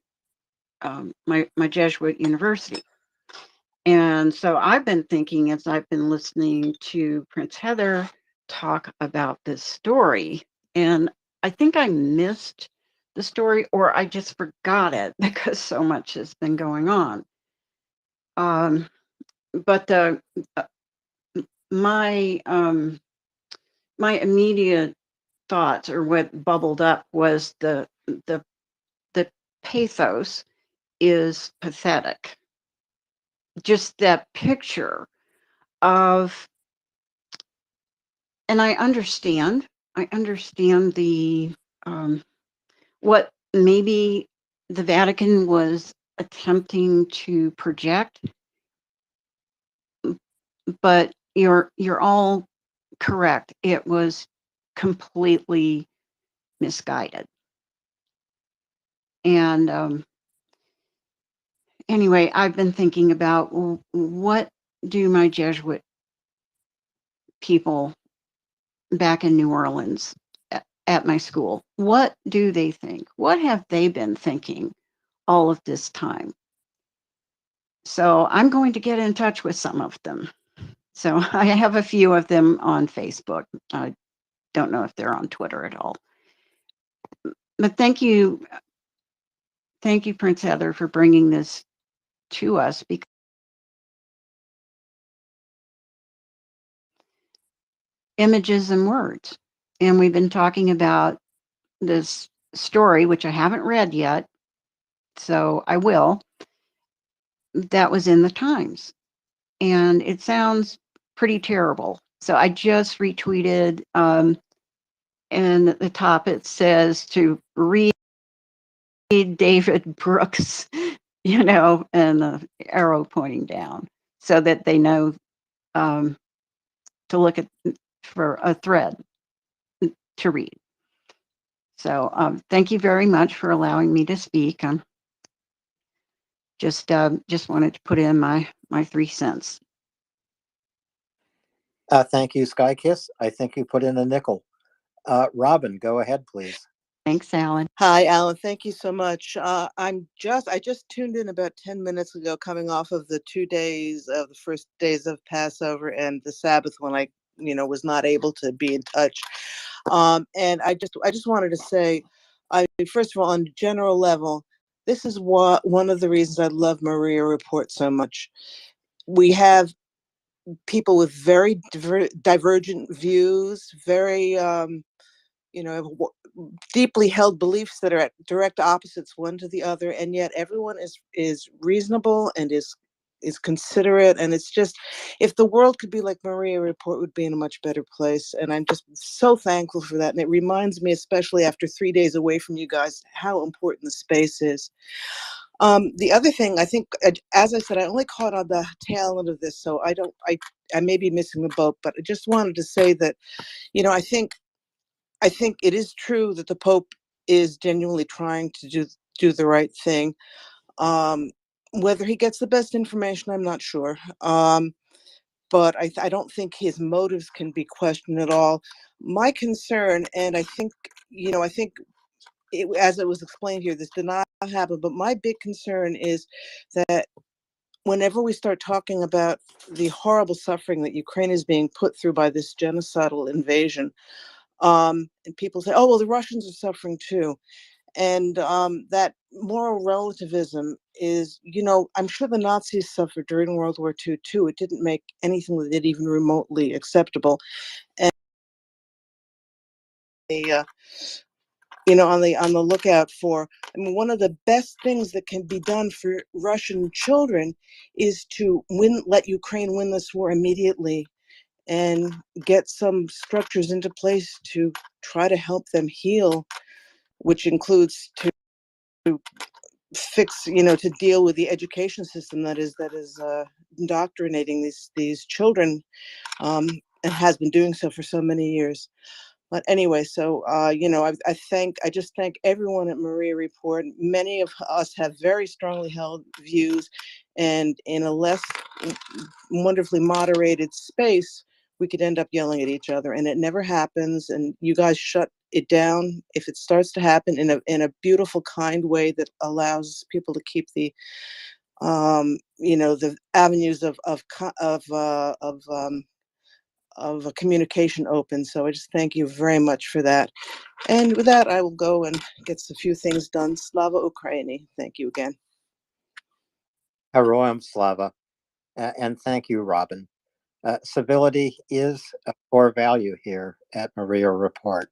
my Jesuit university. And so I've been thinking, as I've been listening to Prince Heather talk about this story, and I think I missed the story, or I just forgot it because so much has been going on. But my immediate thoughts, or what bubbled up, was the pathos is pathetic. Just that picture of, and I understand the what maybe the Vatican was attempting to project, but you're all correct. It was completely misguided. And anyway, I've been thinking about, what do my Jesuit people back in New Orleans at my school, what do they think? What have they been thinking all of this time? So I'm going to get in touch with some of them. So I have a few of them on Facebook. I don't know if they're on Twitter at all. But thank you, Prince Heather, for bringing this to us, because images and words. And we've been talking about this story, which I haven't read yet, so I will. That was in the Times, and it sounds pretty terrible. So I just retweeted, and at the top it says to read David Brooks, and the arrow pointing down, so that they know to look for a thread to read. So thank you very much for allowing me to speak. I'm Just wanted to put in my 3 cents. Thank you, Skykiss. I think you put in a nickel. Robin, go ahead, please. Thanks, Alan. Hi, Alan. Thank you so much. I just tuned in about 10 minutes ago, coming off of the 2 days of the first days of Passover and the Sabbath when I, was not able to be in touch. And I just wanted to say, first of all, on a general level, this is one of the reasons I love MriyaReport so much. We have people with very divergent views, very deeply held beliefs that are at direct opposites one to the other, and yet everyone is reasonable and is considerate. And it's just, if the world could be like MriyaReport, would be in a much better place. And I'm just so thankful for that. And it reminds me, especially after 3 days away from you guys, how important the space is. The other thing, I think, as I said, I only caught on the tail end of this, so I may be missing the boat, but I just wanted to say that, I think it is true that the Pope is genuinely trying to do the right thing. Whether he gets the best information, I'm not sure. But I don't think his motives can be questioned at all. My concern, and I think as it was explained here, this did not happen, but my big concern is that whenever we start talking about the horrible suffering that Ukraine is being put through by this genocidal invasion, and people say, oh, well, the Russians are suffering too. And that moral relativism is, I'm sure the Nazis suffered during World War II too. It didn't make anything that did even remotely acceptable. And on the lookout for, one of the best things that can be done for Russian children is to let Ukraine win this war immediately and get some structures into place to try to help them heal, which includes to fix, to deal with the education system that is indoctrinating these children, and has been doing so for so many years. But anyway, so I just thank everyone at MriyaReport. Many of us have very strongly held views, and in a less wonderfully moderated space, we could end up yelling at each other, and it never happens. And you guys shut it down if it starts to happen in a beautiful, kind way that allows people to keep the the avenues of a communication open. So I just thank you very much for that. And with that, I will go and get a few things done. Slava Ukraini. Thank you again. Heroam Slava. And thank you, Robin. Civility is a core value here at MriyaReport.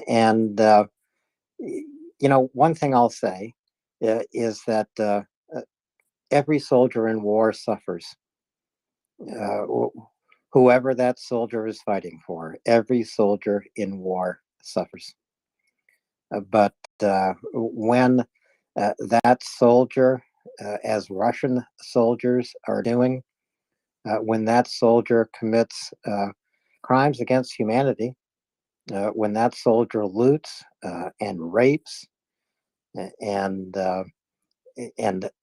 And, one thing I'll say is that every soldier in war suffers. Whoever that soldier is fighting for, every soldier in war suffers. But when that soldier, as Russian soldiers are doing, when that soldier commits crimes against humanity, when that soldier loots and rapes and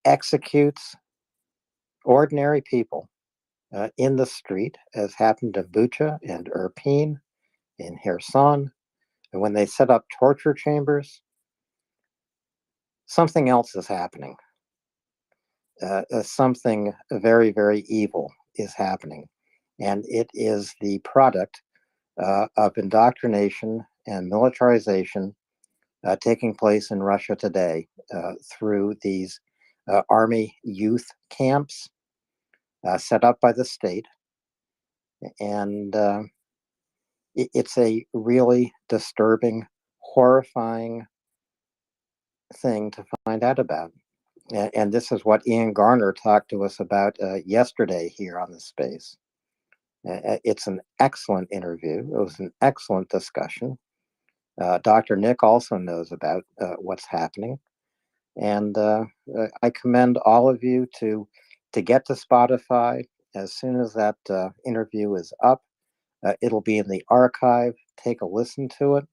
executes ordinary people in the street, as happened in Bucha and Irpin, in Kherson, and when they set up torture chambers, something else is happening. Something very, very evil is happening. And it is the product of indoctrination and militarization taking place in Russia today through these army youth camps set up by the state. And it's a really disturbing, horrifying thing to find out about. And this is what Ian Garner talked to us about yesterday here on the space. It's an excellent interview. It was an excellent discussion. Dr. Nick also knows about what's happening. And I commend all of you to get to Spotify. As soon as that interview is up, it'll be in the archive. Take a listen to it.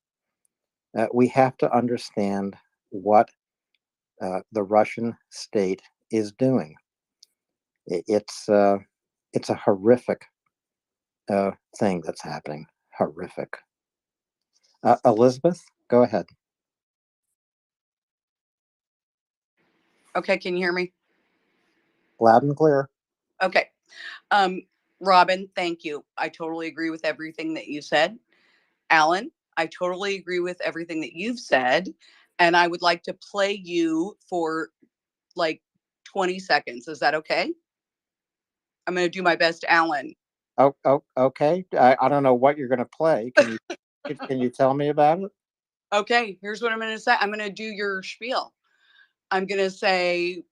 We have to understand what the Russian state is doing. It's a horrific thing that's happening. Horrific. Elizabeth, go ahead. Okay, can you hear me? Loud and clear. Okay. Robin, thank you. I totally agree with everything that you said. Alan, I totally agree with everything that you've said. And I would like to play you for like 20 seconds. Is that okay? I'm going to do my best, Alan. Oh, okay. I don't know what you're going to play. Can you tell me about it? Okay, here's what I'm going to say. I'm going to do your spiel. I'm going to say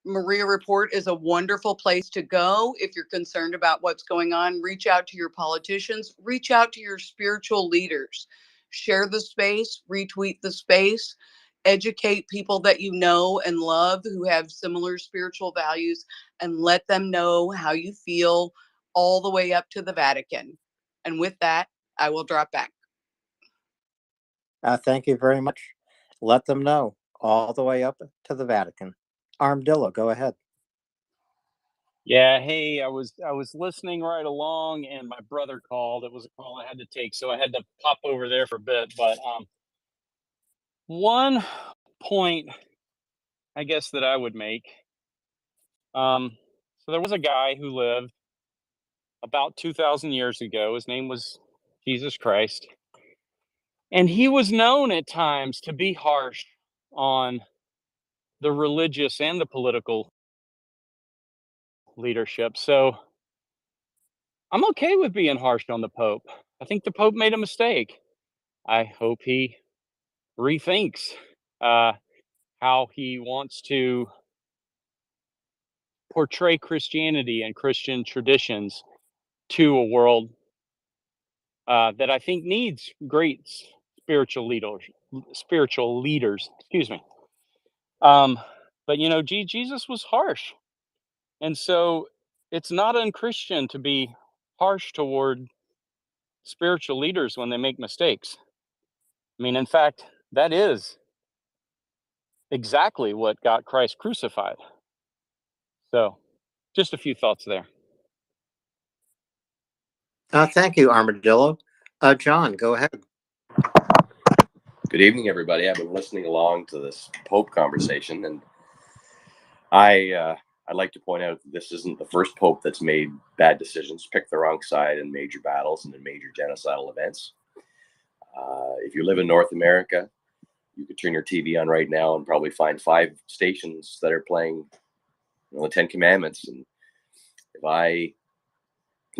MriyaReport is a wonderful place to go if you're concerned about what's going on. Reach out to your politicians, reach out to your spiritual leaders, share the space, retweet the space, educate people that you know and love who have similar spiritual values, and let them know how you feel all the way up to the Vatican. And with that, I will drop back. Thank you very much. Let them know all the way up to the Vatican. Armadillo, go ahead. Yeah, hey, I was listening right along, and my brother called. It was a call I had to take, so I had to pop over there for a bit. But one point, I guess, that I would make. So there was a guy who lived about 2,000 years ago. His name was Jesus Christ, and he was known at times to be harsh on the religious and the political leadership. So I'm okay with being harsh on the Pope. I think the Pope made a mistake. I hope he rethinks how he wants to portray Christianity and Christian traditions to a world that I think needs great spiritual leaders. Spiritual leaders, excuse me. But you know, Jesus was harsh, and so it's not unchristian to be harsh toward spiritual leaders when they make mistakes. I mean, in fact, that is exactly what got Christ crucified. So, just a few thoughts there. Thank you, Armadillo. John, go ahead. Good evening, everybody. I've been listening along to this Pope conversation, and I'd like to point out that this isn't the first Pope that's made bad decisions, picked the wrong side in major battles and in major genocidal events. If you live in North America, you could turn your TV on right now and probably find 5 stations that are playing, the 10 Commandments. And if I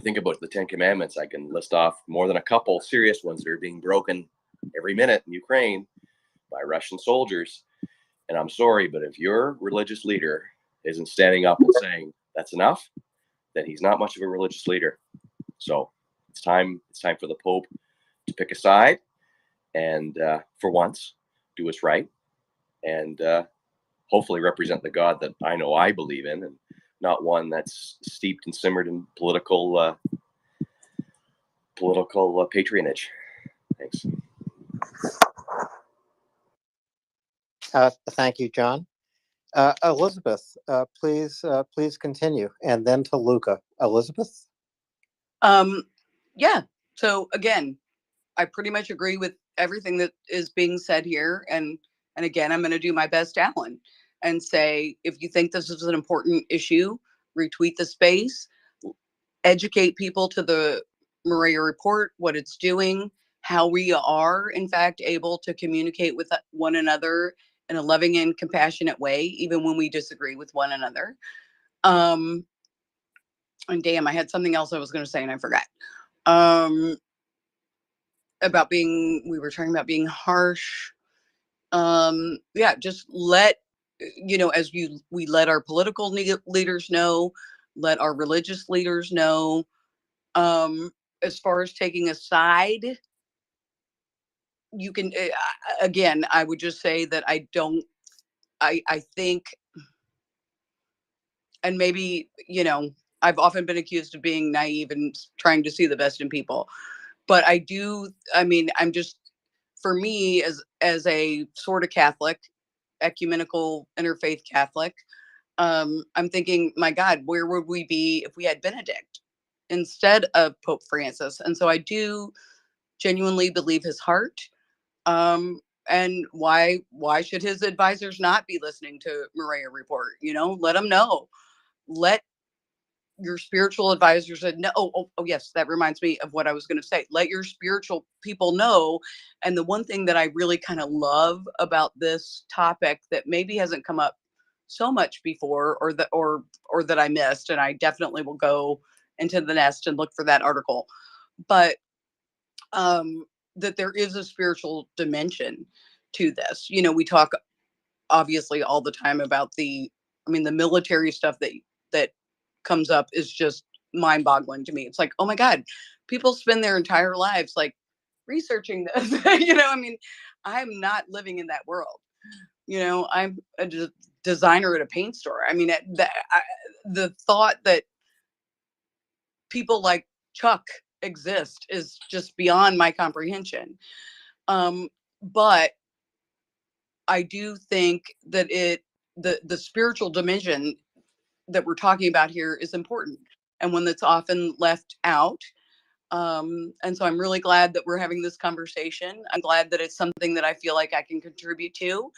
think about the 10 Commandments, I can list off more than a couple serious ones that are being broken every minute in Ukraine by Russian soldiers. And I'm sorry, but if your religious leader isn't standing up and saying that's enough, then he's not much of a religious leader. So it's time for the Pope to pick a side and for once do what's right and hopefully represent the God that I know I believe in, and not one that's steeped and simmered in political patronage. Thanks. Thank you, John. Elizabeth, please continue, and then to Luca. Elizabeth. Yeah. So again, I pretty much agree with everything that is being said here, and again, I'm going to do my best, Alan, and say if you think this is an important issue, retweet the space, educate people to the MriyaReport, what it's doing, how we are in fact able to communicate with one another in a loving and compassionate way, even when we disagree with one another. And damn, I had something else I was going to say and I forgot. About being, we were talking about being harsh. Yeah, just let, as we let our political leaders know, let our religious leaders know. As far as taking a side, you can, again, I would just say that I think, and maybe, I've often been accused of being naive and trying to see the best in people. But I'm just, for me, as a sort of Catholic, ecumenical interfaith Catholic. I'm thinking, my God, where would we be if we had Benedict instead of Pope Francis? And so I do genuinely believe his heart. And why should his advisors not be listening to MriyaReport? You know, let them know. Let your spiritual advisors know. Oh, yes, that reminds me of what I was going to say. Let your spiritual people know. And the one thing that I really kind of love about this topic that maybe hasn't come up so much before, or that I missed, and I definitely will go into the nest and look for that article, but that there is a spiritual dimension to this. You know, we talk obviously all the time about the military stuff that comes up is just mind-boggling to me. It's like, oh my God, people spend their entire lives like researching this. You know, I mean, I'm not living in that world. You know, I'm a designer at a paint store. I mean, the thought that people like Chuck exist is just beyond my comprehension. But I do think that the spiritual dimension that we're talking about here is important, and one that's often left out. And so I'm really glad that we're having this conversation. I'm glad that it's something that I feel like I can contribute to.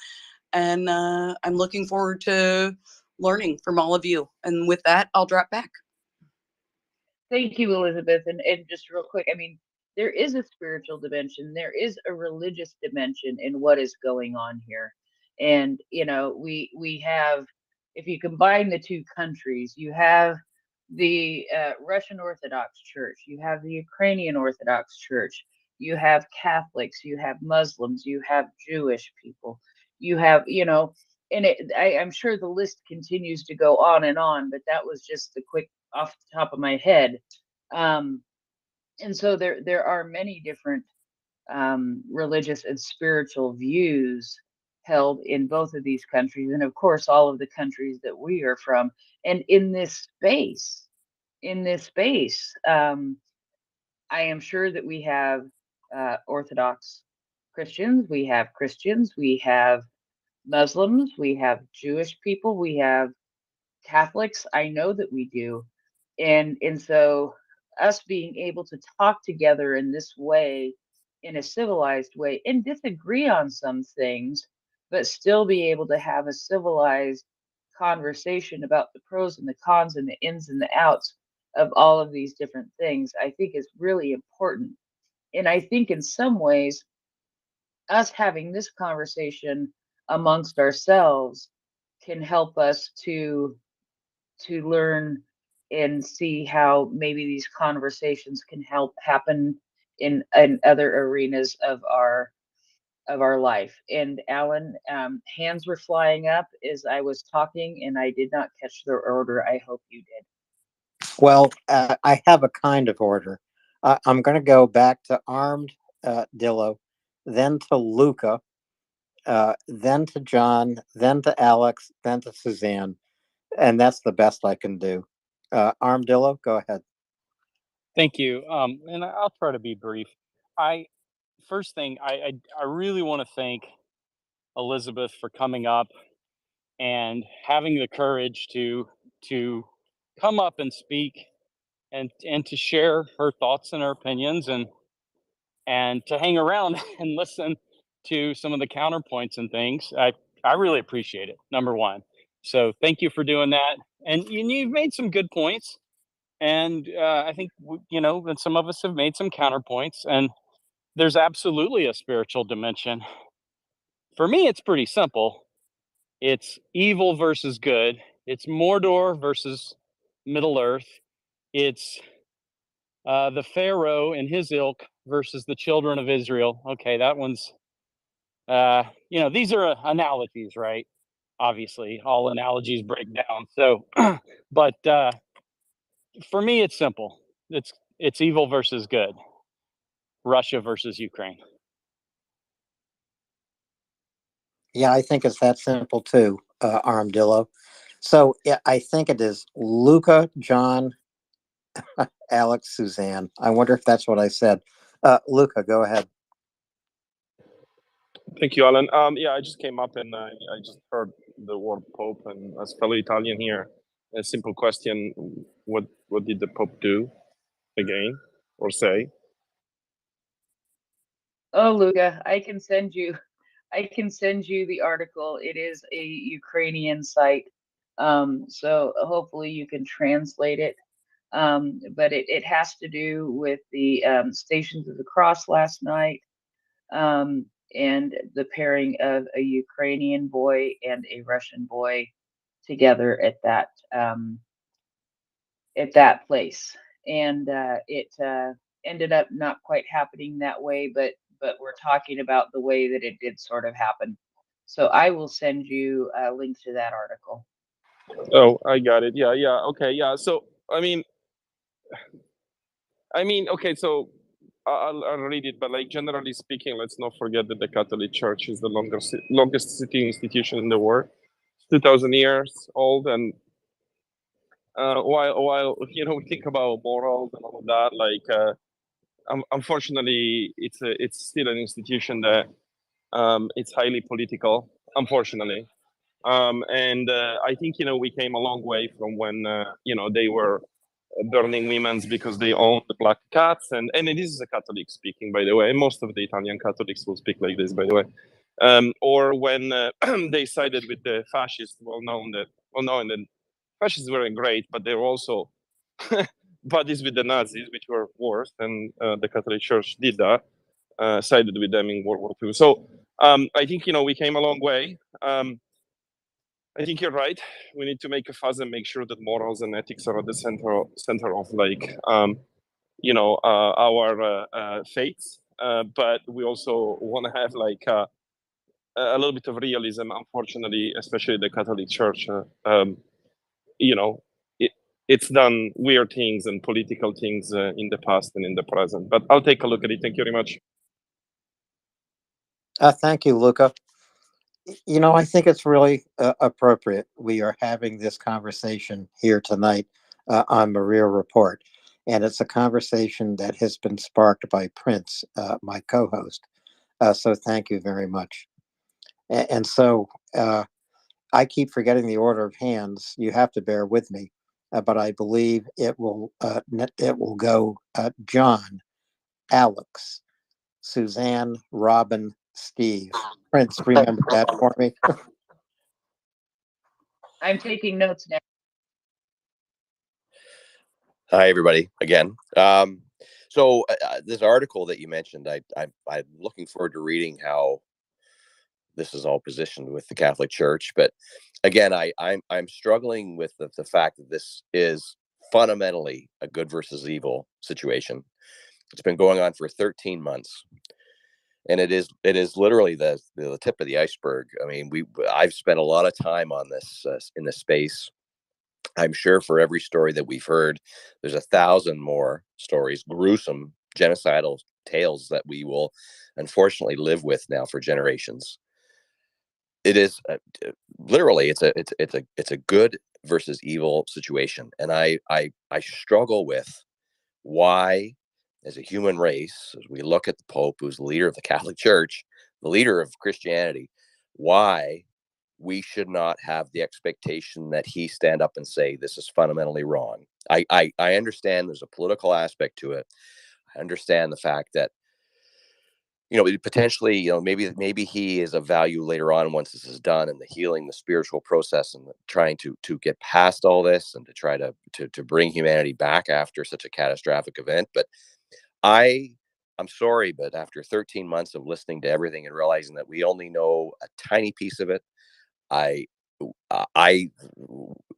And I'm looking forward to learning from all of you. And with that, I'll drop back. Thank you, Elizabeth. And just real quick, I mean, there is a spiritual dimension, there is a religious dimension in what is going on here. And, you know, we have, if you combine the two countries, you have the Russian Orthodox Church, you have the Ukrainian Orthodox Church, you have Catholics, you have Muslims, you have Jewish people, you have, you know, and I'm sure the list continues to go on, but that was just the quick off the top of my head. And so there are many different religious and spiritual views held in both of these countries, and of course all of the countries that we are from. And in this space, I am sure that we have Orthodox Christians, we have Christians, we have Muslims, we have Jewish people, we have Catholics. I know that we do. And so us being able to talk together in this way, in a civilized way, and disagree on some things, but still be able to have a civilized conversation about the pros and the cons and the ins and the outs of all of these different things, I think is really important. And I think in some ways, us having this conversation amongst ourselves can help us to learn and see how maybe these conversations can help happen in other arenas of our life. And Alan, hands were flying up as I was talking, and I did not catch their order. I hope you did. Well, I have a kind of order. I'm going to go back to Armed Dillo, then to Luca, then to John, then to Alex, then to Suzanne. And that's the best I can do. Armadillo, go ahead. Thank you. And I'll try to be brief. First thing, I really want to thank Elizabeth for coming up and having the courage to come up and speak and to share her thoughts and her opinions and to hang around and listen to some of the counterpoints and things. I really appreciate it. Number one. So thank you for doing that. And you've made some good points. And I think, you know, and some of us have made some counterpoints, and there's absolutely a spiritual dimension. For me, it's pretty simple. It's evil versus good. It's Mordor versus Middle Earth. It's the Pharaoh and his ilk versus the children of Israel. Okay, that one's, you know, these are analogies, right? Obviously, all analogies break down. So, but for me, it's simple. It's evil versus good. Russia versus Ukraine. Yeah, I think it's that simple too, Armadillo. So yeah, I think it is Luca, John, Alex, Suzanne. I wonder if that's what I said. Luca, go ahead. Thank you, Alan. Yeah, I just came up and I just heard the word Pope, and as fellow Italian here, a simple question: what did the Pope do again or say? Oh, Luca, I can send you the article. It is a Ukrainian site. So hopefully you can translate it. But it has to do with the Stations of the Cross last night, and the pairing of a Ukrainian boy and a Russian boy together at that place. And it ended up not quite happening that way, but we're talking about the way that it did sort of happen. So I will send you a link to that article. Oh, I got it. Yeah, yeah. Okay, yeah. So okay. So I'll read it, but like generally speaking, let's not forget that the Catholic Church is the longest sitting institution in the world. It's 2,000 years old, and while we think about morals and all of that, like unfortunately, it's still an institution that it's highly political. Unfortunately, and I think we came a long way from when they were burning women's because they owned the black cats, and it is a Catholic speaking, by the way. Most of the Italian Catholics will speak like this, by the way. Or when they sided with the fascists, knowing that fascists weren't great, but they were also buddies with the Nazis, which were worse, and the Catholic Church did that, sided with them in World War II. So I think we came a long way. I think you're right. We need to make a fuss and make sure that morals and ethics are at the center of like our faiths. But we also want to have like a little bit of realism. Unfortunately, especially the Catholic Church, it's done weird things and political things in the past and in the present. But I'll take a look at it. Thank you very much. Thank you, Luca. I think it's really appropriate we are having this conversation here tonight on MriyaReport. And it's a conversation that has been sparked by Prince, my co-host. So thank you very much. And so I keep forgetting the order of hands. You have to bear with me. But I believe it will go John, Alex, Suzanne, Robin, Steve. Prince, remember that for me. I'm taking notes now. Hi, everybody, again. So this article that you mentioned, I'm looking forward to reading how this is all positioned with the Catholic Church. But again, I'm struggling with the fact that this is fundamentally a good versus evil situation. It's been going on for 13 months. And it is literally the tip of the iceberg. I mean, I've spent a lot of time on this in this space. I'm sure for every story that we've heard, there's 1,000 more stories, gruesome genocidal tales that we will unfortunately live with now for generations. It is literally it's a good versus evil situation, and I struggle with why, as a human race, as we look at the Pope, who's the leader of the Catholic Church, the leader of Christianity, why we should not have the expectation that he stand up and say this is fundamentally wrong. I understand there's a political aspect to it. I understand the fact that potentially maybe he is of value later on once this is done, and the healing, the spiritual process, and trying to get past all this and to try to bring humanity back after such a catastrophic event. But I'm sorry, but after 13 months of listening to everything and realizing that we only know a tiny piece of it,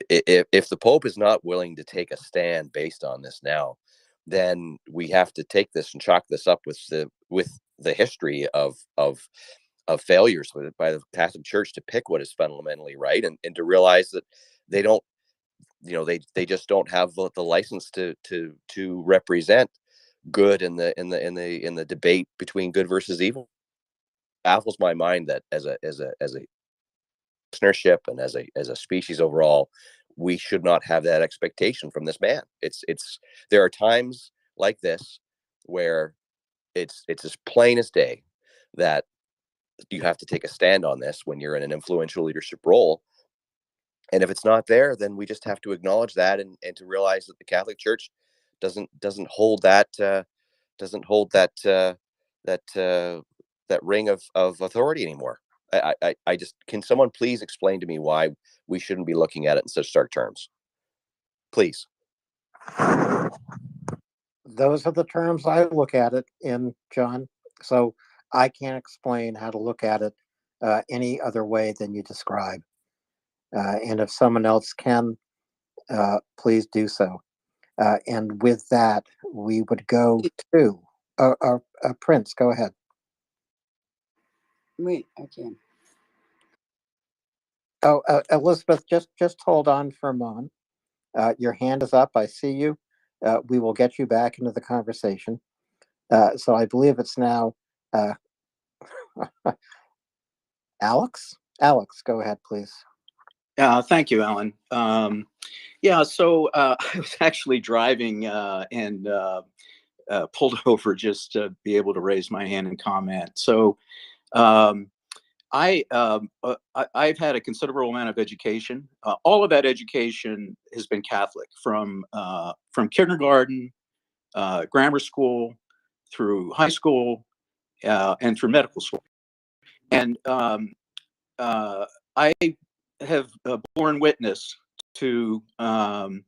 if the Pope is not willing to take a stand based on this now, then we have to take this and chalk this up with the history of failures by the Catholic Church to pick what is fundamentally right, and to realize that they don't, they just don't have the license to represent good in the debate between good versus evil. It baffles my mind that as a listenership and as a species overall, we should not have that expectation from this man. There are times like this where it's as plain as day that you have to take a stand on this when you're in an influential leadership role. And if it's not there, then we just have to acknowledge that, and to realize that the Catholic Church doesn't hold that that ring of authority anymore. I just, can someone please explain to me why we shouldn't be looking at it in such stark terms, please? Those are the terms I look at it in, John. So I can't explain how to look at it any other way than you describe. And if someone else can, please do so. And with that, we would go to Prince. Go ahead. Wait, I can't. Oh, Elizabeth, just hold on for a moment. Your hand is up. I see you. We will get you back into the conversation. So I believe it's now Alex. Alex, go ahead, please. Thank you, Alan. Yeah, so I was actually driving and pulled over just to be able to raise my hand and comment. So I've had a considerable amount of education. All of that education has been Catholic, from kindergarten, grammar school, through high school, and through medical school. And I have borne witness to some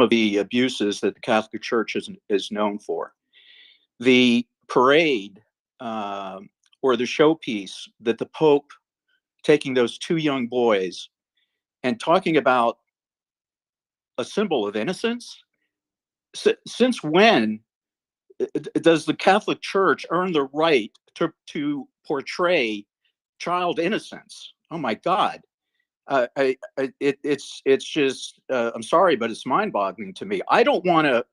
of the abuses that the Catholic Church is known for. The parade or the showpiece that the Pope taking those two young boys and talking about a symbol of innocence. Since when does the Catholic Church earn the right to portray child innocence? Oh my God. It's just I'm sorry, but it's mind-boggling to me. I don't want to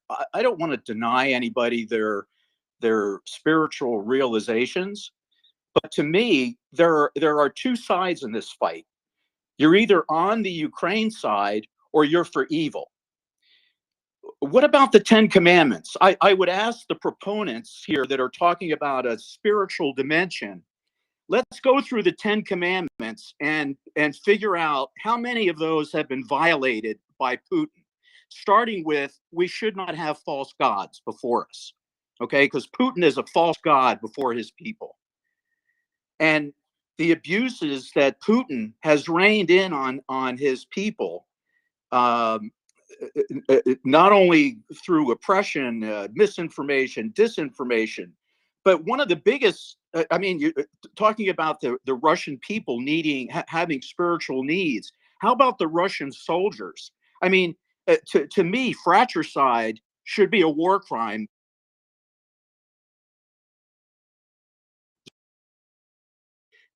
deny anybody their spiritual realizations, but to me there are two sides in this fight. You're either on the Ukraine side or you're for evil. What about the 10 Commandments? I would ask the proponents here that are talking about a spiritual dimension, let's go through the 10 Commandments and figure out how many of those have been violated by Putin. Starting with, we should not have false gods before us, okay? Because Putin is a false god before his people. And the abuses that Putin has reined in on his people, not only through oppression, misinformation, disinformation, but one of the biggest, I mean, you're talking about the Russian people having spiritual needs. How about the Russian soldiers? I mean, to me, fratricide should be a war crime.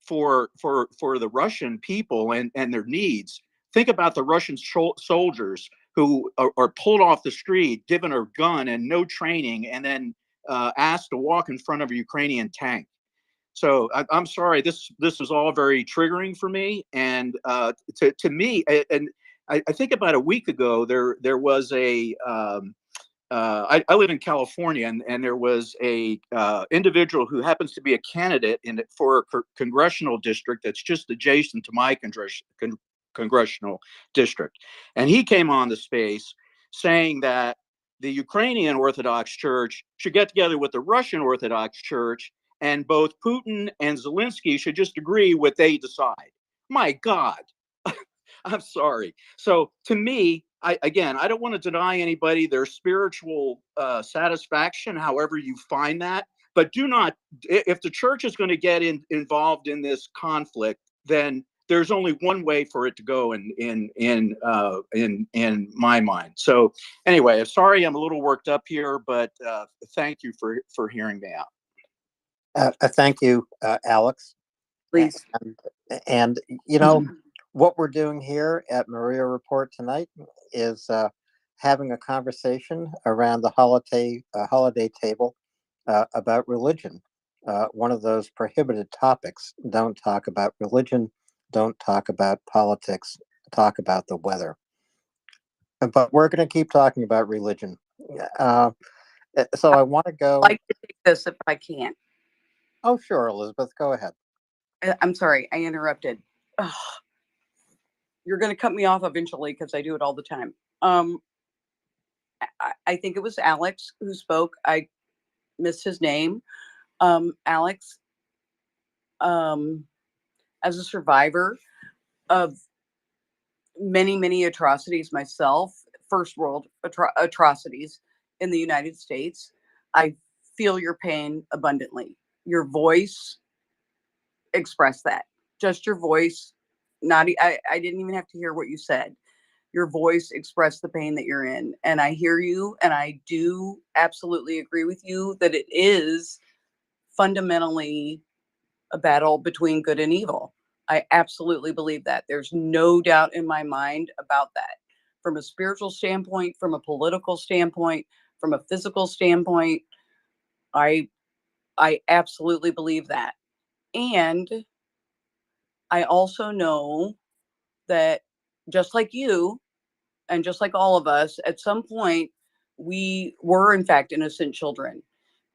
For the Russian people and their needs. Think about the Russian soldiers who are pulled off the street, given a gun and no training, and then asked to walk in front of a Ukrainian tank. So I'm sorry, this is all very triggering for me. And to me, and I think about a week ago, there was a I live in California, and there was a individual who happens to be a candidate for a congressional district that's just adjacent to my congressional district. And he came on the space saying that the Ukrainian Orthodox Church should get together with the Russian Orthodox Church, and both Putin and Zelensky should just agree what they decide. My God. I'm sorry. So to me, I don't want to deny anybody their spiritual satisfaction, however you find that. But do not, if the church is going to get involved in this conflict, then there's only one way for it to go in my mind. So anyway, I'm sorry I'm a little worked up here, but thank you for hearing me out. Thank you, Alex. Please. And you know, what we're doing here at MriyaReport tonight is having a conversation around the holiday table about religion. One of those prohibited topics. Don't talk about religion. Don't talk about politics. Talk about the weather. But we're going to keep talking about religion. So I want to I'd go. like to take this if I can. Oh, sure, Elizabeth, go ahead. I'm sorry, I interrupted. Ugh, you're going to cut me off eventually because I do it all the time. I think it was Alex who spoke. I missed his name. Alex, as a survivor of many atrocities myself, first world atrocities in the United States, I feel your pain abundantly. Your voice expressed that. Just your voice. I didn't even have to hear what you said. Your voice expressed the pain that you're in, and I hear you, and I do absolutely agree with you that it is fundamentally a battle between good and evil. I absolutely believe that. There's no doubt in my mind about that. From a spiritual standpoint, from a political standpoint, from a physical standpoint, I I absolutely believe that. And I also know that just like you and just like all of us, at some point we were in fact innocent children.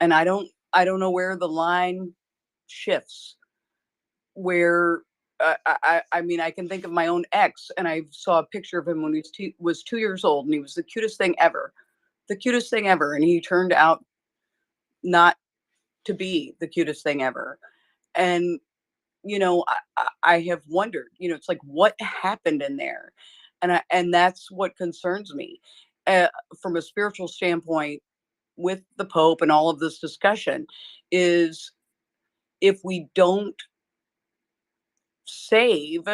And I don't know where the line shifts where I mean, I can think of my own ex, and I saw a picture of him when he was 2 years old, and he was the cutest thing ever, the cutest thing ever, and he turned out not to be the cutest thing ever. And I have wondered, it's like what happened in there, and that's what concerns me, uh, from a spiritual standpoint, with the Pope and all of this discussion, is if we don't save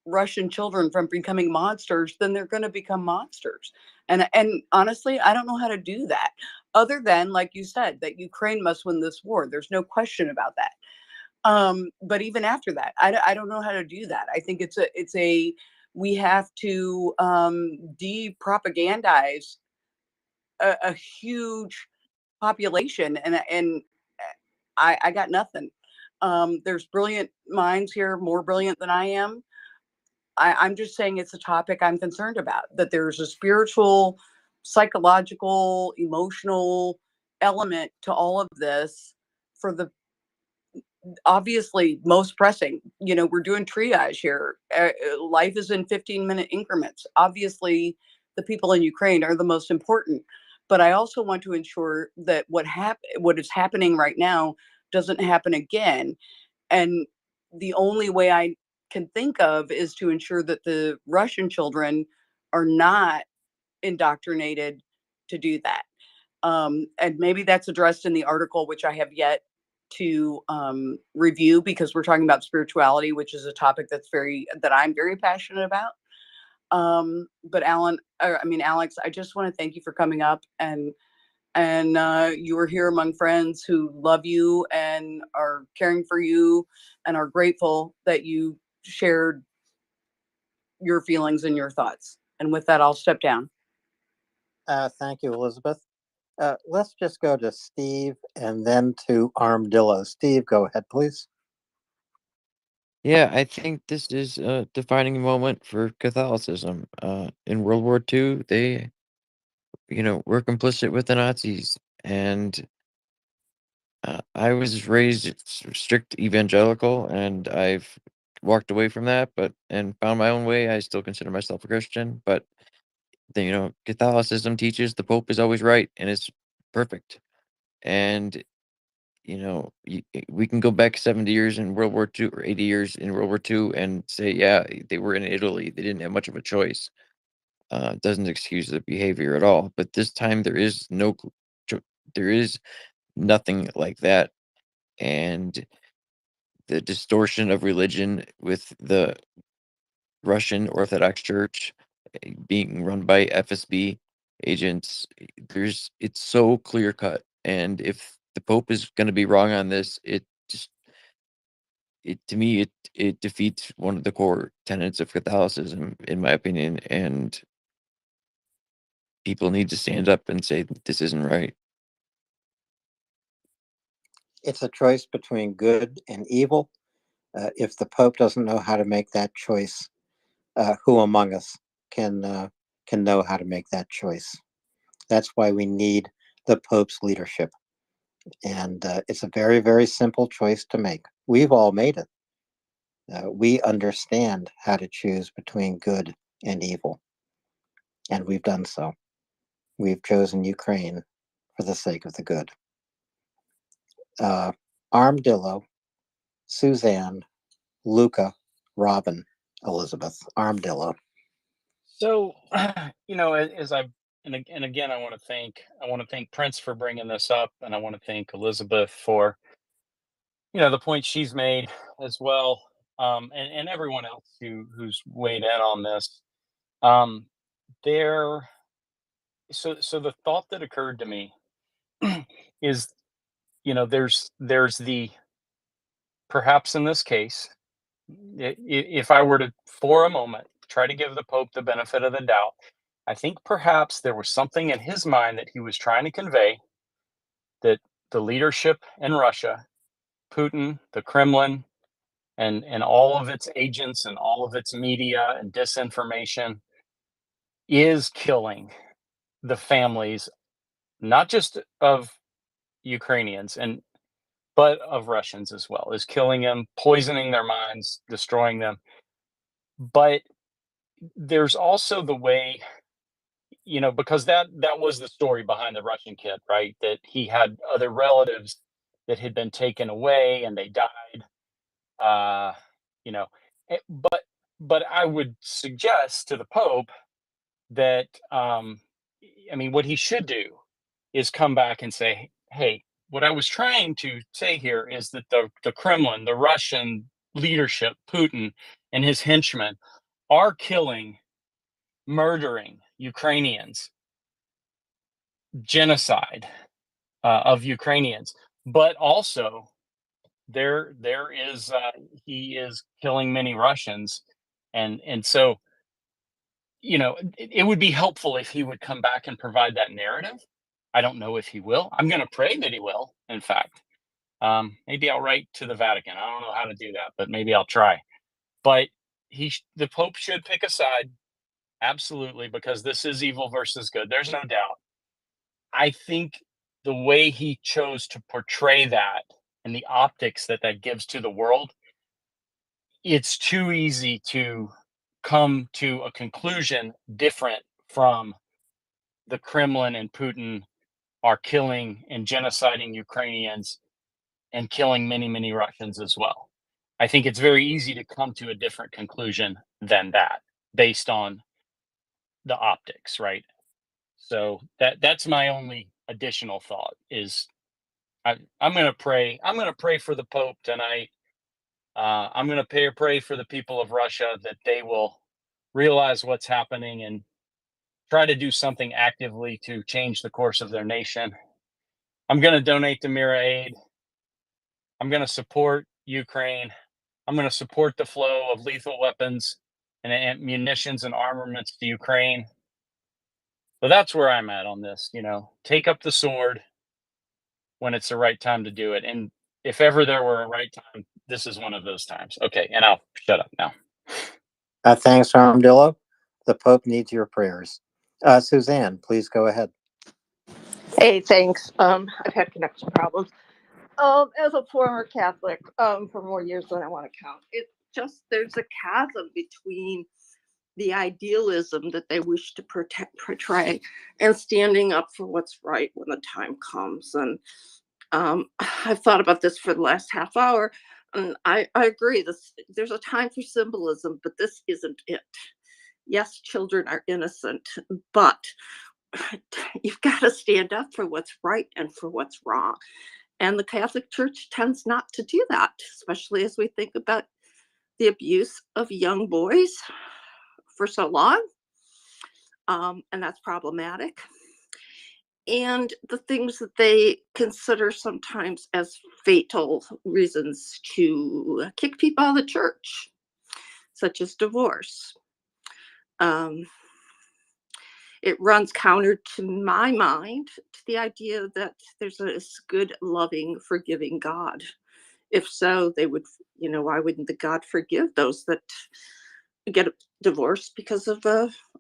Russian children from becoming monsters, then they're going to become monsters. And honestly, I don't know how to do that other than, like you said, that Ukraine must win this war. There's no question about that. But even after that, I don't know how to do that. I think we have to de-propagandize a huge population, and I got nothing. There's brilliant minds here, more brilliant than I am. I'm just saying it's a topic I'm concerned about, that there's a spiritual, psychological, emotional element to all of this for the obviously most pressing. We're doing triage here. Life is in 15-minute increments. Obviously, the people in Ukraine are the most important. But I also want to ensure that what is happening right now doesn't happen again. And the only way I can think of is to ensure that the Russian children are not indoctrinated to do that. And maybe that's addressed in the article, which I have yet to review, because we're talking about spirituality, which is a topic that I'm very passionate about. But Alex, I just want to thank you for coming up, and you are here among friends who love you and are caring for you and are grateful that you shared your feelings and your thoughts. And with that, I'll step down. Thank you, Elizabeth. Let's just go to Steve and then to Armadillo. Steve, go ahead, please. Yeah, I think this is a defining moment for Catholicism. In World War II, they, were complicit with the Nazis, and I was raised strict evangelical, and I've walked away from that, and found my own way. I still consider myself a Christian, but Catholicism teaches the Pope is always right and it's perfect. And we can go back 70 years in World War II or 80 years in World War II and say, yeah, they were in Italy. They didn't have much of a choice. Doesn't excuse the behavior at all. But this time there is nothing like that. And the distortion of religion with the Russian Orthodox Church being run by FSB agents, it's so clear cut. And if the Pope is going to be wrong on this, to me it defeats one of the core tenets of Catholicism, in my opinion, and people need to stand up and say this isn't right. It's a choice between good and evil. If the Pope doesn't know how to make that choice, who among us can know how to make that choice? That's why we need the Pope's leadership. And it's a very, very simple choice to make. We've all made it. We understand how to choose between good and evil. And we've done so. We've chosen Ukraine for the sake of the good. Armadillo, Suzanne, Luca, Robin, Elizabeth. Armadillo. So, as I've and again, I want to thank Prince for bringing this up, and I want to thank Elizabeth for the point she's made as well, and everyone else who's weighed in on this. Um, there, so the thought that occurred to me is, there's the perhaps in this case, if I were to, for a moment, try to give the Pope the benefit of the doubt, I think perhaps there was something in his mind that he was trying to convey that the leadership in Russia, Putin, the Kremlin, and all of its agents and all of its media and disinformation is killing the families, not just of Ukrainians but of Russians as well, is killing them, poisoning their minds, destroying them. But there's also the way, because that was the story behind the Russian kid, right? That he had other relatives that had been taken away and they died. Uh, you know, but I would suggest to the Pope that I mean, what he should do is come back and say, "Hey, what I was trying to say here is that the Kremlin, the Russian leadership, Putin and his henchmen are killing, murdering Ukrainians, genocide of Ukrainians, but also there is he is killing many Russians, and so it would be helpful if he would come back and provide that narrative. I don't know if he will. I'm going to pray that he will. In fact, maybe I'll write to the Vatican. I don't know how to do that, but maybe I'll try. But the Pope should pick a side, absolutely, because this is evil versus good. There's no doubt. I think the way he chose to portray that and the optics that that gives to the world, it's too easy to come to a conclusion different from the Kremlin and Putin are killing and genociding Ukrainians and killing many, many Russians as well. I think it's very easy to come to a different conclusion than that based on the optics, right? So that's my only additional thought is I'm going to pray. I'm going to pray for the Pope tonight. I'm going to pray for the people of Russia that they will realize what's happening and try to do something actively to change the course of their nation. I'm going to donate to MriyaAid. I'm going to support Ukraine. I'm going to support the flow of lethal weapons and munitions and armaments to Ukraine. So that's where I'm at on this. Take up the sword when it's the right time to do it. And if ever there were a right time, this is one of those times. Okay, and I'll shut up now. Thanks, Armadillo. The Pope needs your prayers. Suzanne, please go ahead. Hey, thanks. I've had connection problems. As a former Catholic, for more years than I want to count, there's a chasm between the idealism that they wish to portray and standing up for what's right when the time comes. And I've thought about this for the last half hour, and I agree. There's a time for symbolism, but this isn't it. Yes, children are innocent, but you've got to stand up for what's right and for what's wrong. And the Catholic Church tends not to do that, especially as we think about the abuse of young boys for so long. And that's problematic. And the things that they consider sometimes as fatal reasons to kick people out of the church, such as divorce. It runs counter to my mind to the idea that there's a good, loving, forgiving God. If so, they would, why wouldn't the God forgive those that get a divorce because of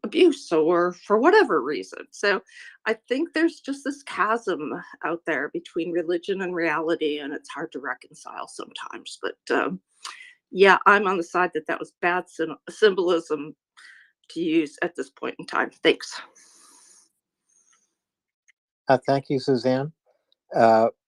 abuse or for whatever reason. So I think there's just this chasm out there between religion and reality, and it's hard to reconcile sometimes. But yeah, I'm on the side that that was bad symbolism to use at this point in time. Thanks. Thank you, Suzanne.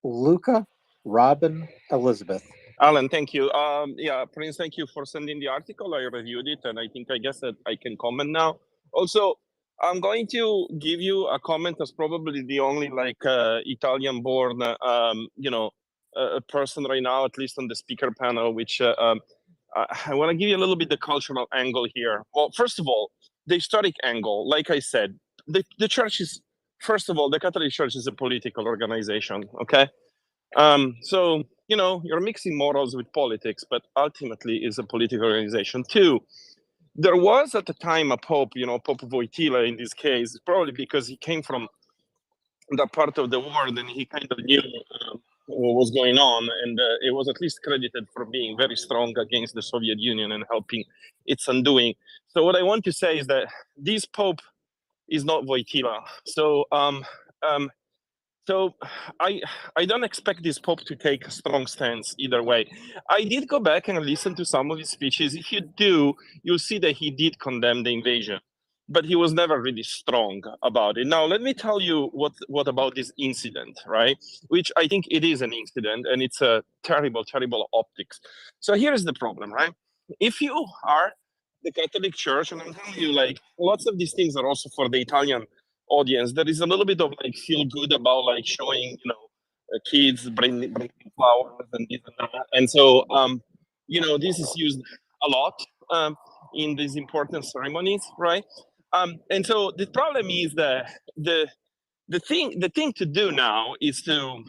Luca, Robin, Elizabeth. Alan, thank you. Yeah, Prince, thank you for sending the article. I reviewed it, and I guess that I can comment now. Also, I'm going to give you a comment as probably the only Italian-born, person right now, at least on the speaker panel, which I want to give you a little bit the cultural angle here. Well, first of all, the historic angle, like I said, the church is, first of all, the Catholic Church is a political organization, okay? So, you're mixing morals with politics, but ultimately is a political organization. Two, there was at the time a Pope, Pope Wojtyla in this case, probably because he came from that part of the world and he kind of knew what was going on. And it was at least credited for being very strong against the Soviet Union and helping its undoing. So what I want to say is that this Pope is not Wojtyla. So I don't expect this Pope to take a strong stance either way. I did go back and listen to some of his speeches. If you do, you'll see that he did condemn the invasion, but he was never really strong about it. Now, let me tell you what about this incident, right? Which I think it is an incident, and it's a terrible, terrible optics. So here's the problem, right? If you are the Catholic Church, and I'm telling you, lots of these things are also for the Italian audience, there is a little bit of feel good about showing kids bringing flowers and this and that, and so this is used a lot in these important ceremonies, right? And so the problem is that the thing to do now is to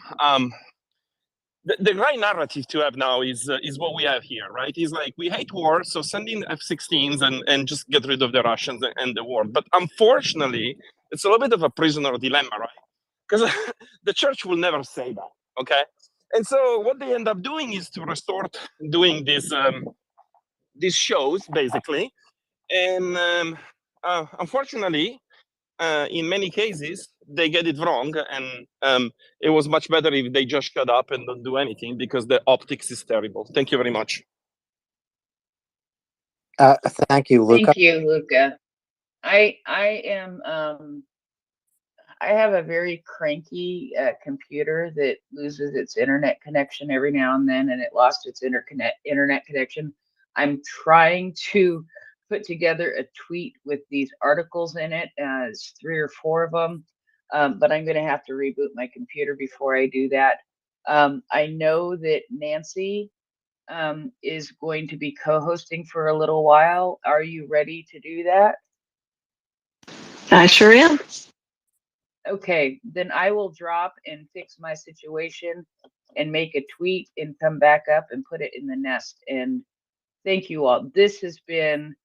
the right narrative to have now is what we have here, right? Is we hate war, so send in F-16s and just get rid of the Russians and end the war. But unfortunately, it's a little bit of a prisoner dilemma, right? Because the church will never say that, okay? And so what they end up doing is to resort doing these shows, basically. And unfortunately, in many cases, they get it wrong, and it was much better if they just shut up and don't do anything because the optics is terrible. Thank you very much. Thank you, Luca. Thank you, Luca. I have a very cranky computer that loses its internet connection every now and then, and it lost its internet connection. I'm trying to put together a tweet with these articles in it. It's 3 or 4 of them, but I'm going to have to reboot my computer before I do that. I know that Nancy is going to be co-hosting for a little while. Are you ready to do that? I sure am. Okay, then I will drop and fix my situation and make a tweet and come back up and put it in the nest. And thank you all. This has been,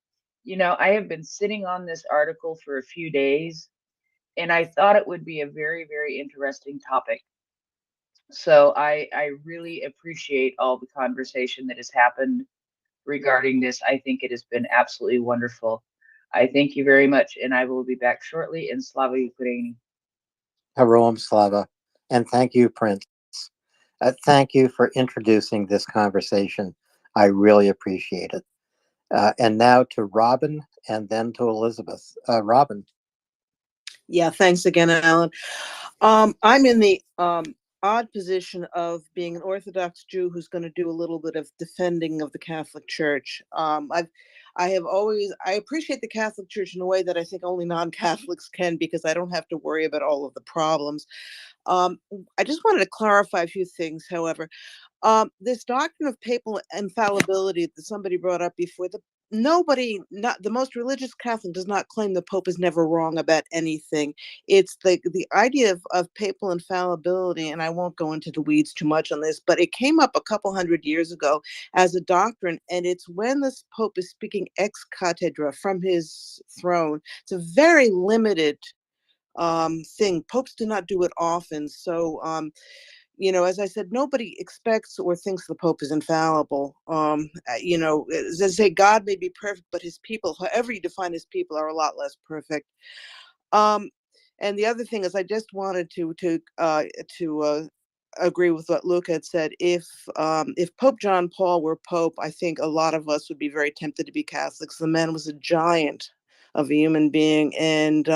I have been sitting on this article for a few days, and I thought it would be a very, very interesting topic. So I really appreciate all the conversation that has happened regarding this. I think it has been absolutely wonderful. I thank you very much, and I will be back shortly. In Slava Ukraini. Heroam Slava. And thank you, Prince. Thank you for introducing this conversation. I really appreciate it. And now to Robin and then to Elizabeth. Robin. Yeah, thanks again, Alan. I'm in the odd position of being an Orthodox Jew who's going to do a little bit of defending of the Catholic Church. I appreciate the Catholic Church in a way that I think only non-Catholics can, because I don't have to worry about all of the problems. I just wanted to clarify a few things, however. This doctrine of papal infallibility that somebody brought up before, not the most religious Catholic does not claim the Pope is never wrong about anything. It's the idea of papal infallibility, and I won't go into the weeds too much on this, but it came up a couple hundred years ago as a doctrine, and it's when this Pope is speaking ex cathedra, from his throne. It's a very limited thing. Popes do not do it often, so as I said, nobody expects or thinks the Pope is infallible. As I say, God may be perfect, but his people, however you define his people, are a lot less perfect. And the other thing is, I just wanted to agree with what Luke had said. If Pope John Paul were Pope, I think a lot of us would be very tempted to be Catholics. The man was a giant of a human being, and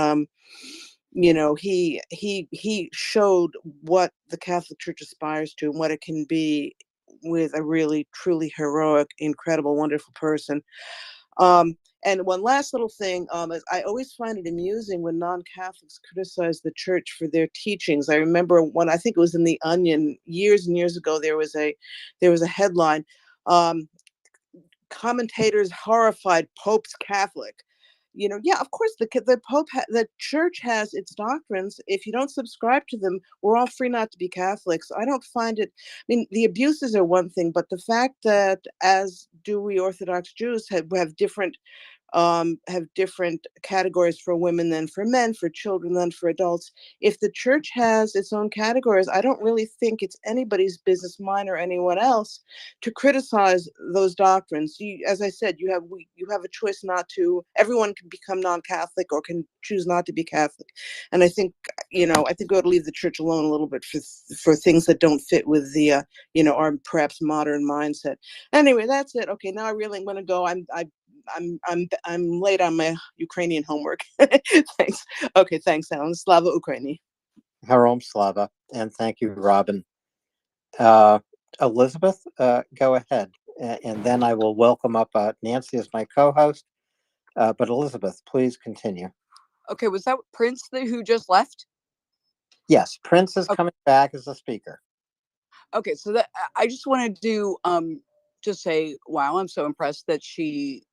he showed what the Catholic Church aspires to and what it can be with a really truly heroic, incredible, wonderful person. And one last little thing, is I always find it amusing when non-Catholics criticize the church for their teachings. I remember I think it was in The Onion years and years ago, there was a headline, commentators horrified, Pope's Catholic. Yeah, of course the Pope, the church has its doctrines. If you don't subscribe to them, we're all free not to be Catholics. I don't find it. I mean, the abuses are one thing, but the fact that, as do we Orthodox Jews, have different categories for women than for men, for children than for adults. If the church has its own categories, I don't really think it's anybody's business, mine or anyone else, to criticize those doctrines. As I said, you have a choice not to. Everyone can become non-Catholic or can choose not to be Catholic. And I think we ought to leave the church alone a little bit for things that don't fit with the our perhaps modern mindset. Anyway, that's it. Okay, now I really am going to go. I'm late on my Ukrainian homework. Thanks. Okay, thanks, Alan. Slava Ukraini. Harom Slava, and thank you, Robin. Elizabeth, go ahead, and then I will welcome up Nancy as my co-host. But Elizabeth, please continue. Okay, was that Prince who just left? Yes, Prince is coming back as a speaker. Okay, so that I just wanted to just say, wow, I'm so impressed that she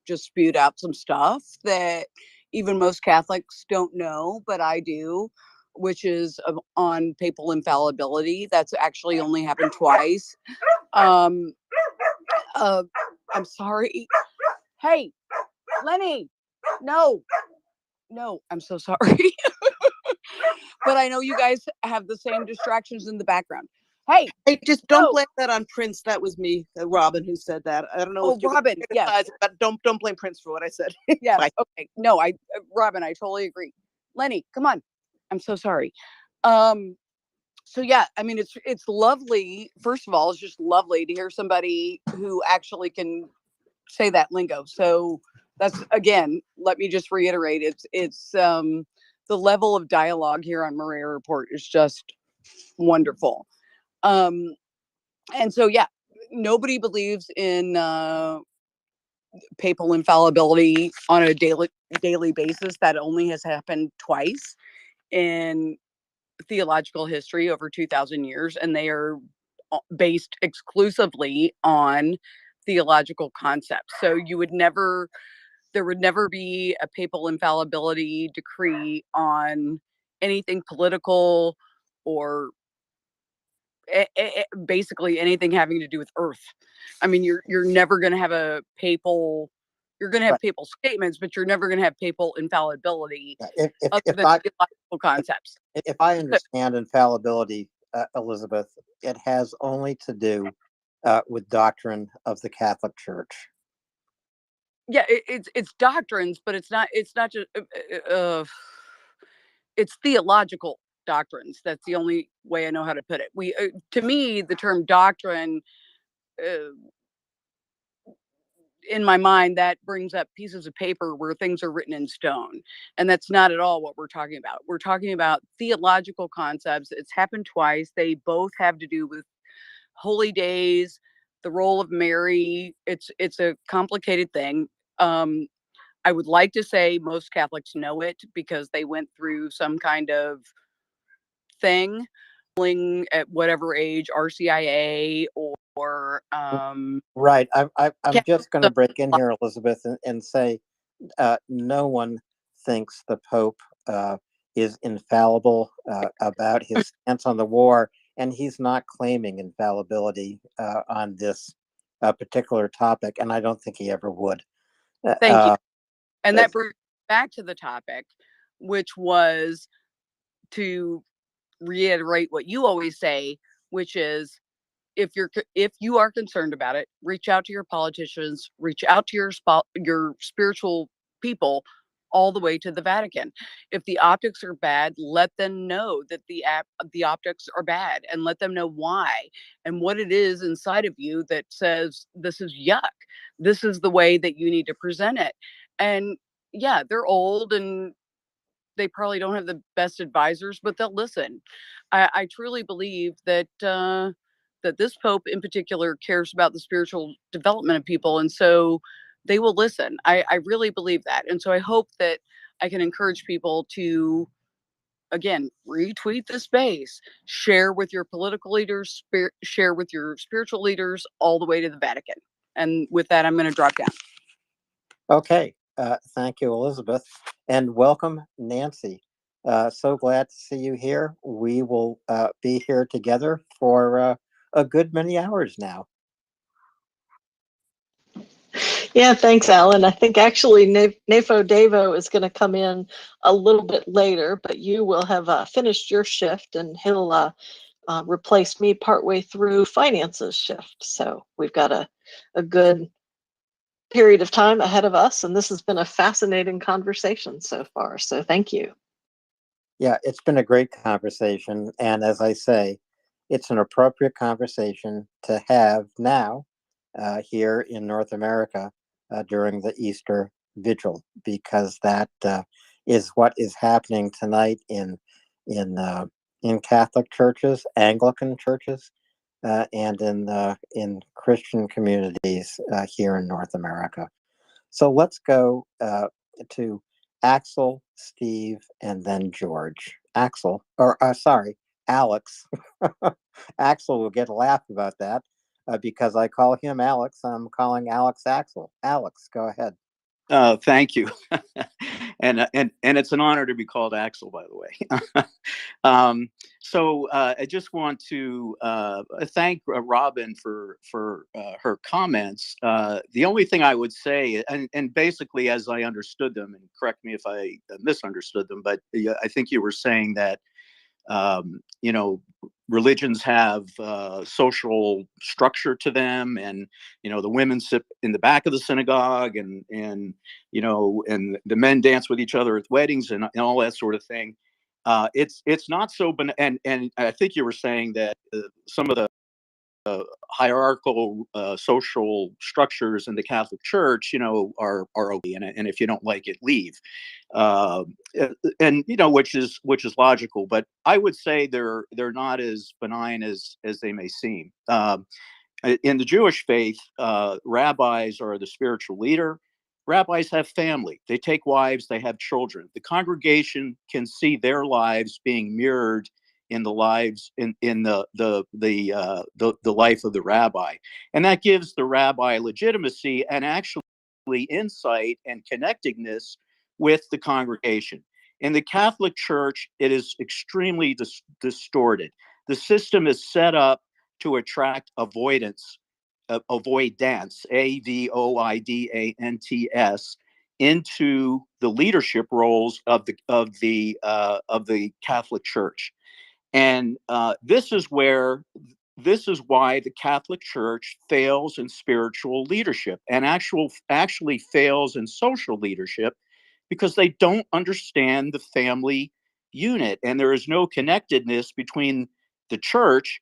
just spewed out some stuff that even most Catholics don't know, but I do, which is on papal infallibility. That's actually only happened twice. I'm sorry. Hey, Lenny, no, I'm so sorry. But I know you guys have the same distractions in the background. Hey, just don't blame that on Prince. That was me, Robin, who said that. I don't know. Oh, Robin, yes. But don't blame Prince for what I said. Yes. Okay. No, Robin, I totally agree. Lenny, come on. I'm so sorry. So yeah, I mean, it's lovely. First of all, it's just lovely to hear somebody who actually can say that lingo. So that's, again, let me just reiterate, it's the level of dialogue here on MriyaReport is just wonderful. And so yeah, nobody believes in papal infallibility on a daily basis. That only has happened twice in theological history over 2,000 years, and they are based exclusively on theological concepts. So there would never be a papal infallibility decree on anything political or basically anything having to do with earth. I mean, you're never going to have a papal. You're going to have papal statements, but you're never going to have papal infallibility other than theological concepts. If I understand infallibility, Elizabeth, it has only to do with doctrine of the Catholic Church. Yeah, it's doctrines, but it's not just it's theological doctrines. That's the only way I know how to put it. To me, the term doctrine, in my mind, that brings up pieces of paper where things are written in stone, and that's not at all what we're talking about. We're talking about theological concepts. It's happened twice. They both have to do with holy days, the role of Mary. It's a complicated thing. I would like to say most Catholics know it because they went through some kind of thing at whatever age, RCIA or right. I'm just going to break in here, Elizabeth, and say no one thinks the Pope is infallible about his stance on the war, and he's not claiming infallibility on this particular topic, and I don't think he ever would. Thank you. And that brings back to the topic, which was to reiterate what you always say: which is if you are concerned about it, reach out to your politicians, reach out to your spiritual people, all the way to the Vatican. If the optics are bad, let them know that the optics are bad, and let them know why and what it is inside of you that says this is yuck. This is the way that you need to present it. And yeah, they're old and they probably don't have the best advisors, but they'll listen. I truly believe that that this pope in particular cares about the spiritual development of people, and so they will listen. I really believe that, and so I hope that I can encourage people to again retweet the space, share with your political leaders, share with your spiritual leaders, all the way to the Vatican. And with that, I'm going to drop down. Okay. Thank you, Elizabeth. And welcome, Nancy. So glad to see you here. We will be here together for a good many hours now. Yeah, thanks, Alan. I think actually Nafo Davo is going to come in a little bit later, but you will have finished your shift, and he'll replace me partway through finances shift. So we've got a good period of time ahead of us, and this has been a fascinating conversation so far. So thank you. Yeah, it's been a great conversation. And as I say, it's an appropriate conversation to have now here in North America during the Easter Vigil, because that is what is happening tonight in Catholic churches, Anglican churches, and in Christian communities here in North America. So let's go to Axel, Steve, and then George. Axel, or sorry, Alex. Axel will get a laugh about that because I call him Alex. I'm calling Alex Axel. Alex, go ahead. Thank you, and it's an honor to be called Axel, by the way. So I just want to thank Robin for her comments. The only thing I would say, and basically as I understood them, and correct me if I misunderstood them, but I think you were saying that religions have social structure to them, and the women sit in the back of the synagogue, and and the men dance with each other at weddings, and all that sort of thing. It's not so, and I think you were saying that some of the hierarchical social structures in the Catholic Church, are okay, and if you don't like it, leave. And which is logical, but I would say they're not as benign as they may seem. In the Jewish faith, rabbis are the spiritual leader. Rabbis have family. They take wives. They have children. The congregation can see their lives being mirrored in the lives in the life of the rabbi, and that gives the rabbi legitimacy and actually insight and connectedness with the congregation. In the Catholic Church, it is extremely distorted. The system is set up to attract avoidance, avoidance, AVOIDANTS, into the leadership roles of the Catholic Church. And this is why the Catholic Church fails in spiritual leadership and actually fails in social leadership, because they don't understand the family unit, and there is no connectedness between the church,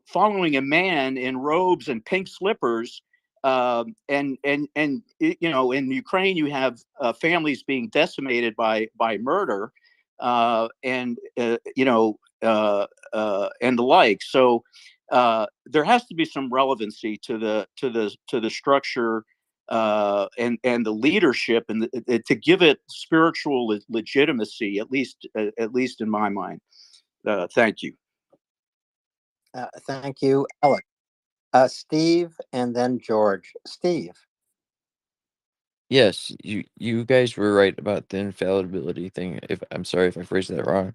following a man in robes and pink slippers. And in Ukraine, you have families being decimated by murder, and and the like. So there has to be some relevancy to the structure and the leadership, and to give it spiritual legitimacy, at least in my mind. Thank you. Thank you, Alex. Steve, and then George. Steve. Yes, you guys were right about the infallibility thing. If I'm sorry if I phrased that wrong,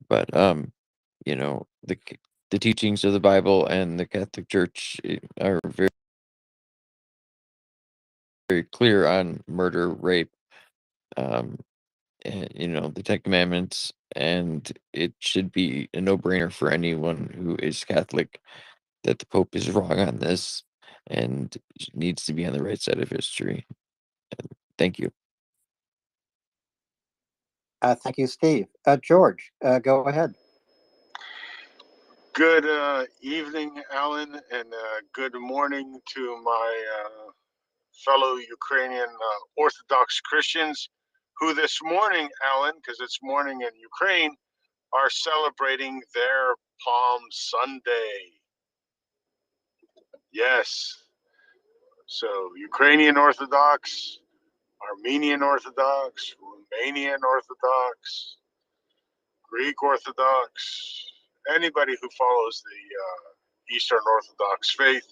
but the teachings of the Bible and the Catholic Church are very, very clear on murder, rape, the Ten Commandments, and it should be a no-brainer for anyone who is Catholic that the Pope is wrong on this and needs to be on the right side of history. Thank you. Thank you, Steve. George, go ahead. Good evening, Alan, and good morning to my fellow Ukrainian Orthodox Christians who this morning, Alan, because it's morning in Ukraine, are celebrating their Palm Sunday. Yes. So Ukrainian Orthodox, Armenian Orthodox, Romanian Orthodox, Greek Orthodox, anybody who follows the Eastern Orthodox faith.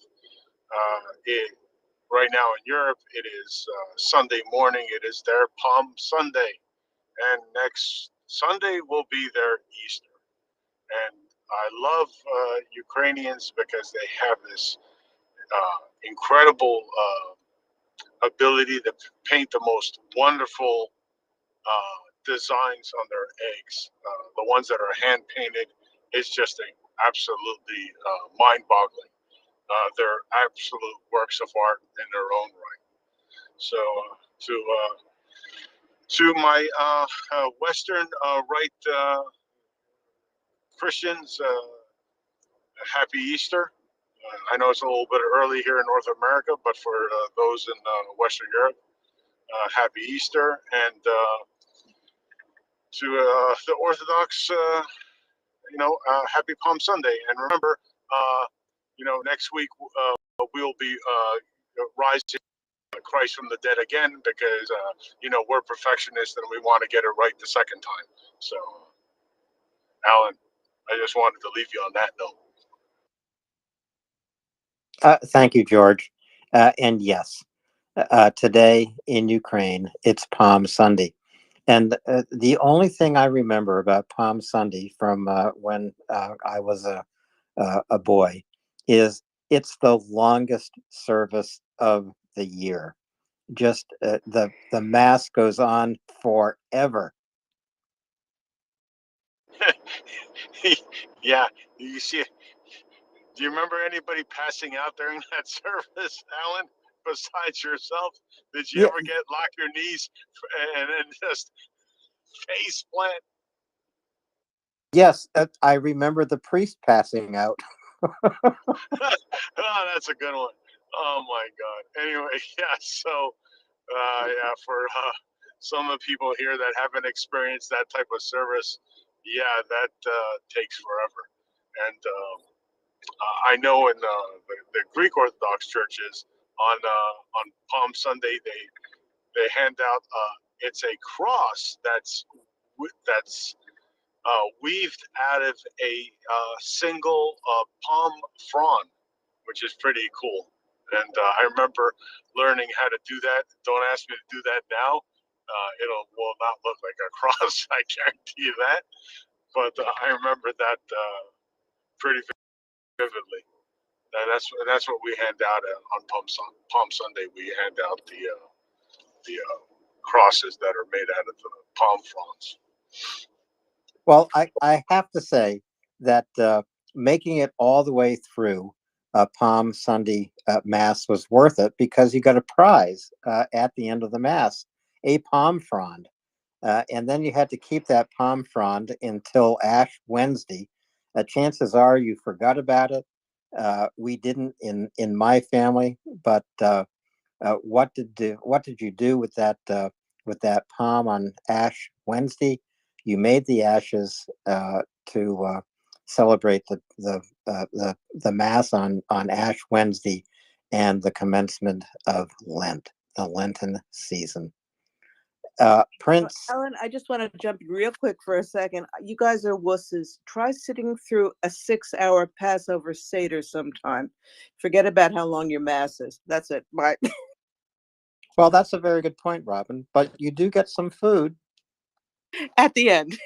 Right now in Europe, it is Sunday morning. It is their Palm Sunday. And next Sunday will be their Easter. And I love Ukrainians because they have this incredible ability to paint the most wonderful designs on their eggs. The ones that are hand painted is just absolutely mind-boggling. They're absolute works of art in their own right. So to my Western right Christians, happy Easter. I know it's a little bit early here in North America, but for those in Western Europe, happy Easter. And to the Orthodox, happy Palm Sunday. And remember, next week we'll be rising Christ from the dead again because, we're perfectionists and we want to get it right the second time. So, Alan, I just wanted to leave you on that note. Thank you, George. And yes, today in Ukraine, it's Palm Sunday. And the only thing I remember about Palm Sunday from when I was a boy is it's the longest service of the year. Just the mass goes on forever. Yeah, you see, do you remember anybody passing out during that service, Alan, besides yourself? Did you ever lock your knees and then just face plant? Yes, I remember the priest passing out. Oh, that's a good one. Oh my God. Anyway, yeah. So, for some of the people here that haven't experienced that type of service, yeah, that takes forever. And I know in the Greek Orthodox churches on Palm Sunday they hand out it's a cross that's weaved out of a single palm frond, which is pretty cool. And I remember learning how to do that. Don't ask me to do that now. Will not look like a cross. I guarantee you that. But I remember that pretty vividly. And that's what we hand out on Palm Sunday. We hand out the crosses that are made out of the palm fronds. Well, I have to say that making it all the way through Palm Sunday Mass was worth it because you got a prize at the end of the Mass, a palm frond. And then you had to keep that palm frond until Ash Wednesday. Chances are you forgot about it. We didn't in my family, but what did you do with that palm on Ash Wednesday? You made the ashes to celebrate the Mass on Ash Wednesday and the commencement of Lent, the Lenten season. Prince. Ellen, I just want to jump in real quick for a second. You guys are wusses. Try sitting through a 6-hour Passover Seder sometime. Forget about how long your Mass is. That's it. Bye. Well, that's a very good point, Robin. But you do get some food at the end.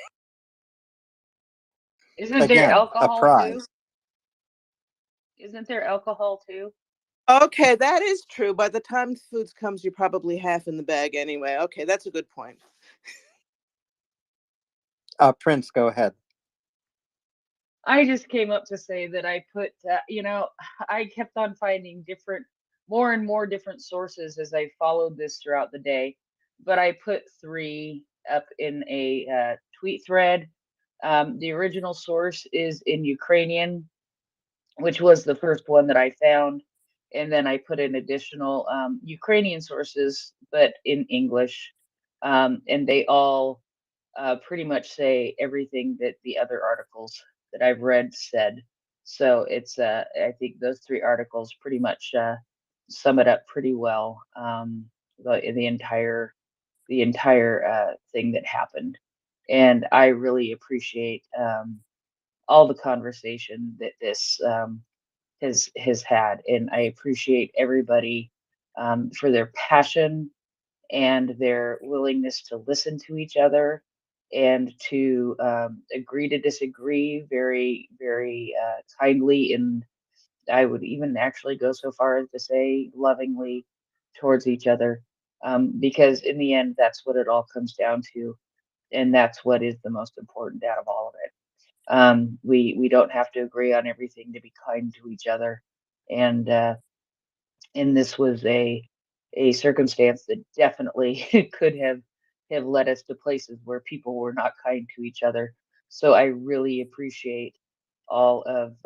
Isn't Again, there a alcohol prize. too? Isn't there alcohol too? Okay, that is true. By the time food comes, you're probably half in the bag anyway. Okay, that's a good point. Prince, go ahead. I just came up to say that I put, I kept on finding more and more different sources as I followed this throughout the day. But I put 3 up in a tweet thread. The original source is in Ukrainian, which was the first one that I found. And then I put in additional Ukrainian sources, but in English. And they all pretty much say everything that the other articles that I've read said. So it's, I think those 3 articles pretty much sum it up pretty well. The entire thing that happened, and I really appreciate all the conversation that this has had, and I appreciate everybody for their passion and their willingness to listen to each other and to agree to disagree very, very kindly. And I would even actually go so far as to say lovingly towards each other, because in the end, that's what it all comes down to. And that's what is the most important out of all of it. We don't have to agree on everything to be kind to each other. And this was a circumstance that definitely could have led us to places where people were not kind to each other. So I really appreciate all of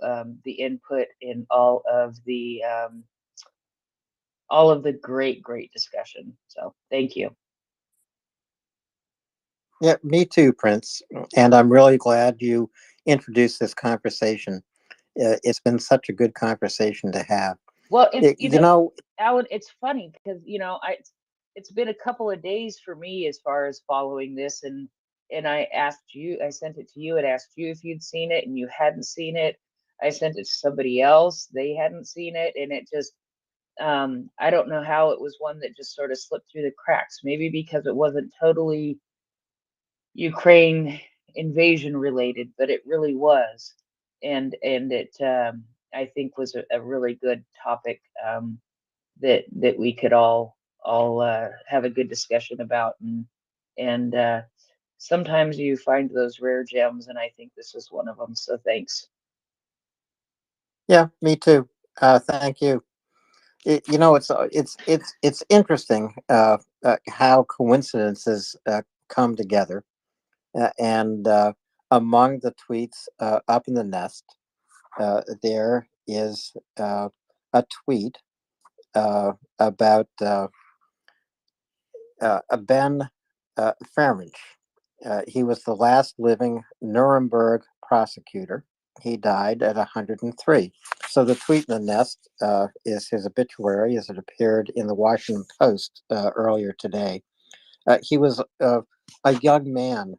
the input and all of the great discussion. So thank you. Yeah, me too, Prince. And I'm really glad you introduced this conversation. It's been such a good conversation to have. Well, it's You know, Alan, it's funny because it's been a couple of days for me as far as following this, and I sent it to you and asked you if you'd seen it, and you hadn't seen it. I sent it to somebody else, they hadn't seen it, and it just I don't know how it was one that just sort of slipped through the cracks. Maybe because it wasn't totally Ukraine invasion related, but it really was, and it I think was a really good topic that we could all have a good discussion about, and sometimes you find those rare gems, and I think this is one of them. So thanks. yeah, me too. Thank you. It's interesting how coincidences come together. And among the tweets up in the nest, there is a tweet about Ben Ferenc. He was the last living Nuremberg prosecutor. He died at 103. So the tweet in the nest is his obituary as it appeared in the Washington Post earlier today. He was a young man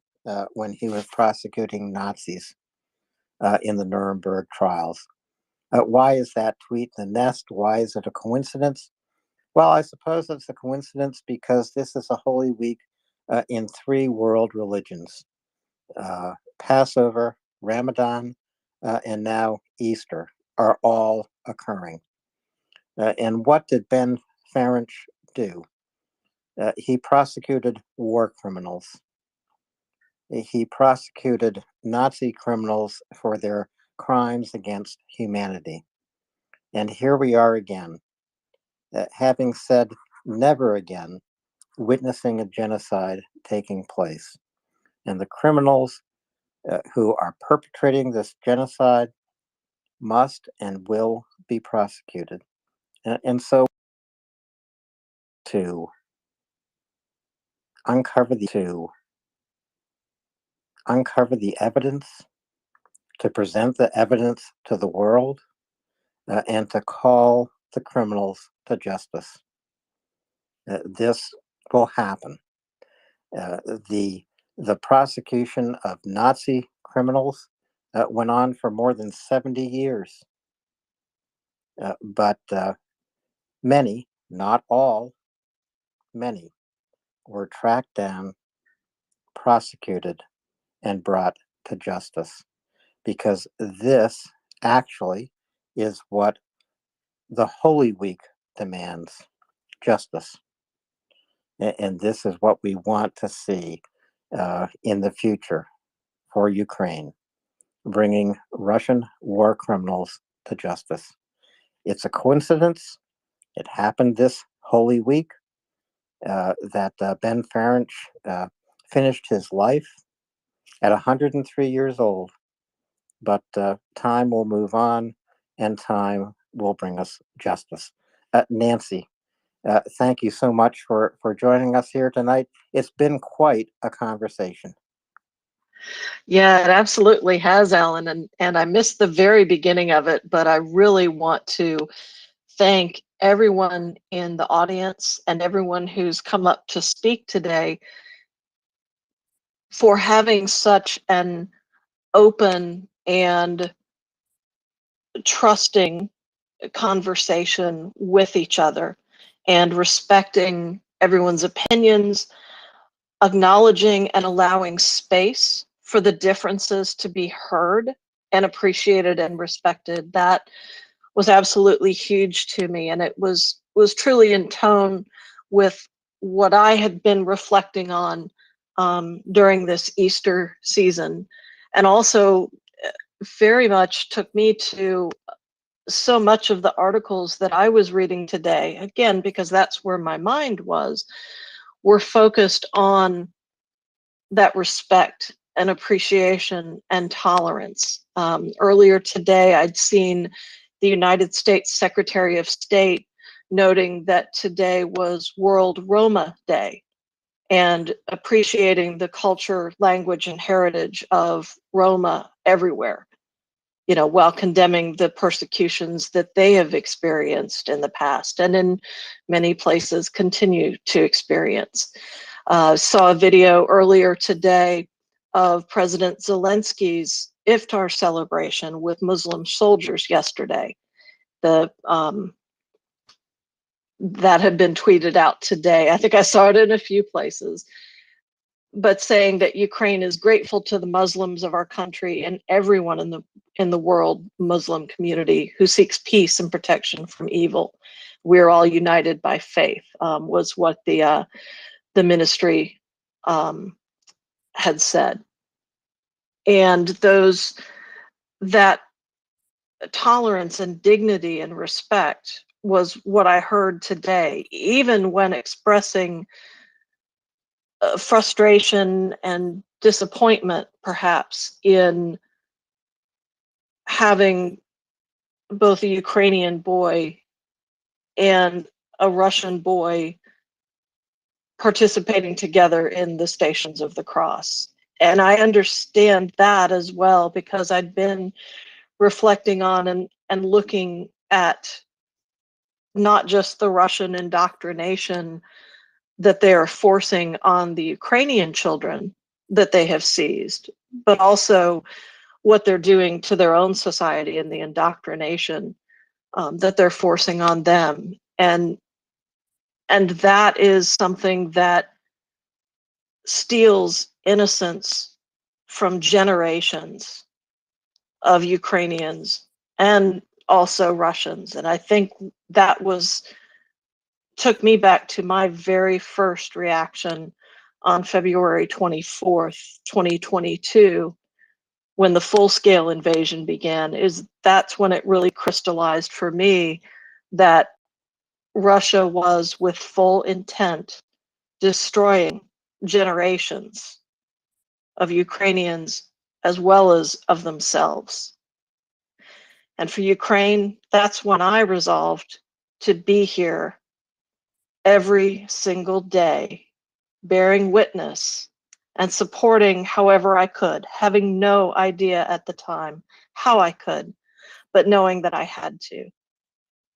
when he was prosecuting Nazis in the Nuremberg trials. Why is that tweet in the nest? Why is it a coincidence? Well, I suppose it's a coincidence because this is a Holy Week in 3 world religions: Passover, Ramadan, and now Easter are all occurring. And what did Ben Ferenc do? He prosecuted war criminals. He prosecuted Nazi criminals for their crimes against humanity. And here we are again, having said never again, witnessing a genocide taking place. And the criminals who are perpetrating this genocide must and will be prosecuted. And so to uncover the evidence, to present the evidence to the world, and to call the criminals to justice. This will happen. The prosecution of Nazi criminals went on for more than 70 years. But many, not all, many were tracked down, prosecuted, and brought to justice. Because this actually is what the Holy Week demands: justice. And this is what we want to see in the future. for Ukraine, bringing Russian war criminals to justice. It's a coincidence. It happened this Holy Week that Ben Farage finished his life at 103 years old. But time will move on, and time will bring us justice. Nancy, thank you so much for joining us here tonight. It's been quite a conversation. Yeah, it absolutely has, Alan, and I missed the very beginning of it, but I really want to thank everyone in the audience and everyone who's come up to speak today for having such an open and trusting conversation with each other and respecting everyone's opinions, acknowledging and allowing space for the differences to be heard and appreciated and respected. That was absolutely huge to me, and it was truly in tone with what I had been reflecting on during this Easter season, and also very much took me to so much of the articles that I was reading today, again, because that's where my mind was, were focused on that respect and appreciation and tolerance. Earlier today, I'd seen the United States Secretary of State noting that today was World Roma Day and appreciating the culture, language, and heritage of Roma everywhere, you know, while condemning the persecutions that they have experienced in the past and in many places continue to experience. Saw a video earlier today of President Zelensky's Iftar celebration with Muslim soldiers yesterday. That had been tweeted out today. I think I saw it in a few places, but saying that Ukraine is grateful to the Muslims of our country and everyone in the world Muslim community who seeks peace and protection from evil. We're all united by faith, was what the ministry had said. And that tolerance and dignity and respect was what I heard today, even when expressing frustration and disappointment, perhaps, in having both a Ukrainian boy and a Russian boy participating together in the Stations of the Cross. And I understand that as well, because I'd been reflecting on and looking at not just the Russian indoctrination that they are forcing on the Ukrainian children that they have seized, but also what they're doing to their own society and the indoctrination that they're forcing on them. And that is something that steals innocence from generations of Ukrainians and also Russians. And I think that took me back to my very first reaction on February 24th, 2022, when the full-scale invasion began. That's when it really crystallized for me that Russia was, with full intent, destroying generations of Ukrainians as well as of themselves. And for Ukraine, that's when I resolved to be here every single day, bearing witness and supporting however I could, having no idea at the time how I could, but knowing that I had to.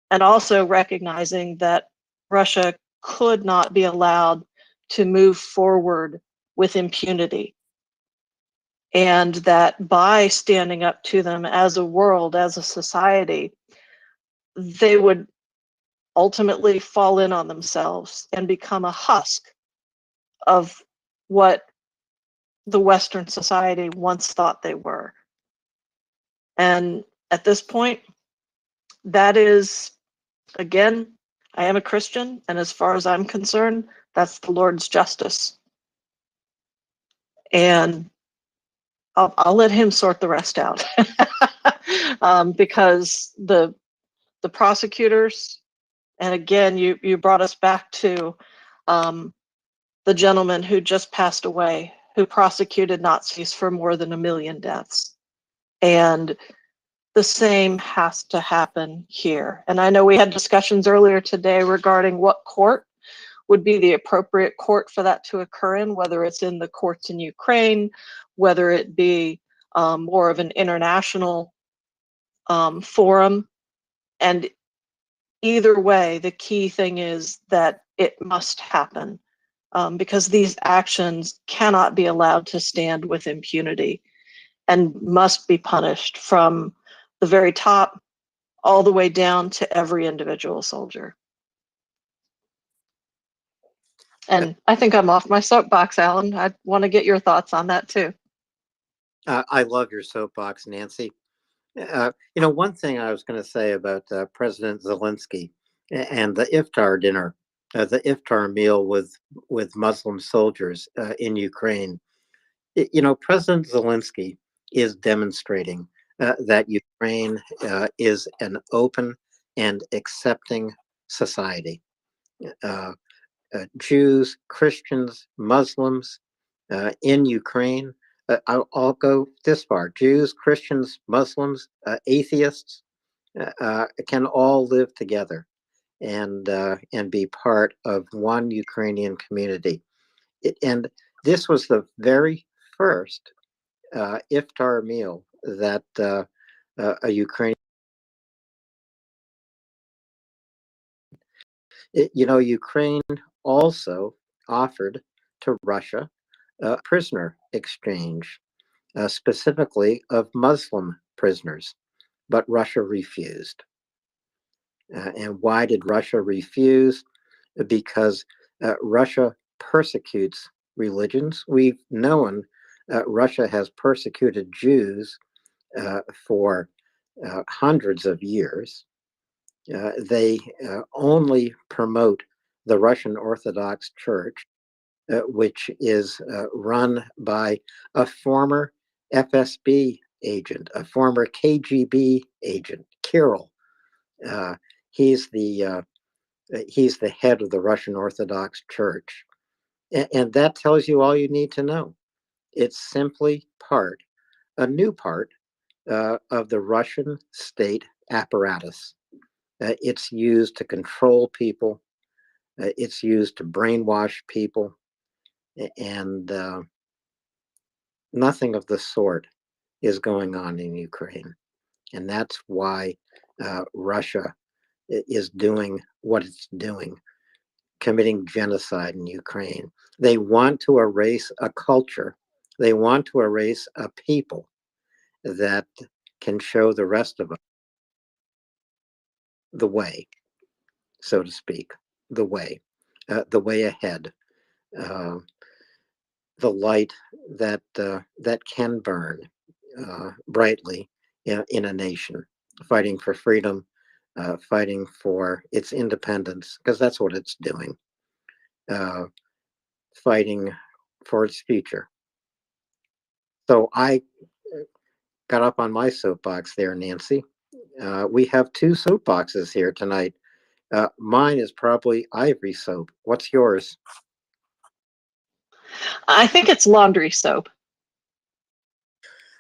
And also recognizing that Russia could not be allowed to move forward with impunity. And that by standing up to them as a world, as a society, they would ultimately fall in on themselves and become a husk of what the Western society once thought they were. And at this point, that is, again, I am a Christian, and as far as I'm concerned, that's the Lord's justice. And I'll let him sort the rest out. Because the prosecutors, and again, you brought us back to the gentleman who just passed away, who prosecuted Nazis for more than 1 million deaths. And the same has to happen here. And I know we had discussions earlier today regarding what court would be the appropriate court for that to occur in, whether it's in the courts in Ukraine, whether it be more of an international forum. And either way, the key thing is that it must happen, because these actions cannot be allowed to stand with impunity and must be punished from the very top all the way down to every individual soldier. And I think I'm off my soapbox, Alan. I want to get your thoughts on that too. I love your soapbox, Nancy. One thing I was going to say about President Zelensky and the iftar dinner, the iftar meal with Muslim soldiers in Ukraine. President Zelensky is demonstrating that Ukraine is an open and accepting society. Jews, Christians, Muslims in Ukraine. I'll go this far. Jews, Christians, Muslims, atheists can all live together and be part of one Ukrainian community. And this was the very first iftar meal that a Ukrainian. Ukraine also offered to Russia a prisoner exchange, specifically of Muslim prisoners, but Russia refused. And why did Russia refuse? Because Russia persecutes religions. We've known Russia has persecuted Jews for hundreds of years. They only promote the Russian Orthodox Church, which is run by a former FSB agent, a former KGB agent, Kirill. He's the head of the Russian Orthodox Church, and that tells you all you need to know. It's simply a new part of the Russian state apparatus. It's used to control people. It's used to brainwash people, and nothing of the sort is going on in Ukraine. And that's why Russia is doing what it's doing, committing genocide in Ukraine. They want to erase a culture. They want to erase a people that can show the rest of us the way, so to speak, the way ahead, the light that can burn brightly in a nation, fighting for freedom, fighting for its independence, because that's what it's doing, fighting for its future. So I got up on my soapbox there, Nancy. We have 2 soapboxes here tonight. Mine is probably Ivory soap. What's yours? I think it's laundry soap.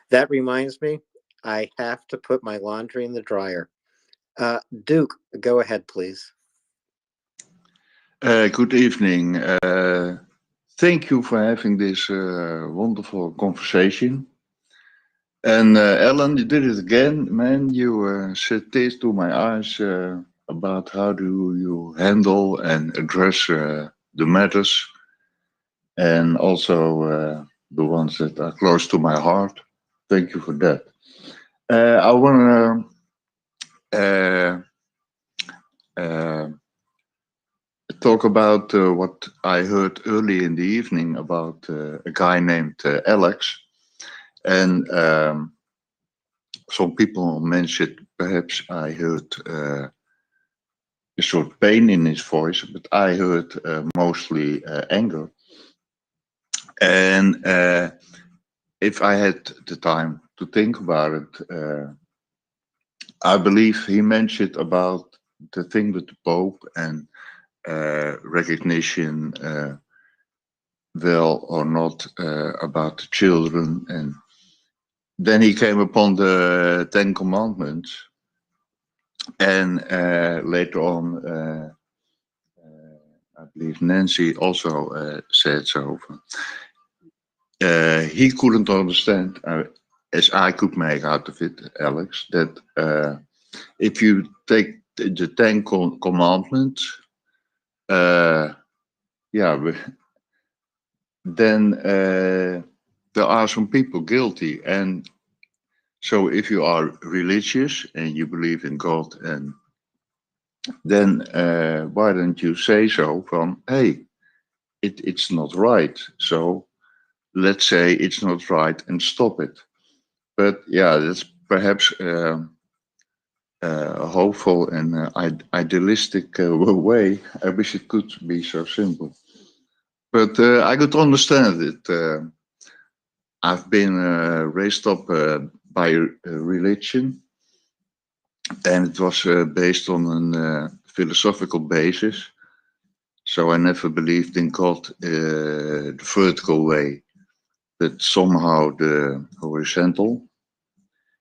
That reminds me, I have to put my laundry in the dryer. Duke, go ahead, please. Good evening. Thank you for having this wonderful conversation. And Ellen, you did it again, man. You set tears to my eyes about how do you handle and address the matters, and also the ones that are close to my heart. Thank you for that. I want to talk about what I heard early in the evening about a guy named Alex. And some people mentioned, perhaps I heard a sort of pain in his voice, but I heard mostly anger. And if I had the time to think about it, I believe he mentioned about the thing with the Pope and recognition, well or not, about the children. And then he came upon the Ten Commandments, and later on, I believe Nancy also said so. He couldn't understand, as I could make out of it, Alex, that if you take the Ten Commandments, yeah, then there are some people guilty. And so if you are religious and you believe in God, and then why don't you say so from, hey, it's not right. So let's say it's not right and stop it. But yeah, that's perhaps a hopeful and idealistic way. I wish it could be so simple. But I could understand it. I've been raised up by religion, and it was based on a philosophical basis. So I never believed in God the vertical way, but somehow the horizontal.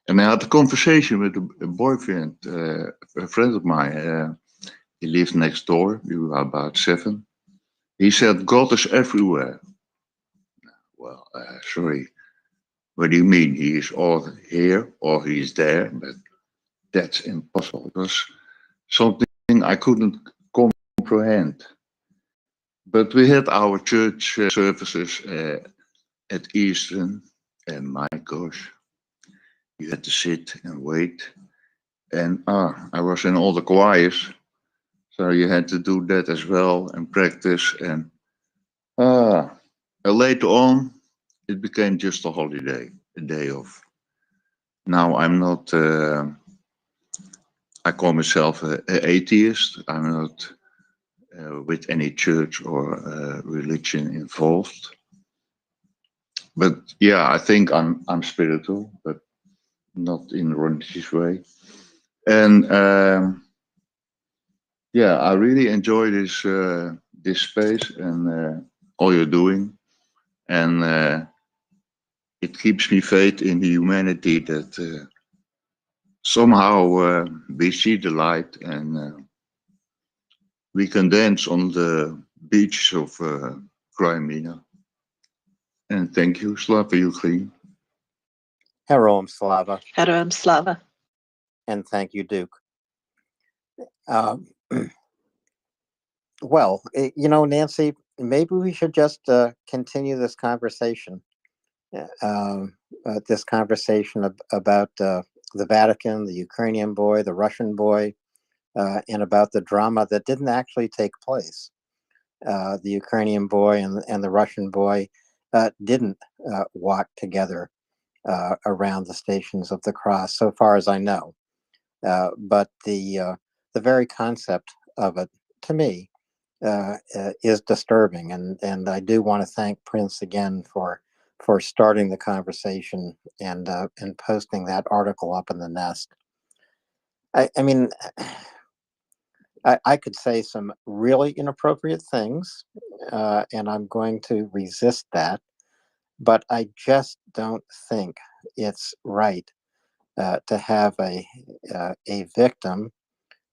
And I had a conversation with a boyfriend, a friend of mine. He lived next door. We were about 7. He said, God is everywhere. Well, sorry. What do you mean? He is all here or he is there? But that's impossible. It was something I couldn't comprehend. But we had our church services at Eastern, and my gosh, you had to sit and wait. And I was in all the choirs, so you had to do that as well and practice. And later on, it became just a holiday, a day off. Now I'm not. I call myself an atheist. I'm not with any church or religion involved. But yeah, I think I'm spiritual, but not in a religious way. And yeah, I really enjoy this space and all you're doing, and it keeps me faith in the humanity that somehow we see the light and we can dance on the beaches of Crimea. And thank you, Slava Ukraine. Heroam Slava. Heroam Slava. And thank you, Duke. Well, Nancy, maybe we should just continue this conversation. This conversation about the Vatican, the Ukrainian boy, the Russian boy, and about the drama that didn't actually take place. The Ukrainian boy and the Russian boy didn't walk together around the Stations of the Cross, so far as I know. But the very concept of it, to me, is disturbing, and I do want to thank Prince again for starting the conversation and posting that article up in the Nest. I mean, I could say some really inappropriate things, and I'm going to resist that, but I just don't think it's right to have a victim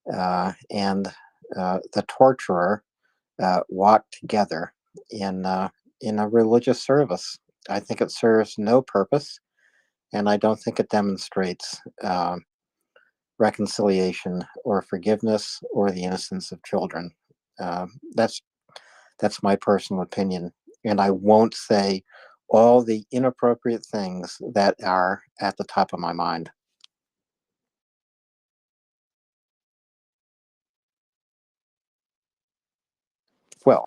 and the torturer walk together in a religious service. I think it serves no purpose, and I don't think it demonstrates reconciliation or forgiveness or the innocence of children. That's my personal opinion, and I won't say all the inappropriate things that are at the top of my mind. Well,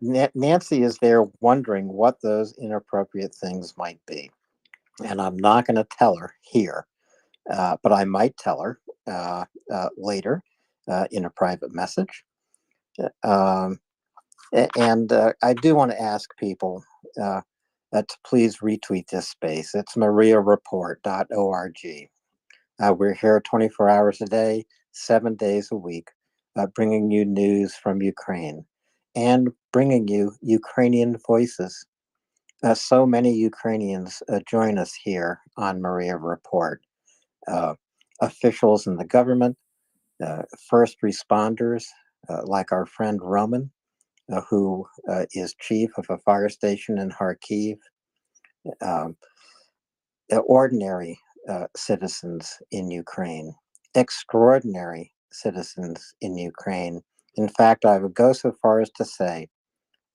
Nancy is there wondering what those inappropriate things might be. And I'm not going to tell her here, but I might tell her later in a private message. And I do want to ask people, to please retweet this space. It's MriyaReport.org. We're here 24 hours a day, 7 days a week, bringing you news from Ukraine and bringing you Ukrainian voices. So many Ukrainians join us here on Maria Report. Officials in the government, first responders, like our friend Roman, who is chief of a fire station in Kharkiv, ordinary citizens in Ukraine, extraordinary citizens in Ukraine. In fact, I would go so far as to say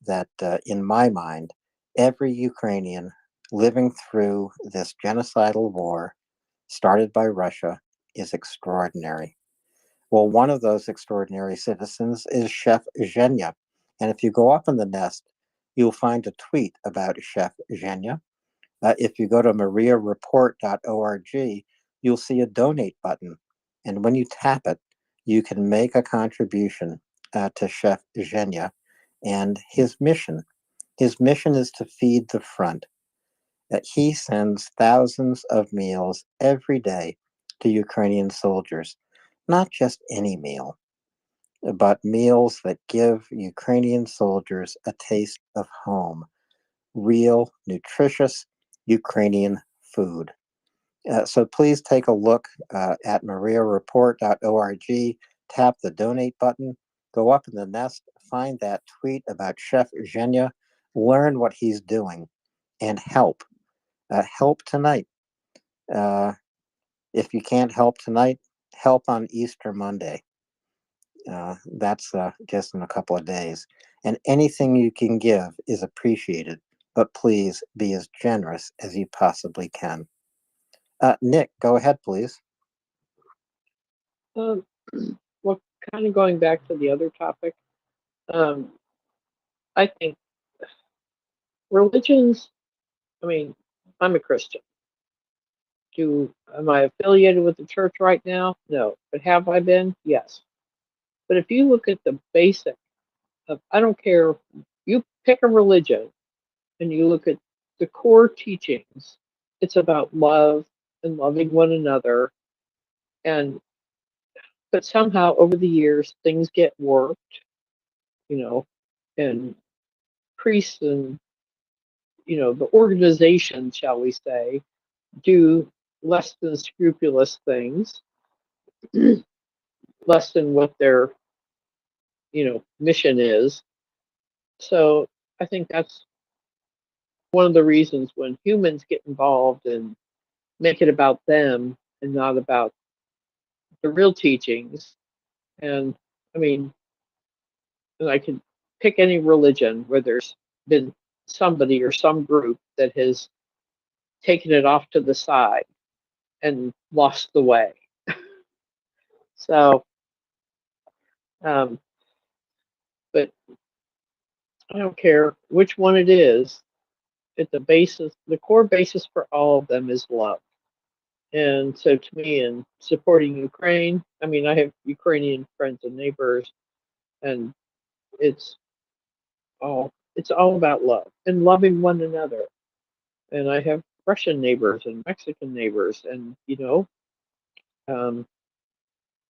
that, in my mind, every Ukrainian living through this genocidal war started by Russia is extraordinary. Well, one of those extraordinary citizens is Chef Zhenya. And if you go up in the nest, you'll find a tweet about Chef Zhenya. If you go to MriyaReport.org, you'll see a donate button. And when you tap it, you can make a contribution to Chef Zhenya and his mission. His mission is to feed the front. He sends thousands of meals every day to Ukrainian soldiers, not just any meal, but meals that give Ukrainian soldiers a taste of home, real, nutritious Ukrainian food. So please take a look at MriyaReport.org, tap the donate button, go up in the nest, find that tweet about Chef Zhenya, learn what he's doing, and help. Help tonight. If you can't help tonight, help on Easter Monday. That's just in a couple of days. And anything you can give is appreciated, but please be as generous as you possibly can. Nick, go ahead, please. Well, kind of going back to the other topic, I think religions, I mean, I'm a Christian. Am I affiliated with the church right now? No. But have I been? Yes. But if you look at the basic of, I don't care, you pick a religion and you look at the core teachings, it's about love and loving one another. But somehow over the years, things get warped, and priests and, the organization, shall we say, do less than scrupulous things, less than what their, mission is. So I think that's one of the reasons when humans get involved and make it about them and not about the real teachings. And I mean, and I can pick any religion where there's been somebody or some group that has taken it off to the side and lost the way. So, but I don't care which one it is. At the basis, the core basis for all of them is love. And so, to me, in supporting Ukraine, I mean, I have Ukrainian friends and neighbors, and it's all about love and loving one another. And I have Russian neighbors and Mexican neighbors, and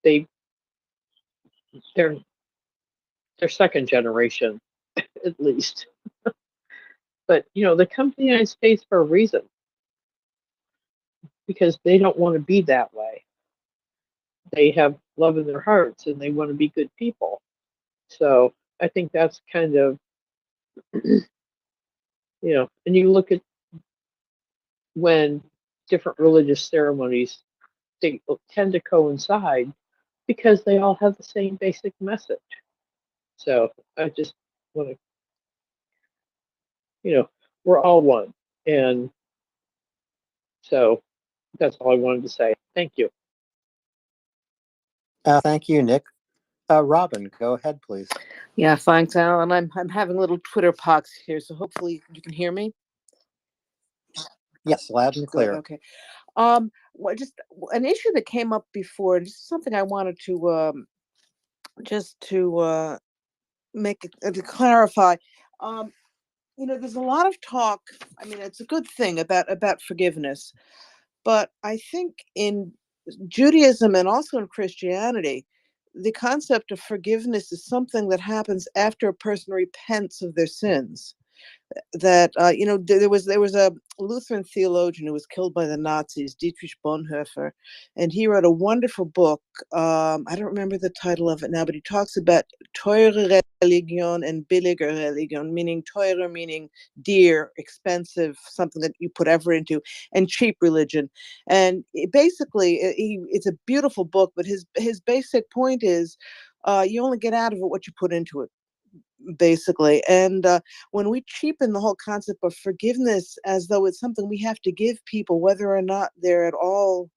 they they're second generation at least. But they come to the United States for a reason, because they don't want to be that way. They have love in their hearts and they want to be good people. So I think that's kind of, and you look at when different religious ceremonies, they tend to coincide because they all have the same basic message. So I just want to, we're all one. And so that's all I wanted to say. Thank you. Thank you, Nick. Robin, go ahead, please. Yeah, thanks, Alan. I'm having a little Twitter pox here, so hopefully you can hear me. Yes, loud and clear. Good, okay. Just an issue that came up before, and just something I wanted to just to clarify. there's a lot of talk. I mean, it's a good thing about forgiveness, but I think in Judaism and also in Christianity, the concept of forgiveness is something that happens after a person repents of their sins. That there was a Lutheran theologian who was killed by the Nazis, Dietrich Bonhoeffer, and he wrote a wonderful book. I don't remember the title of it now, but he talks about teure Religion and billige Religion, meaning teure meaning dear, expensive, something that you put effort into, and cheap religion. And it's a beautiful book, but his basic point is, you only get out of it what you put into it, basically. And when we cheapen the whole concept of forgiveness as though it's something we have to give people, whether or not they're at all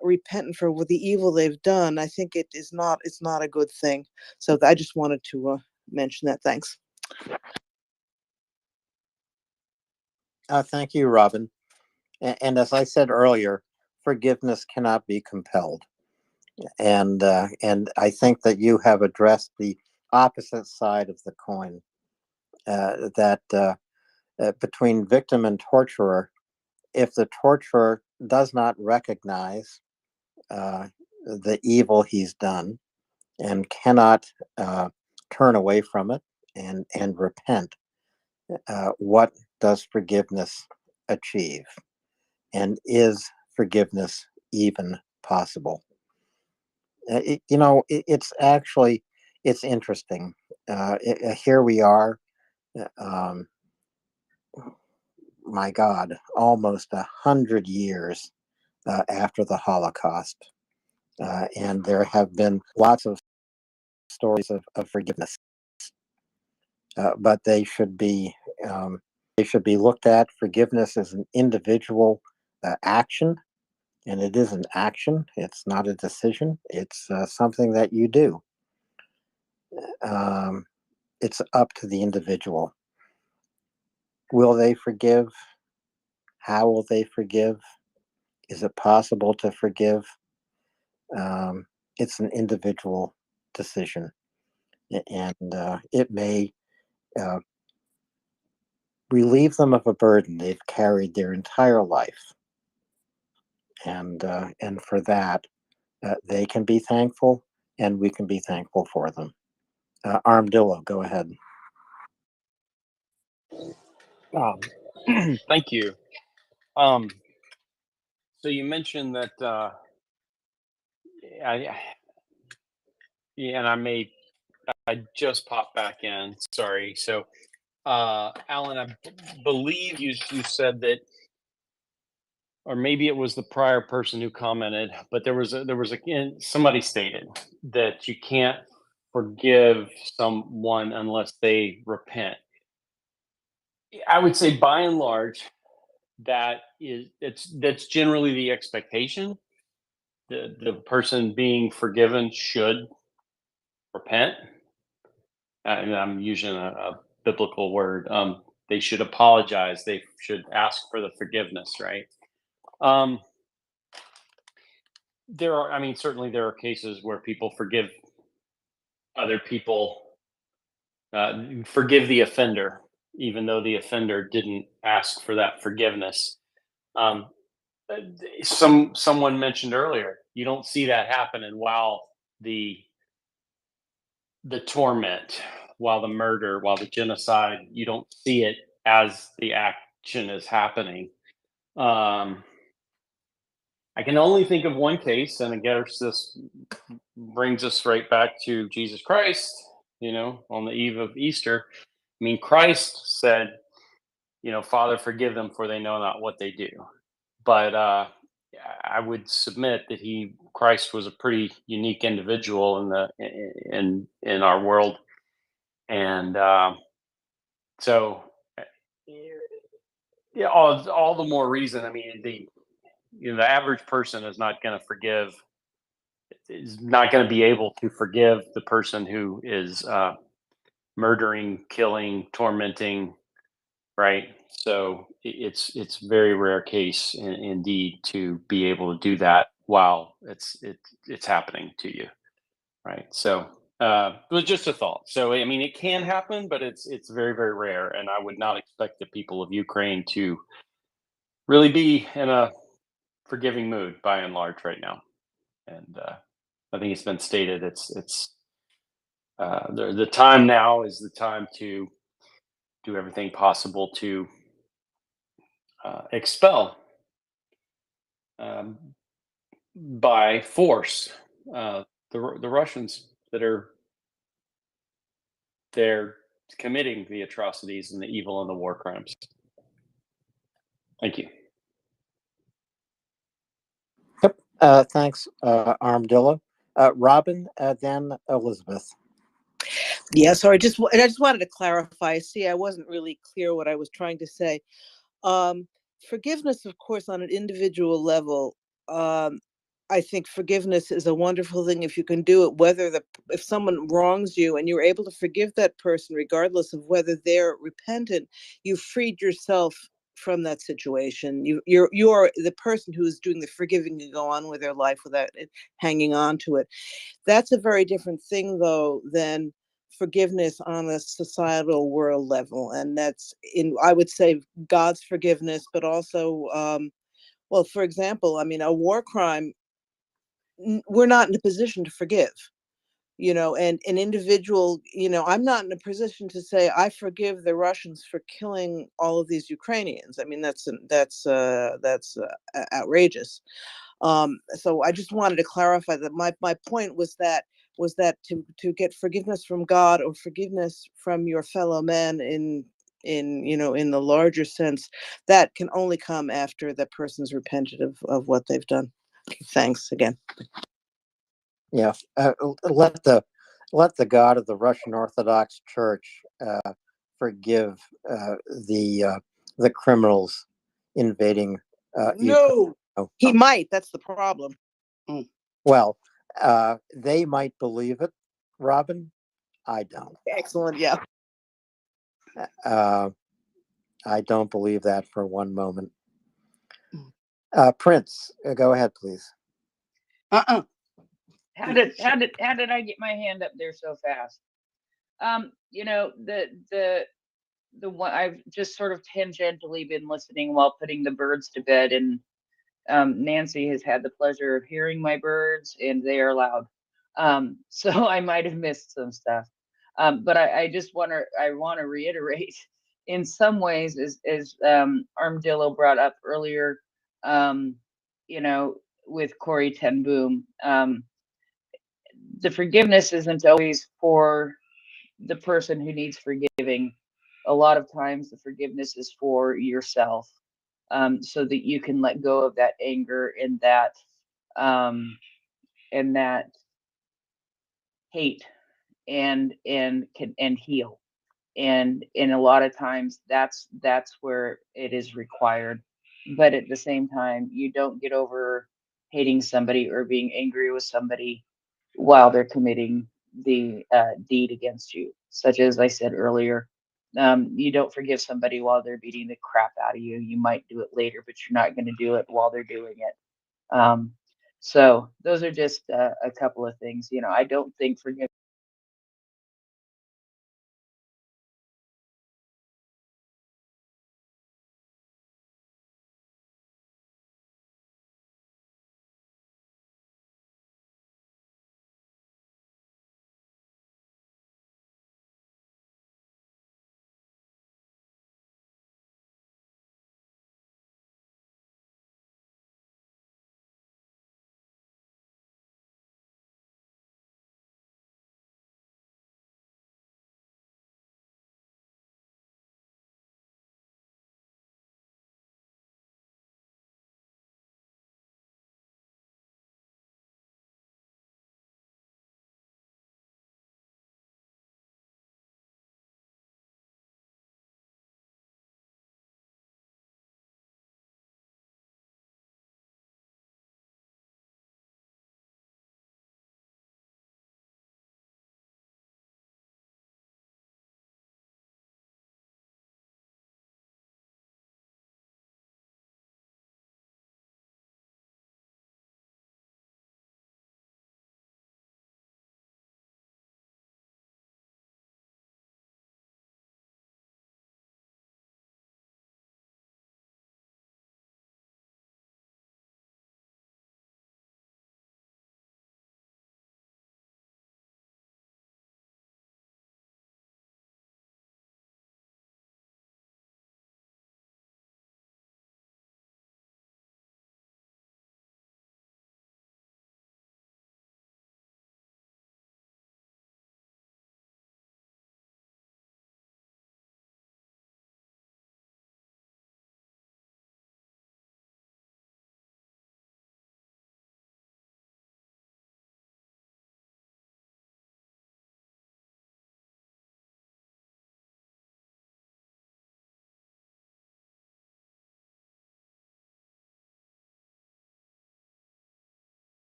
repentant for the evil they've done, I think it's not a good thing. So I just wanted to mention that. Thanks. Thank you, Robin. And as I said earlier, forgiveness cannot be compelled. And I think that you have addressed the opposite side of the coin, that between victim and torturer, if the torturer does not recognize the evil he's done and cannot turn away from it and repent, what does forgiveness achieve? And is forgiveness even possible? It's interesting. Here we are, um, my God, almost 100 years after the Holocaust, and there have been lots of stories of forgiveness, but they should be looked at. Forgiveness is an individual action, and it is an action. It's not a decision. It's something that you do. It's up to the individual. Will they forgive? How will they forgive? Is it possible to forgive? It's an individual decision, and it may relieve them of a burden they've carried their entire life, and for that, they can be thankful, and we can be thankful for them. Armadillo, go ahead. Thank you. So you mentioned that, I just popped back in. Sorry. So, Alan, I believe you said that, or maybe it was the prior person who commented, but somebody stated that you can't forgive someone unless they repent. I would say by and large, that's generally the expectation. The person being forgiven should repent. And I'm using a biblical word. They should apologize. They should ask for the forgiveness, right? Certainly there are cases where people forgive other people, forgive the offender, even though the offender didn't ask for that forgiveness. Um, Someone mentioned earlier, you don't see that happening while the torment, while the murder, while the genocide, you don't see it as the action is happening. I can only think of one case, and I guess this brings us right back to Jesus Christ, on the eve of Easter. I mean, Christ said, Father, forgive them, for they know not what they do. But I would submit that Christ was a pretty unique individual in our world, and so yeah, all the more reason. I mean, the average person is not going to forgive, is not going to be able to forgive the person who is murdering, killing, tormenting, right? So it's very rare case indeed to be able to do that while it's happening to you, right? So It was just a thought. So I mean, it can happen, but it's very, very rare, and I would not expect the people of Ukraine to really be in a forgiving mood by and large right now. And I think it's been stated. It's the time now is the time to do everything possible to expel um, by force the Russians that are there committing the atrocities and the evil and the war crimes. Thank you. Thanks, Armadillo. Robin, then Elizabeth. Yeah, sorry. I just wanted to clarify. See, I wasn't really clear what I was trying to say. Forgiveness, of course, on an individual level. I think forgiveness is a wonderful thing if you can do it. If someone wrongs you and you're able to forgive that person, regardless of whether they're repentant, you've freed yourself from that situation. You are the person who is doing the forgiving and go on with their life without it hanging on to it. That's a very different thing, though, than forgiveness on a societal world level, and that's I would say God's forgiveness, but also well, for example, I mean, a war crime, we're not in a position to forgive, and an individual, I'm not in a position to say I forgive the Russians for killing all of these Ukrainians. I mean, that's outrageous. So I just wanted to clarify that my point was that to get forgiveness from God or forgiveness from your fellow man in the larger sense, that can only come after the person's repented of what they've done. Okay, thanks again. Yeah, let the God of the Russian Orthodox Church forgive the criminals invading Ukraine. No, he might. That's the problem. Well, they might believe it, Robin. I don't. Excellent. Yeah. I don't believe that for one moment. Prince, go ahead, please. How did I get my hand up there so fast? The one I've just sort of tangentially been listening while putting the birds to bed, and Nancy has had the pleasure of hearing my birds, and they are loud. So I might have missed some stuff. But I just want to reiterate, in some ways, as Armadillo brought up earlier, with Corey Ten Boom, the forgiveness isn't always for the person who needs forgiving. A lot of times the forgiveness is for yourself, so that you can let go of that anger and that hate and heal. And a lot of times that's where it is required. But at the same time, you don't get over hating somebody or being angry with somebody while they're committing the deed against you. Such as I said earlier, you don't forgive somebody while they're beating the crap out of you. You might do it later, but you're not going to do it while they're doing it. So those are just a couple of things. I don't think forgiveness